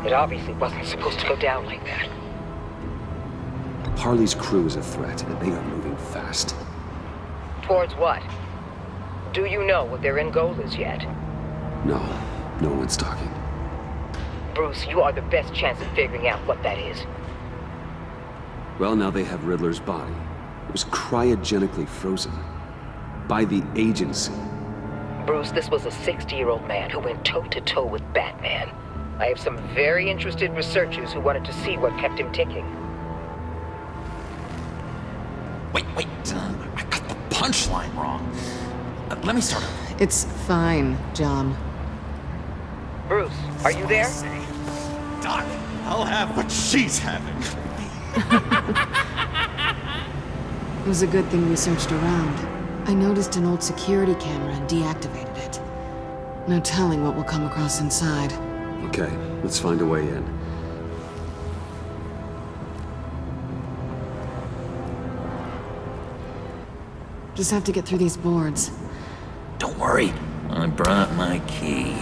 It obviously wasn't supposed to go down like that. Harley's crew is a threat, and they are moving fast. Towards what? Do you know what their end goal is yet? No one's talking. Bruce, you are the best chance at figuring out what that is. Well, now they have Riddler's body. It was cryogenically frozen. By the agency. Bruce, this was a 60-year-old man who went toe-to-toe with Batman. I have some very interested researchers who wanted to see what kept him ticking. Wait, I got the punchline wrong. Let me start over. It's fine, John. Bruce, are you there? Doc, I'll have what she's having. It was a good thing we searched around. I noticed an old security camera and deactivated it. No telling what we'll come across inside. Okay, let's find a way in. Just have to get through these boards. Don't worry, I brought my key.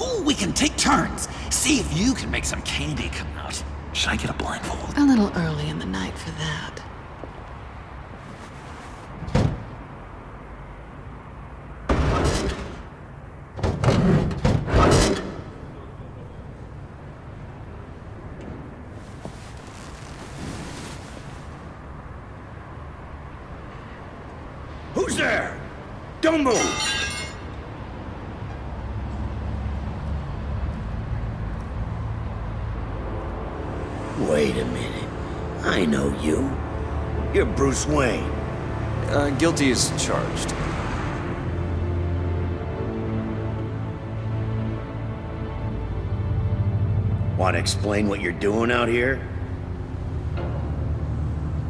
Ooh, we can take turns. See if you can make some candy come out. Should I get a blindfold? A little early in the night for that. Who's there? Don't move! Wait a minute. I know you. You're Bruce Wayne. Guilty as charged. Want to explain what you're doing out here?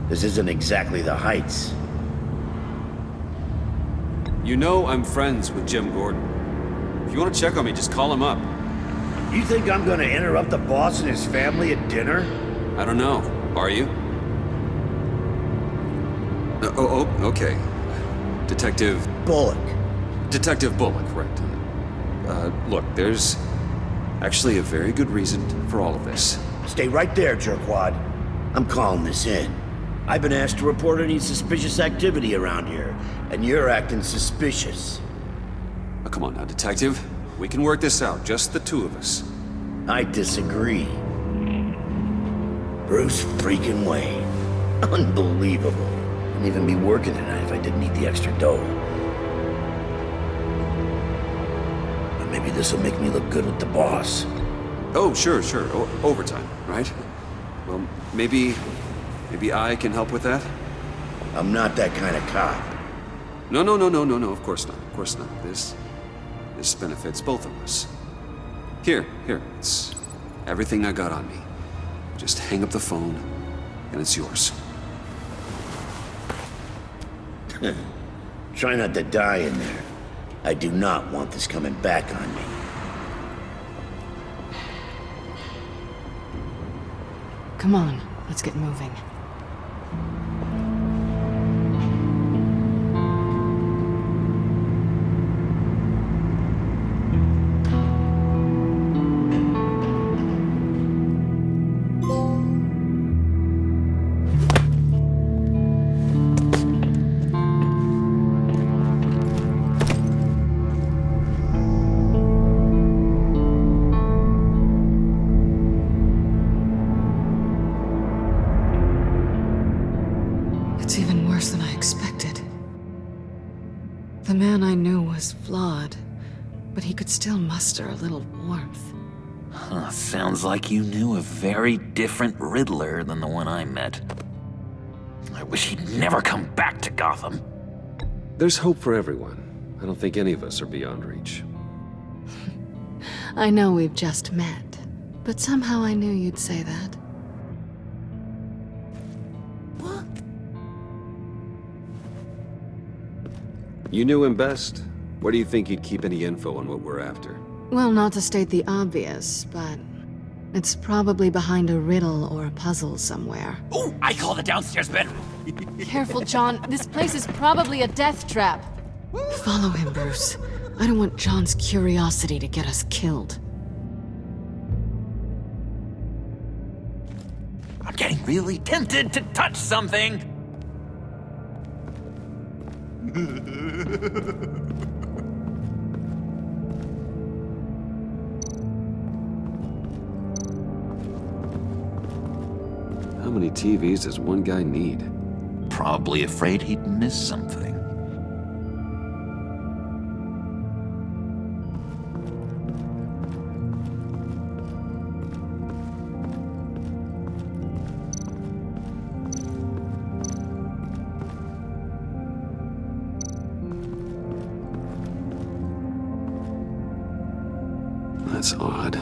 This isn't exactly the Heights. You know I'm friends with Jim Gordon. If you want to check on me, just call him up. You think I'm gonna interrupt the boss and his family at dinner? I don't know. Are you? Okay. Detective... Bullock. Detective Bullock, right. Look, there's actually a very good reason for all of this. Stay right there, jerkwad. I'm calling this in. I've been asked to report any suspicious activity around here, and you're acting suspicious. Oh, come on now, Detective. We can work this out, just the two of us. I disagree. Bruce freaking Wayne. Unbelievable. Wouldn't even be working tonight if I didn't need the extra dough. But maybe this'll make me look good with the boss. Oh, sure. Overtime, right? Well, maybe I can help with that? I'm not that kind of cop. No, of course not. This benefits both of us. Here, it's everything I got on me. Just hang up the phone, and it's yours. Try not to die in there. I do not want this coming back on me. Come on, let's get moving. It's even worse than I expected. The man I knew was flawed, but he could still muster a little warmth. Huh, sounds like you knew a very different Riddler than the one I met. I wish he'd never come back to Gotham. There's hope for everyone. I don't think any of us are beyond reach. I know we've just met, but somehow I knew you'd say that. You knew him best. Where do you think he'd keep any info on what we're after? Well, not to state the obvious, but it's probably behind a riddle or a puzzle somewhere. Ooh, I call the downstairs bedroom. Careful, John. This place is probably a death trap. Follow him, Bruce. I don't want John's curiosity to get us killed. I'm getting really tempted to touch something. How many TVs does one guy need? Probably afraid he'd miss something. That's odd.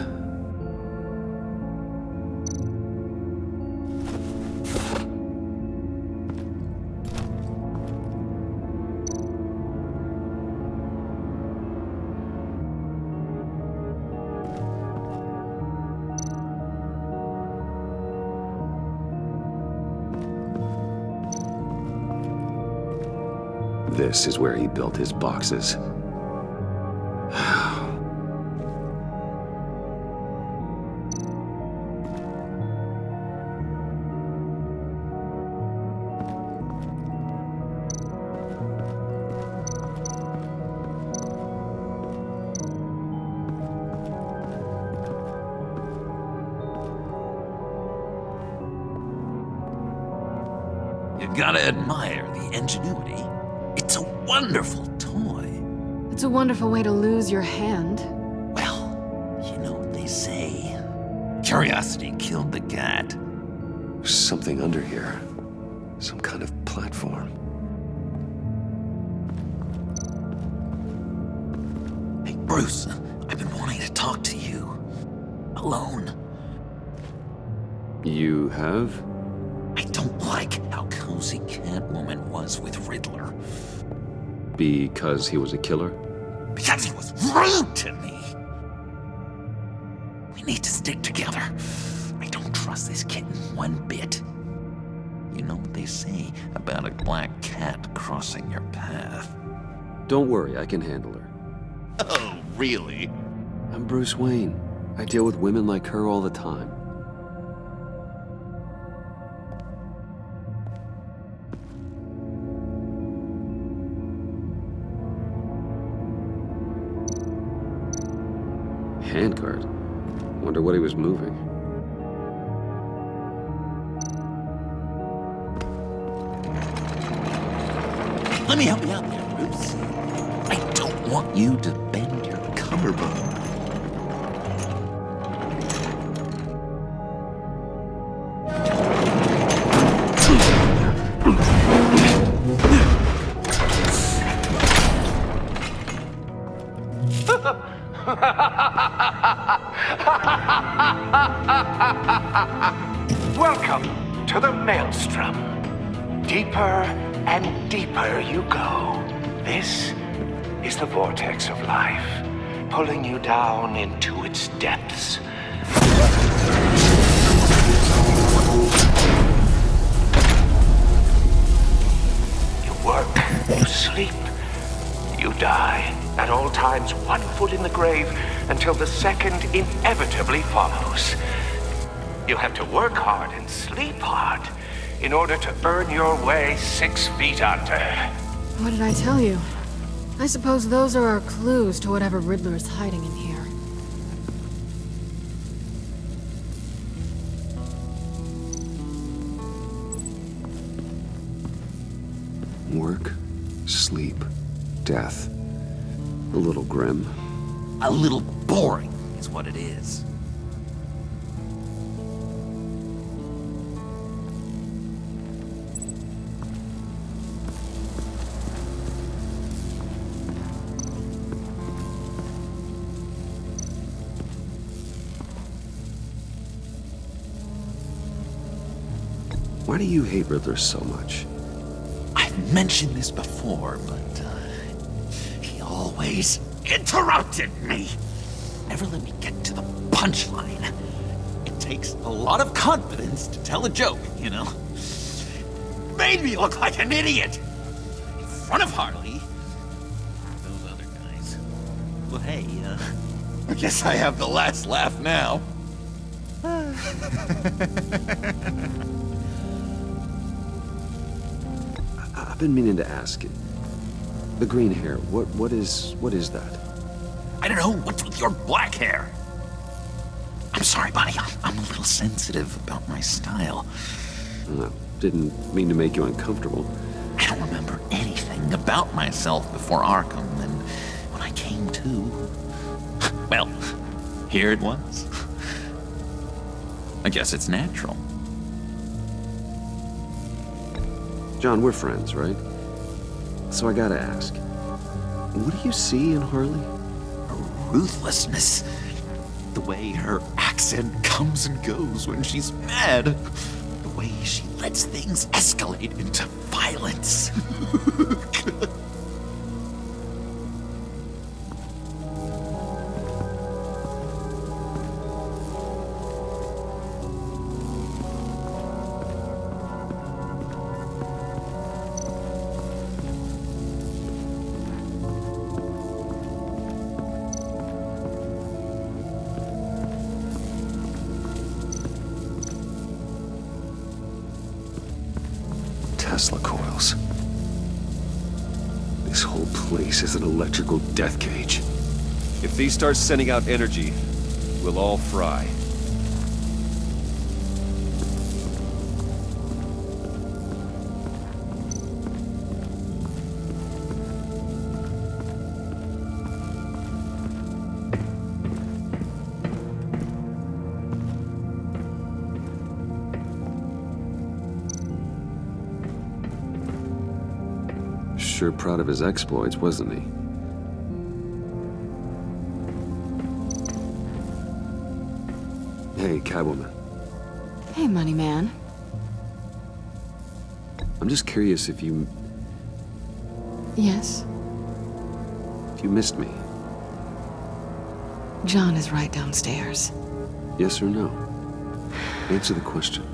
This is where he built his boxes. You gotta admire the ingenuity. It's a wonderful toy. It's a wonderful way to lose your hand. You know what they say. Curiosity killed the cat. There's something under here. Some kind of platform. Hey, Bruce, I've been wanting to talk to you. Alone. You have? I don't like how cozy Catwoman was with Riddler. Because he was a killer? Because he was rude to me. We need to stick together. I don't trust this kitten one bit. You know what they say about a black cat crossing your path? Don't worry, I can handle her. Oh, really? I'm Bruce Wayne. I deal with women like her all the time. Handguard? Wonder what he was moving. Let me help you out there, Bruce. I don't want you to bend your collarbone. Welcome to the Maelstrom. Deeper and deeper you go. This is the vortex of life, pulling you down into its depths. You work, you sleep, you die. At all times, one foot in the grave until the second inevitably follows. You have to work hard and sleep hard in order to earn your way 6 feet under. What did I tell you? I suppose those are our clues to whatever Riddler is hiding in here. Work, sleep, death. A little grim. A little boring is what it is. Why do you hate Riddler so much? I've mentioned this before, but he always interrupted me. Never let me get to the punchline. It takes a lot of confidence to tell a joke, you know? Made me look like an idiot in front of Harley. Those other guys. Well, hey, I guess I have the last laugh now. I've been meaning to ask it. The green hair, what is that? I don't know, what's with your black hair? I'm sorry, buddy, I'm a little sensitive about my style. Didn't mean to make you uncomfortable. I don't remember anything about myself before Arkham, and when I came to, well, here it was. I guess it's natural. John, we're friends, right? So I gotta ask, what do you see in Harley? Ruthlessness. The way her accent comes and goes when she's mad. The way she lets things escalate into violence. Tesla coils. This whole place is an electrical death cage. If these start sending out energy, we'll all fry. Sure proud of his exploits, wasn't he? Hey, Catwoman. Hey, money man. I'm just curious if you Yes? missed me. John is right downstairs. Yes or no? Answer the question.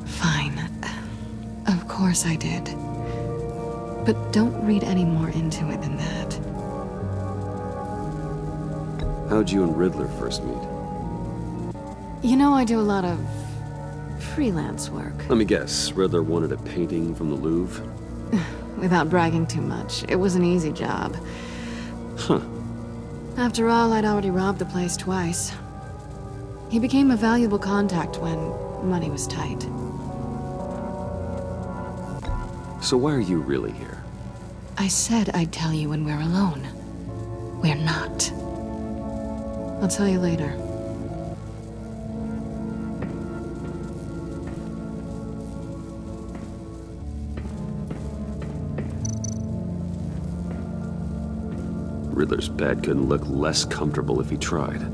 Fine. Of course I did. But don't read any more into it than that. How'd you and Riddler first meet? You know, I do a lot of freelance work. Let me guess, Riddler wanted a painting from the Louvre? Without bragging too much, it was an easy job. Huh. After all, I'd already robbed the place twice. He became a valuable contact when money was tight. So why are you really here? I said I'd tell you when we're alone. We're not. I'll tell you later. Riddler's bed couldn't look less comfortable if he tried.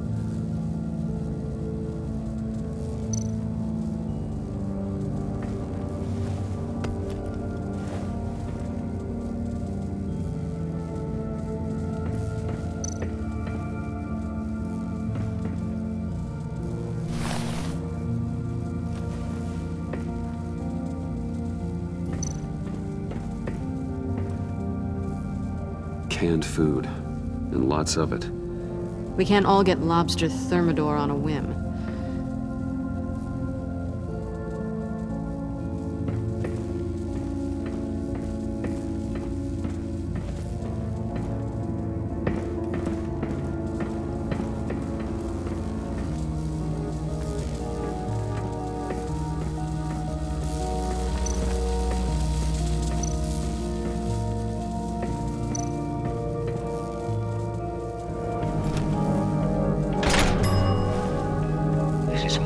Canned food, and lots of it. We can't all get lobster thermidor on a whim.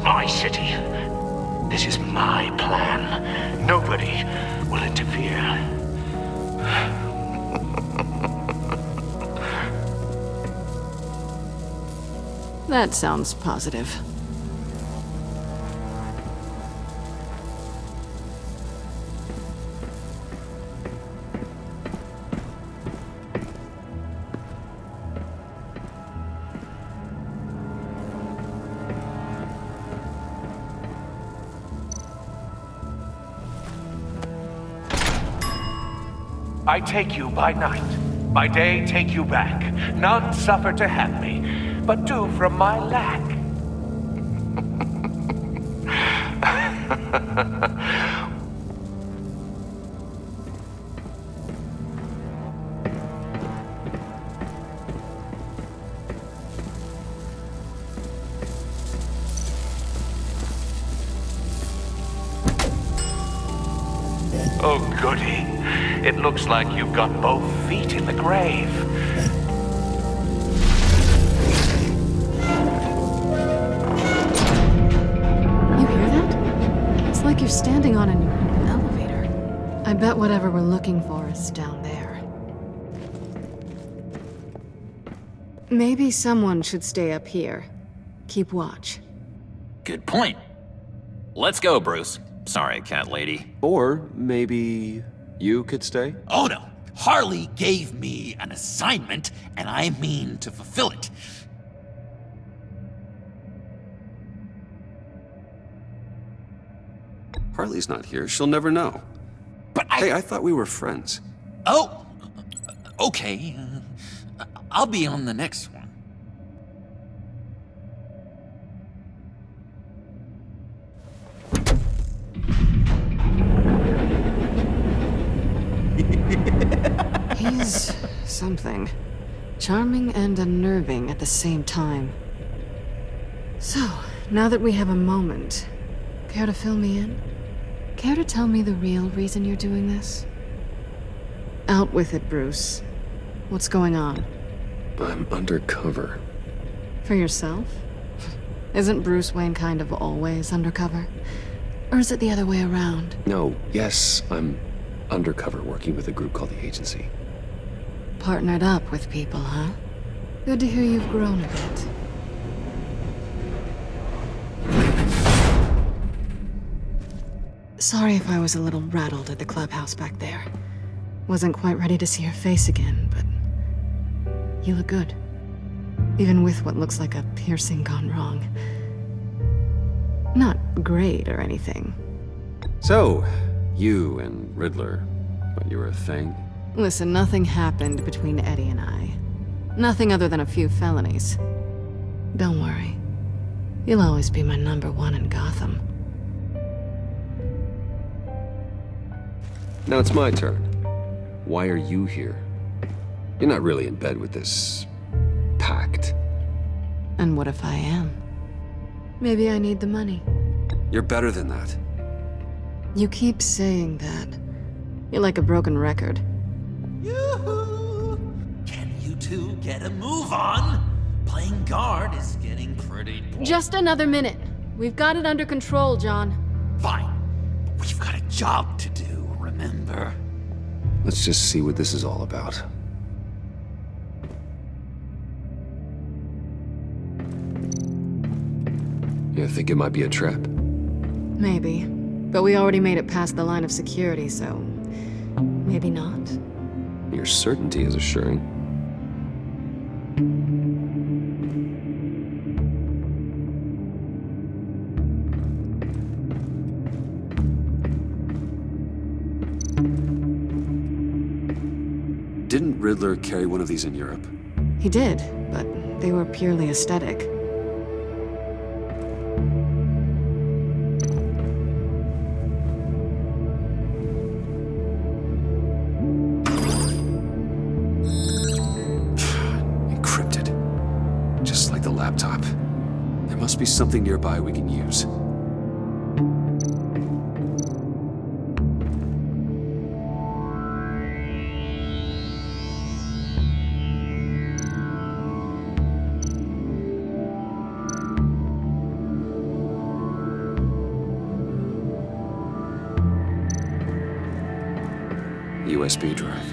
My city. This is my plan. Nobody will interfere. That sounds positive. I take you by night. By day, take you back. None suffer to have me, but do from my lack. Oh, goody. It looks like you've got both feet in the grave. You hear that? It's like you're standing on an elevator. I bet whatever we're looking for is down there. Maybe someone should stay up here. Keep watch. Good point. Let's go, Bruce. Sorry, cat lady. Or maybe you could stay? Oh no. Harley gave me an assignment, and I mean to fulfill it. Harley's not here. She'll never know. But Hey, I thought we were friends. Oh, okay. I'll be on the next one. is something. Charming and unnerving at the same time. So, now that we have a moment, care to fill me in? Care to tell me the real reason you're doing this? Out with it, Bruce. What's going on? I'm undercover. For yourself? Isn't Bruce Wayne kind of always undercover? Or is it the other way around? No, yes, I'm undercover working with a group called the Agency. Partnered up with people, huh? Good to hear you've grown a bit. Sorry if I was a little rattled at the clubhouse back there. Wasn't quite ready to see your face again, but you look good. Even with what looks like a piercing gone wrong. Not great or anything. So, you and Riddler, what, you were a thing? Listen, nothing happened between Eddie and I. Nothing other than a few felonies. Don't worry. You'll always be my #1 in Gotham. Now it's my turn. Why are you here? You're not really in bed with this pact. And what if I am? Maybe I need the money. You're better than that. You keep saying that. You're like a broken record. Yoo-hoo! Can you two get a move on? Playing guard is getting pretty boring. Just another minute. We've got it under control, John. Fine. We've got a job to do, remember? Let's just see what this is all about. You think it might be a trap? Maybe. But we already made it past the line of security, so... maybe not. Your certainty is assuring. Didn't Riddler carry one of these in Europe? He did, but they were purely aesthetic. Encrypted. Just like the laptop. There must be something nearby we can use. USB drive.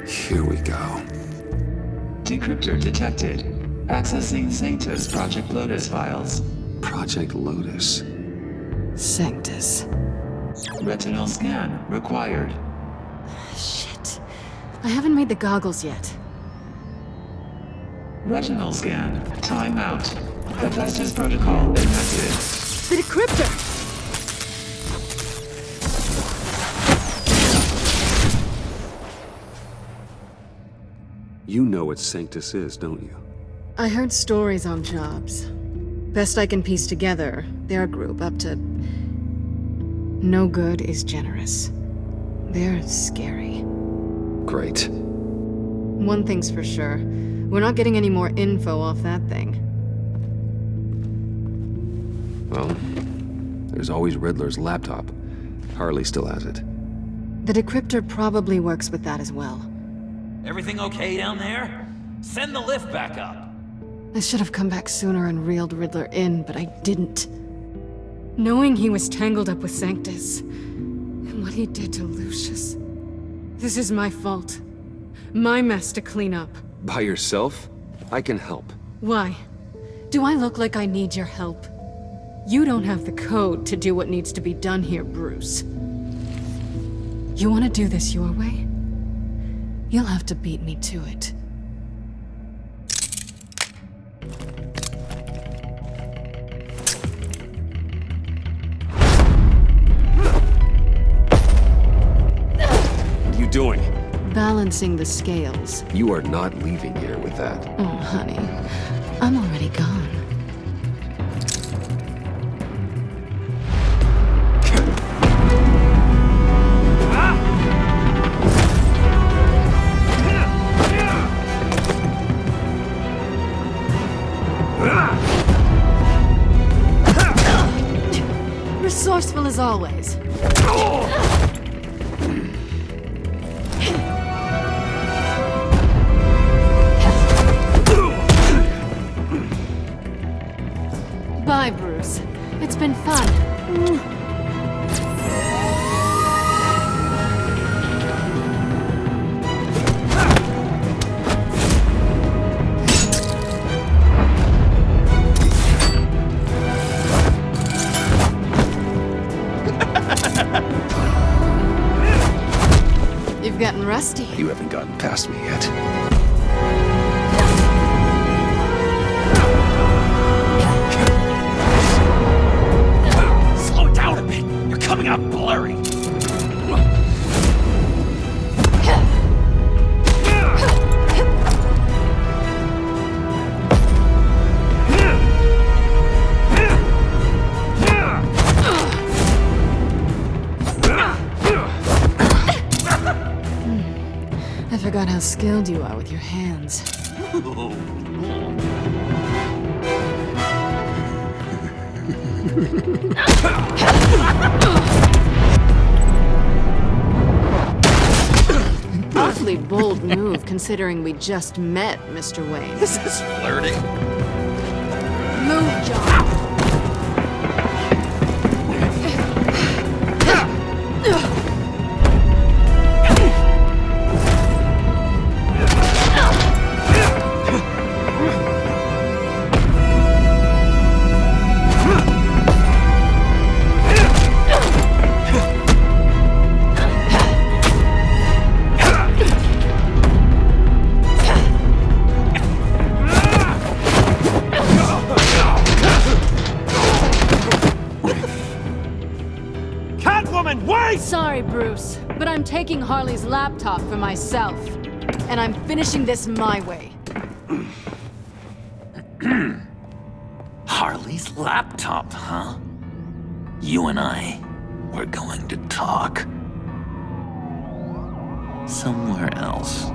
Here we go. Decryptor detected. Accessing Sanctus Project Lotus files. Project Lotus. Sanctus. Retinal scan required. Shit. I haven't made the goggles yet. Retinal scan. Timeout. Hephaestus protocol enacted. The decryptor! You know what Sanctus is, don't you? I heard stories on jobs. Best I can piece together, they're a group up to... no good is generous. They're scary. Great. One thing's for sure. We're not getting any more info off that thing. Well, there's always Riddler's laptop. Harley still has it. The decryptor probably works with that as well. Everything okay down there? Send the lift back up. I should have come back sooner and reeled Riddler in, but I didn't. Knowing he was tangled up with Sanctus, and what he did to Lucius. This is my fault. My mess to clean up. By yourself? I can help. Why? Do I look like I need your help? You don't have the code to do what needs to be done here, Bruce. You want to do this your way? You'll have to beat me to it. What are doing? Balancing the scales. You are not leaving here with that. Oh, honey. I'm already gone. Resourceful as always. Bye, Bruce. It's been fun. You've gotten rusty. You haven't gotten past me yet. Slow down a bit. You're coming out blurry. I forgot how skilled you are with your hands. Awfully bold move, considering we just met, Mr. Wayne. Is this flirting? Move, John. Sorry, Bruce, but I'm taking Harley's laptop for myself. And I'm finishing this my way. Harley's laptop, huh? You and I, we're going to talk. Somewhere else.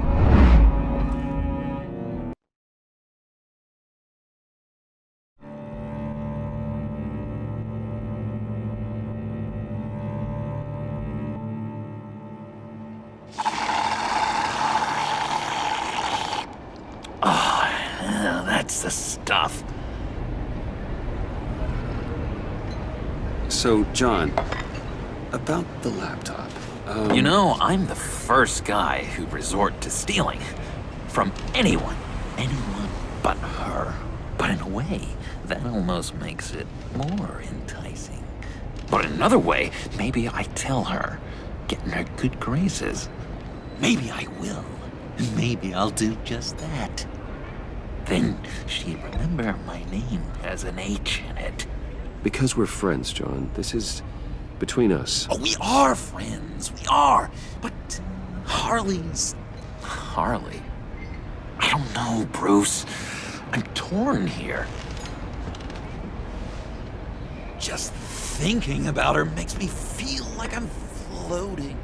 That's the stuff. So, John, about the laptop. You know, I'm the first guy who'd resort to stealing. From anyone. Anyone but her. But in a way, that almost makes it more enticing. But in another way, maybe I tell her, get in her good graces. Maybe I will. Maybe I'll do just that. Then she'd remember my name has an H in it. Because we're friends, John. This is between us. Oh, we are friends. We are. But Harley's Harley. I don't know, Bruce. I'm torn here. Just thinking about her makes me feel like I'm floating.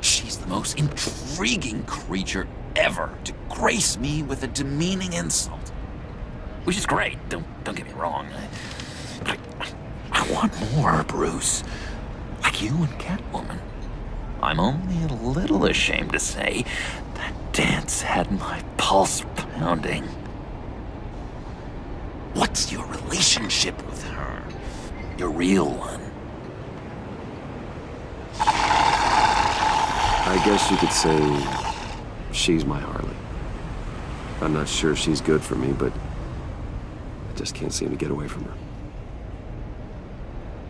She's the most intriguing creature ever to grace me with a demeaning insult. Which is great, don't get me wrong. But I want more, Bruce. Like you and Catwoman. I'm only a little ashamed to say that dance had my pulse pounding. What's your relationship with her? Your real one? I guess you could say she's my Harley. I'm not sure she's good for me, but I just can't seem to get away from her.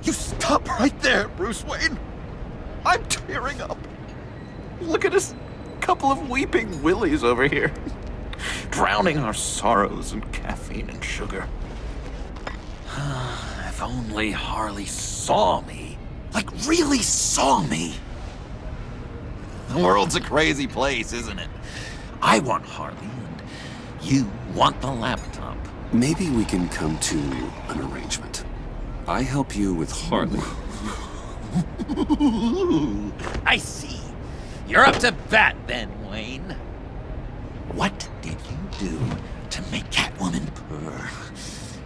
You stop right there, Bruce Wayne. I'm tearing up. Look at us, couple of weeping willies over here. Drowning our sorrows in caffeine and sugar. If only Harley saw me. Like, really saw me. The world's a crazy place, isn't it? I want Harley, and you want the laptop. Maybe we can come to an arrangement. I help you with Harley. I see. You're up to bat then, Wayne. What did you do to make Catwoman purr?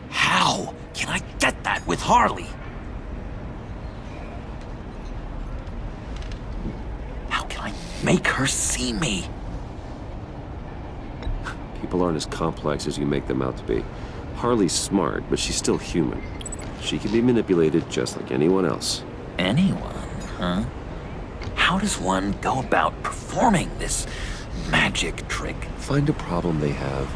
How can I get that with Harley? How can I make her see me? People aren't as complex as you make them out to be. Harley's smart, but she's still human. She can be manipulated just like anyone else. Anyone, huh? How does one go about performing this magic trick? Find a problem they have,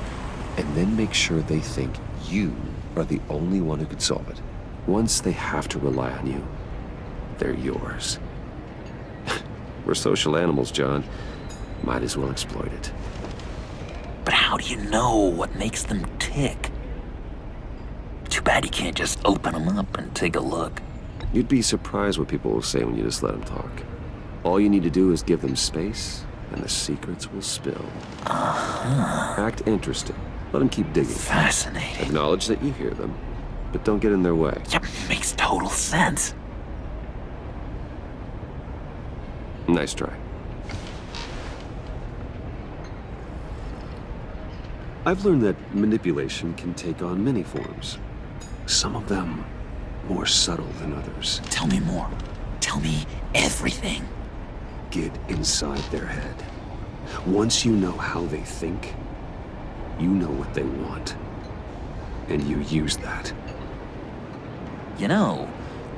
and then make sure they think you are the only one who could solve it. Once they have to rely on you, they're yours. We're social animals, John. Might as well exploit it. But how do you know what makes them tick? Too bad you can't just open them up and take a look. You'd be surprised what people will say when you just let them talk. All you need to do is give them space, and the secrets will spill. Act interested. Let them keep digging. Fascinating. Acknowledge that you hear them, but don't get in their way. That makes total sense. Nice try. I've learned that manipulation can take on many forms. Some of them more subtle than others. Tell me more. Tell me everything. Get inside their head. Once you know how they think, you know what they want. And you use that. You know,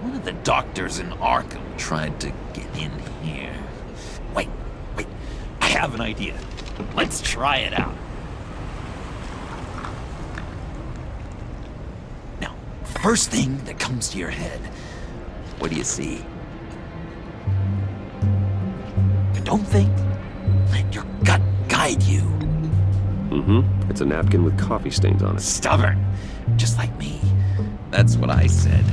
one of the doctors in Arkham tried to get in here. Wait. I have an idea. Let's try it out. Now, first thing that comes to your head, what do you see? But don't think. Let your gut guide you. Mm-hmm. It's a napkin with coffee stains on it. Stubborn. Just like me. That's what I said.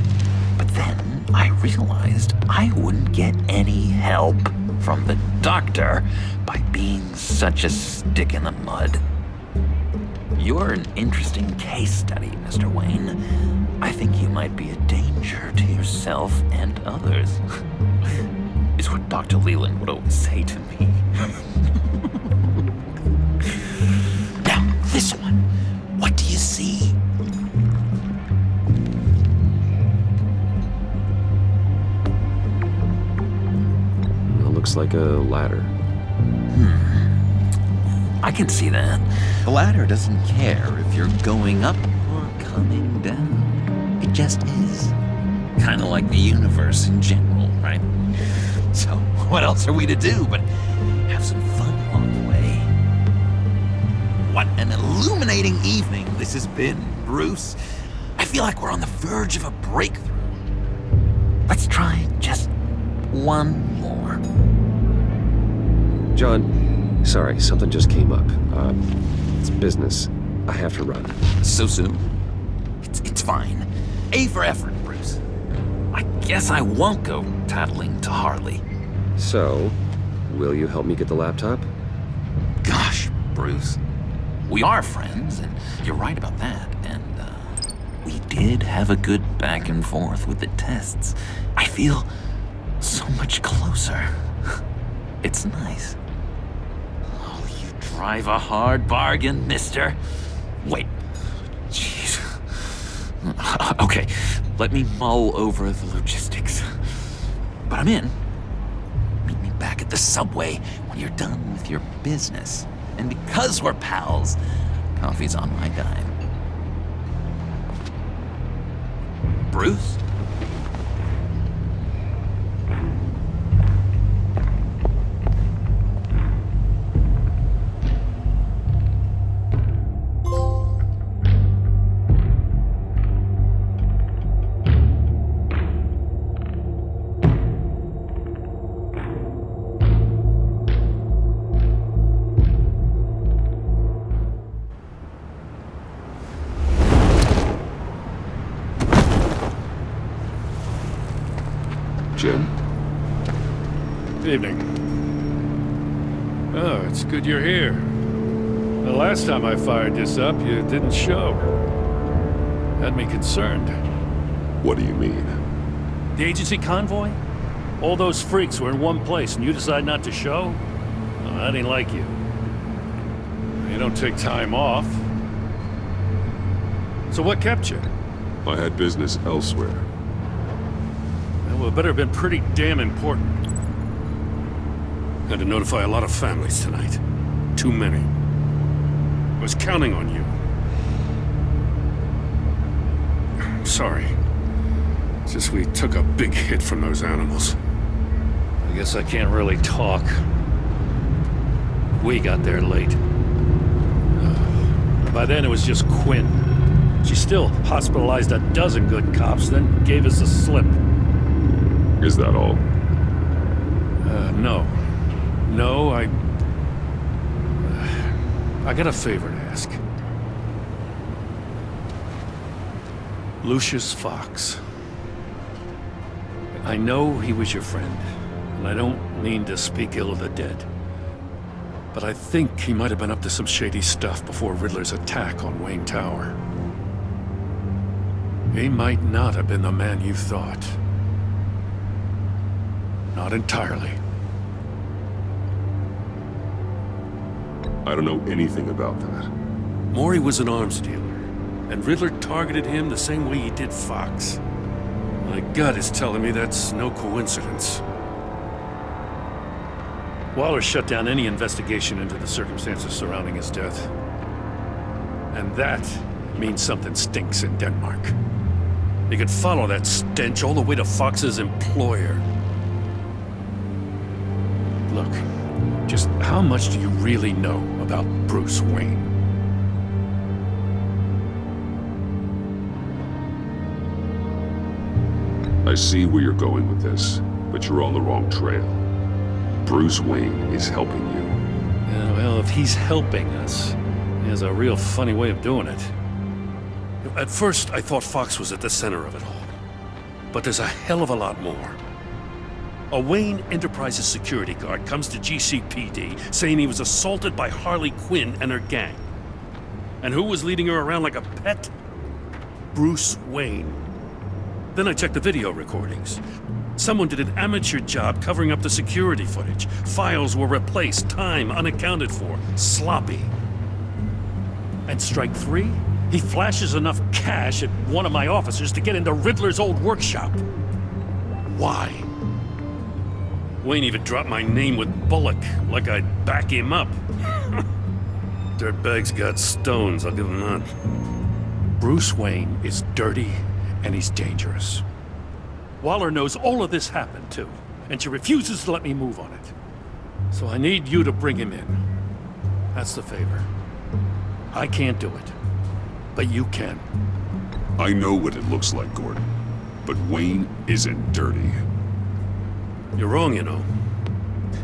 But then I realized I wouldn't get any help from the doctor by being such a stick in the mud. You're an interesting case study, Mr. Wayne. I think you might be a danger to yourself and others. Is what Dr. Leland would always say to me. Now, this one. What do you see? Looks like a ladder. I can see that. The ladder doesn't care if you're going up or coming down. It just is. Kind of like the universe in general, right? So, what else are we to do but have some fun along the way? What an illuminating evening this has been, Bruce. I feel like we're on the verge of a breakthrough. Let's try just one more. John, sorry, something just came up. It's business. I have to run. So soon? It's fine. A for effort, Bruce. I guess I won't go tattling to Harley. So, will you help me get the laptop? Gosh, Bruce. We are friends, and you're right about that. And, we did have a good back and forth with the tests. I feel so much closer. It's nice. Oh, you drive a hard bargain, mister. Wait. Jeez. Okay, let me mull over the logistics. But I'm in. Meet me back at the subway when you're done with your business. And because we're pals, coffee's on my dime. Bruce? Jim? Good evening. Oh, it's good you're here. The last time I fired this up, you didn't show. Had me concerned. What do you mean? The agency convoy? All those freaks were in one place and you decide not to show? Well, that ain't like you. You don't take time off. So what kept you? I had business elsewhere. Well, it better have been pretty damn important. Had to notify a lot of families tonight. Too many. I was counting on you. Sorry. It's just we took a big hit from those animals. I guess I can't really talk. We got there late. By then it was just Quinn. She still hospitalized a dozen good cops, then gave us a slip. Is that all? No. No, I got a favor to ask. Lucius Fox. I know he was your friend, and I don't mean to speak ill of the dead. But I think he might have been up to some shady stuff before Riddler's attack on Wayne Tower. He might not have been the man you thought. Not entirely. I don't know anything about that. Maury was an arms dealer, and Riddler targeted him the same way he did Fox. My gut is telling me that's no coincidence. Waller shut down any investigation into the circumstances surrounding his death. And that means something stinks in Denmark. You could follow that stench all the way to Fox's employer. Look, just how much do you really know about Bruce Wayne? I see where you're going with this, but you're on the wrong trail. Bruce Wayne is helping you. Yeah, well, if he's helping us, he has a real funny way of doing it. At first, I thought Fox was at the center of it all. But there's a hell of a lot more. A Wayne Enterprises security guard comes to GCPD saying he was assaulted by Harley Quinn and her gang. And who was leading her around like a pet? Bruce Wayne. Then I checked the video recordings. Someone did an amateur job covering up the security footage. Files were replaced, time unaccounted for, sloppy. And strike three? He flashes enough cash at one of my officers to get into Riddler's old workshop. Why? Wayne even dropped my name with Bullock, like I'd back him up. Dirtbag's got stones, I'll give him that. Bruce Wayne is dirty, and he's dangerous. Waller knows all of this happened, too, and she refuses to let me move on it. So I need you to bring him in. That's the favor. I can't do it, but you can. I know what it looks like, Gordon, but Wayne isn't dirty. You're wrong, you know.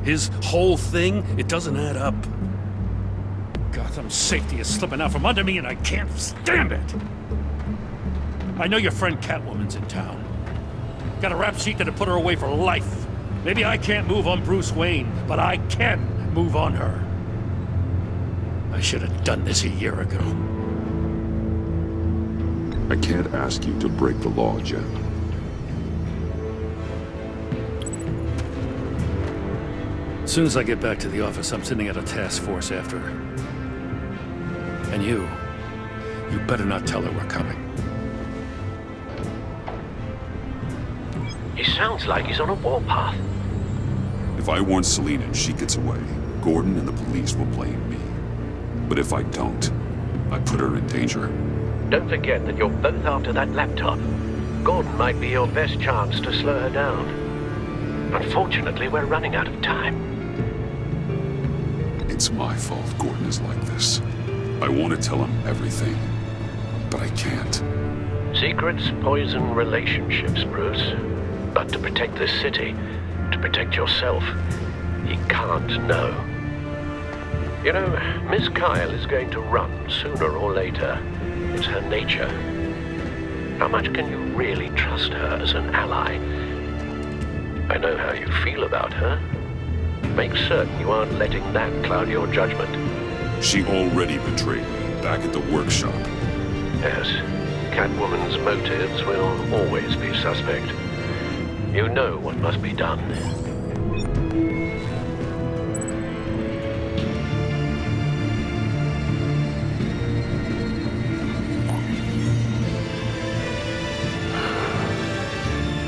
His whole thing, it doesn't add up. Gotham safety is slipping out from under me and I can't stand it! I know your friend Catwoman's in town. Got a rap sheet that'd put her away for life. Maybe I can't move on Bruce Wayne, but I can move on her. I should have done this a year ago. I can't ask you to break the law, Jen. As soon as I get back to the office, I'm sending out a task force after her. And you better not tell her we're coming. He sounds like he's on a warpath. If I warn Selina and she gets away, Gordon and the police will blame me. But if I don't, I put her in danger. Don't forget that you're both after that laptop. Gordon might be your best chance to slow her down. Unfortunately, we're running out of time. It's my fault Gordon is like this. I want to tell him everything, but I can't. Secrets poison relationships, Bruce. But to protect this city, to protect yourself, he can't know. You know, Miss Kyle is going to run sooner or later. It's her nature. How much can you really trust her as an ally? I know how you feel about her, Make certain you aren't letting that cloud your judgment. She already betrayed me back at the workshop. Yes, Catwoman's motives will always be suspect. You know what must be done.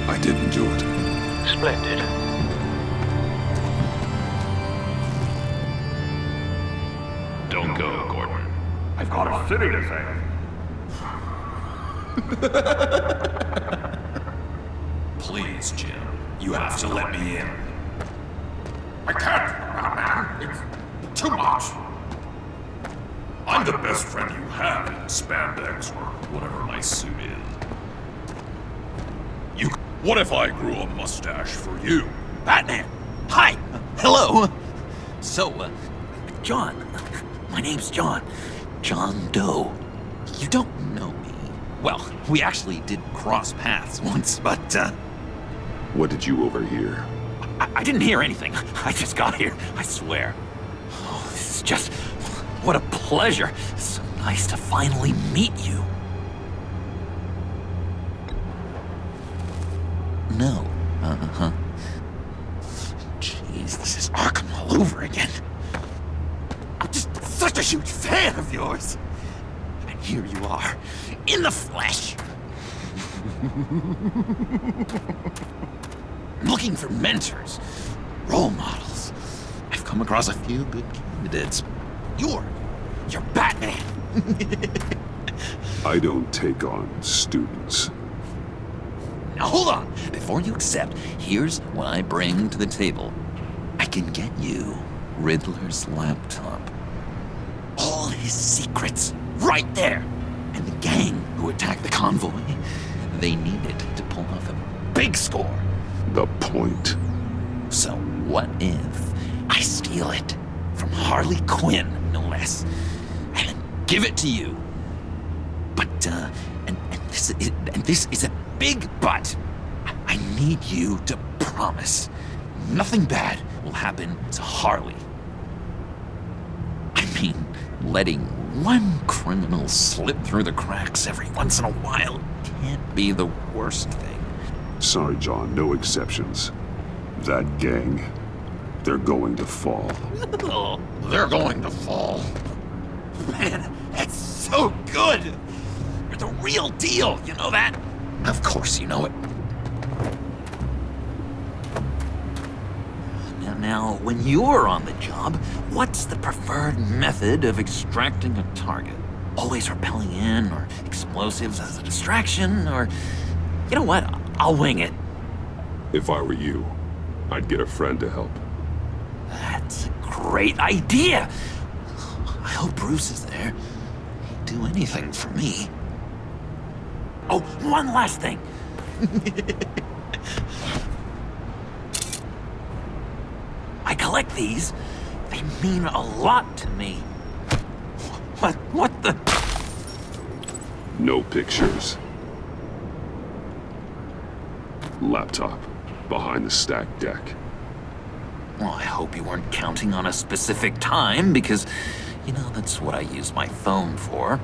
I didn't do it. Splendid. Don't go, Gordon. I've got a city to save. Please, Jim. You have to let me in. I can't, man. It's too much. I'm the best friend you have in spandex or whatever my suit is. What if I grew a mustache for you? Batman! Hi! Hello! So, John. My name's John. John Doe. You don't know me. Well, we actually did cross paths once, but, What did you overhear? I didn't hear anything. I just got here, I swear. Oh, this is just... What a pleasure. It's so nice to finally meet you. No. Uh-huh. Jeez, this is Arkham all over again. I'm just such a huge fan of yours. And here you are, in the flesh. Looking for mentors, role models. I've come across a few good candidates. You're Batman. I don't take on students. Now hold on. Before you accept, here's what I bring to the table. I can get you Riddler's laptop. All his secrets, right there. And the gang who attacked the convoy, they needed to pull off a big score. The point. So what if I steal it from Harley Quinn, no less, and give it to you? But, and this is a big but. I need you to promise nothing bad will happen to Harley. I mean, letting one criminal slip through the cracks every once in a while can't be the worst thing. Sorry, John, no exceptions. That gang, they're going to fall. They're going to fall. Man, that's so good. You're the real deal, you know that? Of course you know it. Now, when you're on the job, what's the preferred method of extracting a target? Always rappelling in, or explosives as a distraction, or... You know what? I'll wing it. If I were you, I'd get a friend to help. That's a great idea. I hope Bruce is there. He'd do anything for me. Oh, one last thing. I collect these. They mean a lot to me. What the? No pictures. Laptop behind the stacked deck. Well, I hope you weren't counting on a specific time, because, you know, that's what I use my phone for.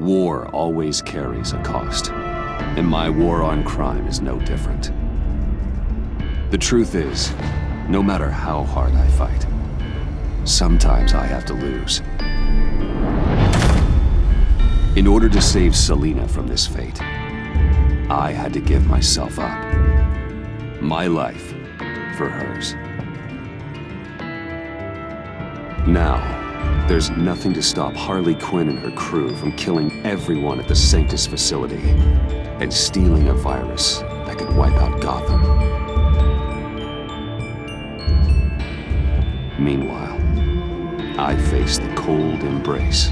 War always carries a cost, and my war on crime is no different. The truth is, no matter how hard I fight, sometimes I have to lose. In order to save Selina from this fate, I had to give myself up. My life for hers. Now, there's nothing to stop Harley Quinn and her crew from killing everyone at the Sanctus facility and stealing a virus that could wipe out Gotham. Meanwhile, I face the cold embrace.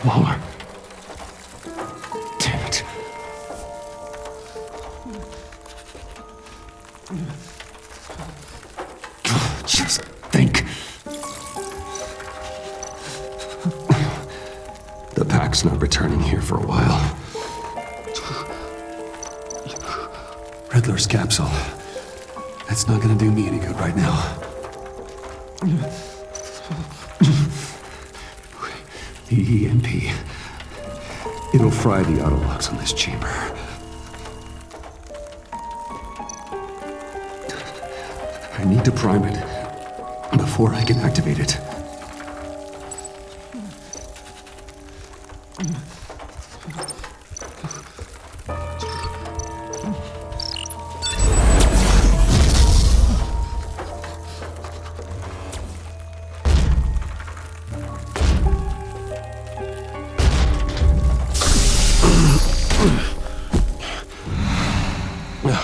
Waller. Damn it. Just think. The pack's not returning here for a while. Riddler's capsule. That's not gonna do me any good right now. The EMP. It'll fry the autolocks on this chamber. I need to prime it before I can activate it.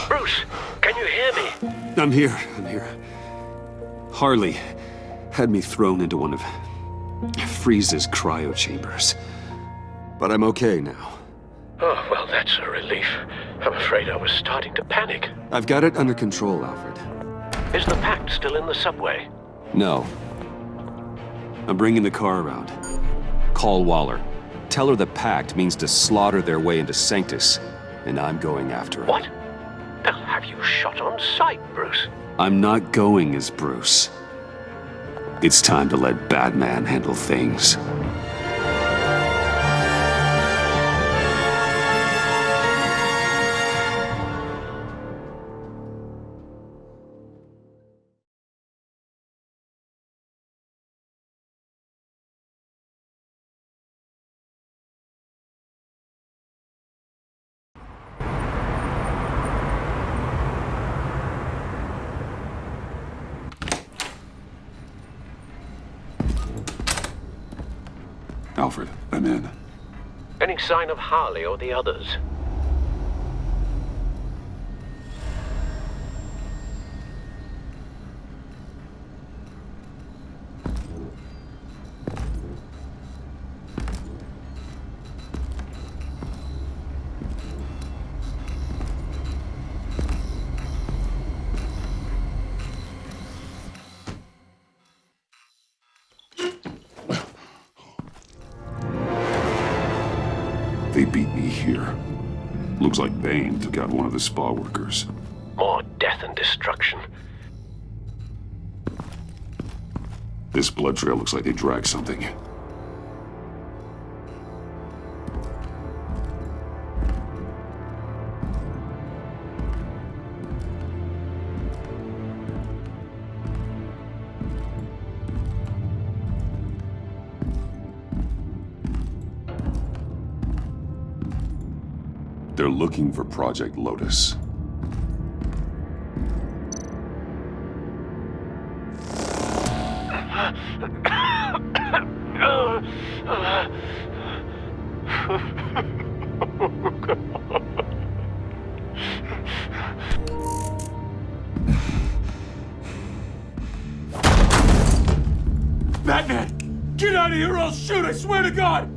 Bruce, can you hear me? I'm here. Harley had me thrown into one of Freeze's cryo chambers. But I'm okay now. Oh, well, that's a relief. I'm afraid I was starting to panic. I've got it under control, Alfred. Is the pact still in the subway? No. I'm bringing the car around. Call Waller. Tell her the pact means to slaughter their way into Sanctus, and I'm going after it. What? They'll have you shot on sight, Bruce. I'm not going as Bruce. It's time to let Batman handle things. Alfred, I'm in. Any sign of Harley or the others? They beat me here. Looks like Bane took out one of the spa workers. More death and destruction. This blood trail looks like they dragged something. They're looking for Project Lotus. Batman! Get out of here or I'll shoot, I swear to God!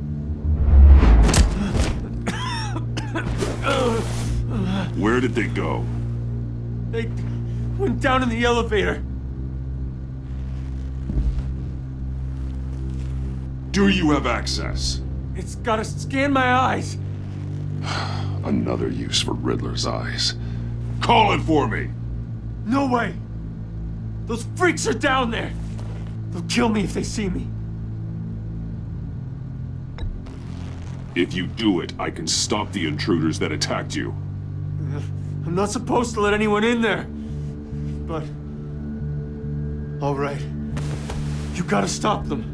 Where did they go? They went down in the elevator. Do you have access? It's gotta scan my eyes. Another use for Riddler's eyes. Call it for me! No way! Those freaks are down there! They'll kill me if they see me. If you do it, I can stop the intruders that attacked you. I'm not supposed to let anyone in there. But... all right. You gotta stop them.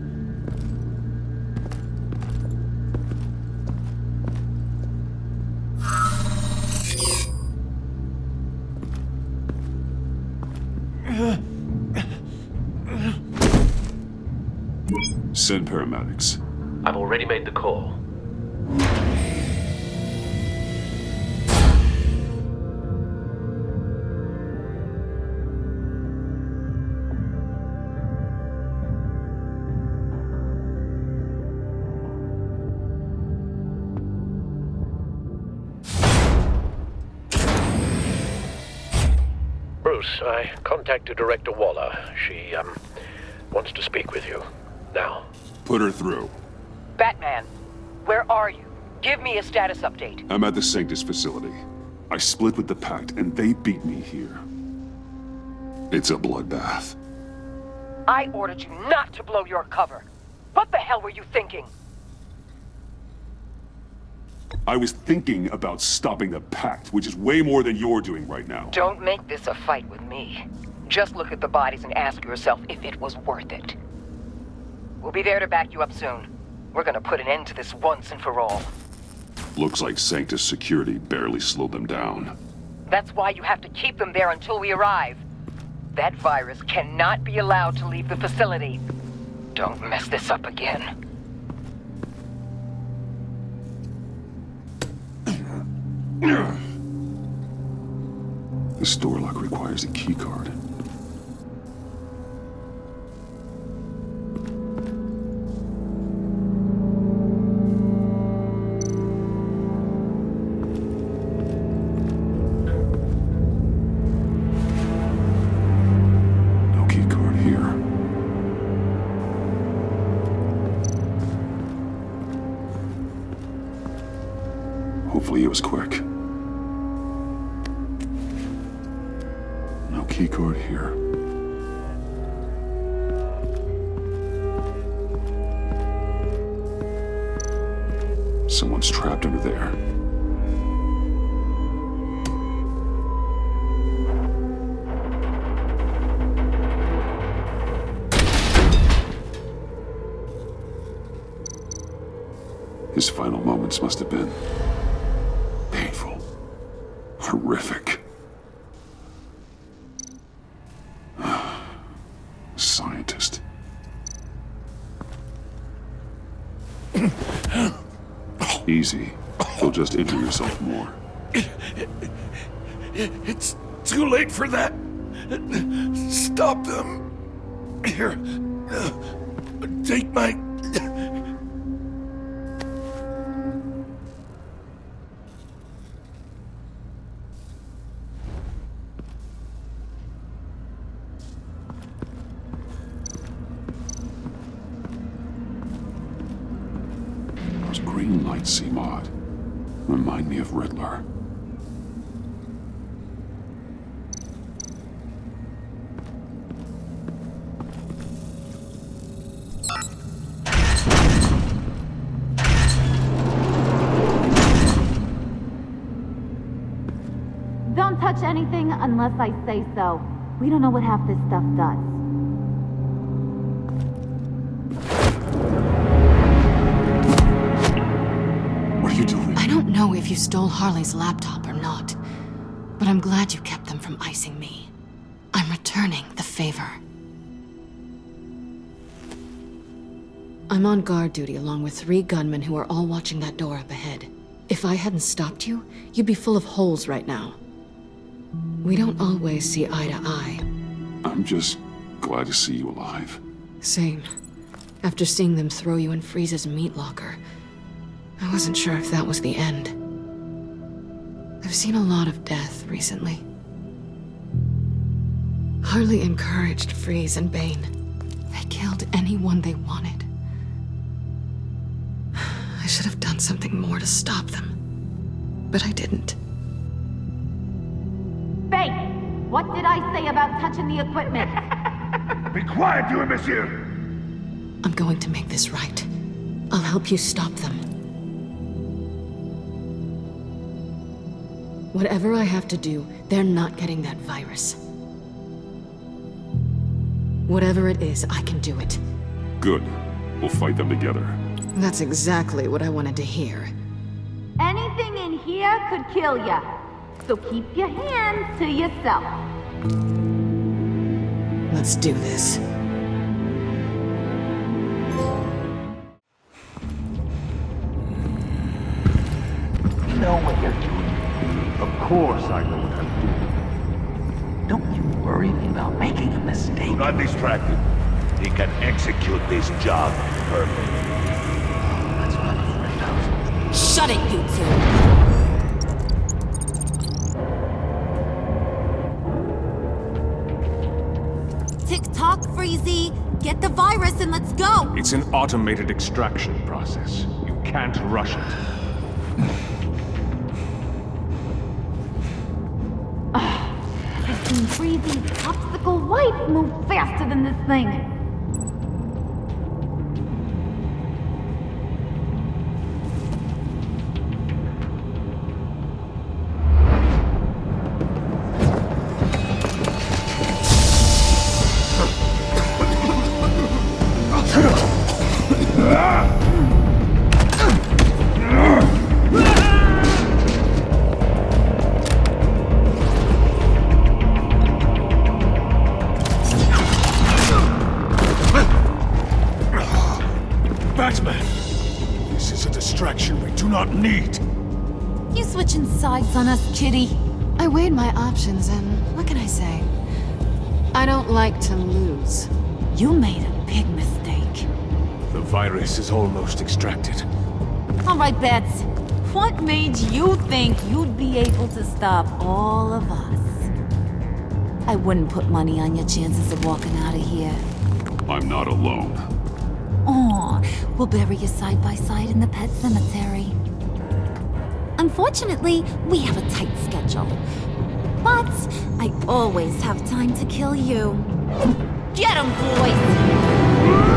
Send paramedics. I've already made the call. Bruce, I contacted Director Waller. She, wants to speak with you. Now. Put her through. Batman, where are you? Give me a status update. I'm at the Sanctus facility. I split with the Pact, and they beat me here. It's a bloodbath. I ordered you not to blow your cover. What the hell were you thinking? I was thinking about stopping the Pact, which is way more than you're doing right now. Don't make this a fight with me. Just look at the bodies and ask yourself if it was worth it. We'll be there to back you up soon. We're gonna put an end to this once and for all. Looks like Sanctus security barely slowed them down. That's why you have to keep them there until we arrive. That virus cannot be allowed to leave the facility. Don't mess this up again. This door lock requires a keycard. No keycard here. Hopefully it was quick. No keycard here. Someone's trapped under there. His final moments must have been painful, horrific. Scientist. Easy. You'll just injure yourself more. It's too late for that. Stop them. Here. Take my... Those green lights seem odd. Remind me of Riddler. Don't touch anything unless I say so. We don't know what half this stuff does. What are you doing? I don't know if you stole Harley's laptop or not, but I'm glad you kept them from icing me. I'm returning the favor. I'm on guard duty along with 3 gunmen who are all watching that door up ahead. If I hadn't stopped you, you'd be full of holes right now. We don't always see eye to eye. I'm just glad to see you alive. Same. After seeing them throw you in Freeze's meat locker, I wasn't sure if that was the end. I've seen a lot of death recently. Harley encouraged Freeze and Bane. They killed anyone they wanted. should have done something more to stop them. But I didn't. Faith! What did I say about touching the equipment? Be quiet, you imbecile! I'm going to make this right. I'll help you stop them. Whatever I have to do, they're not getting that virus. Whatever it is, I can do it. Good. We'll fight them together. That's exactly what I wanted to hear. Anything in here could kill ya. So keep your hands to yourself. Let's do this. You know what you're doing. Of course I know what I'm doing. Don't you worry about making a mistake. Do not distract him. He can execute this job perfectly. That's what I'm afraid of. Shut it, you two! Tick-tock, Freezy! Get the virus and let's go! It's an automated extraction process. You can't rush it. I've seen Freezy's popsicle wife move faster than this thing. Batman! This is a distraction we do not need. You switching sides on us, kitty? I weighed my options and what can I say? I don't like to lose. You made a big mistake. The virus is almost extracted. All right, Bats. What made you think you'd be able to stop all of us? I wouldn't put money on your chances of walking out of here. I'm not alone. Aw, we'll bury you side by side in the pet cemetery. Unfortunately, we have a tight schedule. But I always have time to kill you. Get 'em, boys!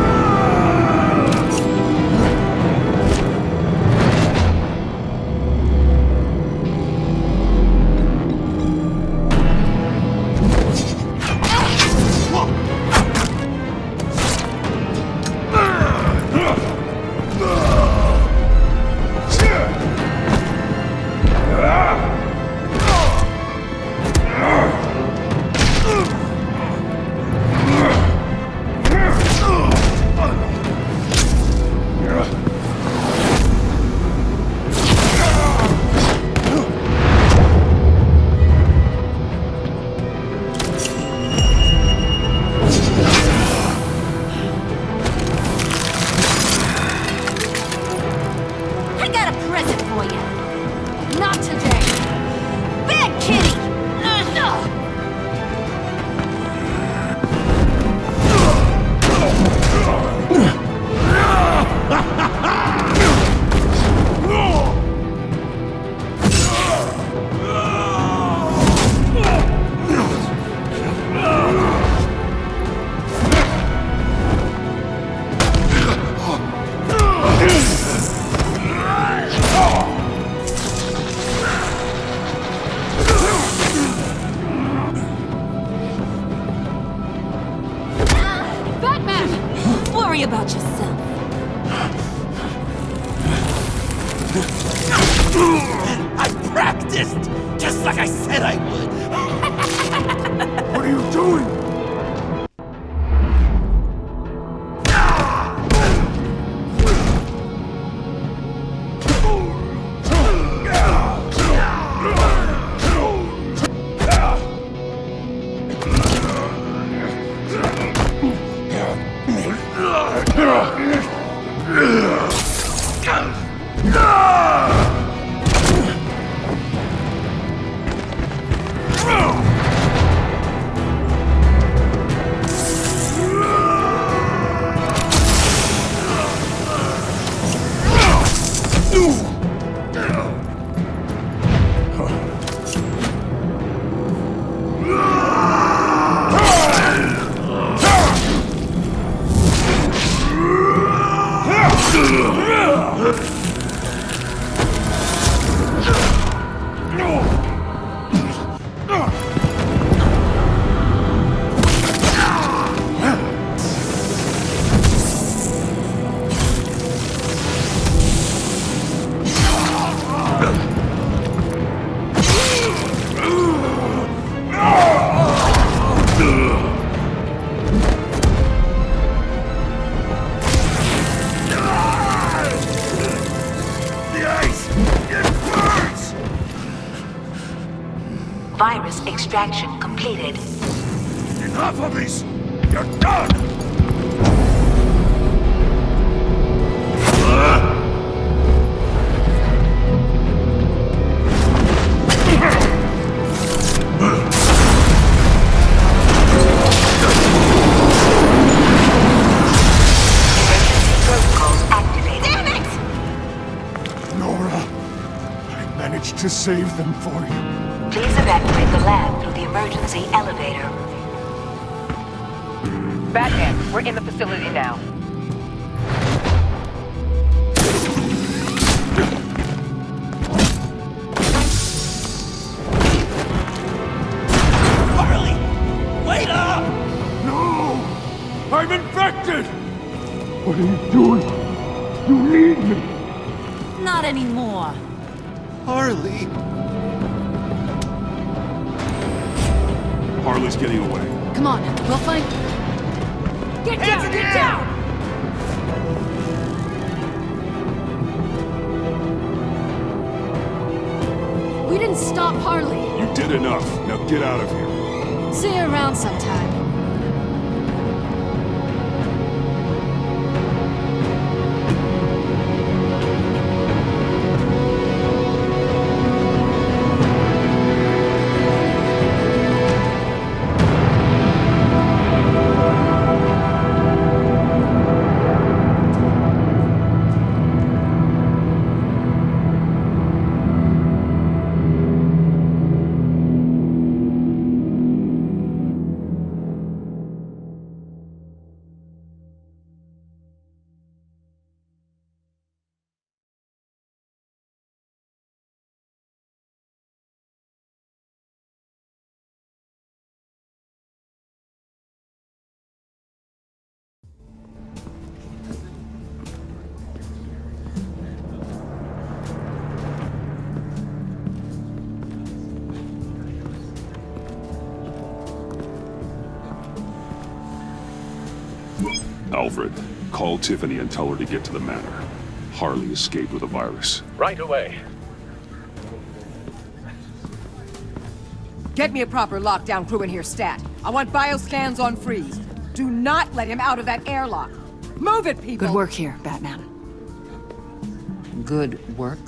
About yourself. I practiced, just like I said I would. What are you doing? extraction completed. Enough of this! You're done! To save them for you. Please evacuate the lab through the emergency elevator. Batman, we're in the facility now. Harley! Wait up! No! I'm infected! What are you doing? You need me! Not anymore. Harley! Harley's getting away. Come on, we'll find... Get down! Get down! We didn't stop Harley. You did enough. Now get out of here. See you around sometime. Alfred, call Tiffany and tell her to get to the manor. Harley escaped with a virus. Right away. Get me a proper lockdown crew in here, stat. I want bioscans on Freeze. Do not let him out of that airlock. Move it, people! Good work here, Batman. Good work?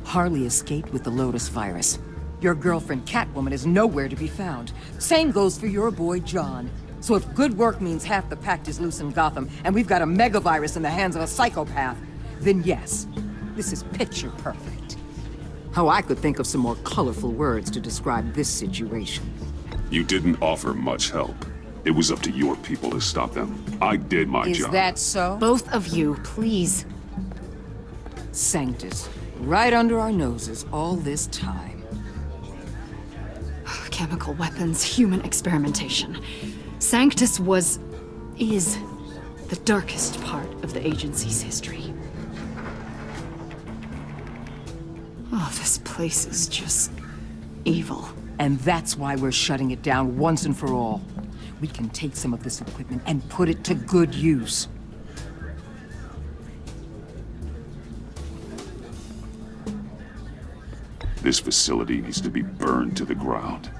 Harley escaped with the Lotus virus. Your girlfriend, Catwoman, is nowhere to be found. Same goes for your boy, John. So if good work means half the pact is loose in Gotham, and we've got a megavirus in the hands of a psychopath, then yes, this is picture perfect. How I could think of some more colorful words to describe this situation. You didn't offer much help. It was up to your people to stop them. I did my job. Is that so? Both of you, please. Sanctus, right under our noses all this time. Chemical weapons, human experimentation. Sanctus is the darkest part of the agency's history. Oh, this place is just evil. And that's why we're shutting it down once and for all. We can take some of this equipment and put it to good use. This facility needs to be burned to the ground.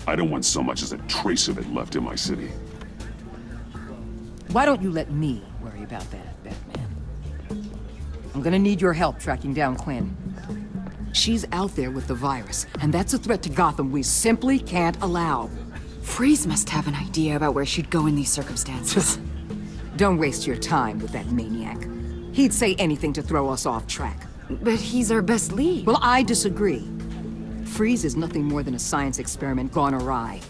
I don't want so much as a trace of it left in my city. Why don't you let me worry about that, Batman? I'm gonna need your help tracking down Quinn. She's out there with the virus, and that's a threat to Gotham we simply can't allow. Freeze must have an idea about where she'd go in these circumstances. Don't waste your time with that maniac. He'd say anything to throw us off track. But he's our best lead. Well, I disagree. Freeze is nothing more than a science experiment gone awry.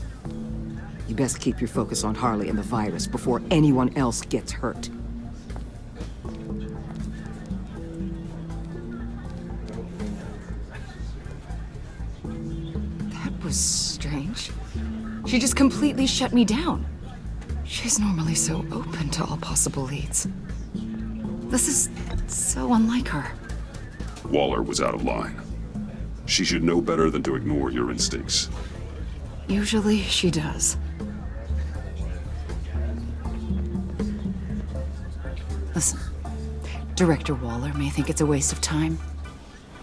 You best keep your focus on Harley and the virus before anyone else gets hurt. That was strange. She just completely shut me down. She's normally so open to all possible leads. This is so unlike her. Waller was out of line. She should know better than to ignore your instincts. Usually she does. Listen, Director Waller may think it's a waste of time,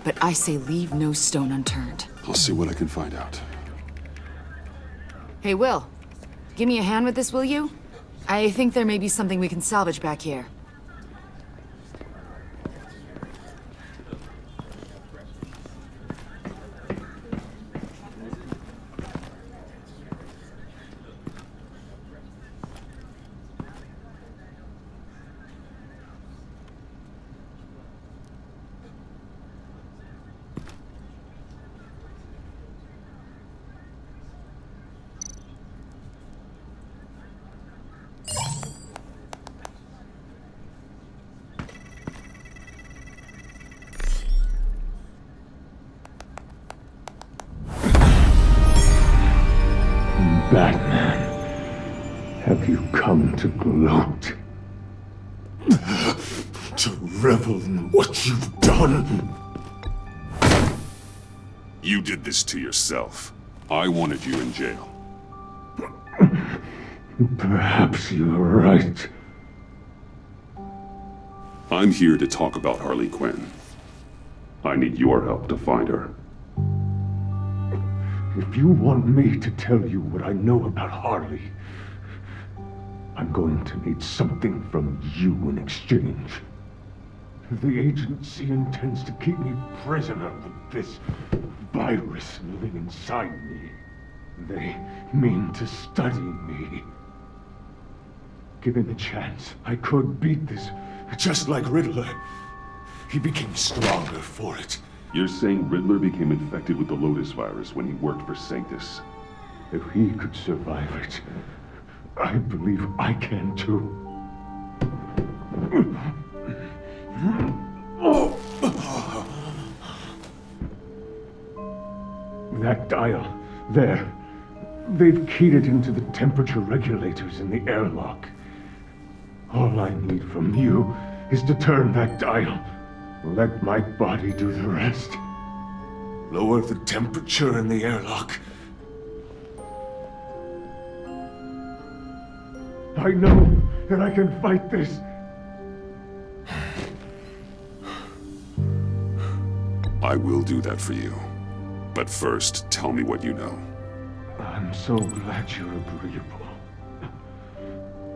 but I say leave no stone unturned. I'll see what I can find out. Hey, Will. Give me a hand with this, will you? I think there may be something we can salvage back here. Batman, have you come to gloat? To revel in what you've done? You did this to yourself. I wanted you in jail. Perhaps you're right. I'm here to talk about Harley Quinn. I need your help to find her. If you want me to tell you what I know about Harley, I'm going to need something from you in exchange. The agency intends to keep me prisoner with this virus living inside me. They mean to study me. Given a chance, I could beat this, just like Riddler. He became stronger for it. You're saying Riddler became infected with the Lotus virus when he worked for Sanctus? If he could survive it, I believe I can too. That dial, there. They've keyed it into the temperature regulators in the airlock. All I need from you is to turn that dial. Let my body do the rest. Lower the temperature in the airlock. I know that I can fight this. I will do that for you. But first, tell me what you know. I'm so glad you're agreeable.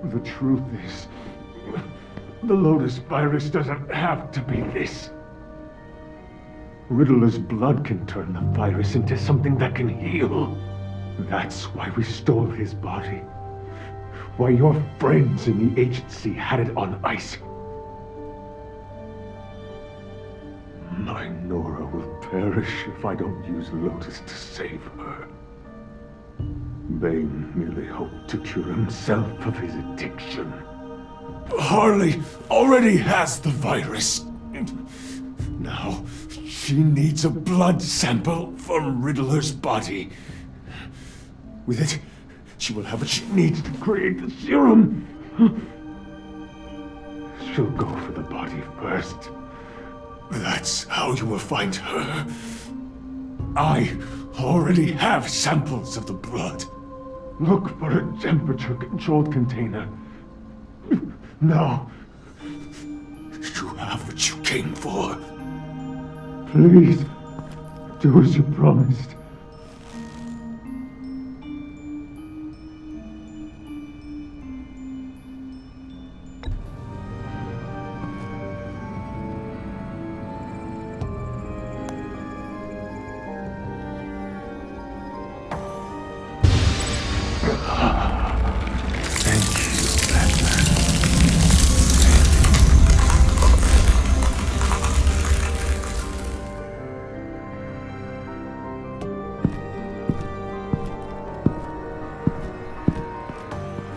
The truth is, the Lotus virus doesn't have to be this. Riddler's blood can turn the virus into something that can heal. That's why we stole his body. Why your friends in the agency had it on ice. My Nora will perish if I don't use Lotus to save her. Bane merely hoped to cure himself of his addiction. Harley already has the virus. Now, she needs a blood sample from Riddler's body. With it, she will have what she needs to create the serum. She'll go for the body first. That's how you will find her. I already have samples of the blood. Look for a temperature-controlled container. Now, you have what you came for. Please, do as you promised.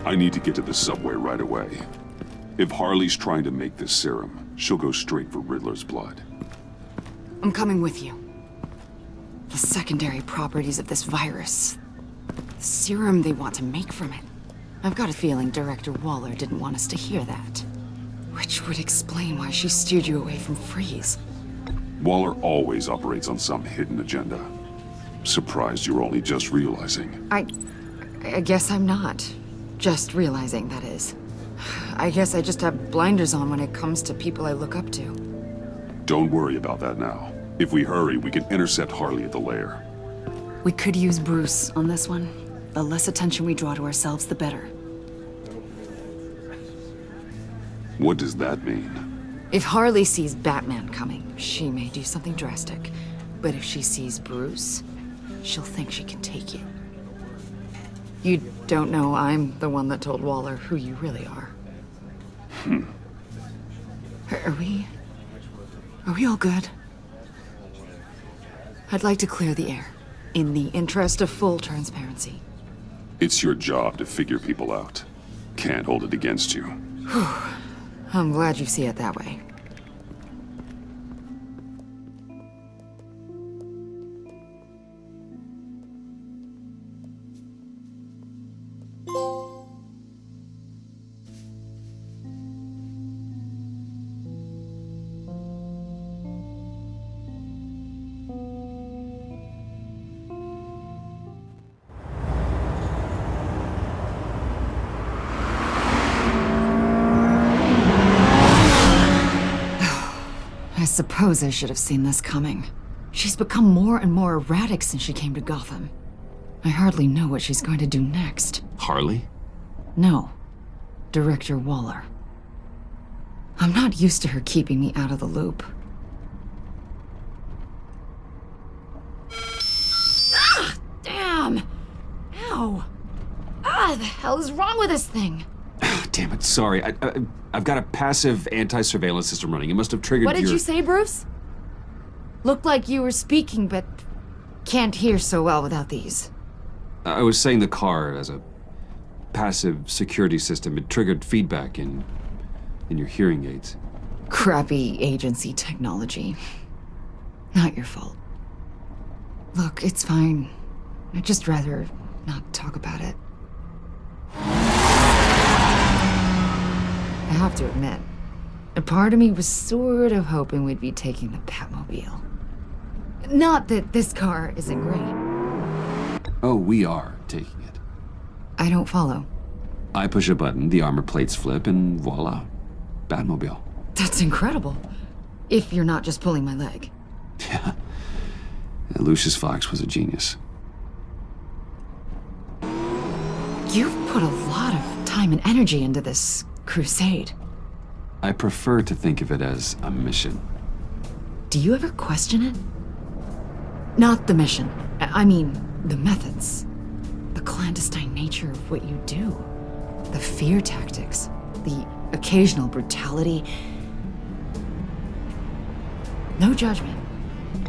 I need to get to the subway right away. If Harley's trying to make this serum, she'll go straight for Riddler's blood. I'm coming with you. The secondary properties of this virus. The serum they want to make from it. I've got a feeling Director Waller didn't want us to hear that. Which would explain why she steered you away from Freeze. Waller always operates on some hidden agenda. Surprised you're only just realizing. I guess I'm not. Just realizing, that is. I guess I just have blinders on when it comes to people I look up to. Don't worry about that now. If we hurry, we can intercept Harley at the lair. We could use Bruce on this one. The less attention we draw to ourselves, the better. What does that mean? If Harley sees Batman coming, she may do something drastic. But if she sees Bruce, she'll think she can take you. You don't know I'm the one that told Waller who you really are. Are we all good? I'd like to clear the air, in the interest of full transparency. It's your job to figure people out. Can't hold it against you. I'm glad you see it that way. I suppose I should have seen this coming. She's become more and more erratic since she came to Gotham. I hardly know what she's going to do next. Harley? No. Director Waller. I'm not used to her keeping me out of the loop. Ah! Damn! Ow! Ah, the hell is wrong with this thing? Damn it, sorry. I've got a passive anti-surveillance system running. It must have triggered What did you say, Bruce? Looked like you were speaking, but can't hear so well without these. I was saying the car as a passive security system. It triggered feedback in your hearing aids. Crappy agency technology. Not your fault. Look, it's fine. I'd just rather not talk about it. I have to admit, a part of me was sort of hoping we'd be taking the Batmobile. Not that this car isn't great. Oh, we are taking it. I don't follow. I push a button, the armor plates flip, and voila. Batmobile. That's incredible. If you're not just pulling my leg. Yeah. Lucius Fox was a genius. You've put a lot of time and energy into this crusade. I prefer to think of it as a mission. Do you ever question it? Not the mission. I mean, the methods. The clandestine nature of what you do. The fear tactics. The occasional brutality. No judgment.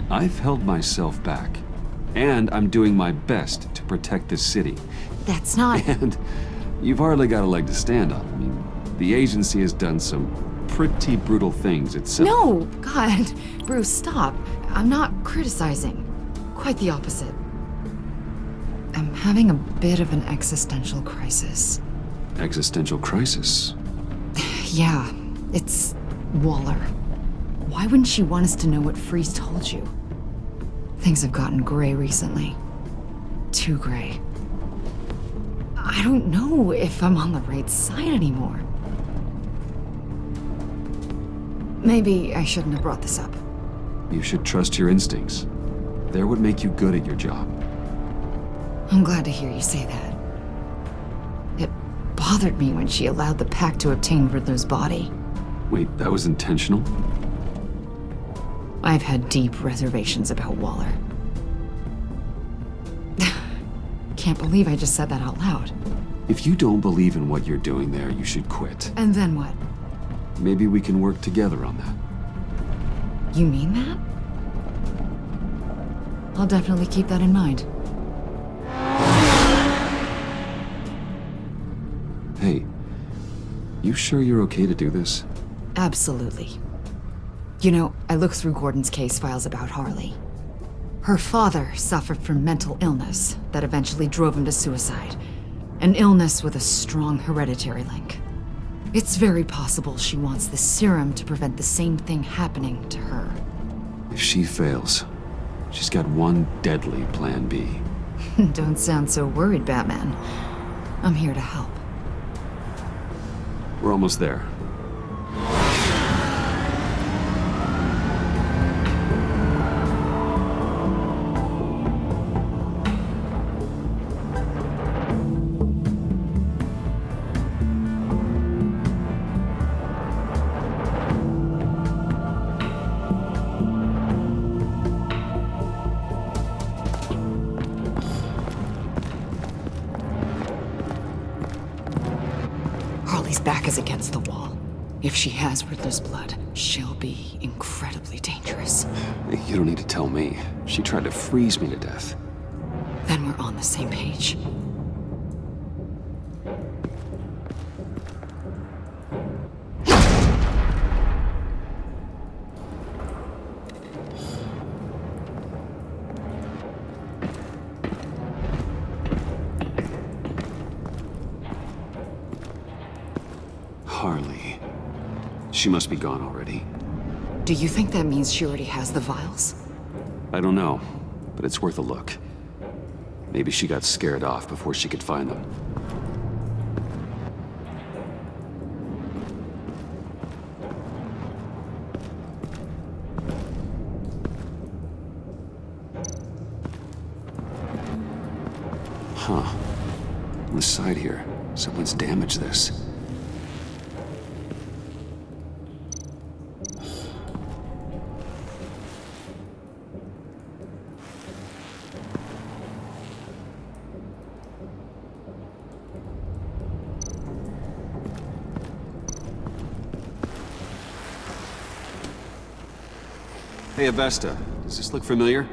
I've held myself back. And I'm doing my best to protect this city. That's not... And you've hardly got a leg to stand on. I mean, the agency has done some pretty brutal things itself. No! God, Bruce, stop. I'm not criticizing. Quite the opposite. I'm having a bit of an existential crisis. Existential crisis? Yeah, it's Waller. Why wouldn't she want us to know what Freeze told you? Things have gotten gray recently. Too gray. I don't know if I'm on the right side anymore. Maybe I shouldn't have brought this up. You should trust your instincts. They're what make you good at your job. I'm glad to hear you say that. It bothered me when she allowed the pack to obtain Riddler's body. Wait, that was intentional? I've had deep reservations about Waller. Can't believe I just said that out loud. If you don't believe in what you're doing there, you should quit. And then what? Maybe we can work together on that. You mean that? I'll definitely keep that in mind. Hey, you sure you're okay to do this? Absolutely. You know, I looked through Gordon's case files about Harley. Her father suffered from mental illness that eventually drove him to suicide. An illness with a strong hereditary link. It's very possible she wants the serum to prevent the same thing happening to her. If she fails, she's got one deadly plan B. Don't sound so worried, Batman. I'm here to help. We're almost there. Harley's back is against the wall. If she has Riddler's blood, she'll be incredibly dangerous. You don't need to tell me. She tried to freeze me to death. Then we're on the same page. Harley. She must be gone already. Do you think that means she already has the vials? I don't know, but it's worth a look. Maybe she got scared off before she could find them. Huh. On the side here, someone's damaged this. Hey, Avesta. Does this look familiar?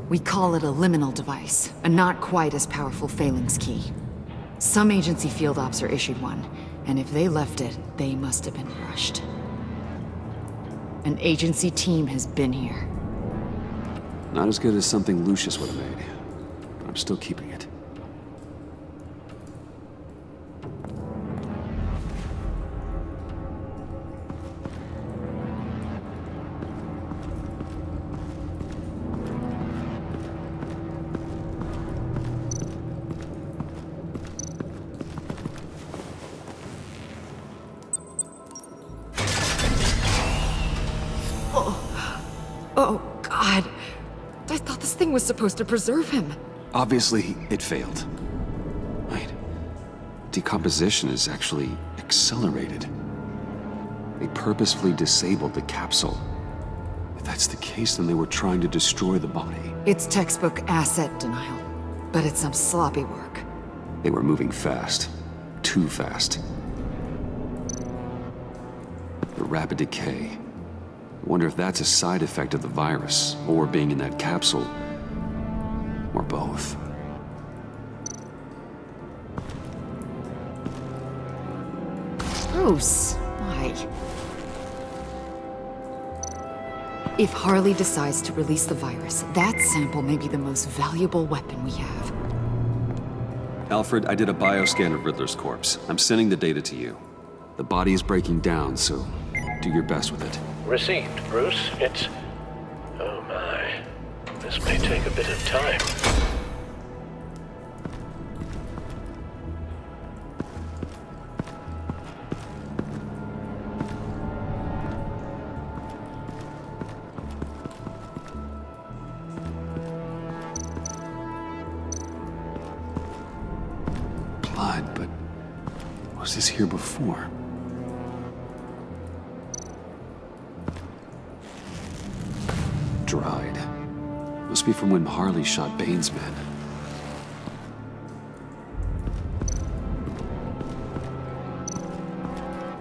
We call it a liminal device, a not quite as powerful phalanx key. Some agency field ops are issued one, and if they left it, they must have been rushed. An agency team has been here. Not as good as something Lucius would have made, but I'm still keeping it. Oh, God. I thought this thing was supposed to preserve him. Obviously, it failed. Wait. Decomposition is actually accelerated. They purposefully disabled the capsule. If that's the case, then they were trying to destroy the body. It's textbook asset denial, but it's some sloppy work. They were moving fast. Too fast. The rapid decay. I wonder if that's a side effect of the virus, or being in that capsule, or both. Bruce, why? If Harley decides to release the virus, that sample may be the most valuable weapon we have. Alfred, I did a bioscan of Riddler's corpse. I'm sending the data to you. The body is breaking down, so do your best with it. Received, Bruce. It's... oh my. This may take a bit of time. Blood, but was this here before? Dried. Must be from when Harley shot Bane's men.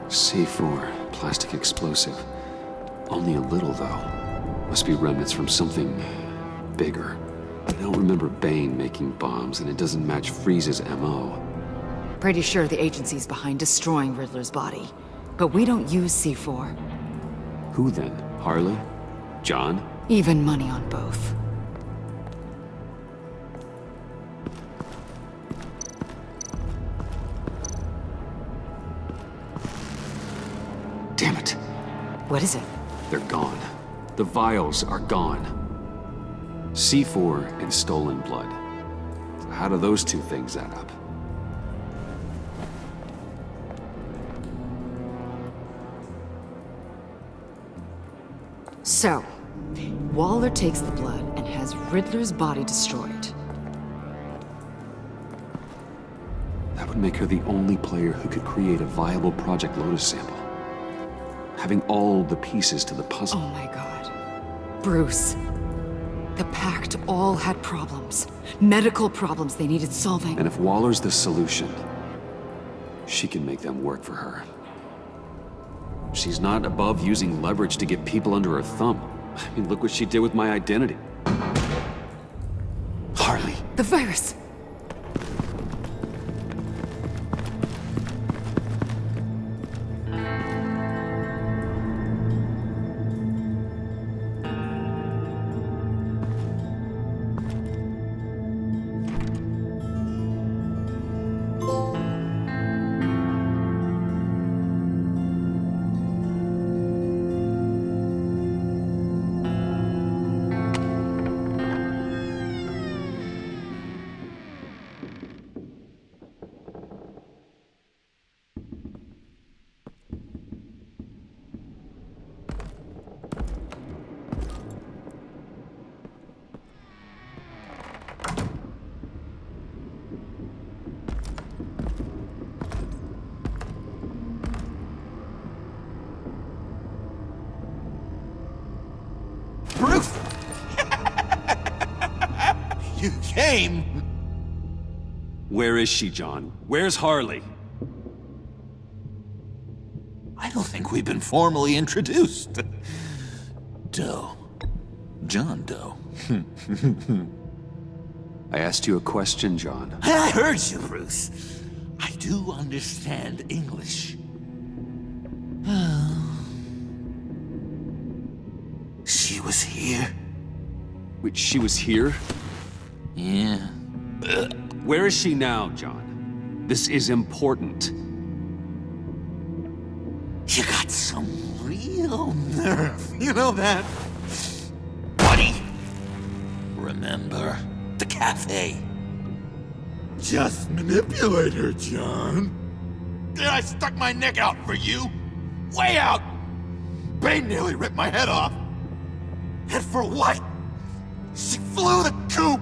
C4, plastic explosive. Only a little, though. Must be remnants from something bigger. I don't remember Bane making bombs, and it doesn't match Freeze's MO. Pretty sure the agency's behind destroying Riddler's body. But we don't use C4. Who then? Harley? John? Even money on both. Damn it. What is it? They're gone. The vials are gone. C4 and stolen blood. So how do those two things add up? So, Waller takes the blood and has Riddler's body destroyed. That would make her the only player who could create a viable Project Lotus sample. Having all the pieces to the puzzle. Oh my God. Bruce. The Pact all had problems. Medical problems they needed solving. And if Waller's the solution, she can make them work for her. She's not above using leverage to get people under her thumb. I mean, look what she did with my identity. Harley. The virus! Bruce! You came! Where is she, John? Where's Harley? I don't think we've been formally introduced. Doe. John Doe. I asked you a question, John. I heard you, Bruce. I do understand English. She was here. Wait, she was here? Yeah. Where is she now, John? This is important. You got some real nerve. You know that? Buddy! Remember the cafe? Just manipulate her, John. Then I stuck my neck out for you. Way out! Bane nearly ripped my head off. And for what? She flew the coop!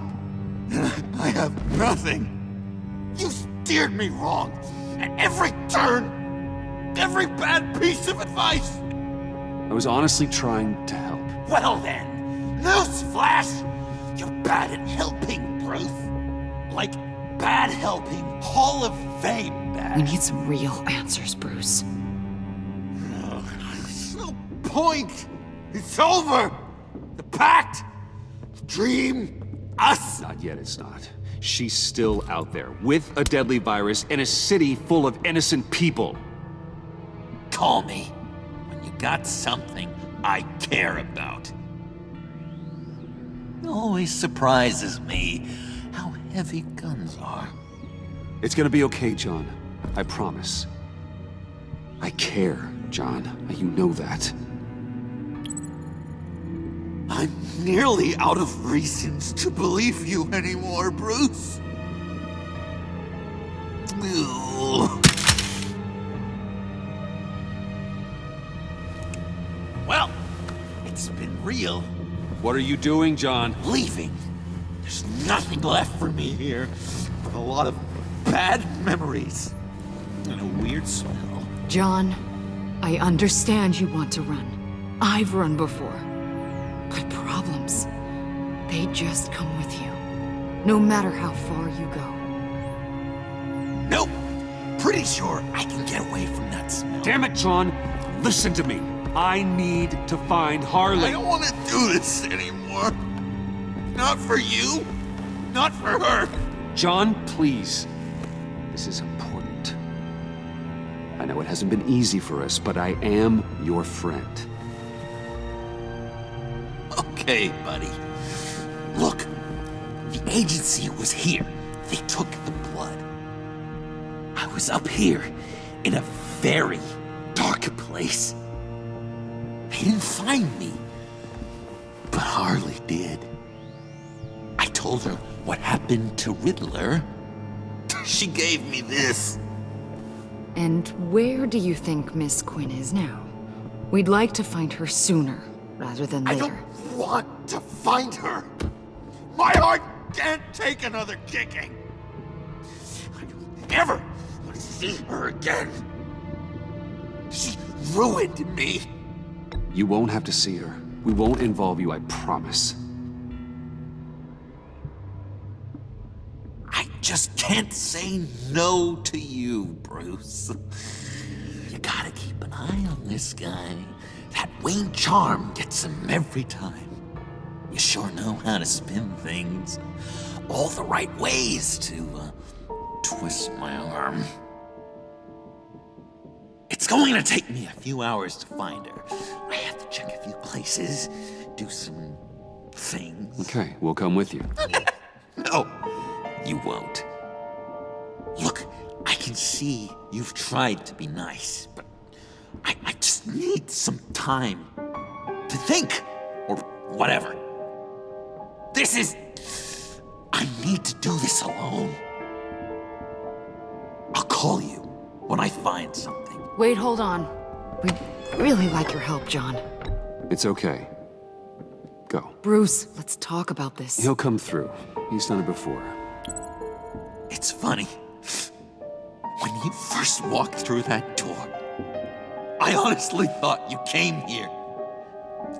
And I have nothing. You steered me wrong. At every turn. Every bad piece of advice. I was honestly trying to help. Well then, newsflash! You're bad at helping, Bruce. Like bad helping, Hall of Fame bad. We need some real answers, Bruce. There's no point. It's over. The pact, the dream, us. Not yet, it's not. She's still out there, with a deadly virus in a city full of innocent people. Call me when you got something I care about. It always surprises me how heavy guns are. It's gonna be okay, John. I promise. I care, John. You know that. I'm nearly out of reasons to believe you anymore, Bruce. Ugh. Well, it's been real. What are you doing, John? Leaving. There's nothing left for me here but a lot of bad memories and a weird smell. John, I understand you want to run. I've run before. But problems, they just come with you. No matter how far you go. Nope. Pretty sure I can get away from that smell. Damn it, John! Listen to me. I need to find Harley. I don't want to do this anymore. Not for you. Not for her. John, please. This is important. I know it hasn't been easy for us, but I am your friend. Okay, buddy. Look, the agency was here. They took the blood. I was up here in a very dark place. They didn't find me, but Harley did. I told her what happened to Riddler. She gave me this. And where do you think Miss Quinn is now? We'd like to find her sooner, rather than later. I don't want to find her. My heart can't take another kicking. I don't ever want to see her again. She ruined me. You won't have to see her. We won't involve you, I promise. just can't say no to you, Bruce. You gotta keep an eye on this guy. That Wayne charm gets him every time. You sure know how to spin things. All the right ways to twist my arm. It's going to take me a few hours to find her. I have to check a few places, do some things. Okay, we'll come with you. No, you won't. Look, I can see you've tried to be nice, but I just need some time to think, or whatever. I need to do this alone. I'll call you when I find something. Wait, hold on. We'd really like your help, John. It's okay. Go. Bruce, let's talk about this. He'll come through. He's done it before. It's funny. When you first walked through that door, I honestly thought you came here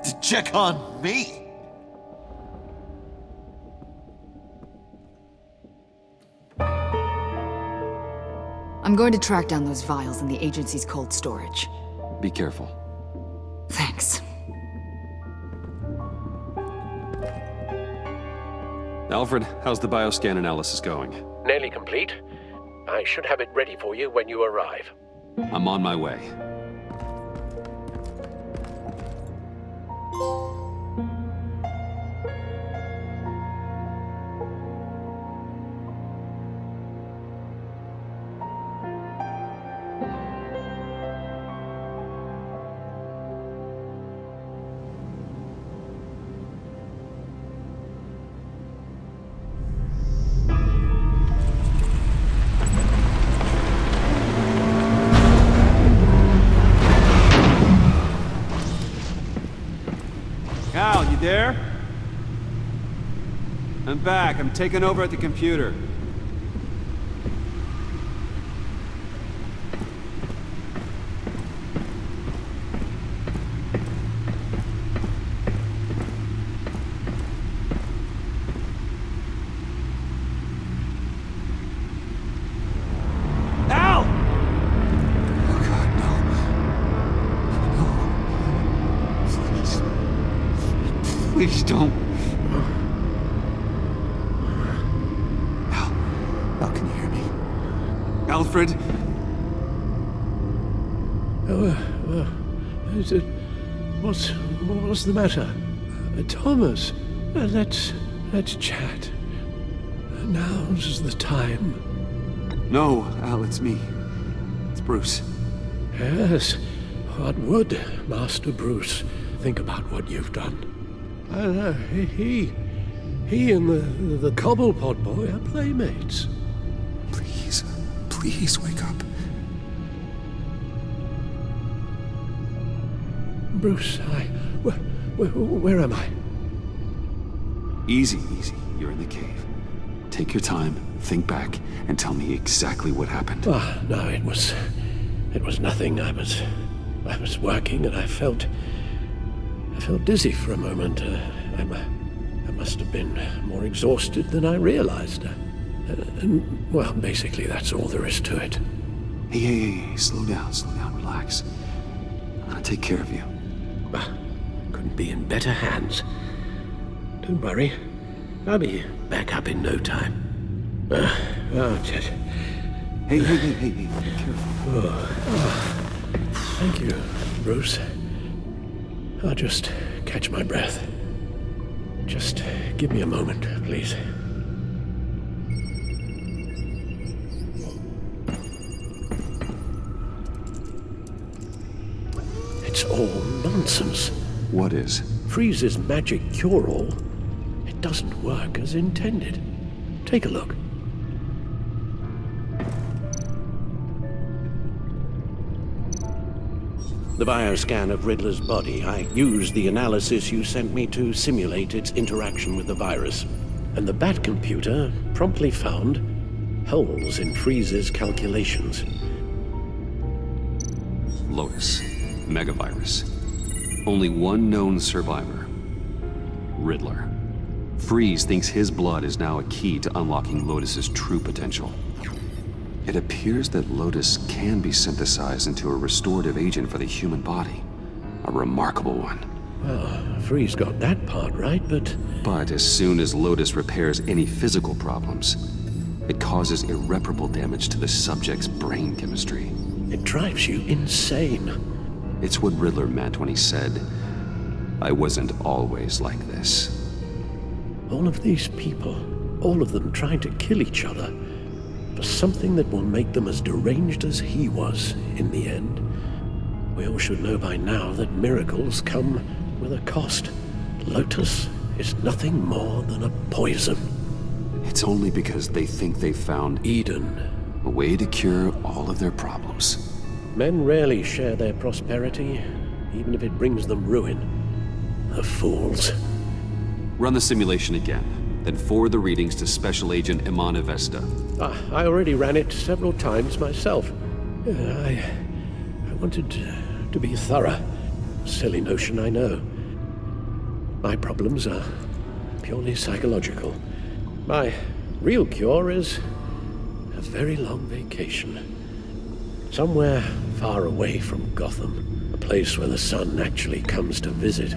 to check on me. I'm going to track down those vials in the agency's cold storage. Be careful. Thanks. Alfred, how's the bioscan analysis going? Nearly complete. I should have it ready for you when you arrive. I'm on my way. Al, you there? I'm back. I'm taking over at the computer. Al! Oh God, no. Please don't. Al, can you hear me? Alfred? What's the matter? Thomas, let's chat. Now's the time. No, Al, it's me. It's Bruce. Yes, what would Master Bruce think about what you've done? He and the Cobblepot boy are playmates. Please wake up. Bruce, where am I? Easy. You're in the cave. Take your time, think back, and tell me exactly what happened. No, it was nothing. I was working and I felt dizzy for a moment. I must have been more exhausted than I realized. And, well, basically that's all there is to it. Hey, slow down, relax. I'll take care of you. Couldn't be in better hands. Don't worry. I'll be back up in no time. Hey, be careful. Thank you, Bruce. I'll just catch my breath. Just give me a moment, please. It's all nonsense. What is? Freeze's magic cure-all. It doesn't work as intended. Take a look. The bioscan of Riddler's body. I used the analysis you sent me to simulate its interaction with the virus. And the Bat computer promptly found holes in Freeze's calculations. Lotus. Megavirus. Only one known survivor. Riddler. Freeze thinks his blood is now a key to unlocking Lotus's true potential. It appears that Lotus can be synthesized into a restorative agent for the human body. A remarkable one. Well, Freeze got that part right, but... But as soon as Lotus repairs any physical problems, it causes irreparable damage to the subject's brain chemistry. It drives you insane. It's what Riddler meant when he said, "I wasn't always like this." All of these people, all of them trying to kill each other, for something that will make them as deranged as he was in the end. We all should know by now that miracles come with a cost. Lotus is nothing more than a poison. It's only because they think they've found Eden, a way to cure all of their problems. Men rarely share their prosperity, even if it brings them ruin. The fools. Run the simulation again, then forward the readings to Special Agent Imana Vesta. I already ran it several times myself. I wanted to be thorough. Silly notion, I know. My problems are purely psychological. My real cure is a very long vacation. Somewhere far away from Gotham. A place where the sun actually comes to visit.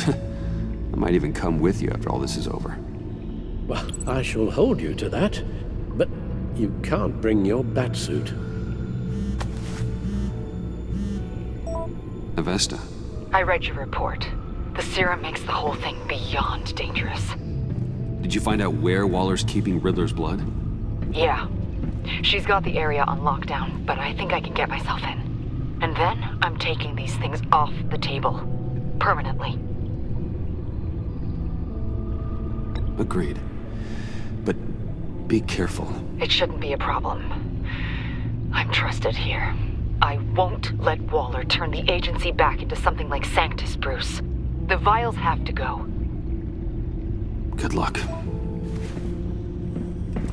I might even come with you after all this is over. Well, I shall hold you to that. But you can't bring your batsuit. Avesta. I read your report. The serum makes the whole thing beyond dangerous. Did you find out where Waller's keeping Riddler's blood? Yeah. She's got the area on lockdown, but I think I can get myself in. And then I'm taking these things off the table. Permanently. Agreed. But be careful. It shouldn't be a problem. I'm trusted here. I won't let Waller turn the agency back into something like Sanctus, Bruce. The vials have to go. Good luck.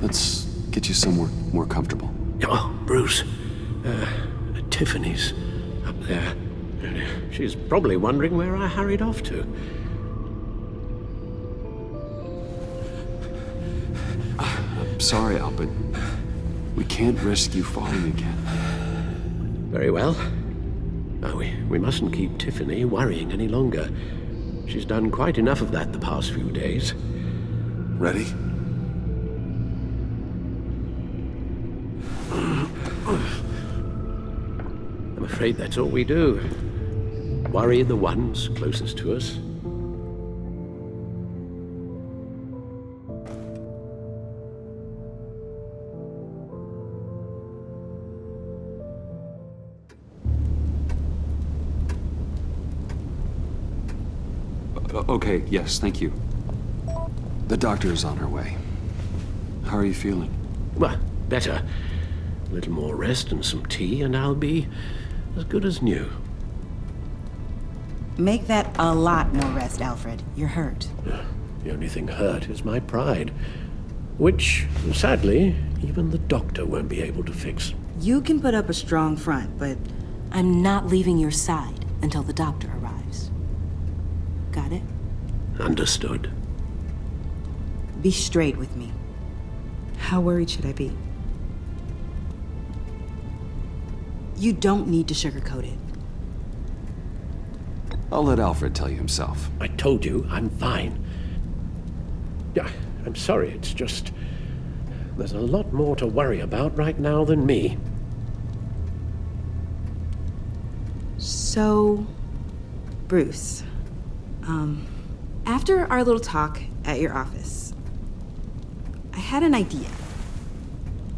Let's get you somewhere more comfortable. Oh, Bruce. Tiffany's up there. She's probably wondering where I hurried off to. I'm sorry, Al, but we can't risk you falling again. Very well. No, we mustn't keep Tiffany worrying any longer. She's done quite enough of that the past few days. Ready? I'm afraid that's all we do. Worry the ones closest to us. Okay, yes, thank you. The doctor is on her way. How are you feeling? Well, better. A little more rest and some tea, and I'll be as good as new. Make that a lot more rest, Alfred. You're hurt. The only thing hurt is my pride, which, sadly, even the doctor won't be able to fix. You can put up a strong front, but I'm not leaving your side until the doctor arrives. Got it? Understood. Be straight with me. How worried should I be? You don't need to sugarcoat it. I'll let Alfred tell you himself. I told you, I'm fine. Yeah, I'm sorry, it's just... there's a lot more to worry about right now than me. So... Bruce... after our little talk at your office, I had an idea.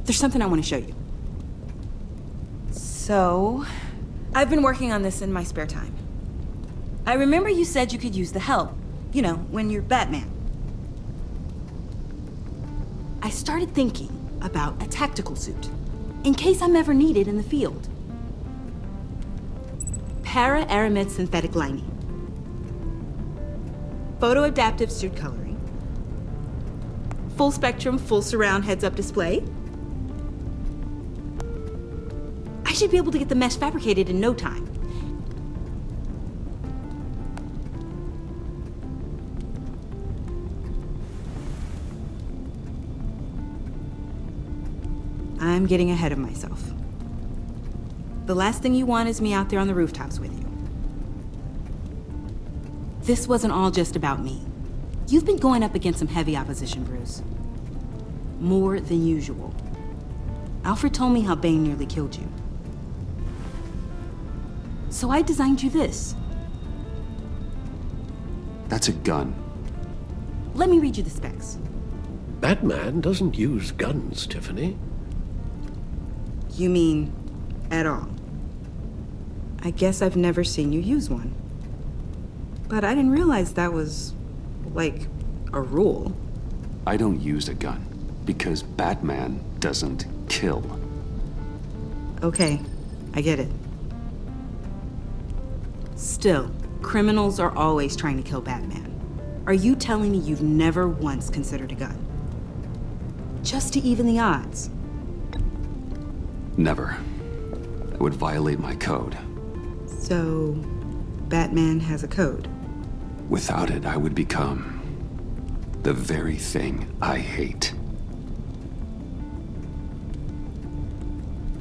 There's something I want to show you. So, I've been working on this in my spare time. I remember you said you could use the help, you know, when you're Batman. I started thinking about a tactical suit, in case I'm ever needed in the field. Para-aramid synthetic lining. Photo-adaptive suit coloring. Full spectrum, full surround heads-up display. I should be able to get the mesh fabricated in no time. I'm getting ahead of myself. The last thing you want is me out there on the rooftops with you. This wasn't all just about me. You've been going up against some heavy opposition, Bruce. More than usual. Alfred told me how Bane nearly killed you. So I designed you this. That's a gun. Let me read you the specs. Batman doesn't use guns, Tiffany. You mean at all? I guess I've never seen you use one. But I didn't realize that was, like, a rule. I don't use a gun because Batman doesn't kill. Okay, I get it. Still, criminals are always trying to kill Batman. Are you telling me you've never once considered a gun? Just to even the odds? Never. It would violate my code. So, Batman has a code? Without it, I would become the very thing I hate.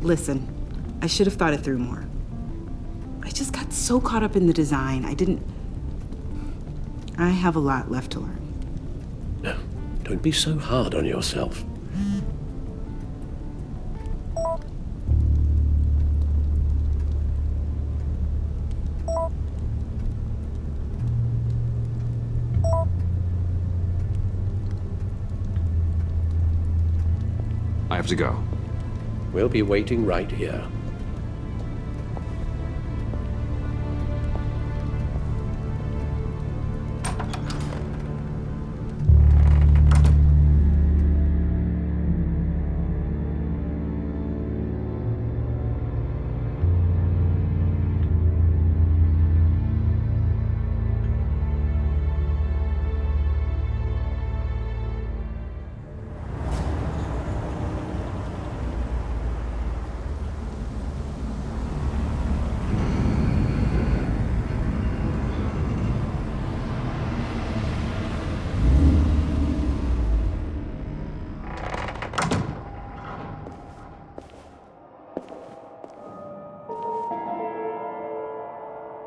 Listen, I should have thought it through more. I just got so caught up in the design, I have a lot left to learn. No, don't be so hard on yourself. I have to go. We'll be waiting right here.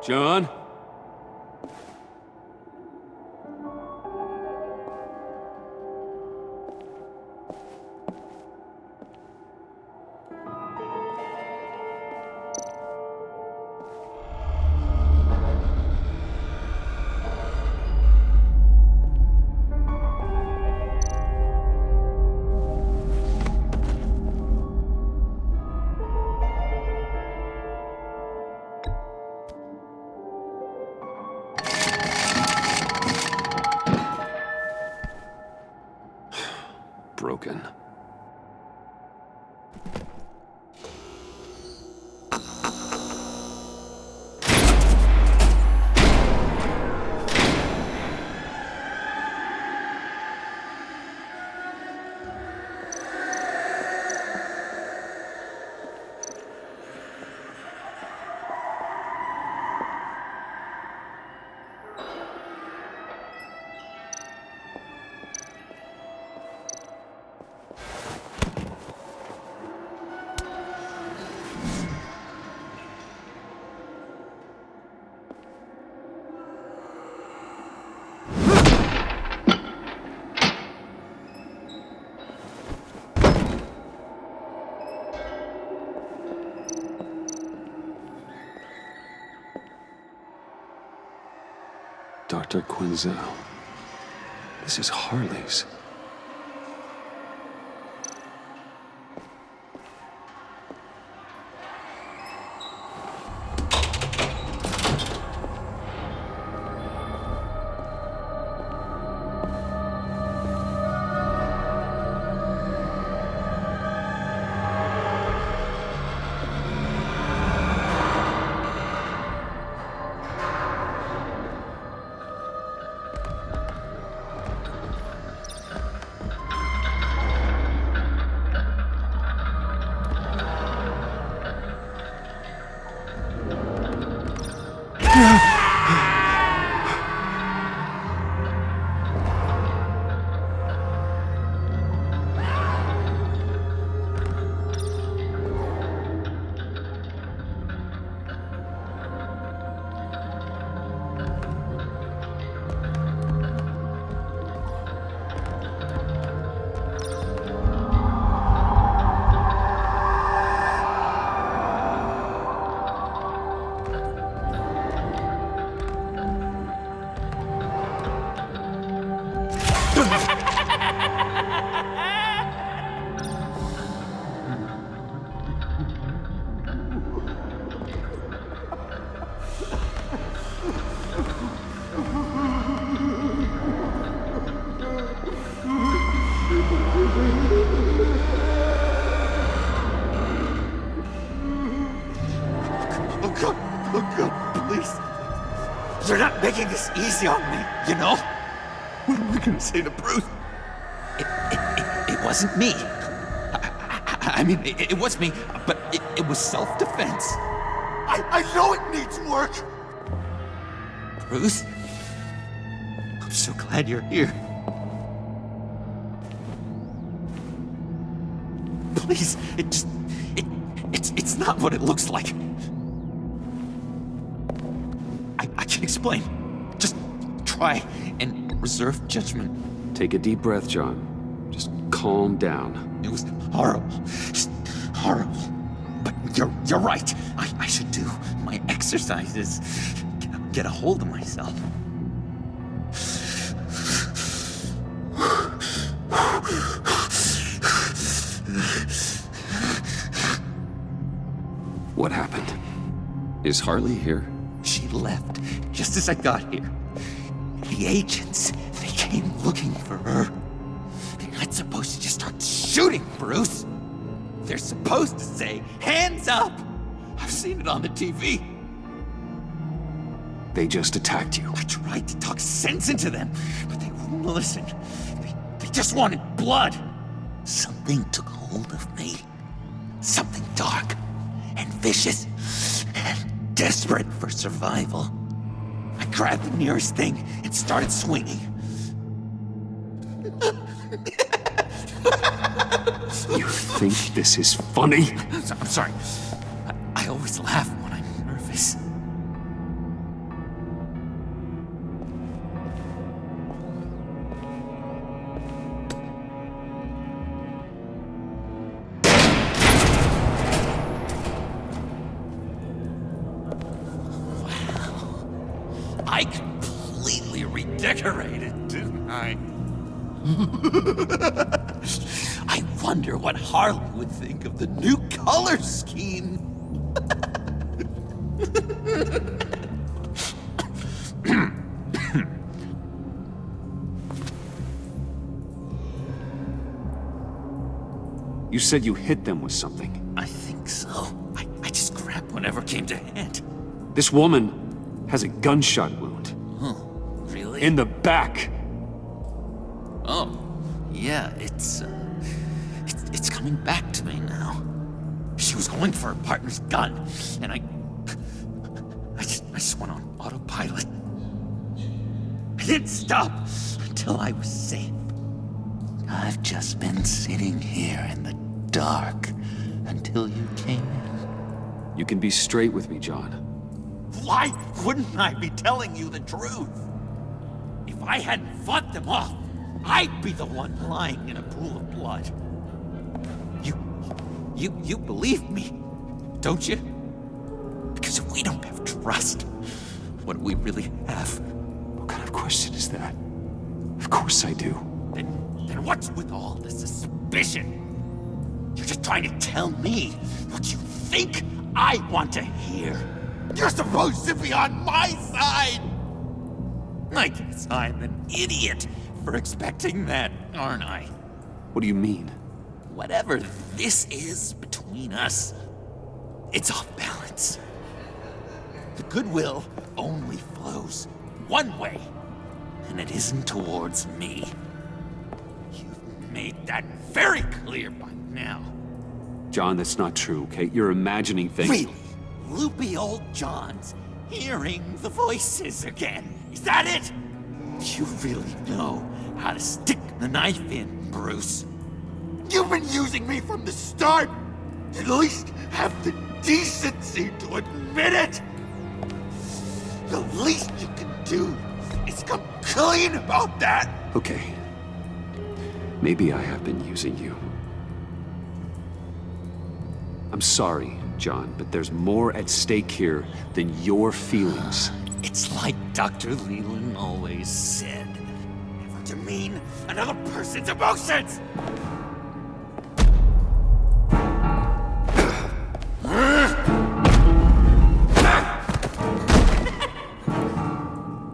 John? Broken. Dr. Quinzel. This is Harley's. Look good, please. You're not making this easy on me, you know? What am I gonna say to Bruce? It wasn't me. I mean, it was me, but it was self-defense. I know it needs work! Bruce? I'm so glad you're here. Please, it's not what it looks like. I can explain. Just try and reserve judgment. Take a deep breath, John. Just calm down. It was horrible. Just horrible. But you're right. I should do my exercises. Get a hold of myself. What happened? Is Harley here? She left just as I got here. The agents, they came looking for her. They're not supposed to just start shooting, Bruce. They're supposed to say, hands up! I've seen it on the TV. They just attacked you. I tried to talk sense into them, but they wouldn't listen. They just wanted blood. Something took hold of me. Something dark and vicious and desperate for survival. I grabbed the nearest thing and started swinging. You think this is funny? I'm sorry. I always laugh when I'm nervous. I completely redecorated, didn't I? I wonder what Harley would think of the new color scheme. You said you hit them with something. I think so. I just grabbed whatever came to hand. This woman has a gunshot wound. Oh, really? In the back. Oh, yeah, it's coming back to me now. She was going for her partner's gun, and I just went on autopilot. I didn't stop until I was safe. I've just been sitting here in the dark until you came in. You can be straight with me, John. Why wouldn't I be telling you the truth? If I hadn't fought them off, I'd be the one lying in a pool of blood. You believe me, don't you? Because if we don't have trust, what do we really have? What kind of question is that? Of course I do. Then what's with all the suspicion? You're just trying to tell me what you think I want to hear. You're supposed to be on my side! I guess I'm an idiot for expecting that, aren't I? What do you mean? Whatever this is between us, it's off balance. The goodwill only flows one way, and it isn't towards me. You've made that very clear by now. John, that's not true, okay? You're imagining things. Really? Loopy old John's hearing the voices again. Is that it? You really know how to stick the knife in, Bruce. You've been using me from the start. At least have the decency to admit it. The least you can do is come clean about that. Okay. Maybe I have been using you. I'm sorry, John, but there's more at stake here than your feelings. It's like Dr. Leland always said. Never demean another person's emotions!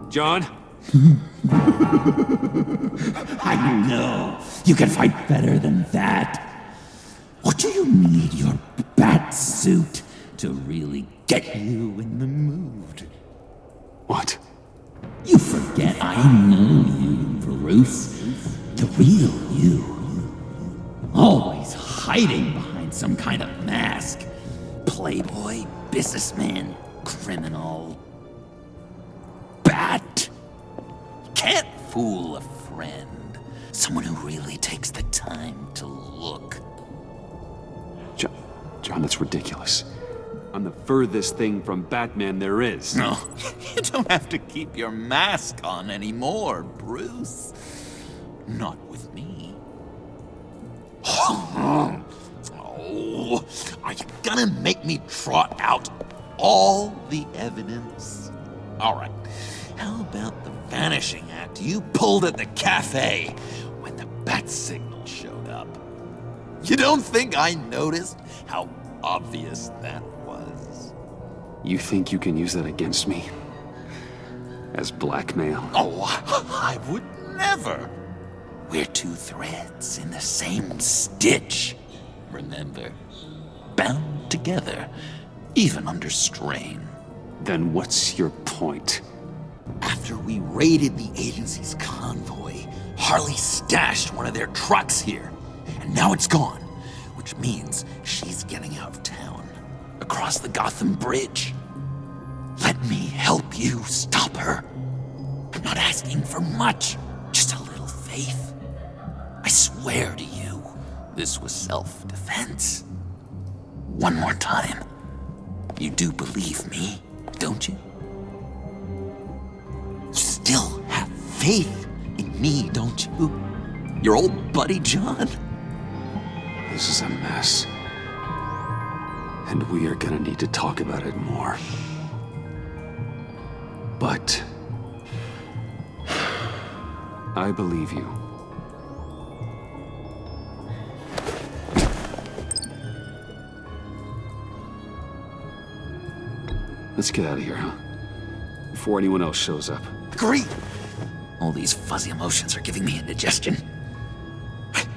John? I know. You can fight better than that. What do you need your bat suit to really get you in the mood. What? You forget I know you, Bruce. The real you. Always hiding behind some kind of mask. Playboy, businessman, criminal. Bat. Can't fool a friend. Someone who really takes the time to look. John, that's ridiculous. I'm the furthest thing from Batman there is. No, you don't have to keep your mask on anymore, Bruce. Not with me. Oh, are you gonna make me trot out all the evidence? All right, how about the vanishing act you pulled at the cafe when the bat signal showed up? You don't think I noticed how obvious that was? You think you can use that against me? As blackmail? Oh, I would never. We're two threads in the same stitch, remember? Bound together, even under strain. Then what's your point? After we raided the agency's convoy, Harley stashed one of their trucks here. And now it's gone, which means she's getting out of town, across the Gotham Bridge. Let me help you stop her. I'm not asking for much, just a little faith. I swear to you, this was self-defense. One more time. You do believe me, don't you? You still have faith in me, don't you? Your old buddy, John? This is a mess. And we are gonna need to talk about it more. But I believe you. Let's get out of here, huh? Before anyone else shows up. Great! All these fuzzy emotions are giving me indigestion.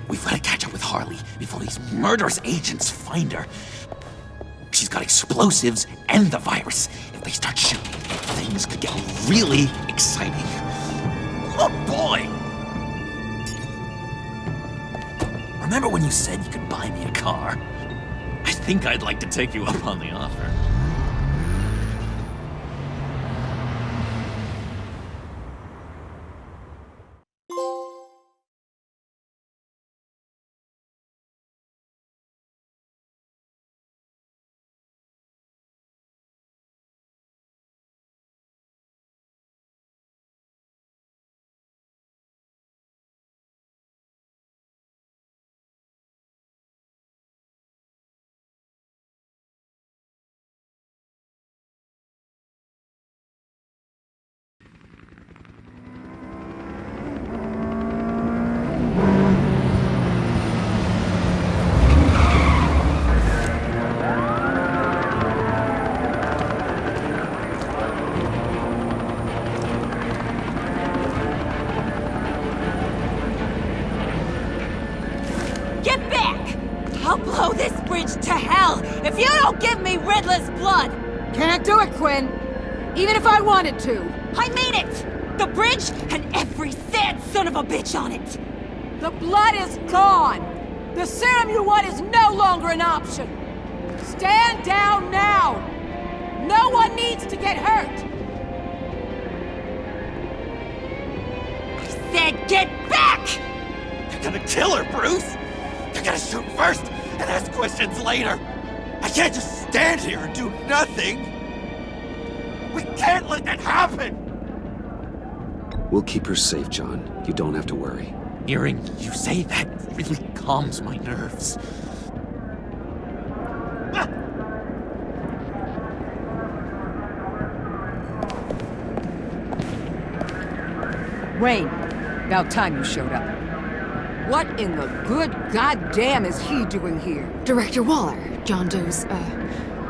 We've got to catch up with Harley before these murderous agents find her. She's got explosives and the virus. If they start shooting, things could get really exciting. Oh boy! Remember when you said you could buy me a car? I think I'd like to take you up on the offer. I'll blow this bridge to hell if you don't give me Riddler's blood! Can't do it, Quinn. Even if I wanted to. I mean it! The bridge and every sad son of a bitch on it! The blood is gone! The serum you want is no longer an option! Stand down now! No one needs to get hurt! I said get back! You're gonna kill her, Bruce! You're gonna shoot first and ask questions later! I can't just stand here and do nothing! We can't let that happen! We'll keep her safe, John. You don't have to worry. Hearing you say that really calms my nerves. Wayne, about time you showed up. What in the good goddamn is he doing here? Director Waller, John Doe's,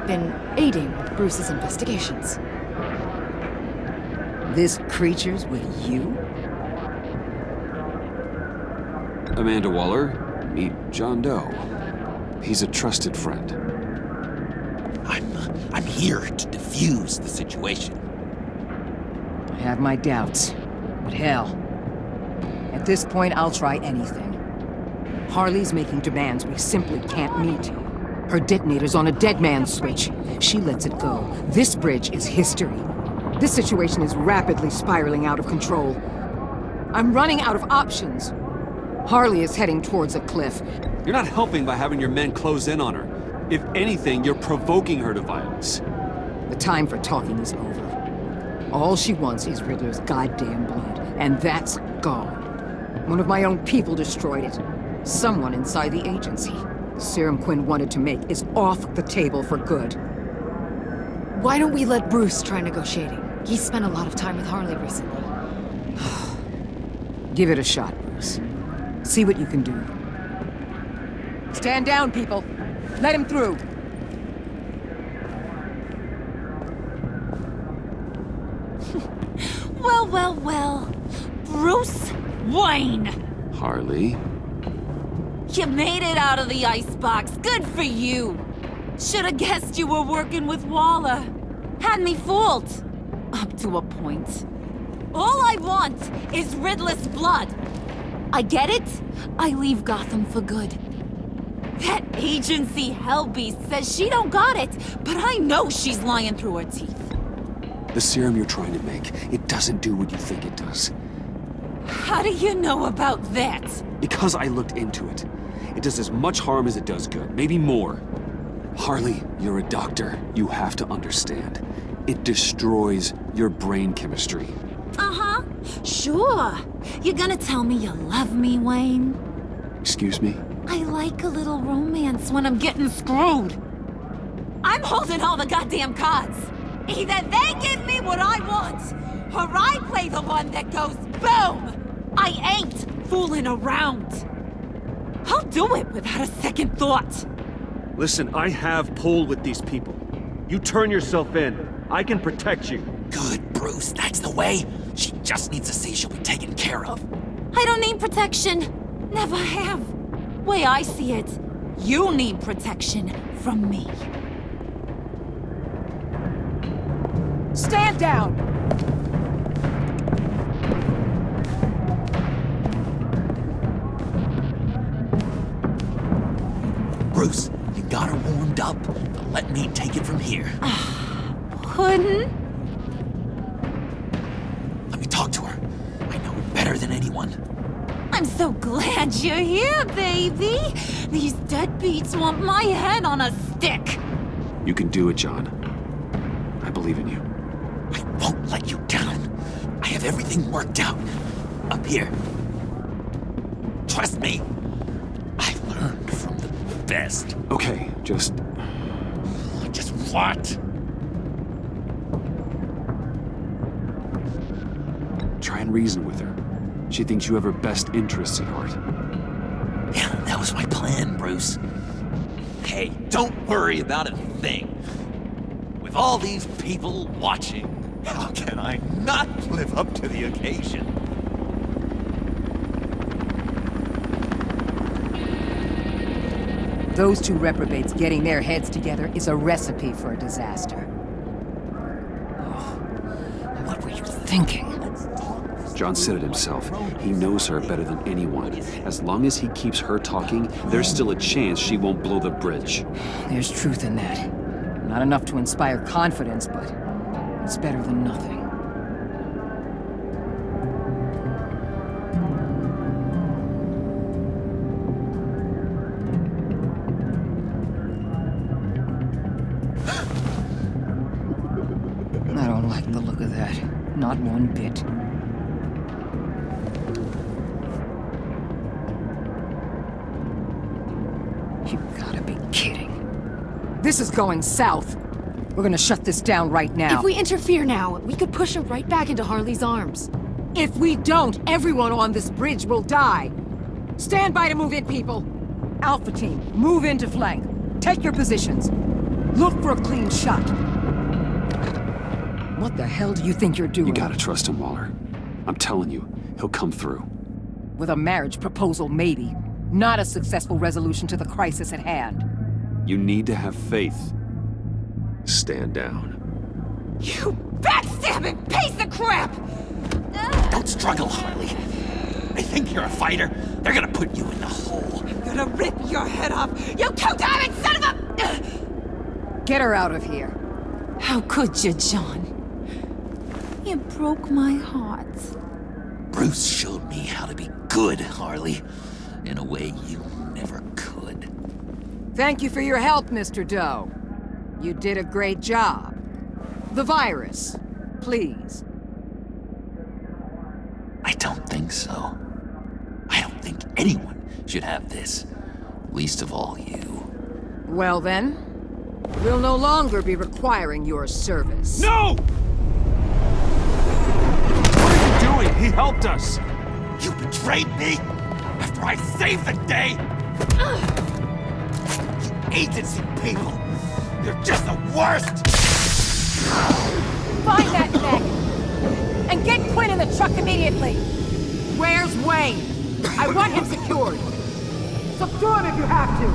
been aiding Bruce's investigations. This creature's with you? Amanda Waller, meet John Doe. He's a trusted friend. I'm here to defuse the situation. I have my doubts, but hell, at this point I'll try anything. Harley's making demands we simply can't meet. Her detonator's on a dead man's switch. If she lets it go, this bridge is history. This situation is rapidly spiraling out of control. I'm running out of options. Harley is heading towards a cliff. You're not helping by having your men close in on her. If anything, you're provoking her to violence. The time for talking is over. All she wants is Riddler's goddamn blood, and that's gone. One of my own people destroyed it. Someone inside the agency. The serum Quinn wanted to make is off the table for good. Why don't we let Bruce try negotiating? He's spent a lot of time with Harley recently. Give it a shot, Bruce. See what you can do. Stand down, people. Let him through. Well, well, well. Bruce Wayne! Harley? You made it out of the icebox. Good for you. Should have guessed you were working with Waller. Had me fooled. Up to a point. All I want is Riddler's blood. I get it. I leave Gotham for good. That agency hellbeast says she don't got it, but I know she's lying through her teeth. The serum you're trying to make, it doesn't do what you think it does. How do you know about that? Because I looked into it. It does as much harm as it does good, maybe more. Harley, you're a doctor. You have to understand. It destroys your brain chemistry. Uh-huh. Sure. You're gonna tell me you love me, Wayne? Excuse me? I like a little romance when I'm getting screwed. I'm holding all the goddamn cards. Either they give me what I want, or I play the one that goes boom! I ain't fooling around. I'll do it without a second thought. Listen, I have pull with these people. You turn yourself in. I can protect you. Good, Bruce. That's the way. She just needs to see she'll be taken care of. I don't need protection. Never have. Way I see it, you need protection from me. Stand down! Bruce, you got her warmed up. Now let me take it from here. Puddin'? Let me talk to her. I know her better than anyone. I'm so glad you're here, baby. These deadbeats want my head on a stick. You can do it, John. I believe in you. I won't let you down. I have everything worked out. Up here. Trust me. I learned from the best. Okay, just what? Try and reason with her. She thinks you have her best interests at heart. Yeah, that was my plan, Bruce. Hey, don't worry about a thing. With all these people watching, how can I not live up to the occasion? Those two reprobates getting their heads together is a recipe for a disaster. Oh, what were you thinking? John said it himself. He knows her better than anyone. As long as he keeps her talking, there's still a chance she won't blow the bridge. There's truth in that. Not enough to inspire confidence, but it's better than nothing. I don't like the look of that. Not one bit. You gotta be kidding. This is going south. We're gonna shut this down right now. If we interfere now, we could push him right back into Harley's arms. If we don't, everyone on this bridge will die. Stand by to move in, people. Alpha team, move into flank. Take your positions. Look for a clean shot. What the hell do you think you're doing? You gotta trust him, Waller. I'm telling you, he'll come through. With a marriage proposal, maybe. Not a successful resolution to the crisis at hand. You need to have faith. stand down. You backstabbing piece of crap! Don't struggle, Harley. They think you're a fighter. They're gonna put you in the hole. I'm gonna rip your head off, you two-diamond son of a... Get her out of here. How could you, John? You broke my heart. Bruce showed me how to be good, Harley. In a way you never could. Thank you for your help, Mr. Doe. You did a great job. The virus, please. I don't think so. I don't think anyone should have this. Least of all you. Well then, we'll no longer be requiring your service. No! What are you doing? He helped us. You betrayed me after I saved the day. You agency people. You're just the worst. Find that thing! And get Quinn in the truck immediately! Where's Wayne? I want him secured! Subdue him if you have to!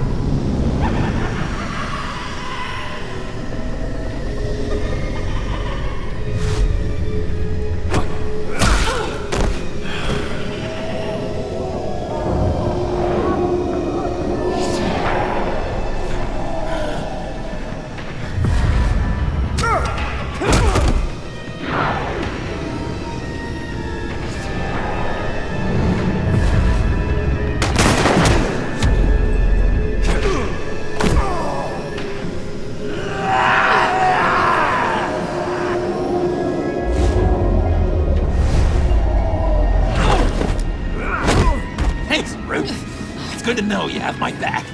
Good to know you have my back.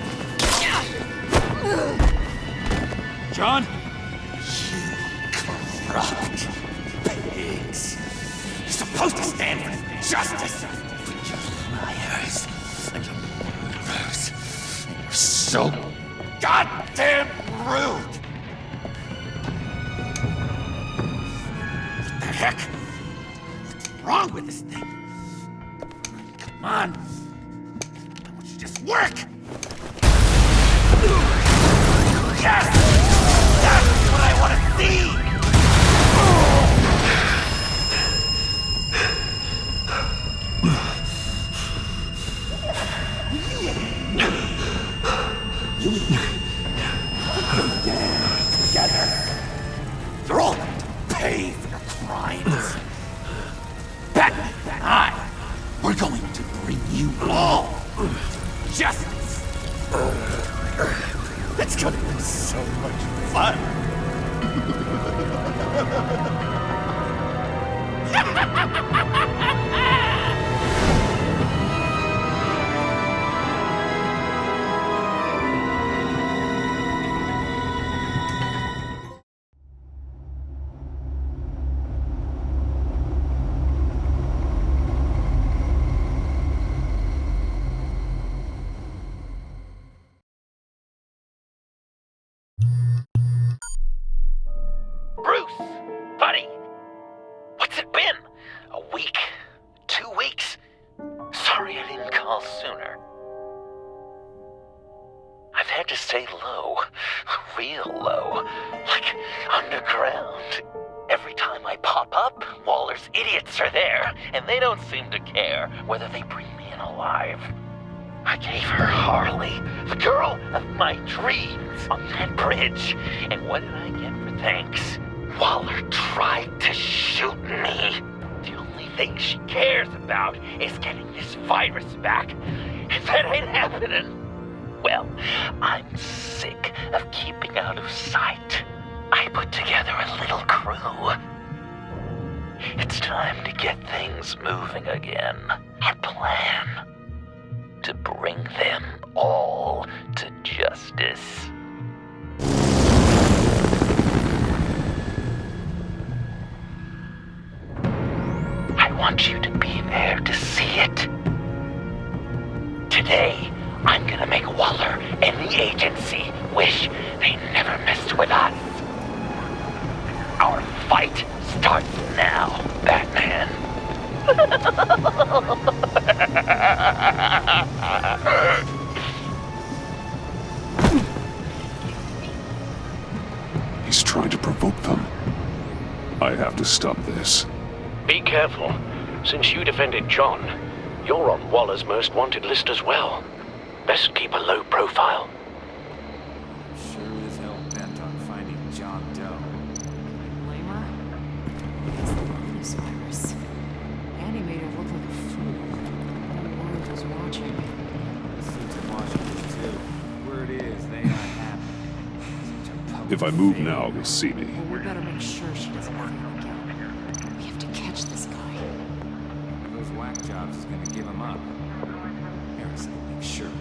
John? You corrupt pigs. You're supposed to stand for justice. But you're liars. And you're murderers. And you're so goddamn rude. What the heck? What's wrong with this thing? Come on. Work! Yes! That's what I want to see! You stand together. You're all going to pay for your crimes. Batman and I, we're going to bring you all justice! That's gonna be so much fun! Bruce! Buddy! What's it been? A week? 2 weeks? Sorry I didn't call sooner. I've had to stay low. Real low. Like underground. Every time I pop up, Waller's idiots are there, and they don't seem to care whether they bring me in alive. I gave her Harley, the girl of my dreams, on that bridge. And what did I get for thanks? Waller tried to shoot me. The only thing she cares about is getting this virus back. If that ain't happening, well, I'm sick of keeping out of sight. I put together a little crew. It's time to get things moving again. A plan. To bring them all to justice. I want you to be there to see it. Today, I'm gonna make Waller and the agency wish they never messed with us. Our fight starts now, Batman. He's trying to provoke them. I have to stop this. Be careful. Since you defended John, you're on Waller's most wanted list as well. Best keep a low profile. Sure as hell bent on finding John Doe. Blame her? It's the bonus virus. And he made her look like a fool. The world was watching. Suits are watching it too. Word is, they aren't happy. If I move now, he'll see me. Well, we better make sure she doesn't feel again. We have to catch this guy. Those whack jobs is gonna give him up. Harrison will make sure of it.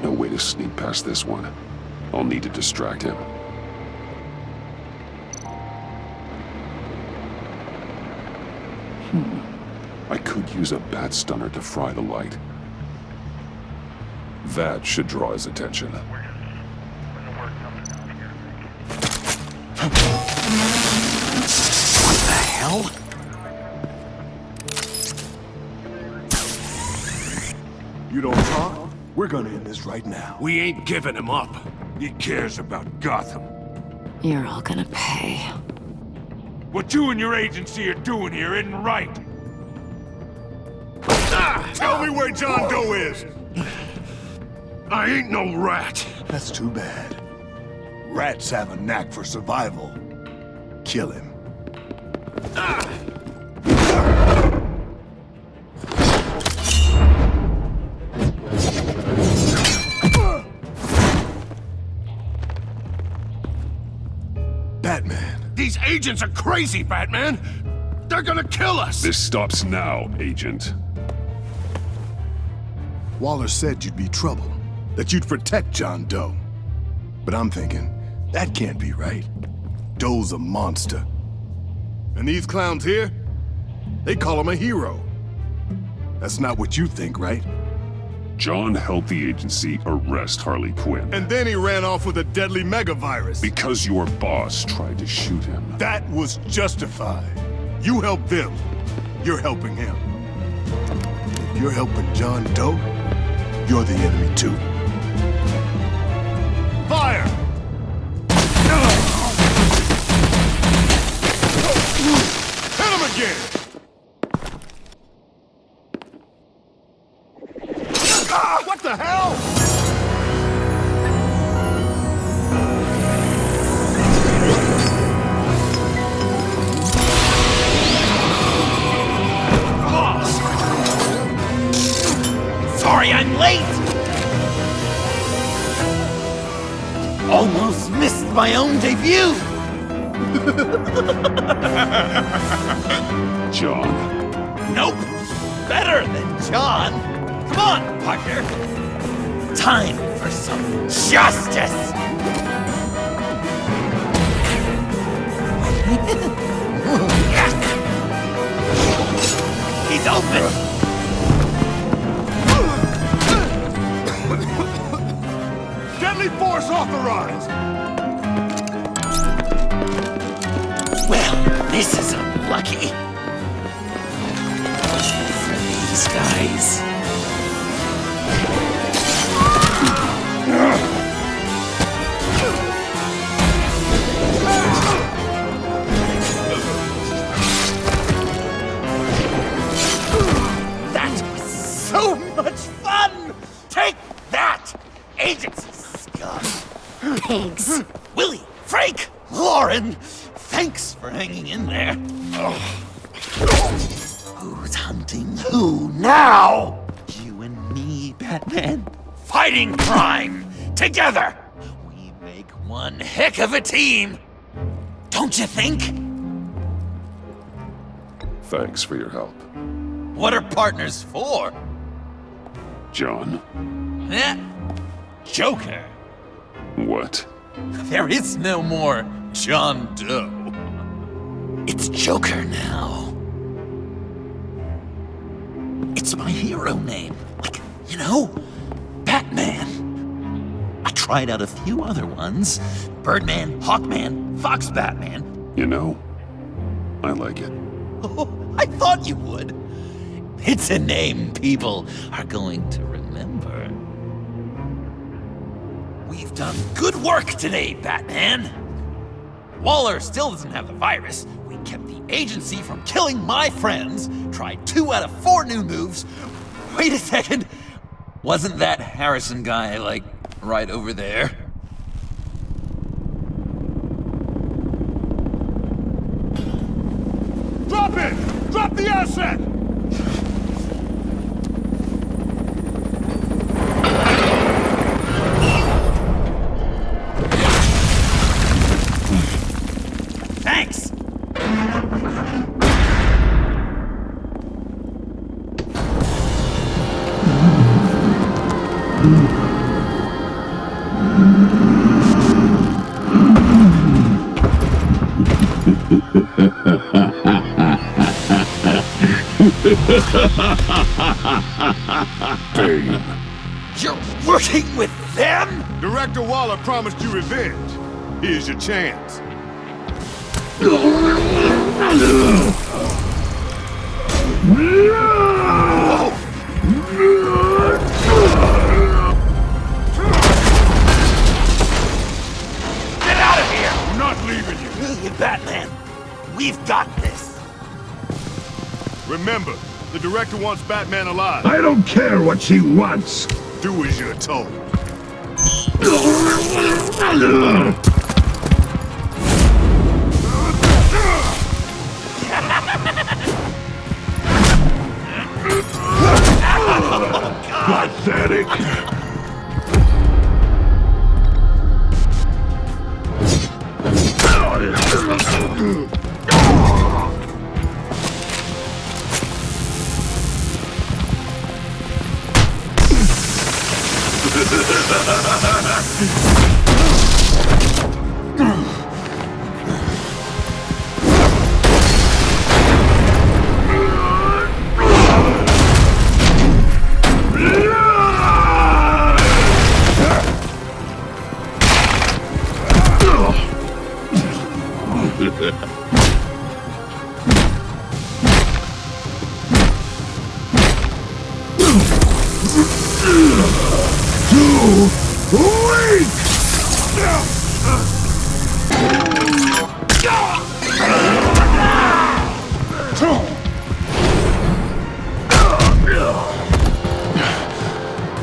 No way to sneak past this one. I'll need to distract him. I could use a bat stunner to fry the light. That should draw his attention. What the hell? You don't talk? We're gonna end this right now. We ain't giving him up. He cares about Gotham. You're all gonna pay. What you and your agency are doing here isn't right. Tell me where John Doe is! I ain't no rat. That's too bad. Rats have a knack for survival. Kill him. Batman. These agents are crazy, Batman! They're gonna kill us! This stops now, Agent. Waller said you'd be trouble, that you'd protect John Doe. But I'm thinking, that can't be right. Doe's a monster. And these clowns here, they call him a hero. That's not what you think, right? John helped the agency arrest Harley Quinn. And then he ran off with a deadly megavirus. Because your boss tried to shoot him. That was justified. You helped them. You're helping him. If you're helping John Doe, you're the enemy too. Fire! Hit him again! What the hell? Sorry I'm late! Almost missed my own debut! John. Nope! Better than John! Come on, partner! Time for some justice! He's open! Deadly force authorized! Well, this is unlucky. For these guys. That was so much fun! Take that, agency scum! Pigs. Willie, Frank, Lauren, thanks for hanging in there. Who's hunting who now? You and me, Batman. Fighting crime together. We make one heck of a team. Don't you think? Thanks for your help. What are partners for? John. Eh? Joker. What? There is no more John Doe. It's Joker now. It's my hero name. Like, you know, tried out a few other ones. Birdman, Hawkman, Fox Batman. You know, I like it. Oh, I thought you would. It's a name people are going to remember. We've done good work today, Batman. Waller still doesn't have the virus. We kept the agency from killing my friends, tried 2 out of 4 new moves. Wait a second. Wasn't that Harrison guy, like, right over there? Drop it! Drop the asset! Thanks! Damn. You're working with them? Director Waller promised you revenge. Here's your chance. Get out of here! I'm not leaving you. Brilliant, Batman. We've got this. Remember, the director wants Batman alive. I don't care what she wants. Do as you're told. Pathetic.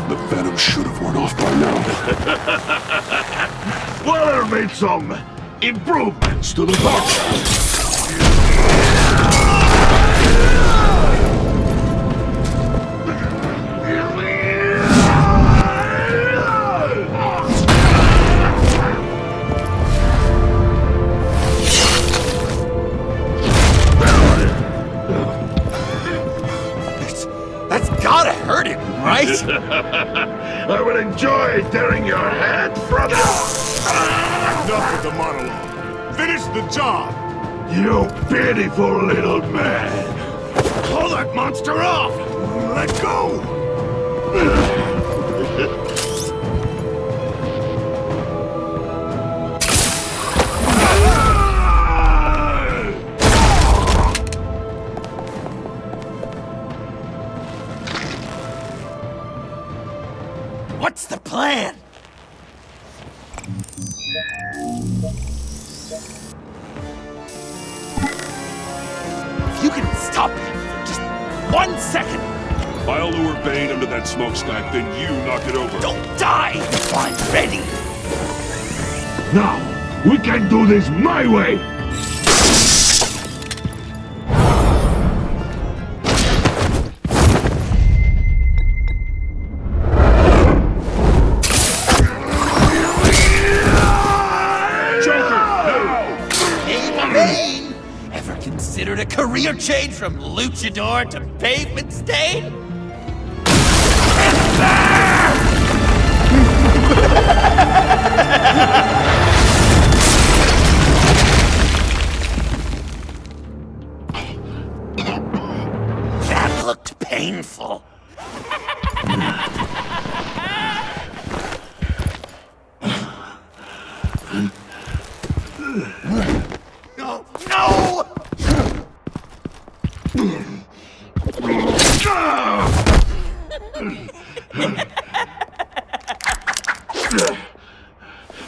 The venom should have worn off by now. Waller made some improvements to the box. That's gotta hurt him, right? I would enjoy tearing your head from it. Enough with the monologue. Finish the job. You pitiful little man. Pull that monster off. Let go. What's the plan? If you can stop him for just 1 second. I'll lure Bane under that smokestack, then you knock it over. Don't die if I'm ready. Now, we can do this my way. Considered a career change from luchador to pavement stain? That looked painful.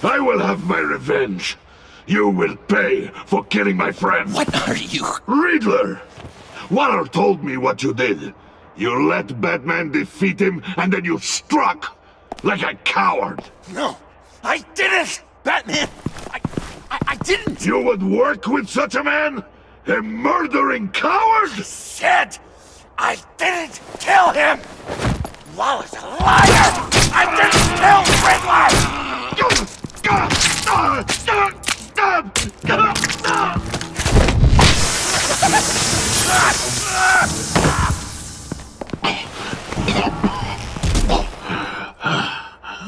I will have my revenge. You will pay for killing my friend. What are you? Riddler! Waller told me what you did. You let Batman defeat him, and then you struck like a coward. No, I didn't! Batman! I didn't! You would work with such a man? A murdering coward? I said I didn't kill him! Waller's a liar! I didn't kill Riddler!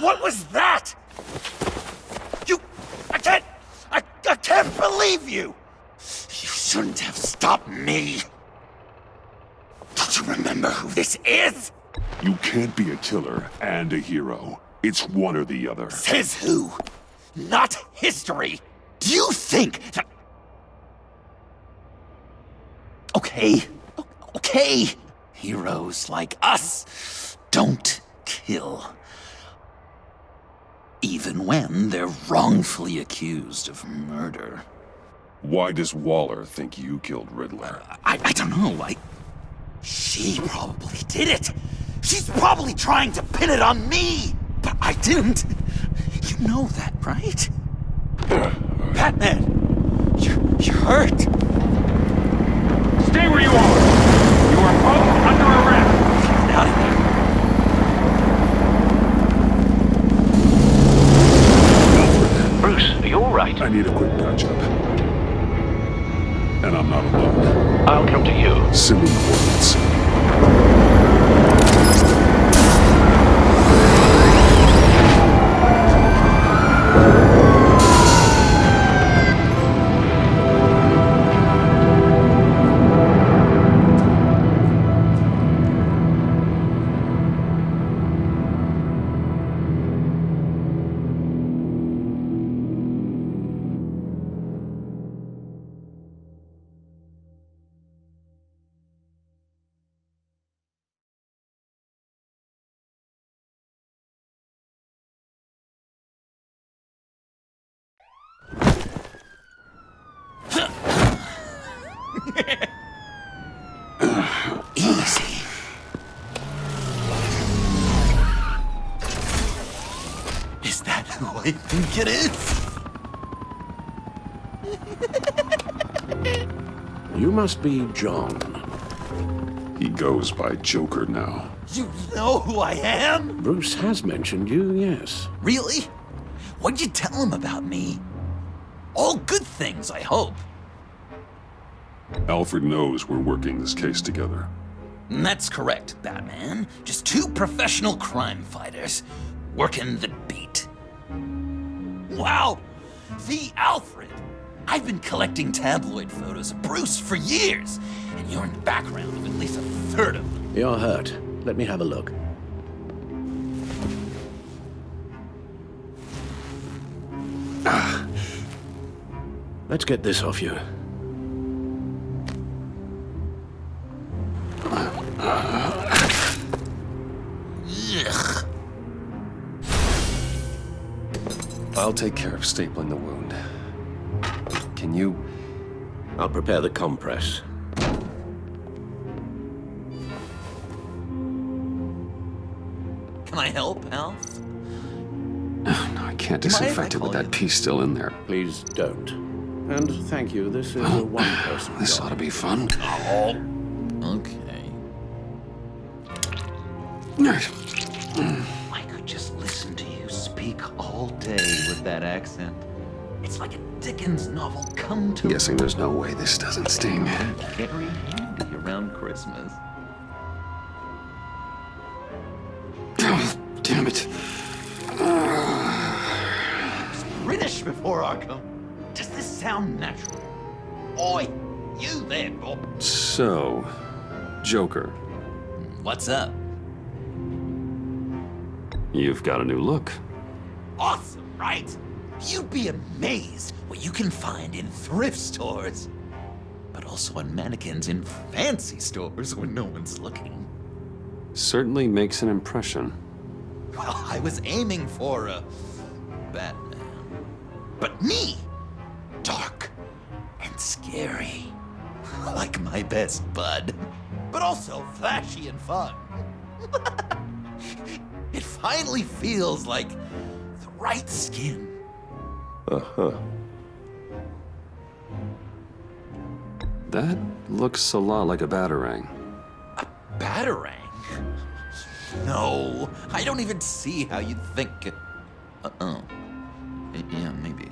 What was that? I can't believe you! You shouldn't have stopped me. Don't you remember who this is? You can't be a killer and a hero. It's one or the other. Says who? Not history. Do you think that... Okay. Heroes like us don't kill. Even when they're wrongfully accused of murder. Why does Waller think you killed Riddler? I don't know, She probably did it! She's probably trying to pin it on me! But I didn't. You know that, right? Batman! You're hurt! Stay where you are! You are both under arrest! Get out of here! Bruce, are you alright? I need a quick patch-up. And I'm not alone. I'll come to you. Send me coordinates. Easy. Is that who I think it is? You must be John. He goes by Joker now. You know who I am? Bruce has mentioned you, yes. Really? What'd you tell him about me? All good things, I hope. Alfred knows we're working this case together. That's correct, Batman. Just two professional crime fighters working the beat. Wow! The Alfred! I've been collecting tabloid photos of Bruce for years, and you're in the background of at least a third of them. You're hurt. Let me have a look. Let's get this off you. Ugh. I'll take care of stapling the wound. Can you... I'll prepare the compress. Can I help, Al? Oh, no, I can't disinfect it with that piece still in there. Please don't. And thank you, this is a one-person This job. ought to be fun. Oh. Okay. I could just listen to you speak all day with that accent. It's like a Dickens novel come to Guessing there's no way this doesn't sting. Very handy around Christmas. Damn it. British before Arkham. Does this sound natural? Oi, you there, Bob. So, Joker, What's up? you've got a new look. Awesome, right? You'd be amazed what you can find in thrift stores. But also on mannequins in fancy stores when no one's looking. Certainly makes an impression. Well, I was aiming for a Batman. But me! Dark and scary. Like my best bud. But also flashy and fun. It finally feels like the right skin. Uh-huh. That looks a lot like a batarang. Batarang? No, I don't even see how you'd think. Uh-oh. Yeah, maybe.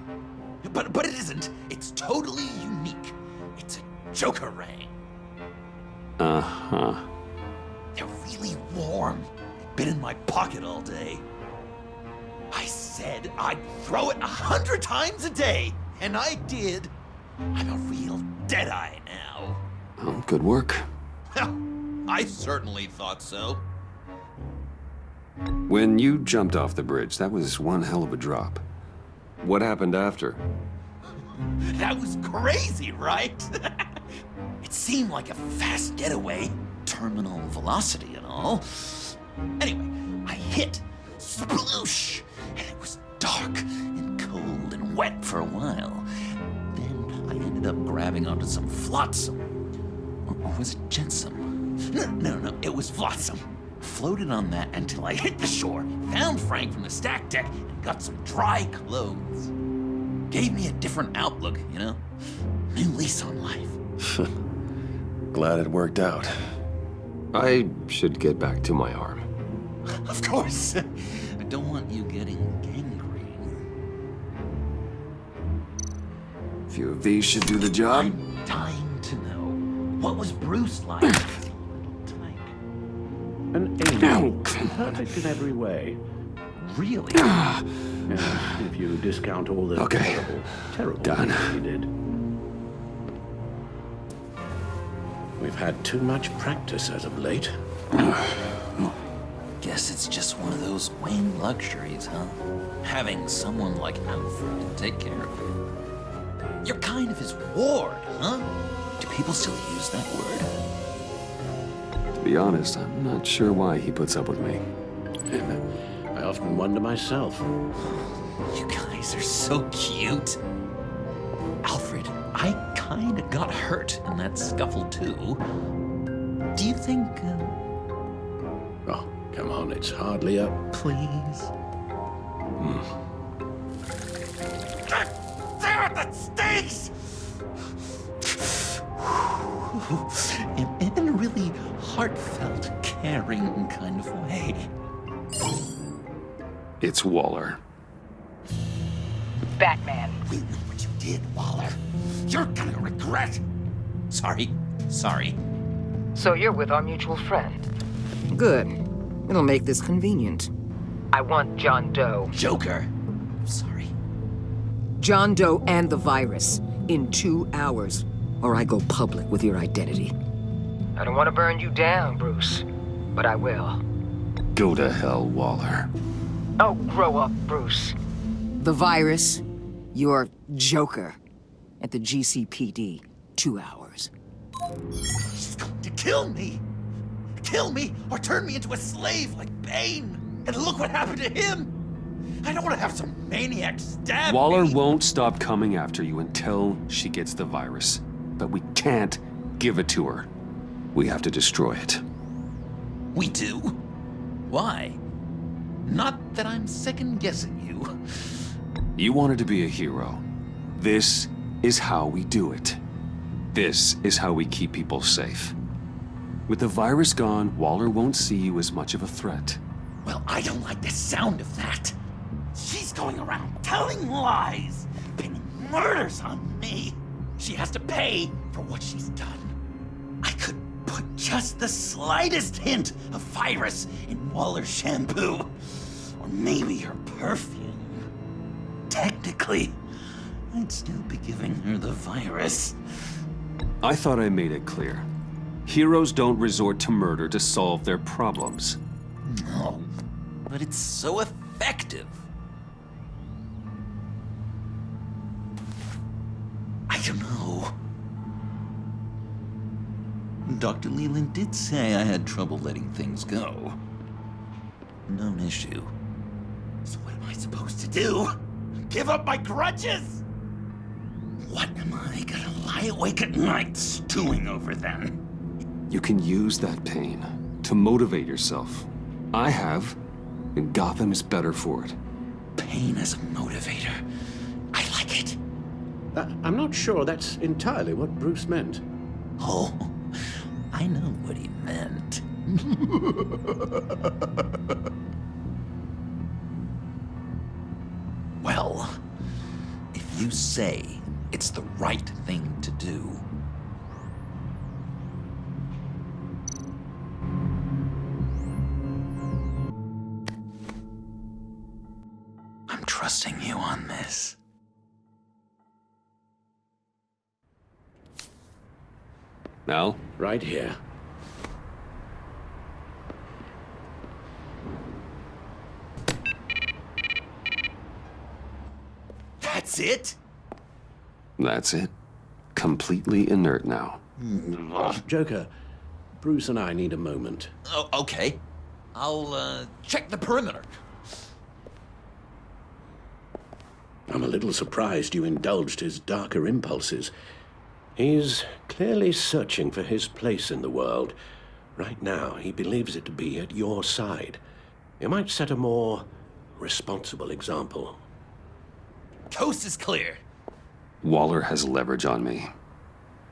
But it isn't. It's totally unique. It's a Joker-rang. Uh-huh. They're really warm. Been in my pocket all day. I said I'd throw it 100 times a day, and I did. I'm a real deadeye now. Oh, good work. I certainly thought so. When you jumped off the bridge, that was one hell of a drop. What happened after? That was crazy, right? It seemed like a fast getaway, terminal velocity and all. Anyway, I hit, sploosh, and it was dark and cold and wet for a while. Then I ended up grabbing onto some flotsam. Or was it jetsam? No, it was flotsam. Floated on that until I hit the shore, found Frank from the stack deck, and got some dry clothes. Gave me a different outlook, you know? New lease on life. Glad it worked out. I should get back to my arm. Of course. I don't want you getting gangrene. A few of these should do the job. I'm dying to know. What was Bruce like? An angel. Perfect in every way. Really? If you discount all the terrible Done. things he did. We've had too much practice as of late. Guess it's just one of those Wayne luxuries, huh? Having someone like Alfred to take care of you. You're kind of his ward, huh? Do people still use that word? To be honest, I'm not sure why he puts up with me. I often wonder myself. You guys are so cute. Alfred, I kinda got hurt in that scuffle too. Do you think, Oh, come on, it's hardly up. Please? Damn it, that stinks! In a really heartfelt, caring kind of way. It's Waller. Batman. We know what you did, Waller. You're gonna regret. Sorry. So you're with our mutual friend. Good. It'll make this convenient. I want John Doe. Joker. Sorry. John Doe and the virus in 2 hours, or I go public with your identity. I don't want to burn you down, Bruce, but I will. Go to hell, Waller. Oh, grow up, Bruce. The virus, your Joker, at the GCPD, 2 hours. She's going to kill me! Kill me or turn me into a slave like Bane! And look what happened to him! I don't want to have some maniac stab Waller me! won't stop coming after you until she gets the virus. But we can't give it to her. We have to destroy it. We do? Why? Not that I'm second-guessing you. You wanted to be a hero. This is how we do it. This is how we keep people safe. With the virus gone, Waller won't see you as much of a threat. Well, I don't like the sound of that. She's going around telling lies, pinning murders on me. She has to pay for what she's done. I could put just the slightest hint of virus in Waller's shampoo. Or maybe her perfume. Technically, I'd still be giving her the virus. I thought I made it clear. Heroes don't resort to murder to solve their problems. No, but it's so effective. I don't know. Dr. Leland did say I had trouble letting things go. known issue. So what am I supposed to do? Give up my grudges? What am I gonna lie awake at night stewing over then? You can use that pain to motivate yourself. I have, and Gotham is better for it. Pain as a motivator. I like it. I'm not sure that's entirely what Bruce meant. Oh, I know what he meant. Well, if you say it's the right thing to do, I'm trusting you on this. Now? Right here. That's it? That's it. Completely inert now. Joker, Bruce and I need a moment. Oh, okay. I'll, check the perimeter. I'm a little surprised you indulged his darker impulses. He's clearly searching for his place in the world. Right now, he believes it to be at your side. You might set a more responsible example. Coast is clear. Waller has leverage on me.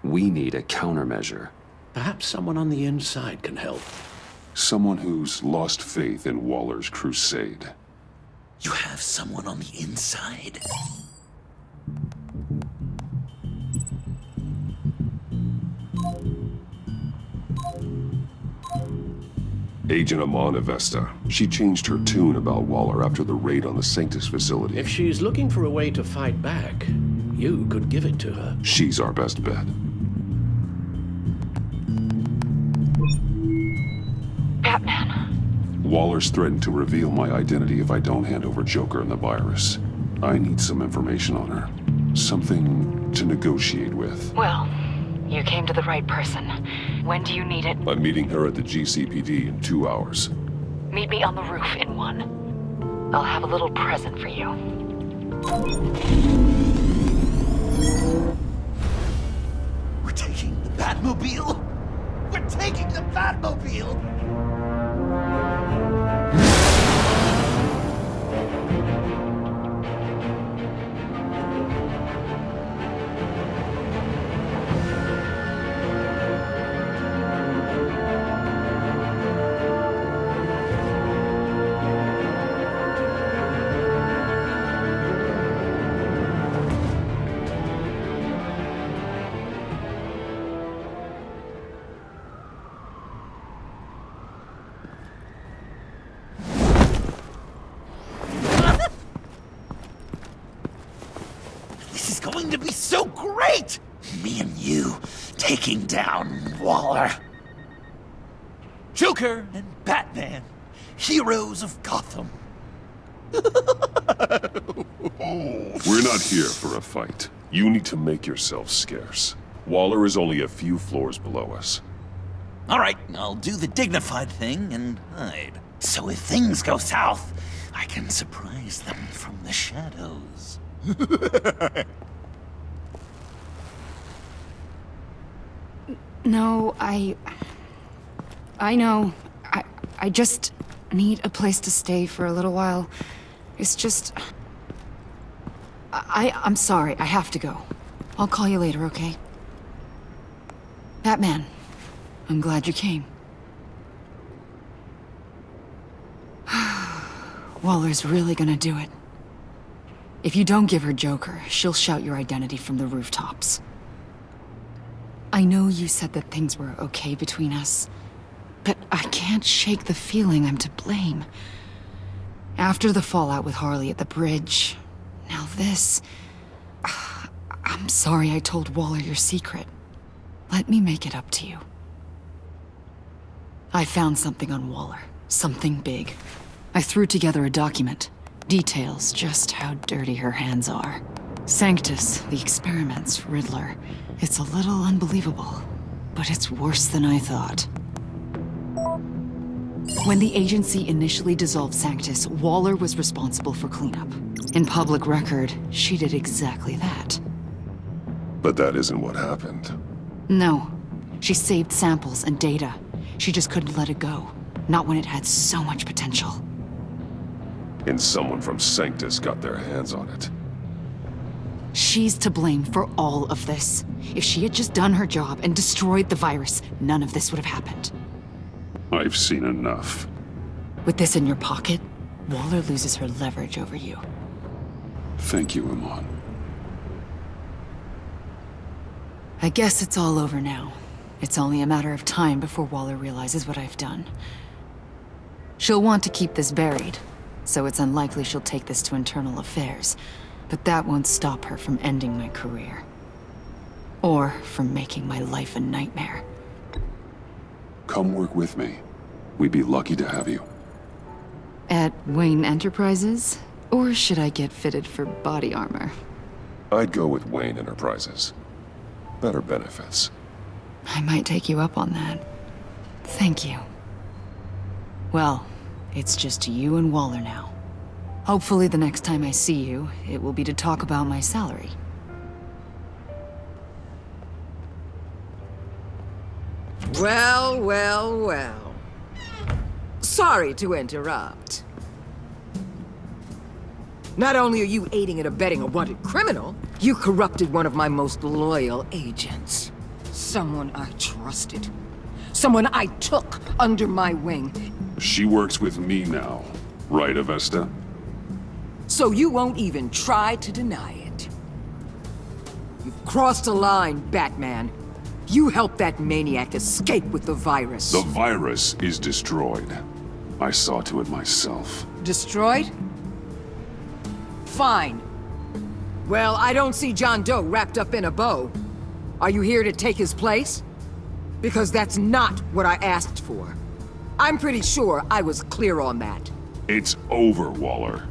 We need a countermeasure. Perhaps someone on the inside can help. Someone who's lost faith in Waller's crusade. You have someone on the inside? Agent Amana Vesta. She changed her tune about Waller after the raid on the Sanctus facility. If she's looking for a way to fight back, you could give it to her. She's our best bet. Batman. Waller's threatened to reveal my identity if I don't hand over Joker and the virus. I need some information on her. Something to negotiate with. Well, you came to the right person. When do you need it? I'm meeting her at the GCPD in 2 hours. Meet me on the roof in 1. I'll have a little present for you. We're taking the Batmobile? We're taking the Batmobile! Going to be so great! Me and you taking down Waller. Joker and Batman, heroes of Gotham. We're not here for a fight. You need to make yourself scarce. Waller is only a few floors below us. All right, I'll do the dignified thing and hide. So if things go south, I can surprise them from the shadows. No, I know. I just need a place to stay for a little while. It's just... I'm sorry, I have to go. I'll call you later, okay? Batman, I'm glad you came. Waller's really gonna do it. If you don't give her Joker, she'll shout your identity from the rooftops. I know you said that things were okay between us, but I can't shake the feeling I'm to blame. After the fallout with Harley at the bridge, now this... I'm sorry I told Waller your secret. Let me make it up to you. I found something on Waller, something big. I threw together a document. Details just how dirty her hands are. Sanctus, the experiments, Riddler. It's a little unbelievable, but it's worse than I thought. When the agency initially dissolved Sanctus, Waller was responsible for cleanup. In public record, she did exactly that. But that isn't what happened. No. She saved samples and data. She just couldn't let it go. Not when it had so much potential. And someone from Sanctus got their hands on it. She's to blame for all of this. If she had just done her job and destroyed the virus, none of this would have happened. I've seen enough. With this in your pocket, Waller loses her leverage over you. Thank you, Iman. I guess it's all over now. It's only a matter of time before Waller realizes what I've done. She'll want to keep this buried, so it's unlikely she'll take this to internal affairs. But that won't stop her from ending my career. Or from making my life a nightmare. Come work with me. We'd be lucky to have you. At Wayne Enterprises? Or should I get fitted for body armor? I'd go with Wayne Enterprises. Better benefits. I might take you up on that. Thank you. Well, it's just you and Waller now. Hopefully the next time I see you, it will be to talk about my salary. Well, well, well. Sorry to interrupt. Not only are you aiding and abetting a wanted criminal, you corrupted one of my most loyal agents. Someone I trusted. Someone I took under my wing. She works with me now, right, Avesta? So you won't even try to deny it. You've crossed a line, Batman. You helped that maniac escape with the virus. The virus is destroyed. I saw to it myself. Destroyed? Fine. Well, I don't see John Doe wrapped up in a bow. Are you here to take his place? Because that's not what I asked for. I'm pretty sure I was clear on that. It's over, Waller.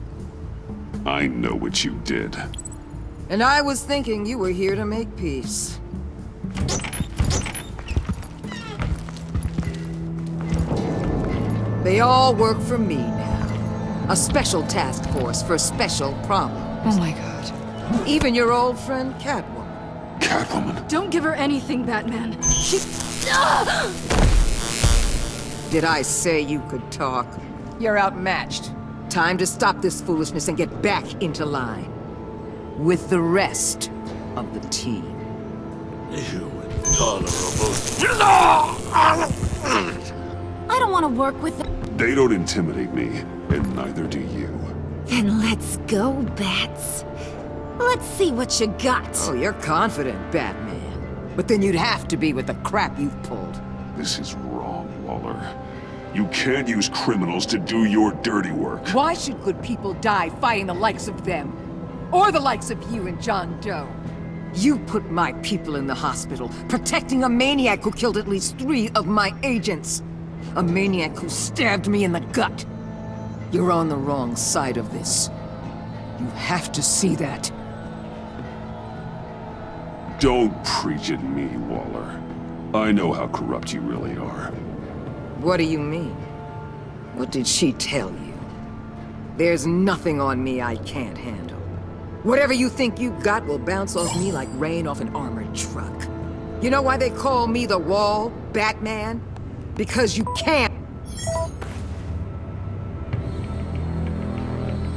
I know what you did. And I was thinking you were here to make peace. They all work for me now. A special task force for special problems. Oh my god. Even your old friend Catwoman. Catwoman? Don't give her anything, Batman. She... Did I say you could talk? You're outmatched. Time to stop this foolishness and get back into line. With the rest of the team. You intolerable... I don't want to work with them. They don't intimidate me, and neither do you. Then let's go, Bats. Let's see what you got. Oh, you're confident, Batman. But then you'd have to be with the crap you've pulled. This is wrong, Waller. You can't use criminals to do your dirty work. Why should good people die fighting the likes of them? Or the likes of you and John Doe? You put my people in the hospital, protecting a maniac who killed at least 3 of my agents. A maniac who stabbed me in the gut. You're on the wrong side of this. You have to see that. Don't preach at me, Waller. I know how corrupt you really are. What do you mean? What did she tell you? There's nothing on me I can't handle. Whatever you think you got will bounce off me like rain off an armored truck. You know why they call me the Wall, Batman? Because you can't.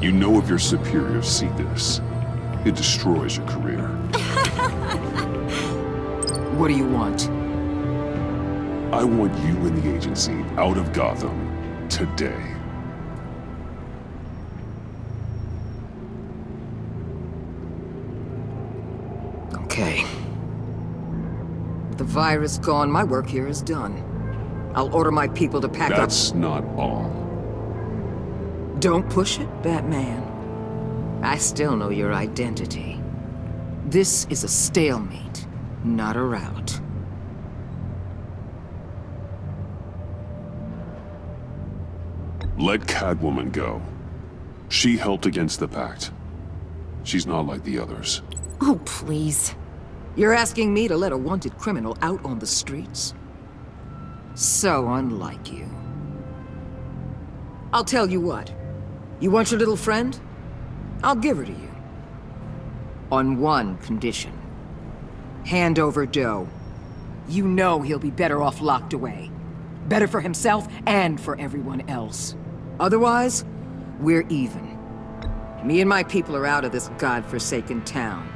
You know if your superiors see this, it destroys your career. What do you want? I want you and the agency out of Gotham today. Okay. With the virus gone, my work here is done. I'll order my people to pack up. That's not all. Don't push it, Batman. I still know your identity. This is a stalemate, not a rout. Let Catwoman go. She helped against the Pact. She's not like the others. Oh, please. You're asking me to let a wanted criminal out on the streets? So unlike you. I'll tell you what. You want your little friend? I'll give her to you. On one condition. Hand over Doe. You know he'll be better off locked away. Better for himself and for everyone else. Otherwise, we're even. Me and my people are out of this godforsaken town.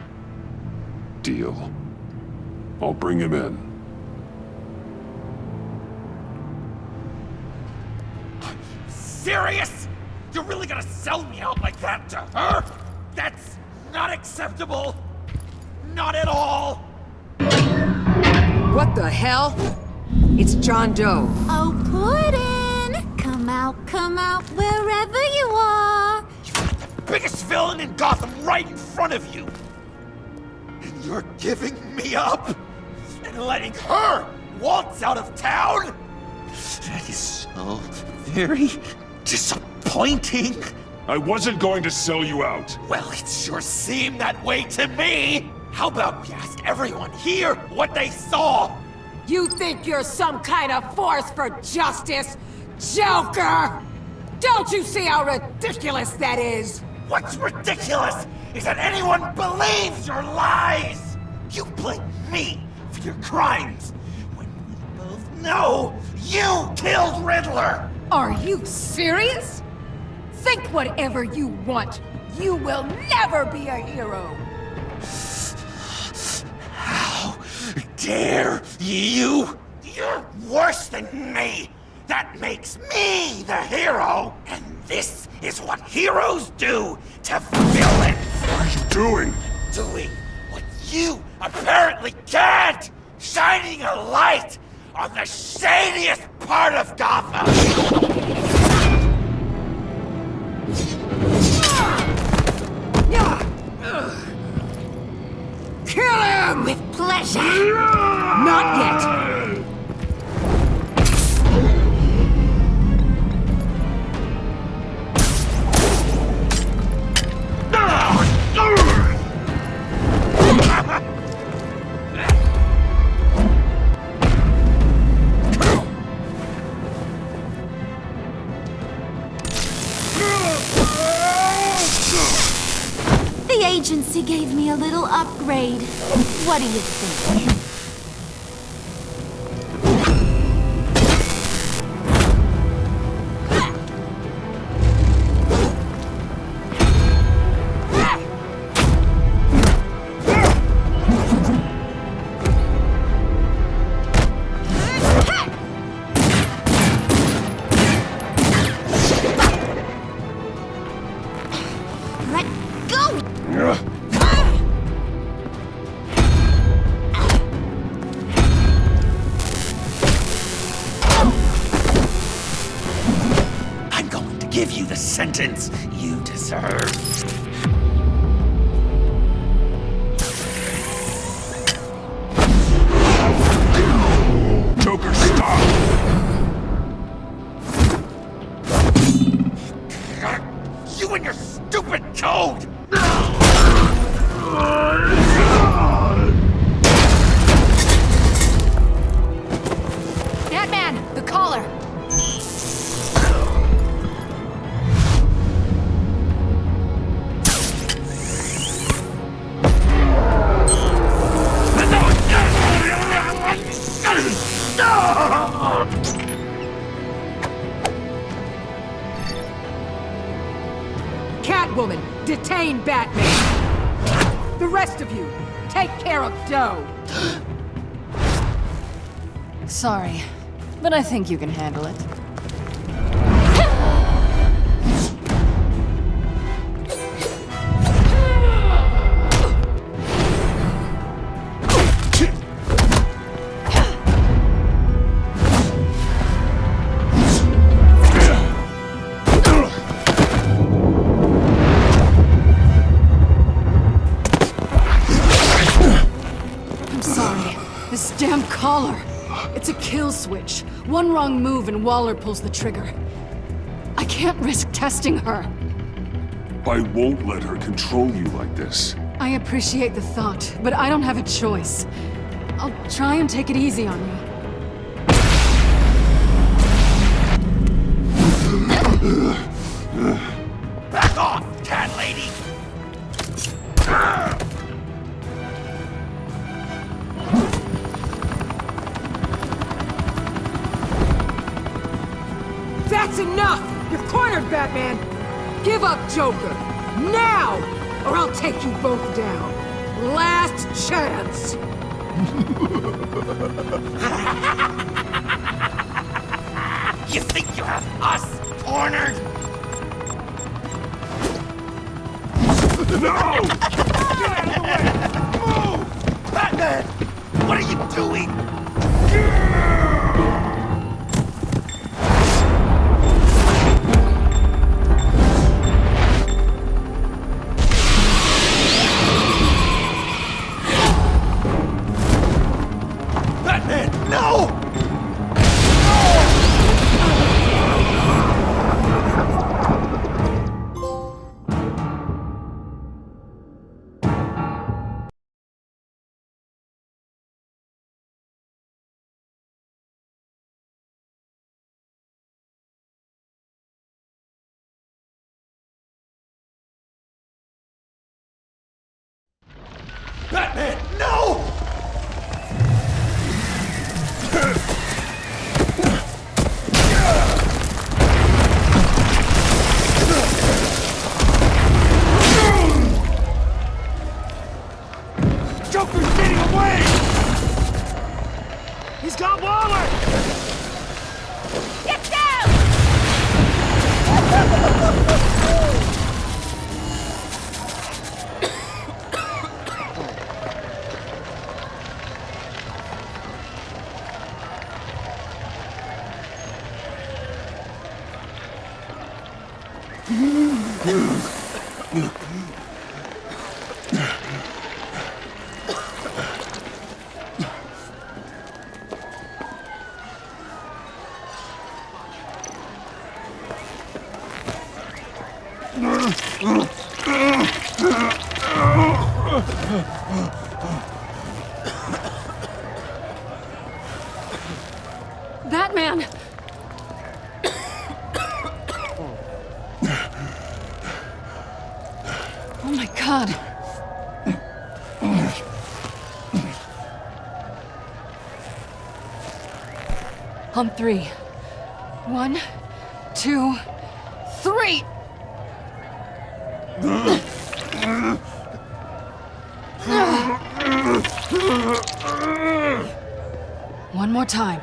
Deal. I'll bring him in. Serious? You're really gonna sell me out like that to her? That's not acceptable. Not at all. What the hell? It's John Doe. Oh, Puddin'! Come out, wherever you are. Biggest villain in Gotham right in front of you. And you're giving me up? And letting her waltz out of town? That is so very disappointing. I wasn't going to sell you out. Well, it sure seemed that way to me. How about we ask everyone here what they saw? You think you're some kind of force for justice, Joker? Don't you see how ridiculous that is? What's ridiculous is that anyone believes your lies! You blame me for your crimes, when we both know you killed Riddler! Are you serious? Think whatever you want. You will never be a hero. How dare you? You're worse than me! That makes me the hero! And this is what heroes do to villains! What are you doing? Doing what you apparently can't! Shining a light on the shadiest part of Gotham! Kill him! With pleasure! Not yet! The agency gave me a little upgrade. What do you think? Give you the sentence you deserve. Joker, stop! You and your stupid code! Batman, the collar! Catwoman, detain Batman! The rest of you, take care of Doe! Sorry, but I think you can handle it. This damn collar! It's a kill switch. One wrong move and Waller pulls the trigger. I can't risk testing her. I won't let her control you like this. I appreciate the thought, but I don't have a choice. I'll try and take it easy on you. Back off, cat lady! That's enough! You're cornered, Batman! Give up, Joker! Now! Or I'll take you both down. Last chance! You think you have us cornered? No! Get out of the way! Move! Batman! What are you doing? Batman, no! Batman, no! Joker's getting away! He's got Waller! Get down! Batman! Oh my god. On three. 1, 2, 3! One more time.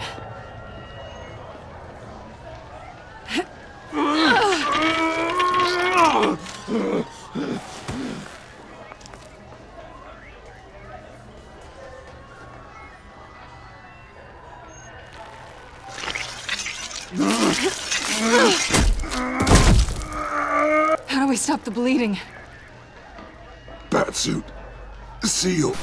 How do we stop the bleeding? Batsuit. Seal.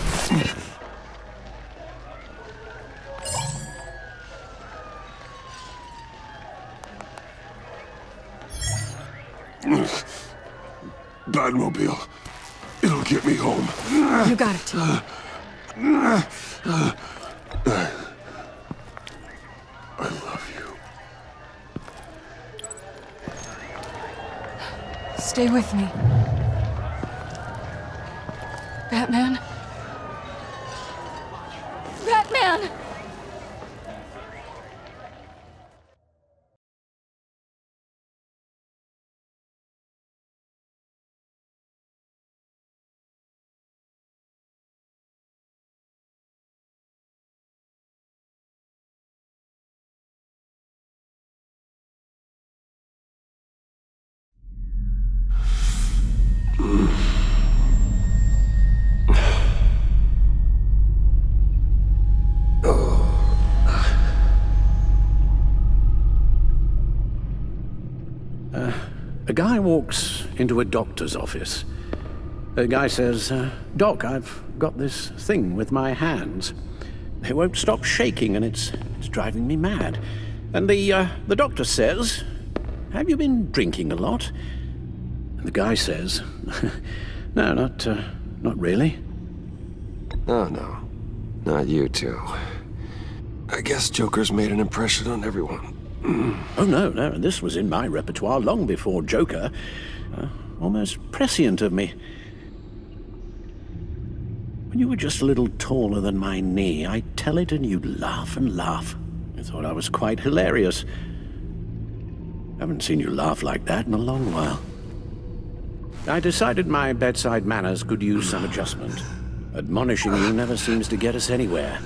Batmobile. It'll get me home. You got it, Tim. I love you. Stay with me. Batman? Batman! A guy walks into a doctor's office. The guy says, Doc, I've got this thing with my hands. They won't stop shaking and it's driving me mad. And the doctor says, have you been drinking a lot? And the guy says, no, not really. Oh, no. Not you two. I guess Joker's made an impression on everyone. Oh, no, this was in my repertoire long before Joker. Almost prescient of me. When you were just a little taller than my knee, I'd tell it and you'd laugh and laugh. I thought I was quite hilarious. Haven't seen you laugh like that in a long while. I decided my bedside manners could use some adjustment. Admonishing you never seems to get us anywhere.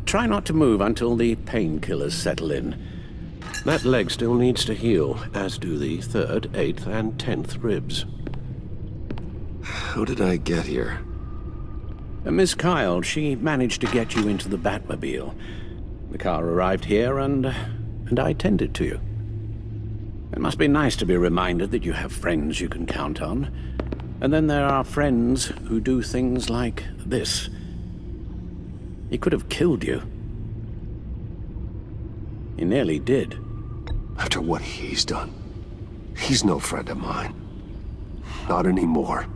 Try not to move until the painkillers settle in. That leg still needs to heal, as do the 3rd, 8th, and 10th ribs. How did I get here? Miss Kyle, she managed to get you into the Batmobile. The car arrived here, and I tended to you. It must be nice to be reminded that you have friends you can count on. And then there are friends who do things like this. He could have killed you. He nearly did. After what he's done, he's no friend of mine. Not anymore.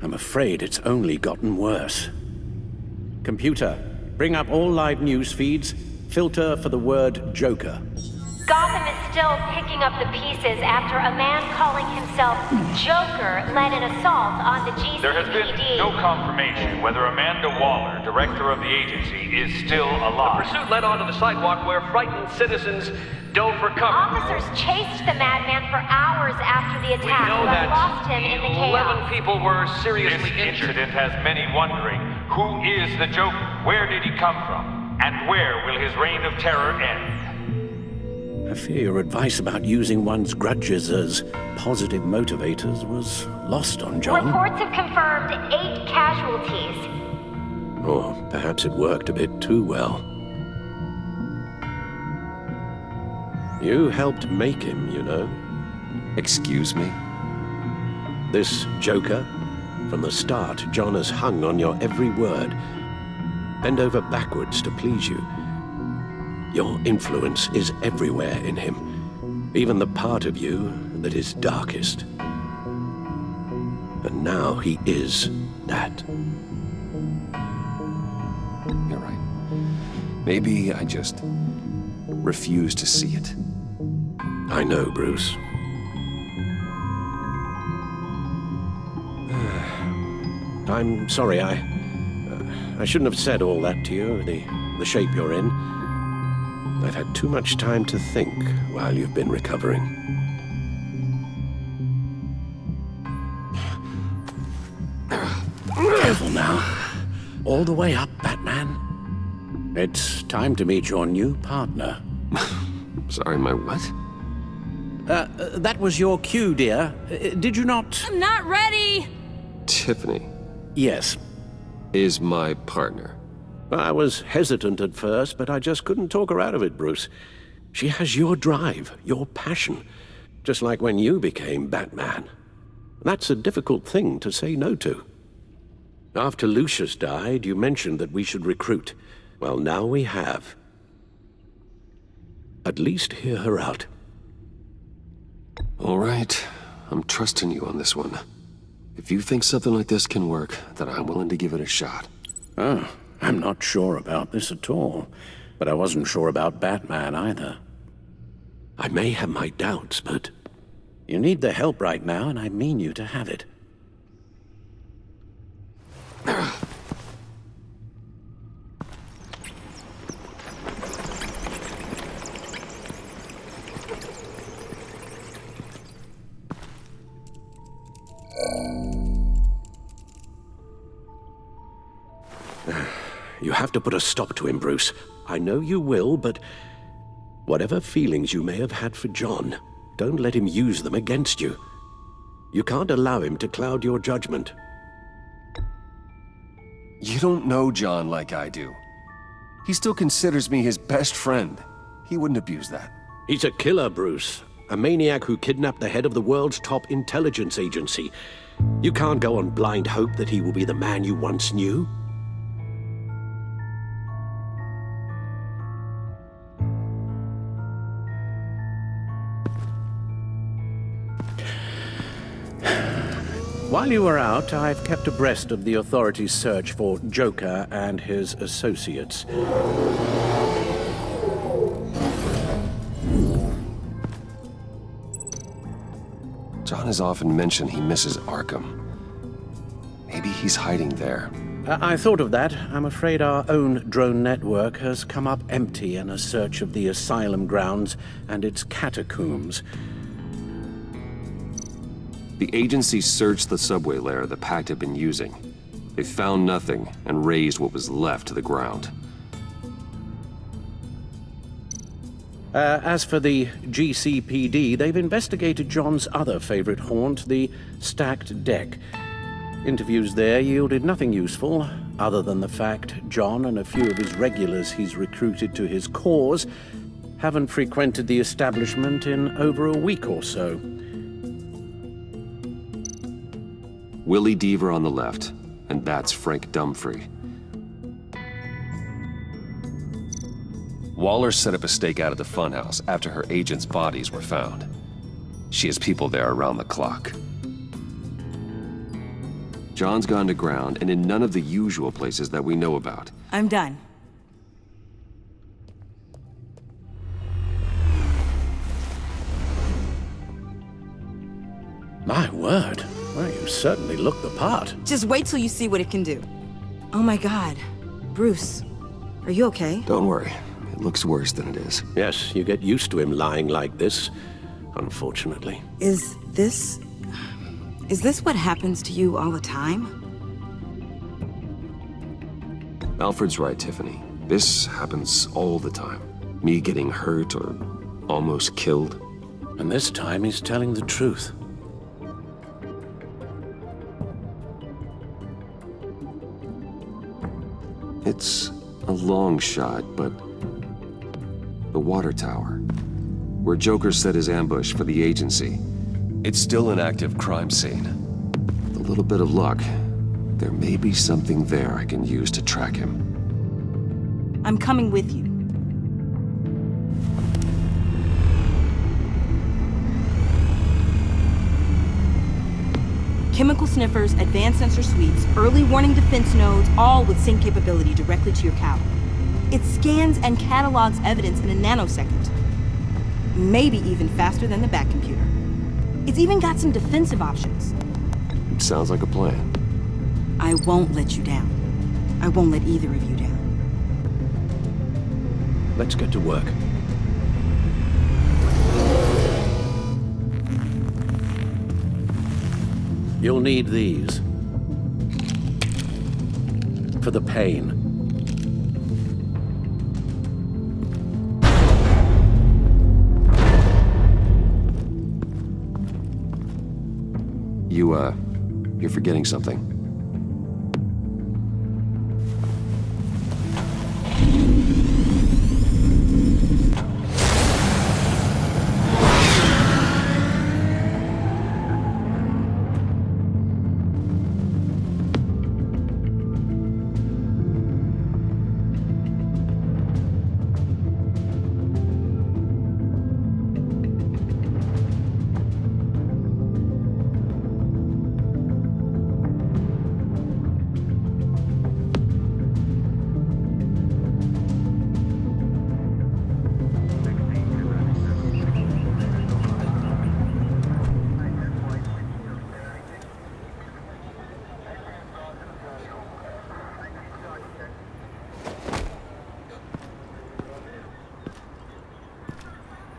I'm afraid it's only gotten worse. Computer, bring up all live news feeds. Filter for the word Joker. Gotham is still picking up the pieces after a man calling himself Joker led an assault on the GCPD. There has been no confirmation whether Amanda Waller, director of the agency, is still alive. The pursuit led onto the sidewalk where frightened citizens dove for cover. Officers chased the madman for hours after the attack, We know but that lost him in the 11 chaos. people were seriously This injured. incident has many wondering, who is the Joker? Where did he come from? And where will his reign of terror end? I fear your advice about using one's grudges as positive motivators was lost on John. Reports have confirmed 8 casualties. Or perhaps it worked a bit too well. You helped make him, you know. Excuse me? This Joker, from the start, John has hung on your every word. Bend over backwards to please you. Your influence is everywhere in him, even the part of you that is darkest. And now he is that. You're right. Maybe I just refuse to see it. I know, Bruce. I'm sorry, I shouldn't have said all that to you, the shape you're in. I've had too much time to think while you've been recovering. Careful now. All the way up, Batman. It's time to meet your new partner. Sorry, my what? That was your cue, dear. Did you not? I'm not ready! Tiffany. Yes. Is my partner. I was hesitant at first, but I just couldn't talk her out of it, Bruce. She has your drive, your passion, just like when you became Batman. That's a difficult thing to say no to. After Lucius died, you mentioned that we should recruit. Well, now we have. At least hear her out. All right. I'm trusting you on this one. If you think something like this can work, then I'm willing to give it a shot. Oh, I'm not sure about this at all. But I wasn't sure about Batman either. I may have my doubts, but you need the help right now, and I mean you to have it. You have to put a stop to him, Bruce. I know you will, but whatever feelings you may have had for John, don't let him use them against you. You can't allow him to cloud your judgment. You don't know John like I do. He still considers me his best friend. He wouldn't abuse that. He's a killer, Bruce. A maniac who kidnapped the head of the world's top intelligence agency. You can't go on blind hope that he will be the man you once knew. While you were out, I've kept abreast of the authorities' search for Joker and his associates. John has often mentioned he misses Arkham. Maybe he's hiding there. I thought of that. I'm afraid our own drone network has come up empty in a search of the asylum grounds and its catacombs. The agency searched the subway layer the Pact had been using. They found nothing and razed what was left to the ground. As for the GCPD, they've investigated John's other favorite haunt, the stacked deck. Interviews there yielded nothing useful, other than the fact John and a few of his regulars he's recruited to his cause haven't frequented the establishment in over a week or so. Willie Deaver on the left, and that's Frank Dumfrey. Waller set up a stakeout at the funhouse after her agents' bodies were found. She has people there around the clock. John's gone to ground and in none of the usual places that we know about. I'm done. My word. Well, you certainly look the part. Just wait till you see what it can do. Oh my God. Bruce, are you okay? Don't worry. It looks worse than it is. Yes, you get used to him lying like this, unfortunately. Is this what happens to you all the time? Alfred's right, Tiffany. This happens all the time. Me getting hurt or almost killed. And this time he's telling the truth. It's a long shot, but the water tower, where Joker set his ambush for the agency, it's still an active crime scene. With a little bit of luck, there may be something there I can use to track him. I'm coming with you. Chemical sniffers, advanced sensor suites, early warning defense nodes, all with sync capability directly to your cowl. It scans and catalogs evidence in a nanosecond. Maybe even faster than the back computer. It's even got some defensive options. Sounds like a plan. I won't let you down. I won't let either of you down. Let's get to work. You'll need these. For the pain. You're forgetting something.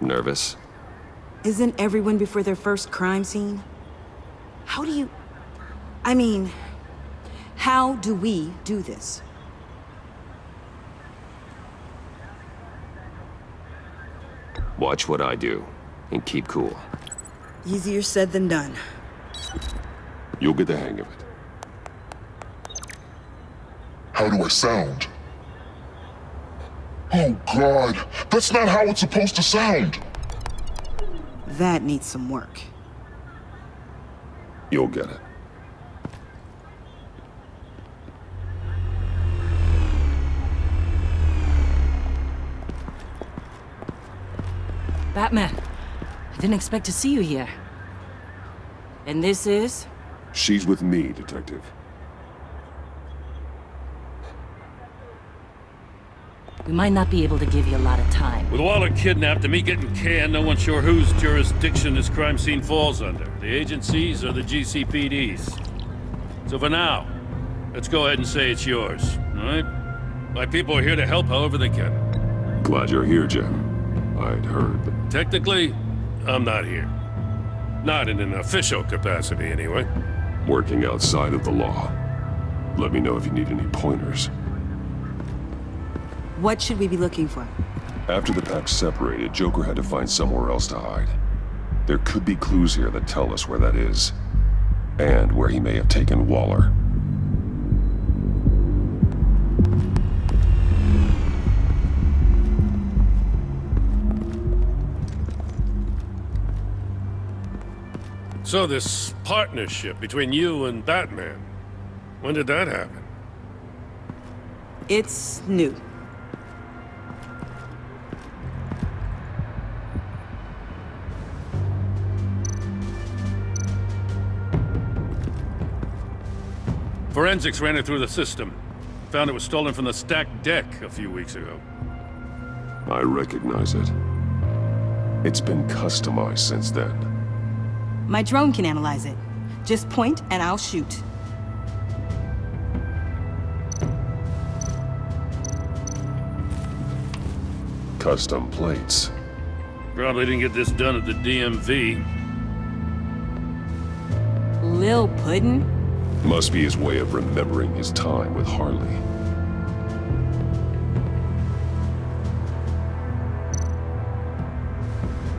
Nervous? Isn't everyone before their first crime scene? How do you... I mean, how do we do this? Watch what I do, and keep cool. Easier said than done. You'll get the hang of it. How do I sound? Oh God, that's not how it's supposed to sound! That needs some work. You'll get it. Batman, I didn't expect to see you here. And this is? She's with me, Detective. We might not be able to give you a lot of time. With Waller kidnapped and me getting canned, no one's sure whose jurisdiction this crime scene falls under. The agencies or the GCPD's. So for now, let's go ahead and say it's yours, all right? My people are here to help however they can. Glad you're here, Jim. I'd heard, but... Technically, I'm not here. Not in an official capacity, anyway. Working outside of the law. Let me know if you need any pointers. What should we be looking for? After the pack separated, Joker had to find somewhere else to hide. There could be clues here that tell us where that is. And where he may have taken Waller. So this partnership between you and Batman, when did that happen? It's new. Forensics ran it through the system. Found it was stolen from the stacked deck a few weeks ago. I recognize it. It's been customized since then. My drone can analyze it. Just point and I'll shoot. Custom plates. Probably didn't get this done at the DMV. Lil Puddin'? Must be his way of remembering his time with Harley.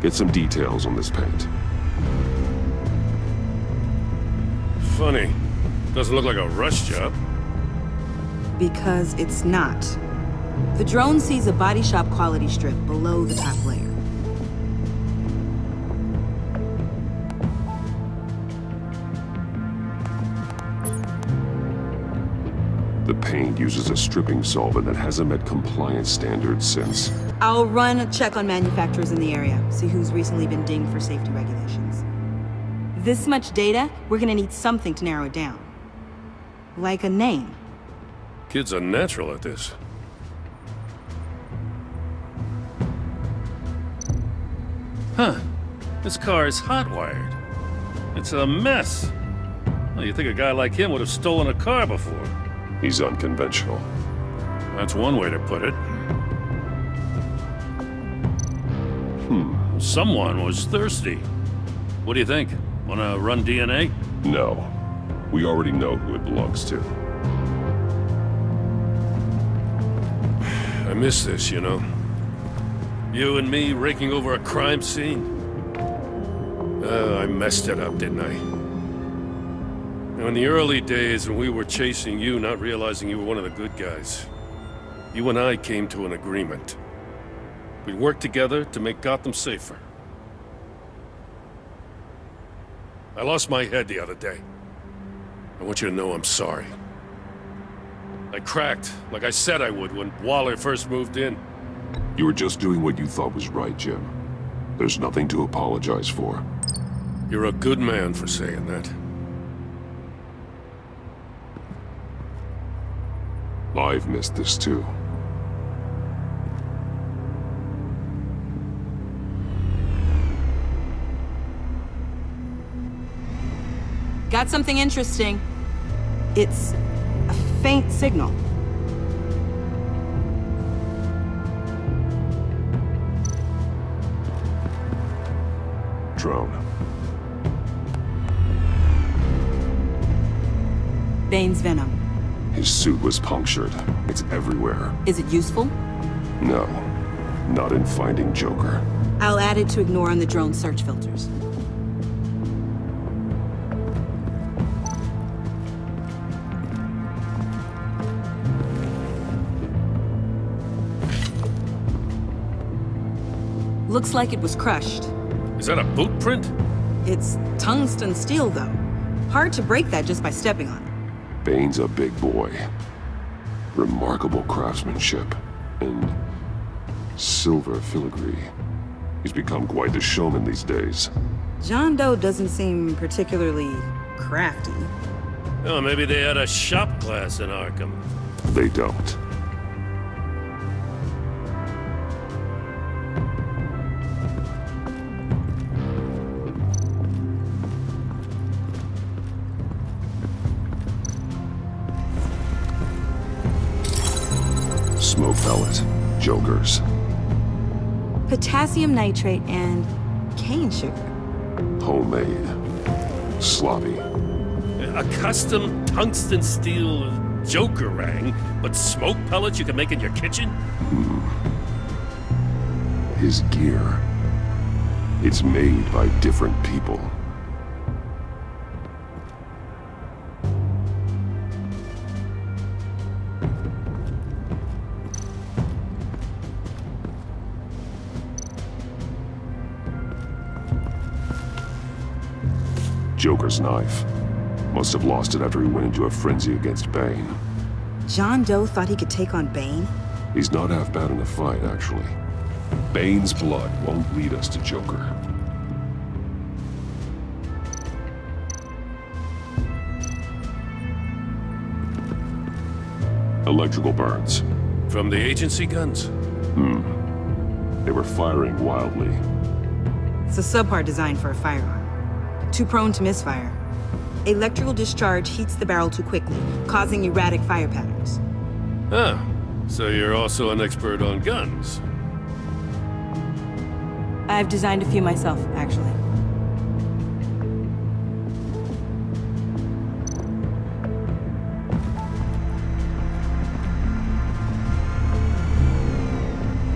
Get some details on this paint. Funny. Doesn't look like a rush job. Because it's not. The drone sees a body shop quality strip below the top layer. The paint uses a stripping solvent that hasn't met compliance standards since... I'll run a check on manufacturers in the area, see who's recently been dinged for safety regulations. This much data, we're gonna need something to narrow it down. Like a name. Kid's a natural at this. Huh. This car is hot-wired. It's a mess. Well, you'd think a guy like him would have stolen a car before. He's unconventional. That's one way to put it. Someone was thirsty. What do you think? Wanna run DNA? No. We already know who it belongs to. I miss this, you know. You and me raking over a crime scene. Oh, I messed it up, didn't I? Now, in the early days when we were chasing you, not realizing you were one of the good guys, you and I came to an agreement. We'd work together to make Gotham safer. I lost my head the other day. I want you to know I'm sorry. I cracked, like I said I would when Waller first moved in. You were just doing what you thought was right, Jim. There's nothing to apologize for. You're a good man for saying that. I've missed this too. Got something interesting. It's a faint signal. Drone. Bane's venom. His suit was punctured. It's everywhere. Is it useful? No. Not in finding Joker. I'll add it to ignore on the drone search filters. Looks like it was crushed. Is that a boot print? It's tungsten steel, though. Hard to break that just by stepping on it. Bane's a big boy. Remarkable craftsmanship. And silver filigree. He's become quite the showman these days. John Doe doesn't seem particularly crafty. Oh, maybe they had a shop class in Arkham. They don't. Smoke pellet. Jokers. Potassium nitrate and cane sugar. Homemade. Sloppy. A custom tungsten steel Joker rang, but smoke pellets you can make in your kitchen? His gear. It's made by different people. Joker's knife. Must have lost it after he went into a frenzy against Bane. John Doe thought he could take on Bane? He's not half bad in a fight, actually. Bane's blood won't lead us to Joker. Electrical burns. From the agency guns? They were firing wildly. It's a subpar design for a firearm. Too prone to misfire. Electrical discharge heats the barrel too quickly, causing erratic fire patterns. Ah, so you're also an expert on guns. I've designed a few myself, actually.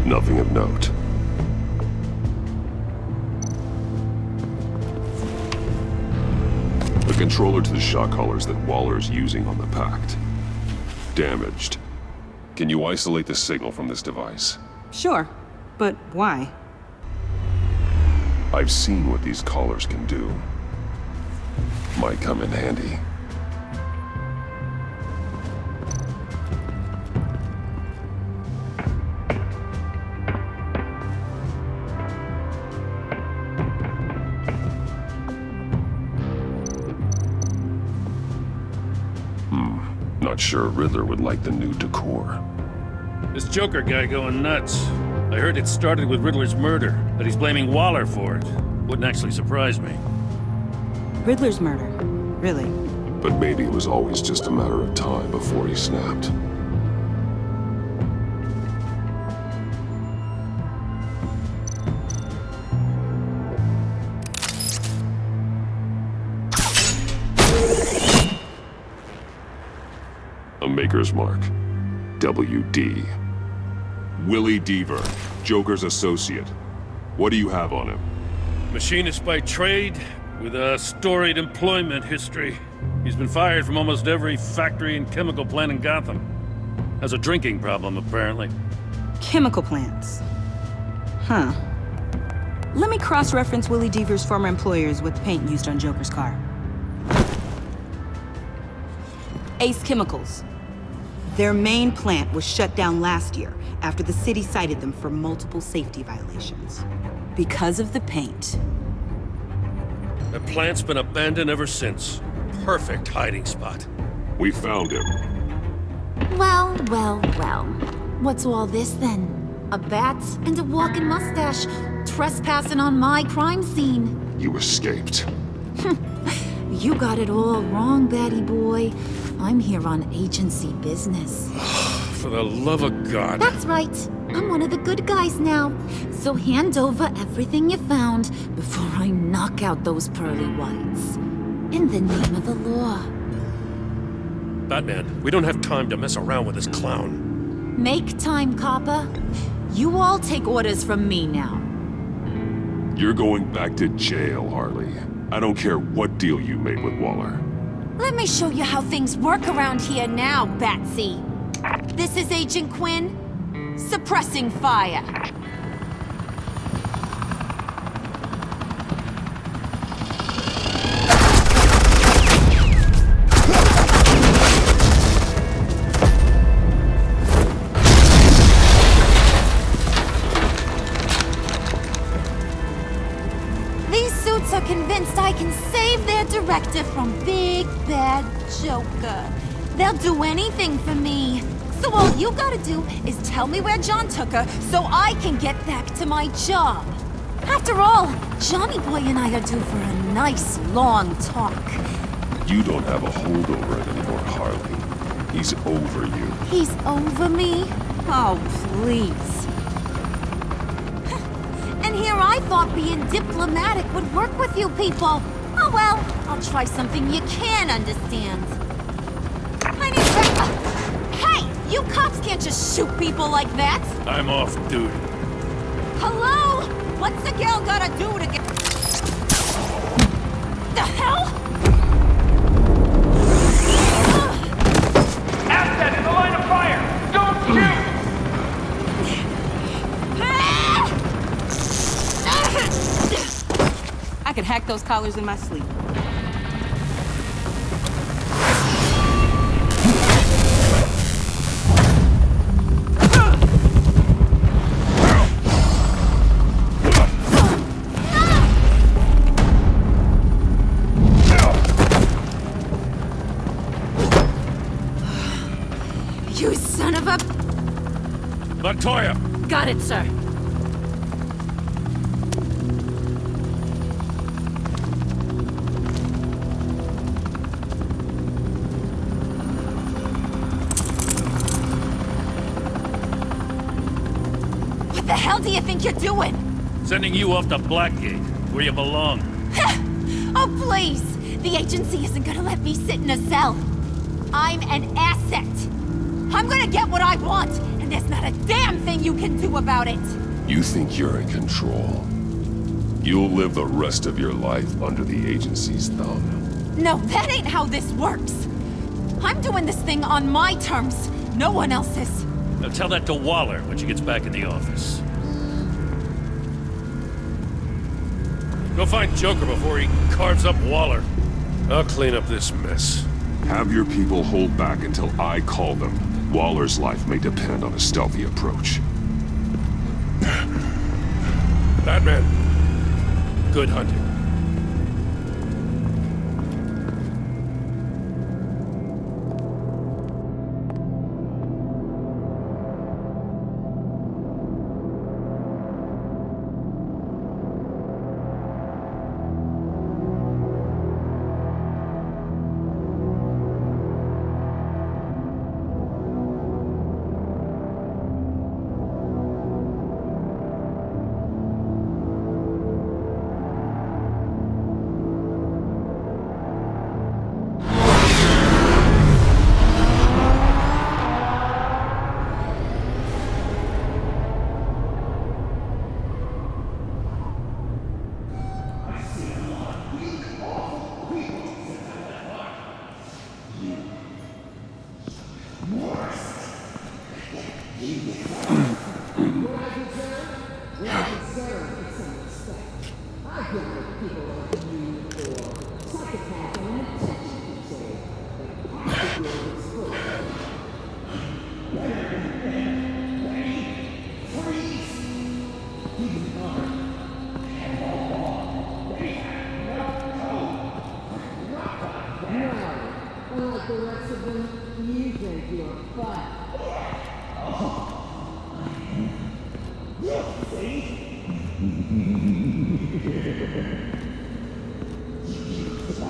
Nothing of note. A controller to the shock collars that Waller's using on the Pact. Damaged. Can you isolate the signal from this device? Sure, but why? I've seen what these collars can do. Might come in handy. Not sure Riddler would like the new decor. This Joker guy going nuts. I heard it started with Riddler's murder, that he's blaming Waller for it. Wouldn't actually surprise me. Riddler's murder? Really? But maybe it was always just a matter of time before he snapped. A maker's mark. WD. Willie Deaver, Joker's associate. What do you have on him? Machinist by trade, with a storied employment history. He's been fired from almost every factory and chemical plant in Gotham. Has a drinking problem, apparently. Chemical plants. Huh. Let me cross-reference Willie Deaver's former employers with the paint used on Joker's car. Ace Chemicals. Their main plant was shut down last year after the city cited them for multiple safety violations. Because of the paint. The plant's been abandoned ever since. Perfect hiding spot. We found him. Well, well, well. What's all this then? A bat and a walking mustache trespassing on my crime scene. You escaped. You got it all wrong, Batty boy. I'm here on agency business. For the love of God. That's right. I'm one of the good guys now. So hand over everything you found before I knock out those pearly whites. In the name of the law. Batman, we don't have time to mess around with this clown. Make time, copper. You all take orders from me now. You're going back to jail, Harley. I don't care what deal you made with Waller. Let me show you how things work around here now, Batsy. This is Agent Quinn, suppressing fire. convinced I can save their director from Big Bad Joker. They'll do anything for me. So all you gotta do is tell me where John took her so I can get back to my job. After all, Johnny Boy and I are due for a nice long talk. You don't have a hold over it anymore, Harley. He's over you. He's over me? Oh, please. And here I thought being diplomatic would work with you people. Oh well, I'll try something you can understand. I need Hey! You cops can't just shoot people like that! I'm off duty. Hello? What's the girl gotta do to get... The hell? Asset in the line of fire! Don't shoot! I could hack those collars in my sleep. You son of a... Montoya! Got it, sir. What the hell do you think you're doing? Sending you off to Blackgate, where you belong. Oh, please! The agency isn't gonna let me sit in a cell. I'm an asset. I'm gonna get what I want, and there's not a damn thing you can do about it. You think you're in control? You'll live the rest of your life under the agency's thumb. No, that ain't how this works. I'm doing this thing on my terms, no one else's. Now tell that to Waller when she gets back in the office. Go find Joker before he carves up Waller. I'll clean up this mess. Have your people hold back until I call them. Waller's life may depend on a stealthy approach. Batman, good hunting.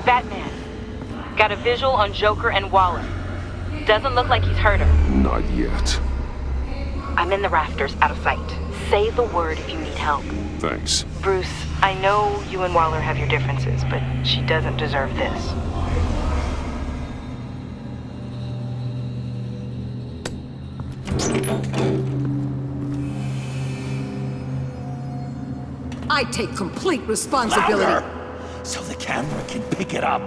Batman, got a visual on Joker and Waller. Doesn't look like he's hurt her. Not yet. I'm in the rafters, out of sight. Say the word if you need help. Thanks. Bruce, I know you and Waller have your differences, but she doesn't deserve this. I take complete responsibility. Louder! So the camera can pick it up.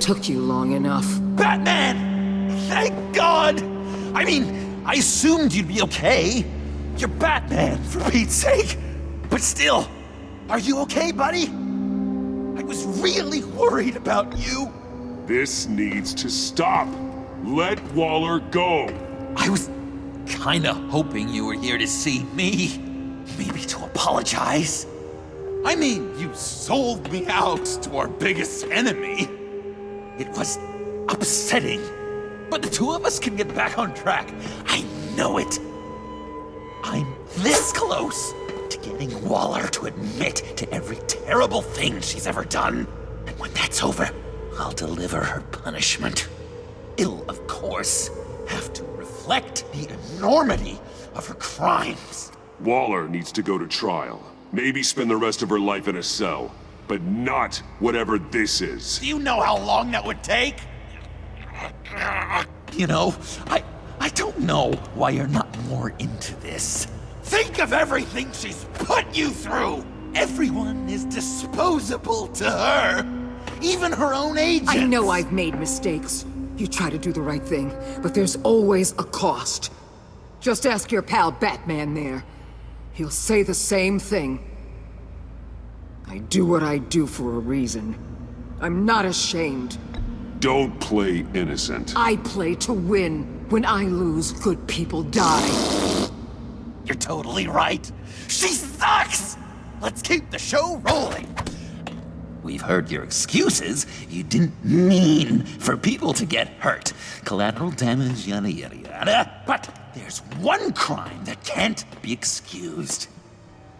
Took you long enough. Batman! Thank God! I mean, I assumed you'd be okay. You're Batman, for Pete's sake. But still, are you okay, buddy? I was really worried about you. This needs to stop. Let Waller go. I was kinda hoping you were here to see me. Maybe to apologize. I mean, you sold me out to our biggest enemy. It was upsetting, but the two of us can get back on track. I know it. I'm this close to getting Waller to admit to every terrible thing she's ever done. And when that's over, I'll deliver her punishment. It'll, of course, have to reflect the enormity of her crimes. Waller needs to go to trial. Maybe spend the rest of her life in a cell. But not whatever this is. Do you know how long that would take? You know, I don't know why you're not more into this. Think of everything she's put you through! Everyone is disposable to her. Even her own agents. I know I've made mistakes. You try to do the right thing, but there's always a cost. Just ask your pal Batman there. He'll say the same thing. I do what I do for a reason. I'm not ashamed. Don't play innocent. I play to win. When I lose, good people die. You're totally right. She sucks! Let's keep the show rolling. We've heard your excuses. You didn't mean for people to get hurt. Collateral damage, yada yada yada. But there's one crime that can't be excused.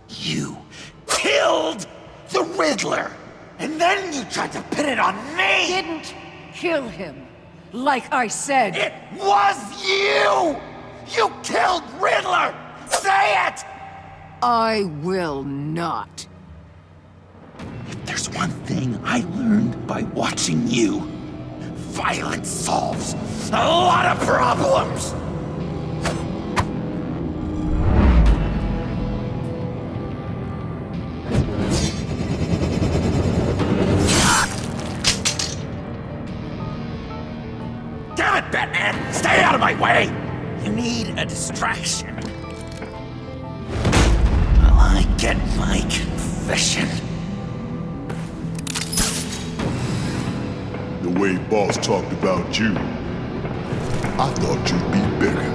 You killed the Riddler! And then you tried to pin it on me! Didn't kill him. Like I said. It was you! You killed Riddler! Say it! I will not. If there's one thing I learned by watching you, violence solves a lot of problems! Damn it, Batman! Stay out of my way! You need a distraction. While I get my confession. The way Boss talked about you, I thought you'd be bigger.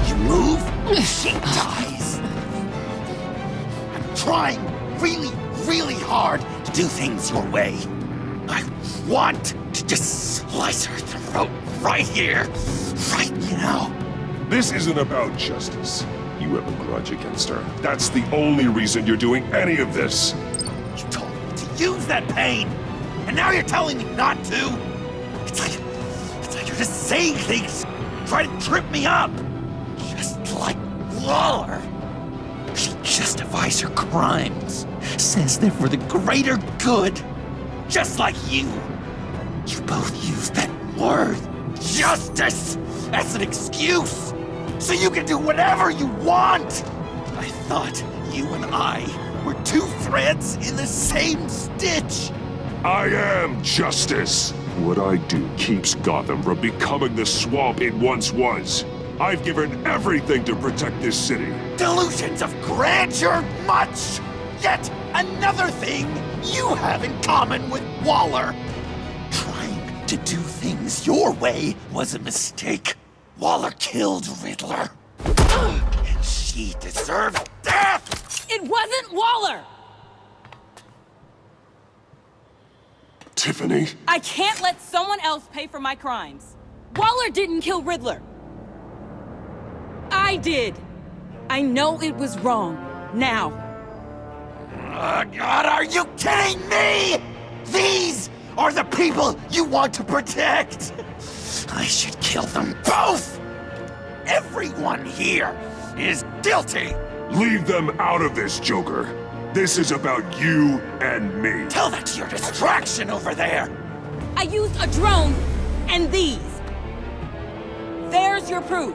You move, she dies. I'm trying really hard to do things your way. I want to just slice her throat right here, right now. This isn't about justice. You have a grudge against her. That's the only reason you're doing any of this. You told me to use that pain, and now you're telling me not to? It's like you're just saying things, trying to trip me up. Just like Waller. She justifies her crimes, says they're for the greater good, just like you. You both use that word, justice, as an excuse, so you can do whatever you want. I thought you and I were two threads in the same stitch. I am justice. What I do keeps Gotham from becoming the swamp it once was. I've given everything to protect this city. Delusions of grandeur much! Yet another thing you have in common with Waller. Trying to do things your way was a mistake. Waller killed Riddler. And she deserved death! It wasn't Waller! Tiffany? I can't let someone else pay for my crimes. Waller didn't kill Riddler. I did. I know it was wrong. Now. God, are you kidding me? These are the people you want to protect. I should kill them both. Everyone here is guilty. Leave them out of this, Joker. This is about you and me. Tell that to your distraction over there. I used a drone and these. There's your proof.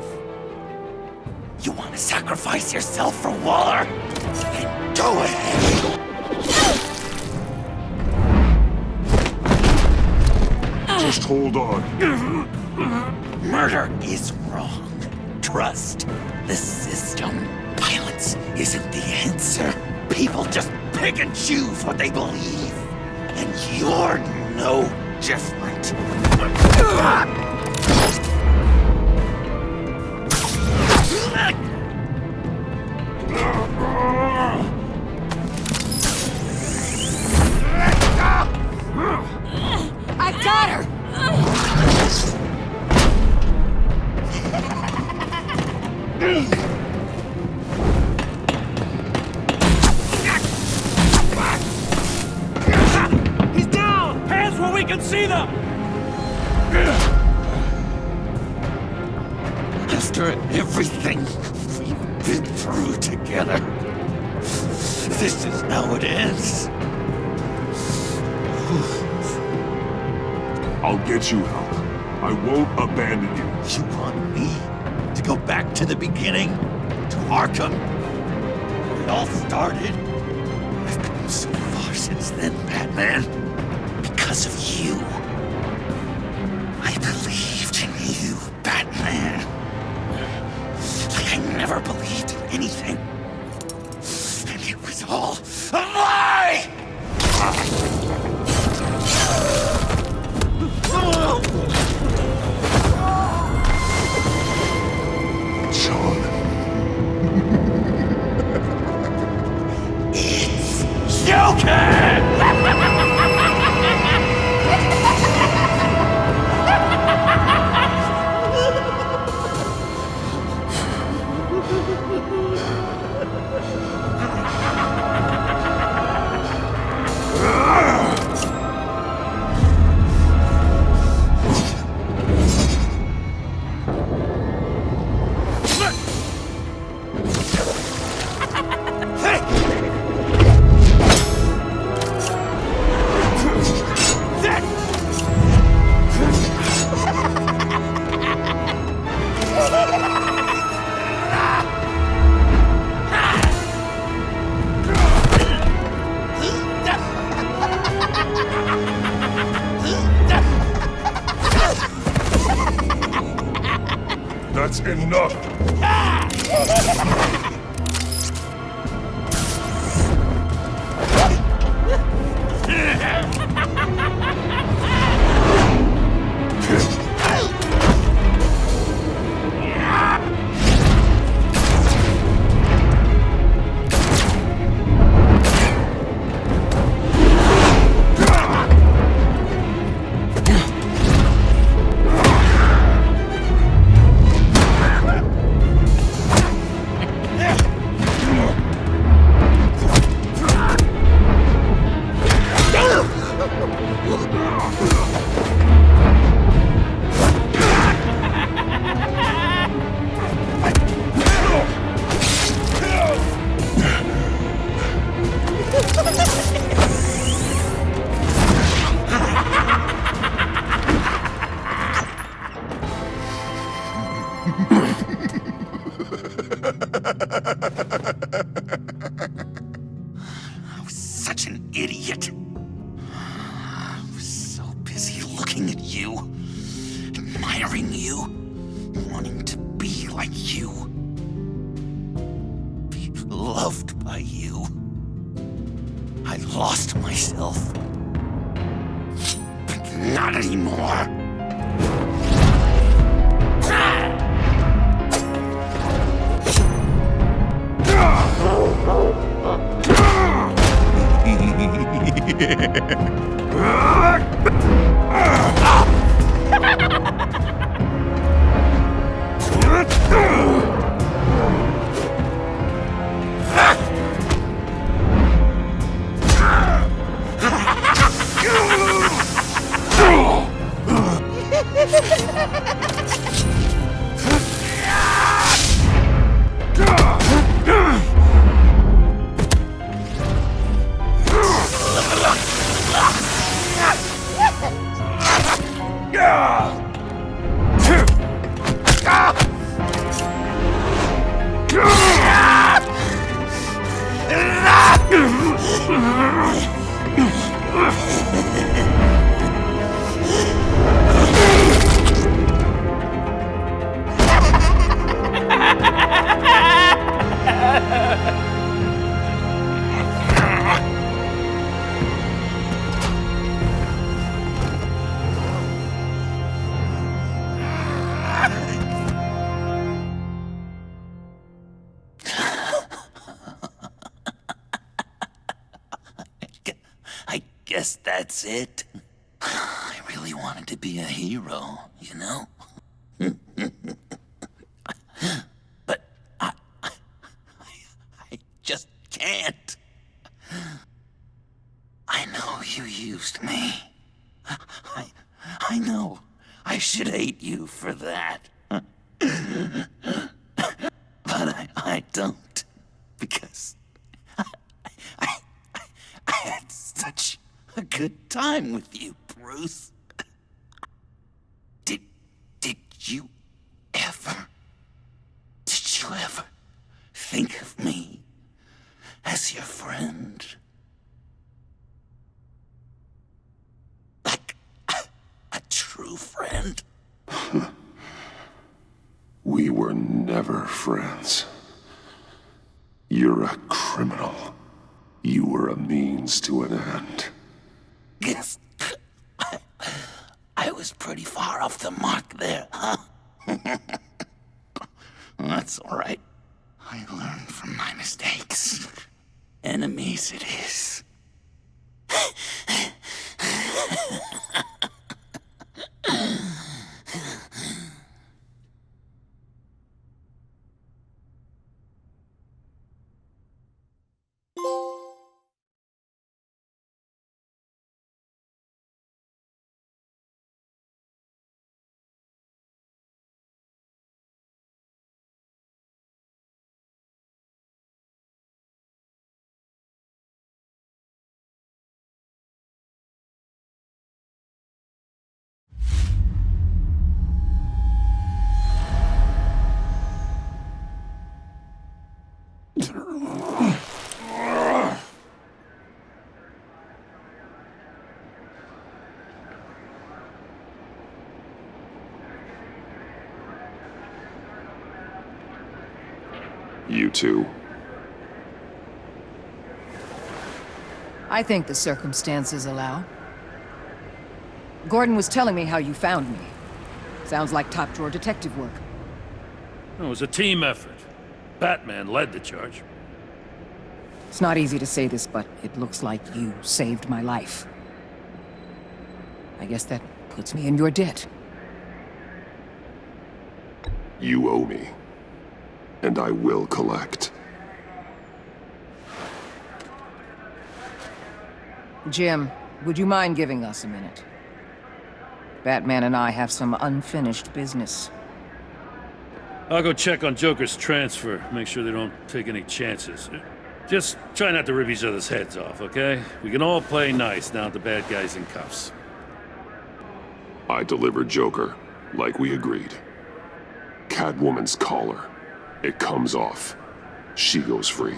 You want to sacrifice yourself for Waller? Then go ahead. Just hold on. Murder is wrong. Trust the system. Violence isn't the answer. People just pick and choose what they believe. And you're no different. I got her! He's down! Hands where we can see them! After everything we've been through together, this is how it ends. I'll get you help. I won't abandon you. You want me to go back to the beginning? To Arkham? Where it all started? I've come so far since then, Batman. Because of you. I believed in you, Batman. Like I never believed in anything. And it was all a lie! Sean. It's Joker! That's enough. I was such an idiot. I was so busy looking at you, admiring you, wanting to be like you, be loved by you. I lost myself. But not anymore. guess that's it. I really wanted to be a hero, you know? But I just can't. I know you used me. I know. I should hate you for that. But I don't. Because I had such a good time with you, Bruce. Did you ever think of me as your friend? Like a true friend? We were never friends. You're a criminal. You were a means to an end. Yes. I was pretty far off the mark there, huh? That's all right. I learned from my mistakes. Enemies it is. You too. I think the circumstances allow. Gordon was telling me how you found me. Sounds like top-drawer detective work. It was a team effort. Batman led the charge. It's not easy to say this, but it looks like you saved my life. I guess that puts me in your debt. You owe me. And I will collect. Jim, would you mind giving us a minute? Batman and I have some unfinished business. I'll go check on Joker's transfer, make sure they don't take any chances. Just try not to rip each other's heads off, okay? We can all play nice now that the bad guy's in cuffs. I delivered Joker, like we agreed. Catwoman's collar. It comes off. She goes free.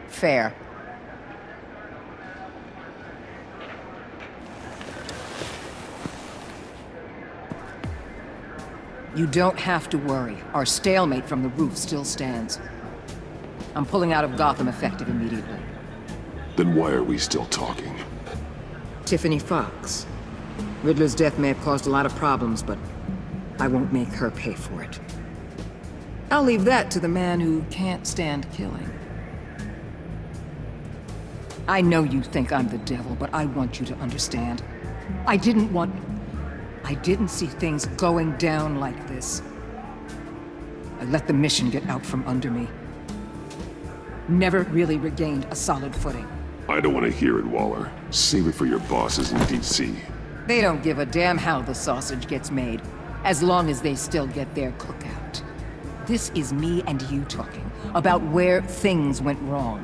Fair. You don't have to worry. Our stalemate from the roof still stands. I'm pulling out of Gotham effective immediately. Then why are we still talking? Tiffany Fox. Riddler's death may have caused a lot of problems, but I won't make her pay for it. I'll leave that to the man who can't stand killing. I know you think I'm the devil, but I want you to understand. I didn't see things going down like this. I let the mission get out from under me. Never really regained a solid footing. I don't want to hear it, Waller. Save it for your bosses in D.C. They don't give a damn how the sausage gets made, as long as they still get their cookout. This is me and you talking about where things went wrong.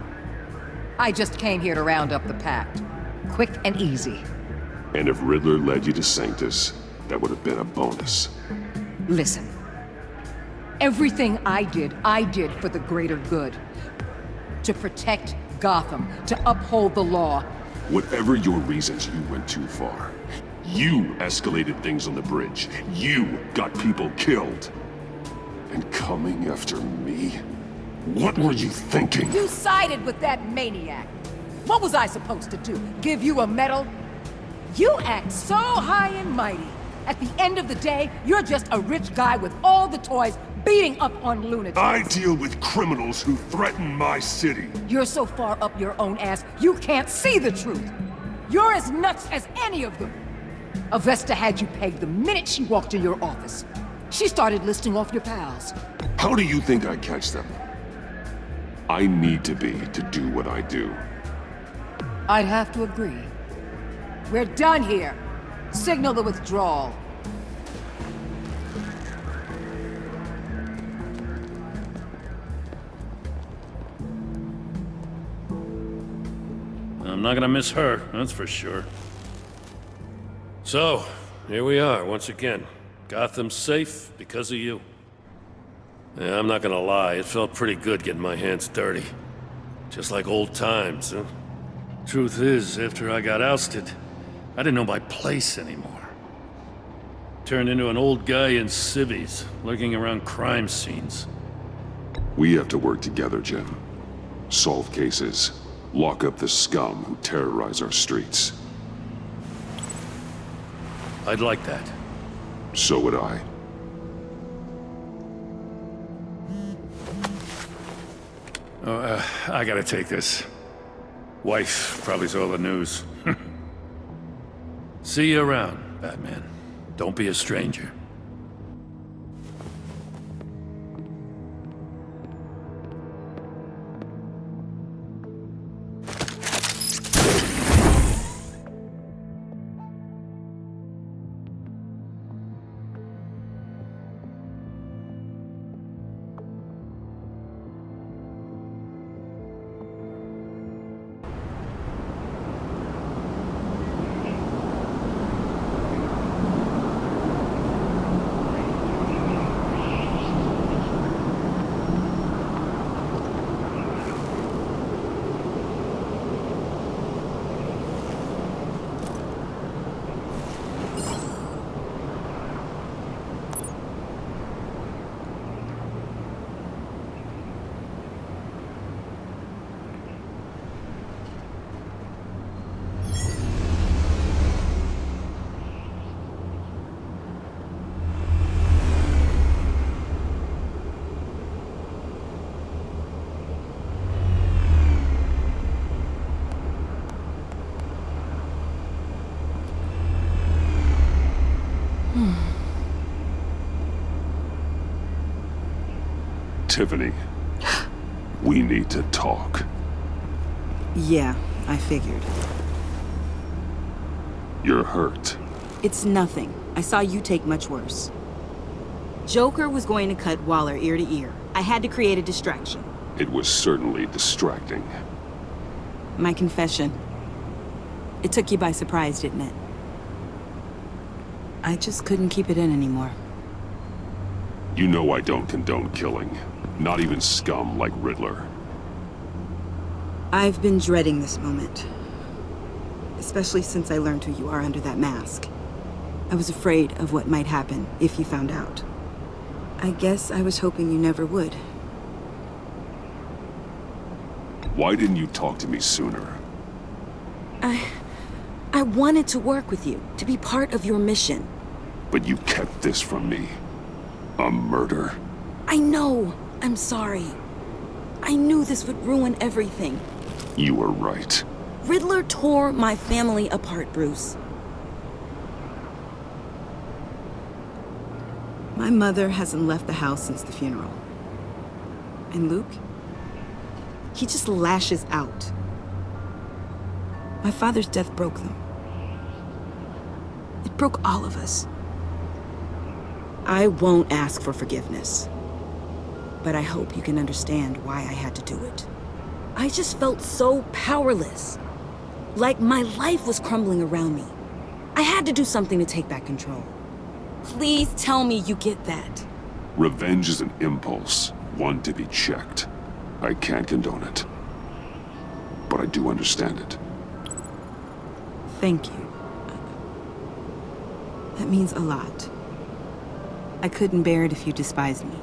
I just came here to round up the pact. Quick and easy. And if Riddler led you to Sanctus, that would have been a bonus. Listen. Everything I did for the greater good. To protect Gotham, to uphold the law. Whatever your reasons, you went too far. You escalated things on the bridge. You got people killed. And coming after me? What were you thinking? You sided with that maniac. What was I supposed to do? Give you a medal? You act so high and mighty, At the end of the day, you're just a rich guy with all the toys beating up on lunatics. I deal with criminals who threaten my city. You're so far up your own ass, you can't see the truth. You're as nuts as any of them. Avesta had you pegged the minute she walked in your office. She started listing off your pals. How do you think I catch them? I need to be to do what I do. I'd have to agree. We're done here. Signal the withdrawal. I'm not gonna miss her, that's for sure. So, here we are once again. Gotham's safe because of you. Yeah, I'm not gonna lie, it felt pretty good getting my hands dirty. Just like old times, huh? Truth is, after I got ousted, I didn't know my place anymore. Turned into an old guy in civvies, lurking around crime scenes. We have to work together, Jim. Solve cases. Lock up the scum who terrorize our streets. I'd like that. So would I. I gotta take this. Wife probably saw the news. See you around, Batman. Don't be a stranger. Tiffany, we need to talk. Yeah, I figured. You're hurt. It's nothing. I saw you take much worse. Joker was going to cut Waller ear to ear. I had to create a distraction. It was certainly distracting. My confession. It took you by surprise, didn't it? I just couldn't keep it in anymore. You know I don't condone killing. Not even scum like Riddler. I've been dreading this moment. Especially since I learned who you are under that mask. I was afraid of what might happen if you found out. I guess I was hoping you never would. Why didn't you talk to me sooner? I wanted to work with you, to be part of your mission. But you kept this from me. A murder? I know. I'm sorry. I knew this would ruin everything. You were right. Riddler tore my family apart, Bruce. My mother hasn't left the house since the funeral. And Luke? He just lashes out. My father's death broke them. It broke all of us. I won't ask for forgiveness. But I hope you can understand why I had to do it. I just felt so powerless. Like my life was crumbling around me. I had to do something to take back control. Please tell me you get that. Revenge is an impulse, one to be checked. I can't condone it. But I do understand it. Thank you. That means a lot. I couldn't bear it if you despised me.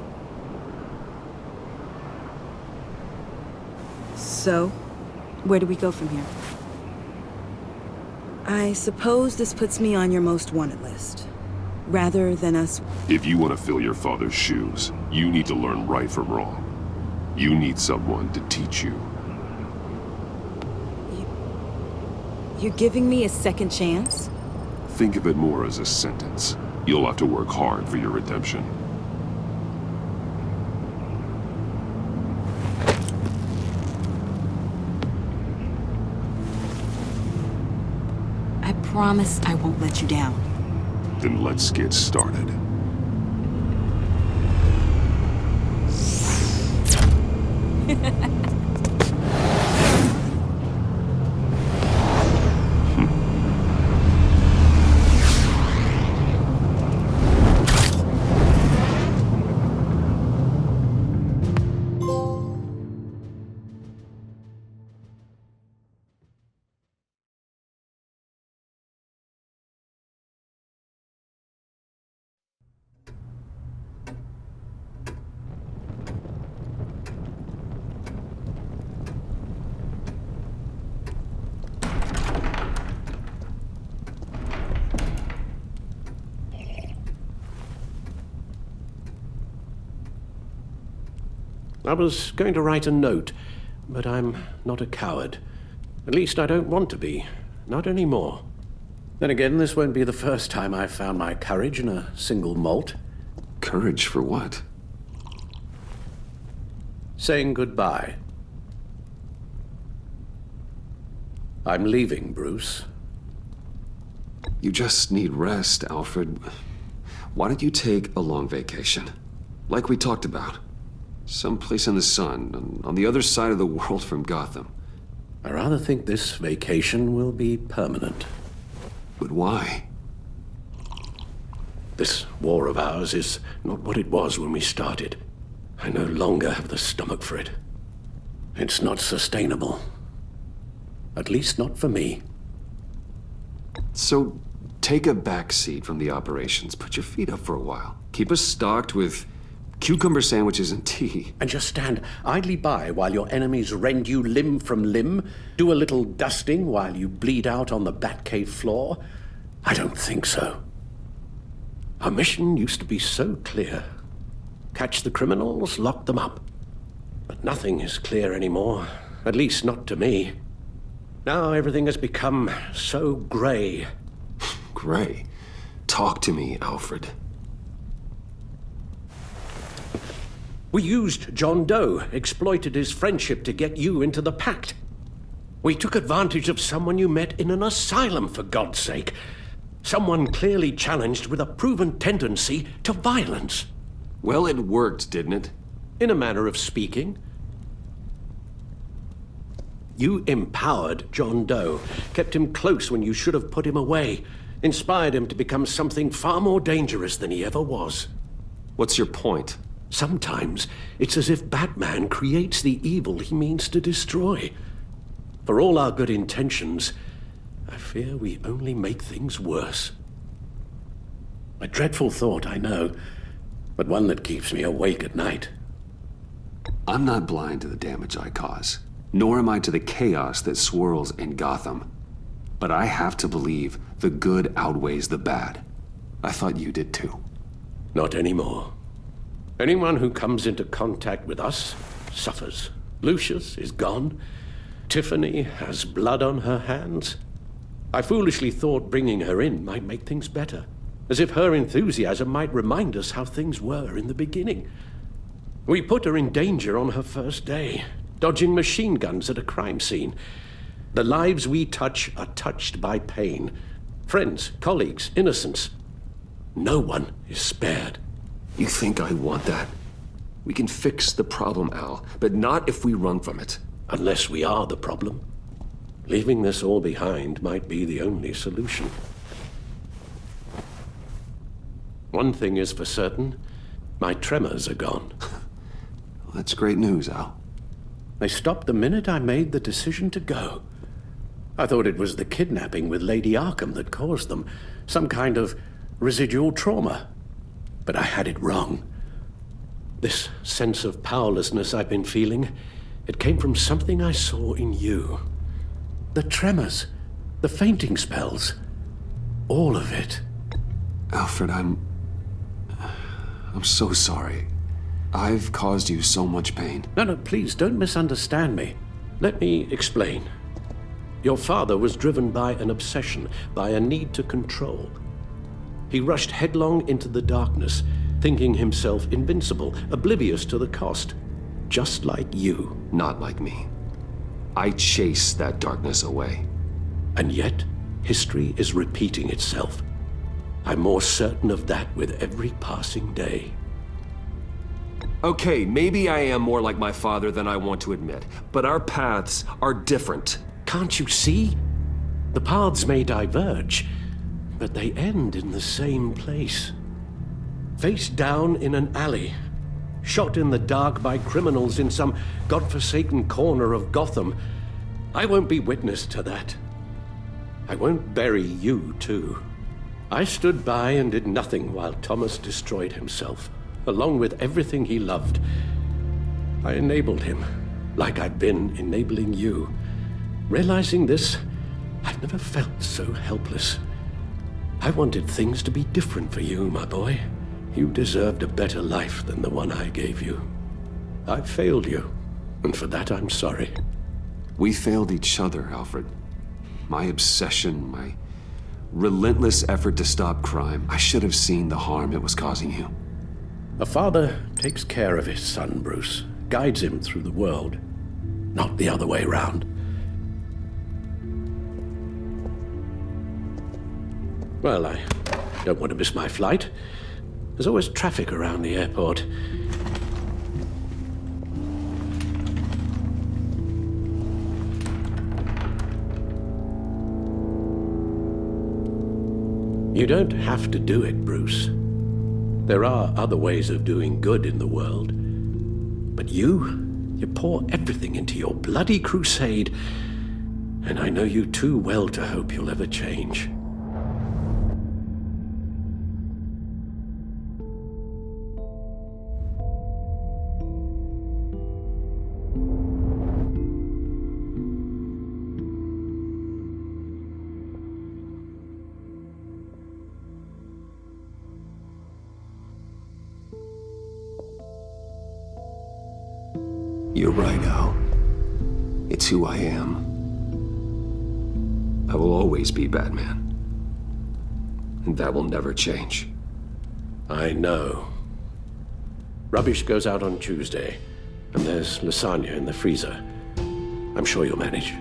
So, where do we go from here? I suppose this puts me on your most wanted list. rather than us. If you want to fill your father's shoes, you need to learn right from wrong. You need someone to teach you. You're giving me a second chance? Think of it more as a sentence. You'll have to work hard for your redemption. I promise I won't let you down. Then let's get started. I was going to write a note, but I'm not a coward. At least I don't want to be. Not anymore. Then again, this won't be the first time I've found my courage in a single malt. Courage for what? Saying goodbye. I'm leaving, Bruce. You just need rest, Alfred. Why don't you take a long vacation? Like we talked about. Someplace in the sun, on the other side of the world from Gotham. I rather think this vacation will be permanent. But why? This war of ours is not what it was when we started. I no longer have the stomach for it. It's not sustainable. At least not for me. So, take a back seat from the operations. Put your feet up for a while. Keep us stocked with cucumber sandwiches and tea. And just stand idly by while your enemies rend you limb from limb? Do a little dusting while you bleed out on the Batcave floor? I don't think so. Our mission used to be so clear. Catch the criminals, lock them up. But nothing is clear anymore. At least not to me. Now everything has become so gray. Gray? Talk to me, Alfred. We used John Doe, exploited his friendship to get you into the pact. We took advantage of someone you met in an asylum, for God's sake. Someone clearly challenged with a proven tendency to violence. Well, it worked, didn't it? In a manner of speaking. You empowered John Doe, kept him close when you should have put him away, inspired him to become something far more dangerous than he ever was. What's your point? Sometimes it's as if Batman creates the evil he means to destroy. For all our good intentions, I fear we only make things worse. A dreadful thought, I know, but one that keeps me awake at night. I'm not blind to the damage I cause, nor am I to the chaos that swirls in Gotham. But I have to believe the good outweighs the bad. I thought you did too. Not anymore. Anyone who comes into contact with us suffers. Lucius is gone. Tiffany has blood on her hands. I foolishly thought bringing her in might make things better, as if her enthusiasm might remind us how things were in the beginning. We put her in danger on her first day, dodging machine guns at a crime scene. The lives we touch are touched by pain. Friends, colleagues, innocents. No one is spared. You think I want that? We can fix the problem, Al, but not if we run from it. Unless we are the problem. Leaving this all behind might be the only solution. One thing is for certain, my tremors are gone. Well, that's great news, Al. They stopped the minute I made the decision to go. I thought it was the kidnapping with Lady Arkham that caused them, some kind of residual trauma. But I had it wrong. This sense of powerlessness I've been feeling, it came from something I saw in you. The tremors, the fainting spells, all of it. Alfred, I'm so sorry. I've caused you so much pain. No, please don't misunderstand me. Let me explain. Your father was driven by an obsession, by a need to control. He rushed headlong into the darkness, thinking himself invincible, oblivious to the cost. Just like you. Not like me. I chased that darkness away. And yet, history is repeating itself. I'm more certain of that with every passing day. Okay, maybe I am more like my father than I want to admit, but our paths are different. Can't you see? The paths may diverge, but they end in the same place. Face down in an alley, shot in the dark by criminals in some godforsaken corner of Gotham. I won't be witness to that. I won't bury you, too. I stood by and did nothing while Thomas destroyed himself, along with everything he loved. I enabled him, like I'd been enabling you. Realizing this, I've never felt so helpless. I wanted things to be different for you, my boy. You deserved a better life than the one I gave you. I failed you, and for that I'm sorry. We failed each other, Alfred. My obsession, my relentless effort to stop crime. I should have seen the harm it was causing you. A father takes care of his son, Bruce, guides him through the world, not the other way round. Well, I don't want to miss my flight. There's always traffic around the airport. You don't have to do it, Bruce. There are other ways of doing good in the world. But you pour everything into your bloody crusade, and I know you too well to hope you'll ever change. You're right, Al. It's who I am. I will always be Batman. And that will never change. I know. Rubbish goes out on Tuesday, and there's lasagna in the freezer. I'm sure you'll manage.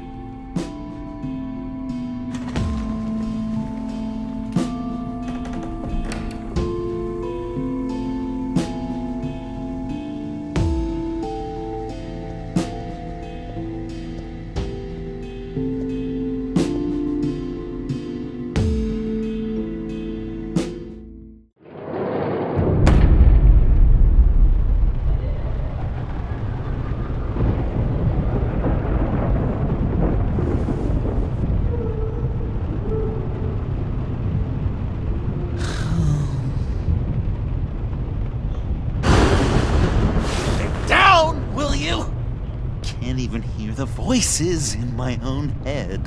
Voices in my own head.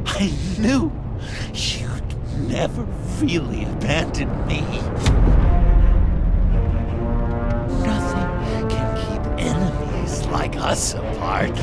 I knew you'd never really abandon me. Nothing can keep enemies like us apart.